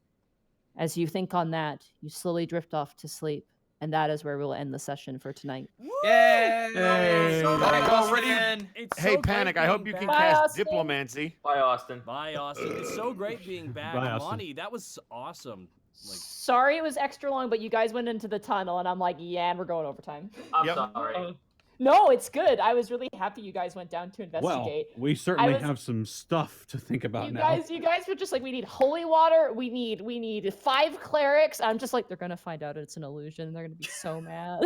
As you think on that, you slowly drift off to sleep, and that is where we'll end the session for tonight. Yay! Hey. Panic Already- Austin. It's Hey, so great Panic, I hope being you can back. Bye, cast Austin. Diplomancy. Bye, Austin. Bye, Austin. It's so great being back. Bye, Austin. Monty, that was awesome. Like, Sorry it was extra long, but you guys went into the tunnel, and I'm like, yeah, and we're going overtime. I'm Yep. sorry. No, it's good. I was really happy you guys went down to Well, investigate. we certainly was- have some stuff to think about you now. guys were just like, we need holy water. We need 5 clerics. I'm just like, they're gonna find out it's an illusion. They're gonna be so mad.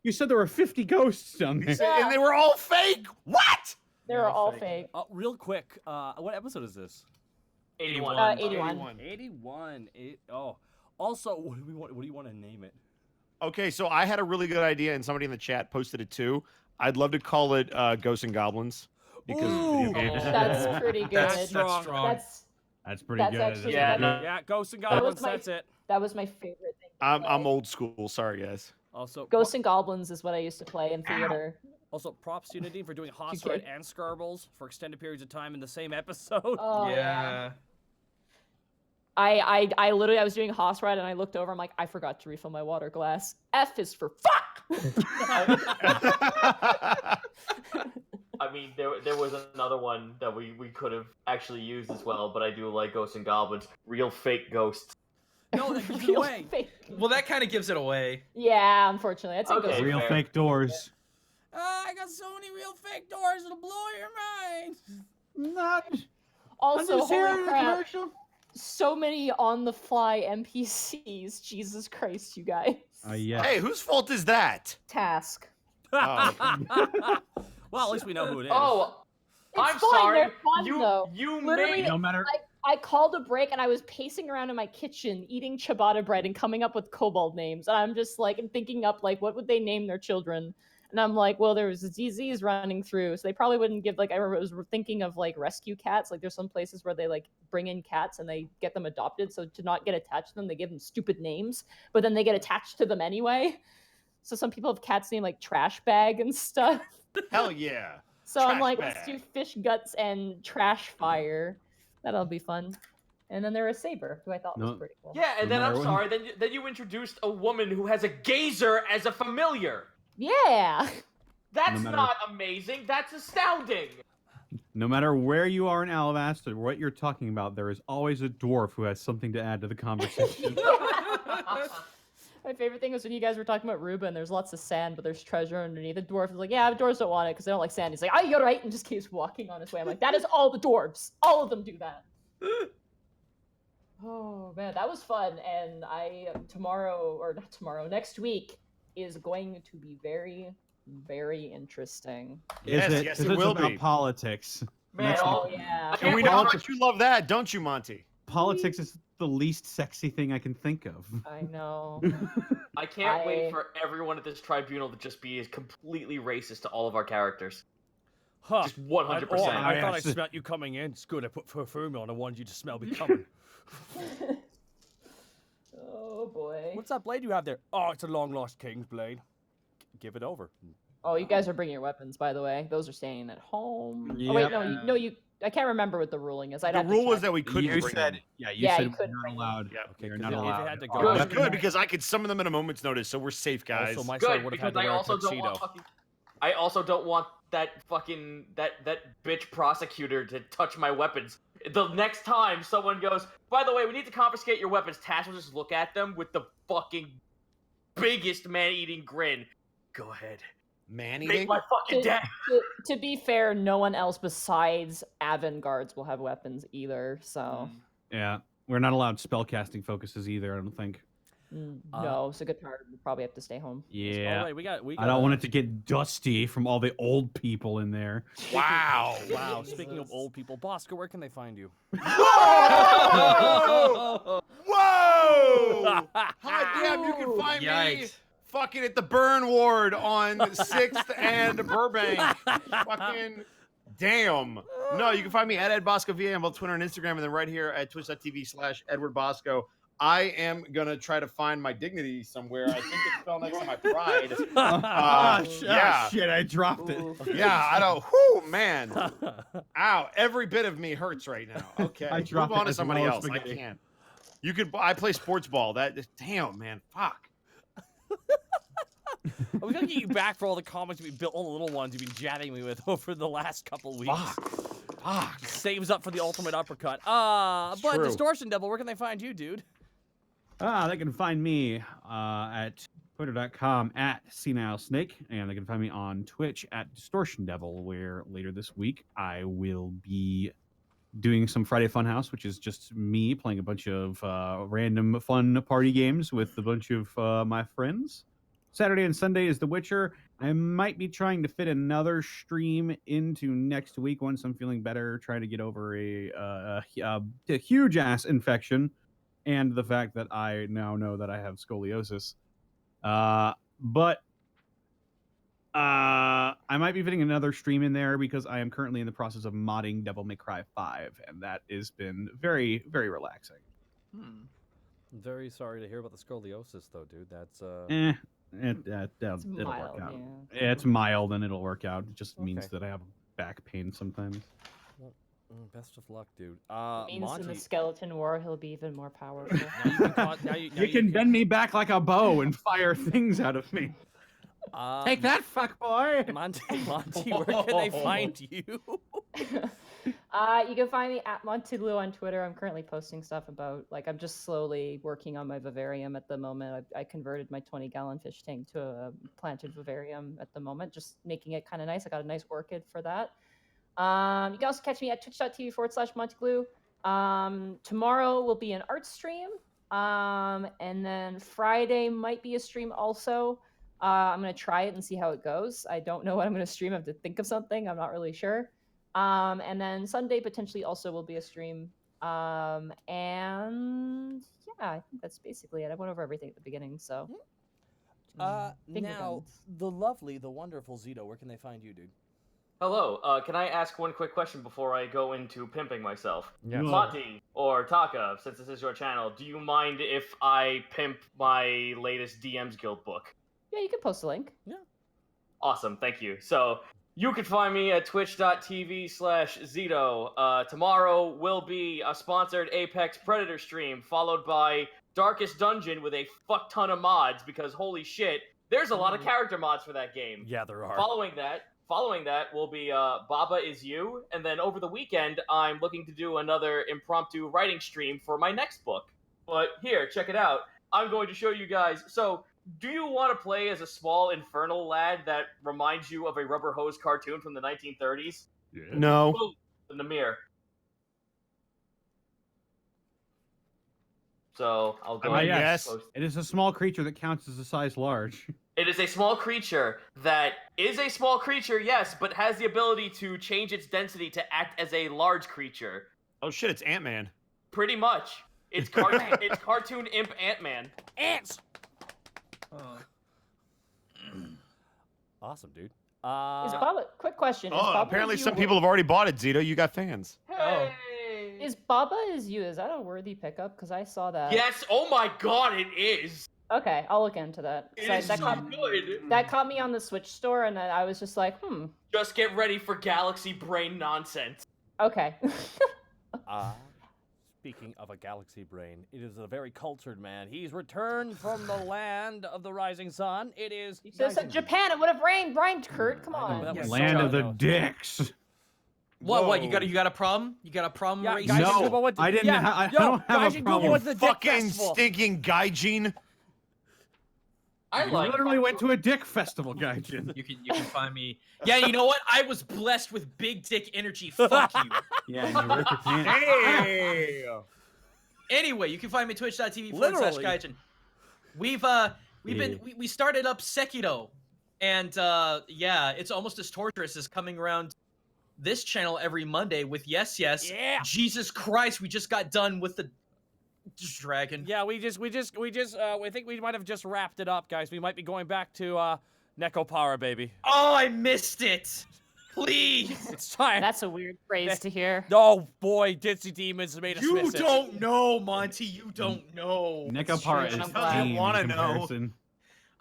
You said there were 50 ghosts down there. And they were all fake. What? They're all fake. real quick, what episode is this? 81. 81. 81. Also, what do you want to name it? Okay, so I had a really good idea, and somebody in the chat posted it too. I'd love to call it Ghosts and Goblins because Ooh. video games. That's pretty good. That's strong. strong. That's pretty That's good. actually Yeah, good. no, Yeah, Ghosts and was Goblins, my- that's it. That was my favorite thing. to I'm play. old school. Sorry, guys. Also, Ghosts and Goblins is what I used to play in theater. Also, props to Nadine for doing Hoss Okay. Red and Scarbles for extended periods of time in the same episode. Oh Yeah. I literally was doing Hoss Ride and I looked over. I'm like, I forgot to refill my water glass. F is for fuck. I mean, there was another one that we could have actually used as well, but I do like Ghosts and Goblins. Real fake ghosts. No, that gives it Real away. fake. Well, that kind of gives it away. Yeah, unfortunately, that's a Okay. good. Real fair. fake doors. I got so many real fake doors, it'll blow your mind. Not. Also, holy crap, so many on the fly NPCs. Jesus Christ, you guys. Yeah. Hey, whose fault is that? Task. Oh. Well, at least we know who it is. Oh, It's I'm fine, sorry. they're fun, you though. you Literally, made No matter. I called a break and I was pacing around in my kitchen eating ciabatta bread and coming up with kobold names. And I'm just like, I'm thinking up like, what would they name their children? And I'm like, well, there was a disease running through, so they probably wouldn't give like. I was thinking of like rescue cats. Like, there's some places where they like bring in cats and they get them adopted. So to not get attached to them, they give them stupid names, but then they get attached to them anyway. So some people have cats named like Trash Bag and stuff. Hell yeah. So I'm Trash like, Bag. let's do Fish Guts and Trash Fire. That'll be fun. And then there was Saber, who I thought was No. pretty cool. Yeah, and No then I'm matter what- sorry. Then you introduced a woman who has a gazer as a familiar. Yeah. That's matter- not amazing. That's astounding. No matter where you are in Alavast or what you're talking about, there is always a dwarf who has something to add to the conversation. My favorite thing was when you guys were talking about Ruba and there's lots of sand, but there's treasure underneath. The dwarf is like, yeah, the dwarves don't want it because they don't like sand. He's like, oh, you're right, and just keeps walking on his way. I'm like, that is all the dwarves. All of them do that. Oh man, that was fun. And next week is going to be very, very interesting. Yes, Is it? yes, 'Cause it it's will about be. politics. Man, That's all- Oh yeah. I And we can't know how wait much you love that, don't you, Monty? politics is the least sexy thing I can think of. I know. I can't wait for everyone at this tribunal to just be completely racist to all of our characters. Huh. Just 100%. I thought I smelled you coming in. It's good. I put perfume on. I wanted you to smell me coming. Oh boy. What's that blade you have there? Oh, it's a long lost king's blade. Give it over. Oh, you guys are bringing your weapons, by the way. Those are staying at home. Yep. Oh wait, no, you. I can't remember what the ruling is. The rule was that we couldn't You bring said, them. you Yeah, said you couldn't we're bring not allowed. Yeah. Okay, You're 'cause not if it allowed. had to Oh, go- Good, weapons. good, because I could summon them at a moment's notice, so we're safe, guys. Also, my sword Good, would have because had to I wear a also don't want tuxedo. I also don't want that fucking that bitch prosecutor to touch my weapons. The next time someone goes, by the way, we need to confiscate your weapons, Tash will just look at them with the fucking biggest man-eating grin. Go ahead. Man Make eating? my fucking day. To be fair, no one else besides Avon guards will have weapons either. So Yeah, we're not allowed spellcasting focuses either. I don't think. no, so good part. We'll probably have to stay home. Yeah. Oh, wait, we got. I don't want it to get dusty from all the old people in there. Wow. Wow. Speaking of old people, Bosco, where can they find you? Whoa! Whoa! Hot damn, you can find me Yikes. fucking at the Burn Ward on 6th and Burbank. Fucking damn. No, you can find me at Ed Bosco VA on both Twitter and Instagram, and then right here at twitch.tv/Edward Bosco. I am gonna try to find my dignity somewhere. I think it fell next to my pride. Yeah. Shit, I dropped it. Yeah, I don't. Whoo, man. Ow, every bit of me hurts right now. Okay, I move dropped on it to as somebody well as else. I spaghetti. can't. You could. I play sports ball. Damn, man. Fuck. I was gonna get you back for all the comics we built, all the little ones you've been jabbing me with over the last couple weeks. Fuck. Saves up for the ultimate uppercut. But true. Distortion Devil, where can they find you, dude? They can find me at twitter.com at Senile Snake, and they can find me on Twitch at Distortion Devil, where later this week I will be doing some Friday Funhouse, which is just me playing a bunch of random fun party games with a bunch of my friends. Saturday and Sunday is The Witcher. I might be trying to fit another stream into next week once I'm feeling better, trying to get over a huge ass infection and the fact that I now know that I have scoliosis. But I might be fitting another stream in there because I am currently in the process of modding Devil May Cry 5, and that has been very, very relaxing. I'm very sorry to hear about the scoliosis, though, dude. That's It'll work mild, out. yeah. It's mild and it'll work out. It just means Okay. that I have back pain sometimes. Well, best of luck, dude. Means in the Monty, skeleton war, he'll be even more powerful. now you can now You can bend me back like a bow and fire things out of me. Take that, fuck boy! Monty, where can they find you? You can find me at Montiglu on Twitter. I'm currently posting stuff about, I'm just slowly working on my vivarium at the moment. I converted my 20-gallon fish tank to a planted vivarium at the moment, just making it kind of nice. I got a nice orchid for that. You can also catch me at twitch.tv/Montiglu. Tomorrow will be an art stream. And then Friday might be a stream also. I'm going to try it and see how it goes. I don't know what I'm going to stream. I have to think of something. I'm not really sure. And then Sunday potentially also will be a stream. And yeah, I think that's basically it. I went over everything at the beginning, so. Finger Now, guns. the lovely, the wonderful Zito, where can they find you, dude? Hello, can I ask one quick question before I go into pimping myself? Yes. Monty, or Taka, since this is your channel, do you mind if I pimp my latest DM's Guild book? Yeah, you can post a link. Awesome, thank you. So, you can find me at twitch.tv/Zito. Tomorrow will be a sponsored Apex Predator stream, followed by Darkest Dungeon with a fuck ton of mods, because holy shit, there's a lot of character mods for that game. Yeah, there are. Following that will be Baba Is You, and then over the weekend, I'm looking to do another impromptu writing stream for my next book. But here, check it out. I'm going to show you guys. So, do you want to play as a small infernal lad that reminds you of a rubber hose cartoon from the 1930s? No. Oh, Namir. So, I'll go ahead and yes. post. It is a small creature that counts as a size large. It is a small creature that is a small creature, yes, but has the ability to change its density to act as a large creature. Oh shit, it's Ant-Man. Pretty much. It's cartoon imp Ant-Man. Ants. Awesome, dude. Is Baba? Quick question. Is Oh, Baba apparently is you some people have already bought it, Zito. You got fans. Hey. Is Baba is you? Is that a worthy pickup? Because I saw that. Yes. Oh my God, it is. Okay, I'll look into that. It is so good. That caught me on the Switch store, and I was just like, Just get ready for Galaxy Brain nonsense. Okay. Speaking of a galaxy brain, it is a very cultured man. He's returned from the land of the rising sun. It is. You should have said Japan. It would have rhymed, Kurt. Come on. Land of the dicks. What? You got a problem? You got a problem? Yeah, raising- guys, No, Google what the- I didn't. yeah, I yo, don't have guys, a you problem. Google what's the dick Fucking festival. stinking gaijin. I You like. literally went to a dick festival, Gaijin. You can find me. Yeah, you know what? I was blessed with big dick energy. Fuck you. Yeah, and you ripped your pants. Hey. Anyway, you can find me twitch.tv Literally. /Gaijin. We started up Sekiro, and yeah, it's almost as torturous as coming around this channel every Monday with yes. Yeah. Jesus Christ, we just got done with the dragon. Yeah, we think we might have just wrapped it up, guys. We might be going back to Nekopara, baby. Oh, I missed it. Please. It's time. That's a weird phrase to hear. Oh boy, Ditzy Demons made us You miss it. don't know, Monty. You don't know. Nekopara I'm is glad. tame wanna in know. comparison.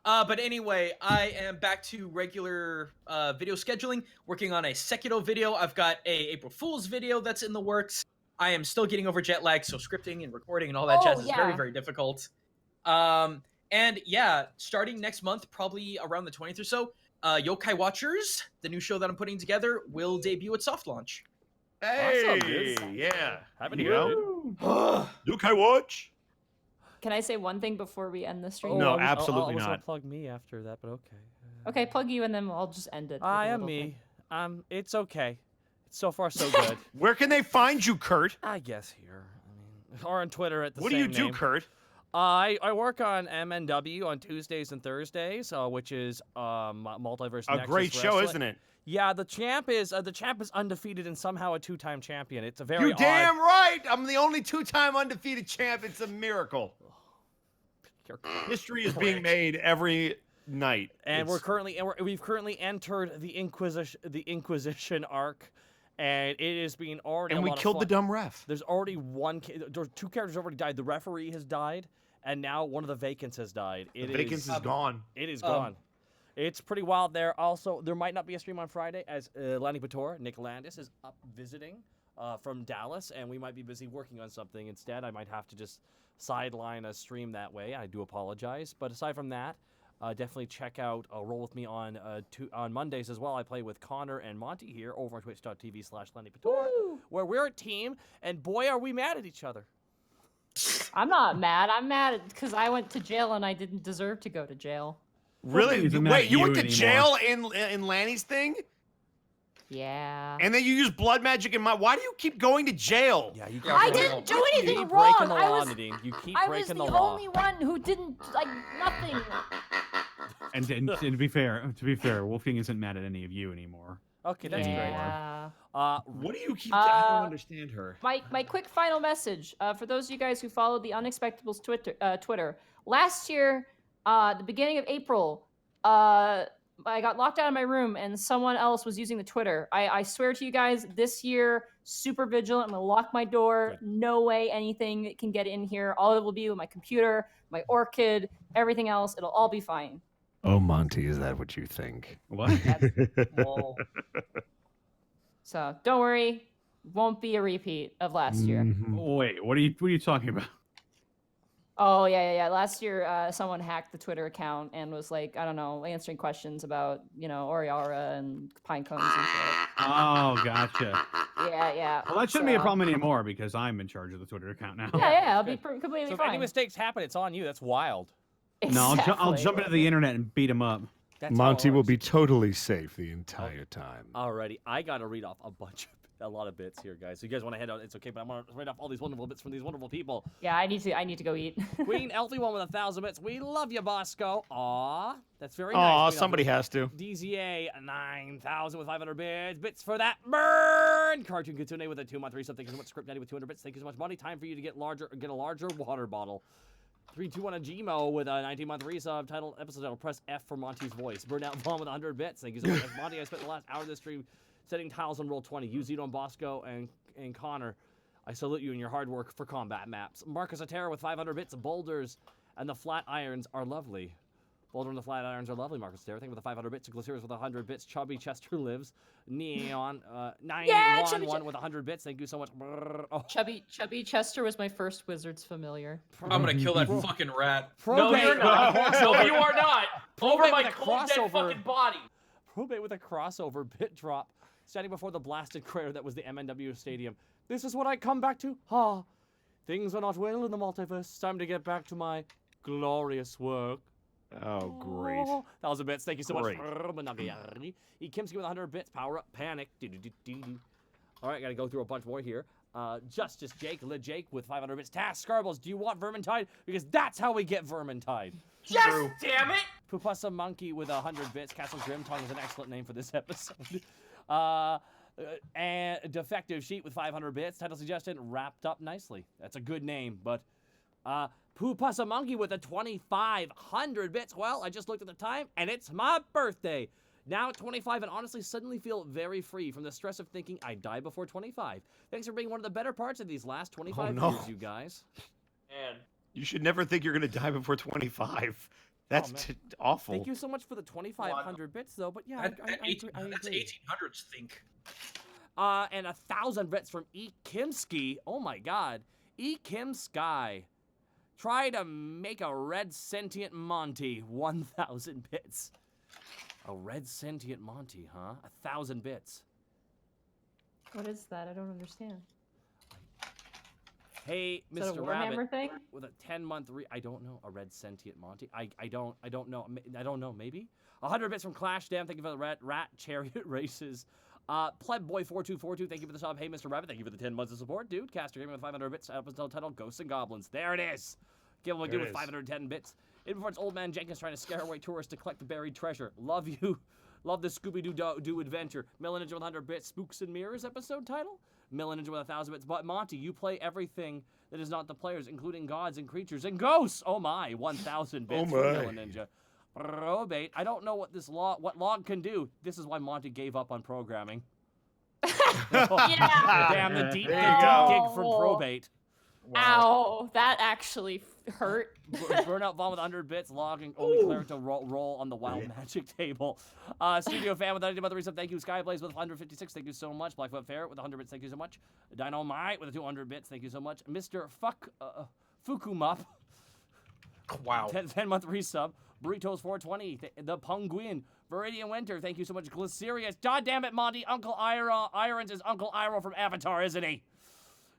But anyway, I am back to regular video scheduling, working on a Sekiro video. I've got a April Fool's video that's in the works. I am still getting over jet lag, so scripting and recording and all that jazz is very, very difficult. And yeah, starting next month, probably around the 20th or so, Yokai Watchers, the new show that I'm putting together, will debut at soft launch. Hey. Awesome, dude. Yeah. Happy to hear it. Yokai Watch. Can I say one thing before we end the stream? No, I was absolutely gonna not. plug me after that, but okay. Okay, plug you, and then I'll just end it. with I a am little me. thing. It's okay. It's so far so good. Where can they find you, Kurt? I guess here. I mean, or on Twitter at the What do same you do, name. Kurt? I work on MNW on Tuesdays and Thursdays, which is Multiverse A Nexus great show, Wrestling. isn't it? Yeah, the champ is undefeated and somehow a two-time champion. It's a very You odd. damn right. I'm the only two-time undefeated champ. It's a miracle. History is being made every night. And we've currently entered the Inquisition arc, and it is being already. And a we lot of killed the fun. dumb ref. There's already there's two characters already died. The referee has died, and now one of the vacants has died. The vacants is gone. It is gone. It's pretty wild there. Also, there might not be a stream on Friday as Lanny Pator, Nick Landis, is up visiting from Dallas, and we might be busy working on something instead. I might have to just sideline a stream that way. I do apologize. But aside from that, definitely check out Roll With Me on Mondays as well. I play with Connor and Monty here over on twitch.tv/LannyPator, where we're a team, and boy, are we mad at each other. I'm not mad. I'm mad because I went to jail and I didn't deserve to go to jail. Really? He's not Wait, you went to you jail in Lanny's thing? Yeah. And then you use blood magic in my. Why do you keep going to jail? Yeah, you I didn't do You anything keep wrong. breaking the I law, was, Nadine. You keep I was breaking the the law. only one who didn't like nothing. And to be fair, Wolfgang isn't mad at any of you anymore. Okay, that's Yeah. What do you keep? I don't Uh, understand her. My quick final message for those of you guys who followed the Unexpectables Twitter. Last year, the beginning of April, I got locked out of my room and someone else was using the Twitter. I swear to you guys, this year, super vigilant. I'm gonna lock my door. No way anything can get in here. All it will be with my computer, my Orchid, everything else. It'll all be fine. Oh, Monty, is that what you think? What? Well, so don't worry, won't be a repeat of last year. Wait, what are you talking about? Oh yeah. Last year, someone hacked the Twitter account and was like, I don't know, answering questions about Oriara and pine cones and shit. Oh, gotcha. Yeah. Well, that shouldn't be a So- problem anymore because I'm in charge of the Twitter account now. Yeah, I'll be completely So if fine. any mistakes happen, it's on you. That's wild. No, I'll Exactly. jump into the internet and beat him up. That's how it Monty will works. be totally safe the entire time. Alrighty, I gotta read off a bunch of a lot of bits here, guys. So you guys want to head out? It's okay, but I want to write off all these wonderful bits from these wonderful people. Yeah, I need to go eat. Queen Elfie one with 1,000 bits. We love you, Bosco. Aw, that's very nice. Aw, Queen somebody Elfie. has to. DZA 9,000 with 500 bits. Bits for that burn. Cartoon Kitsune with a 2-month resub. Thank you so much. Script Daddy with 200 bits. Thank you so much, Money. Time for you to get a larger water bottle. 321 a Gmo with a 19-month resub. Episode title, press F for Monty's voice. Burnout Vaughn with 100 bits. Thank you so much, Monty. I spent the last hour of this stream setting tiles on Roll20. You, Zito, and Bosco, and Connor. I salute you in your hard work for combat maps. Marcus Atera with 500 bits. Boulders and the flat irons are lovely. Boulder and the flat irons are lovely, Marcus Atera. Thank you for the 500 bits. Glaciers with 100 bits. Chubby Chester lives. Neon 911 with 100 bits. Thank you so much. Oh. Chubby Chester was my first Wizards familiar. I'm gonna kill that fucking rat. No, you're not. No, you are not. Over my with a cold dead crossover. fucking body. Probate with a crossover bit drop. Standing before the blasted crater that was the MNW Stadium. This is what I come back to. Things are not well in the multiverse. Time to get back to my glorious work. Oh, great. 1,000 bits. Thank you so Great. much. Kimsky with 100 bits. Power up. Panic. All right, gotta go through a bunch more here. Justice Jake. Jake with 500 bits. Task Scarbles. Do you want Vermintide? Because that's how we get Vermintide. Yes, damn it! Pupasa Monkey with 100 bits. Castle Grimtongue is an excellent name for this episode. And Defective Sheet with 500 bits. Title suggestion, wrapped up nicely. That's a good name, but Pupasa Monkey with a 2,500 bits. Well, I just looked at the time, and it's my birthday. Now at 25, and honestly suddenly feel very free from the stress of thinking I'd die before 25. Thanks for being one of the better parts of these last 25 years, you guys. Man. You should never think you're going to die before 25. That's awful. Thank you so much for the 2,500 bits, though. But yeah, That's I agree. 1800s think. And 1,000 bits from E. Kimsky. Oh my God, E. Kim Sky. Try to make a red sentient Monty. 1,000 bits. A red sentient Monty, huh? 1,000 bits. What is that? I don't understand. Hey, Is that a Mr. Warhammer Rabbit, thing? with a 10-month I don't know, a red sentient Monty. I don't know. I don't know, maybe? 100 bits from Clash Dam. Thank you for the rat chariot races. Pleb Boy 4242, thank you for the sub. Hey, Mr. Rabbit, thank you for the 10 months of support, dude. Caster Gaming with 500 bits. Episode title, Ghosts and Goblins. There it is. Give him a dude with 510 bits. In before it's Old Man Jenkins trying to scare away tourists to collect the buried treasure. Love you. Love the Scooby-Doo adventure. Millen Ninja with 100 bits. Spooks and Mirrors episode title. Millen Ninja with 1,000 bits. But Monty, you play everything that is not the players, including gods and creatures and ghosts. Oh my, 1,000 bits for Millen Ninja. Probate. I don't know what what log can do. This is why Monty gave up on programming. Yeah. Damn, the deep gig from Probate. Wow. Ow, that actually hurt. Burnout Vaughn with 100 bits, logging only cleric to roll on the wild magic table. Studio Fan with 90 month resub, thank you. Skyblaze with 156, thank you so much. Blackfoot Ferret with 100 bits, thank you so much. Dynamite with 200 bits, thank you so much. Mr. Fukumop. Wow. 10-month resub. Burritos 420, the Penguin. Viridian Winter, thank you so much. Glycerius, god damn it, Monty. Uncle Irons is Uncle Iroh from Avatar, isn't he?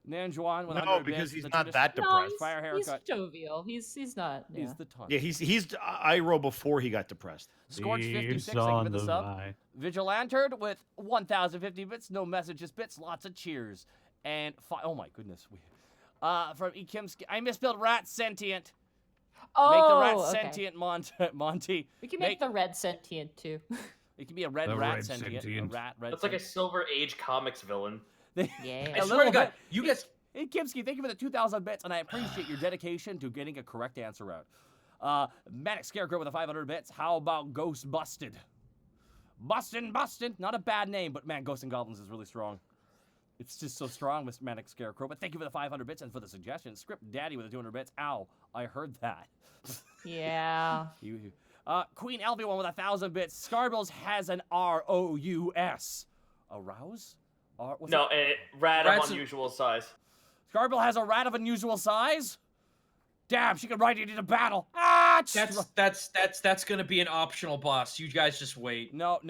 Nanjuan with 100 No, because bits, he's not that depressed. Fire haircut. He's jovial. He's not. Yeah. He's the ton. Yeah, he's Iroh before he got depressed. Scorch 56, thank you for the sub. Vigilanterd with 1,050 bits, no messages bits, lots of cheers. And oh my goodness, from E. Kimsky, I misspelled rat sentient. Oh, make the rat okay. sentient, Monty. We can make the red sentient too. It can be a red sentient. A rat. That's like a Silver Age comics villain. Yeah. I swear to God, you guys. Hey, Kimsky, thank you for the 2,000 bits, and I appreciate your dedication to getting a correct answer out. Manic Scarecrow with the 500 bits. How about Ghost Busted? Bustin'. Not a bad name, but man, Ghosts and Goblins is really strong. It's just so strong, Mr. Manic Scarecrow. But thank you for the 500 bits and for the suggestion. Script Daddy with the 200 bits. Ow, I heard that. Yeah. Queen Alfie one with 1,000 bits. Scarbles has an ROUS. Arouse? No, a rat of unusual size. Scarble has a rat of unusual size? Damn, she can ride it into battle. Ah! That's gonna be an optional boss. You guys just wait. No.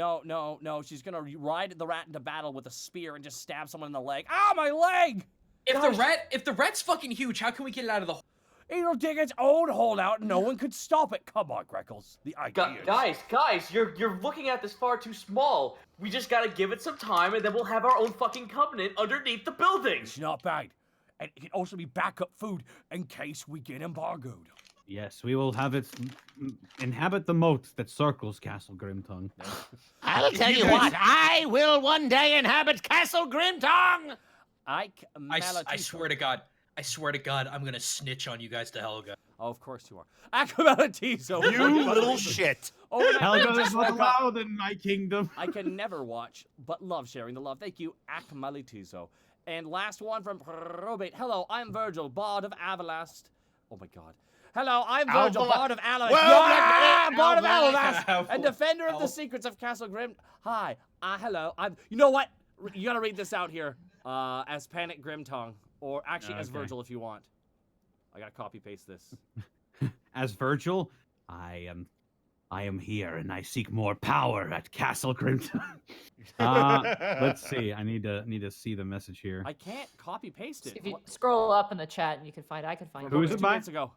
She's gonna ride the rat into battle with a spear and just stab someone in the leg. Ah, my leg! If the rat's fucking huge, how can we get it out of the hole? It'll dig its own hole out and no one could stop it. Come on, Greckles. The ideas. Guys, you're looking at this far too small. We just gotta give it some time, and then we'll have our own fucking covenant underneath the building. It's not bad. And it can also be backup food in case we get embargoed. Yes, we will have it inhabit the moat that circles Castle Grimtongue. I'll tell you what, I will one day inhabit Castle Grimtongue! I swear to God. I swear to God, I'm gonna snitch on you guys to Helga. Oh, of course you are. Acromalatizo. You little shit. Helga is not allowed in my kingdom. I can never watch, but love sharing the love. Thank you, Acmalitizo. And last one from Probate. Hello, I'm Virgil, Bard of Avalast. Oh my God. Hello, I'm Virgil, Bard of Avalast. Bard of Avalast, and defender of the secrets of Castle Grim. Hi. Hello. You know what? You gotta read this out here. As Panic Grimtongue. Or actually as Virgil if you want. I gotta copy paste this. As Virgil, I am here and I seek more power at Castle Grimton. Let's see. I need to see the message here. I can't copy paste it. If you scroll up in the chat, and you can find. I can find. Who is it by? Ago.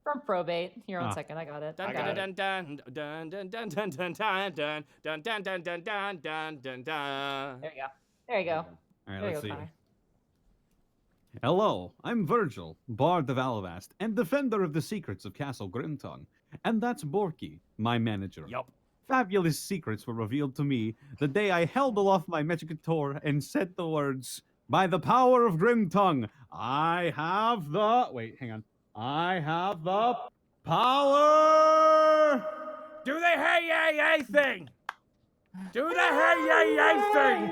From Probate. Here, 1 second. I got it. Dun dun dun dun dun dun dun dun dun dun dun dun dun dun dun dun dun dun. There you go. There you go. All right, There you let's go, see. Connor. Hello, I'm Virgil, Bard of Alavast, and defender of the secrets of Castle Grimtongue. And that's Borky, my manager. Yup. Fabulous secrets were revealed to me the day I held aloft my Magicator and said the words, "By the power of Grimtongue, I have the..." Wait, hang on. I have the power! Do the hey yay yay thing! Do the hey yay yay thing!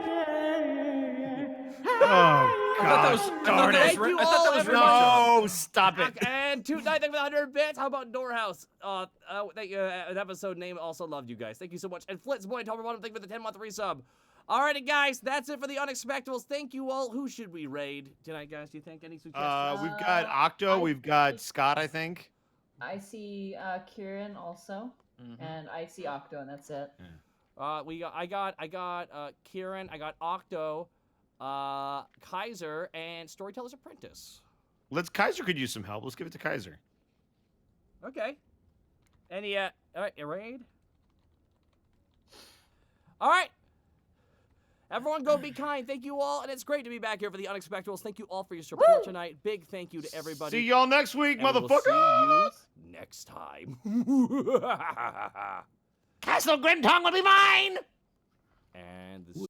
Oh, God. Thank you all, everyone. No, stop it. And 290 for the 100 bits. How about Doorhouse? Thank you. An episode name. Also loved you guys. Thank you so much. And Flitz Boy, Tober Bottom, thank you for the 10-month resub. Alrighty, guys, that's it for the Unexpectables. Thank you all. Who should we raid tonight, guys? Do you think any suggestions? We've got Octo. We've got Scott, I think. I see Kieran also, and I see Octo, and that's it. I got Kieran. I got Octo, Kaiser, and Storyteller's Apprentice. Kaiser could use some help. Let's give it to Kaiser. Okay. Any all right, a raid. All right. Everyone go be kind. Thank you all, and it's great to be back here for the Unexpectables. Thank you all for your support tonight. Big thank you to everybody. See y'all next week, and motherfucker. We'll see you next time. Castle Grimtongue will be mine! And this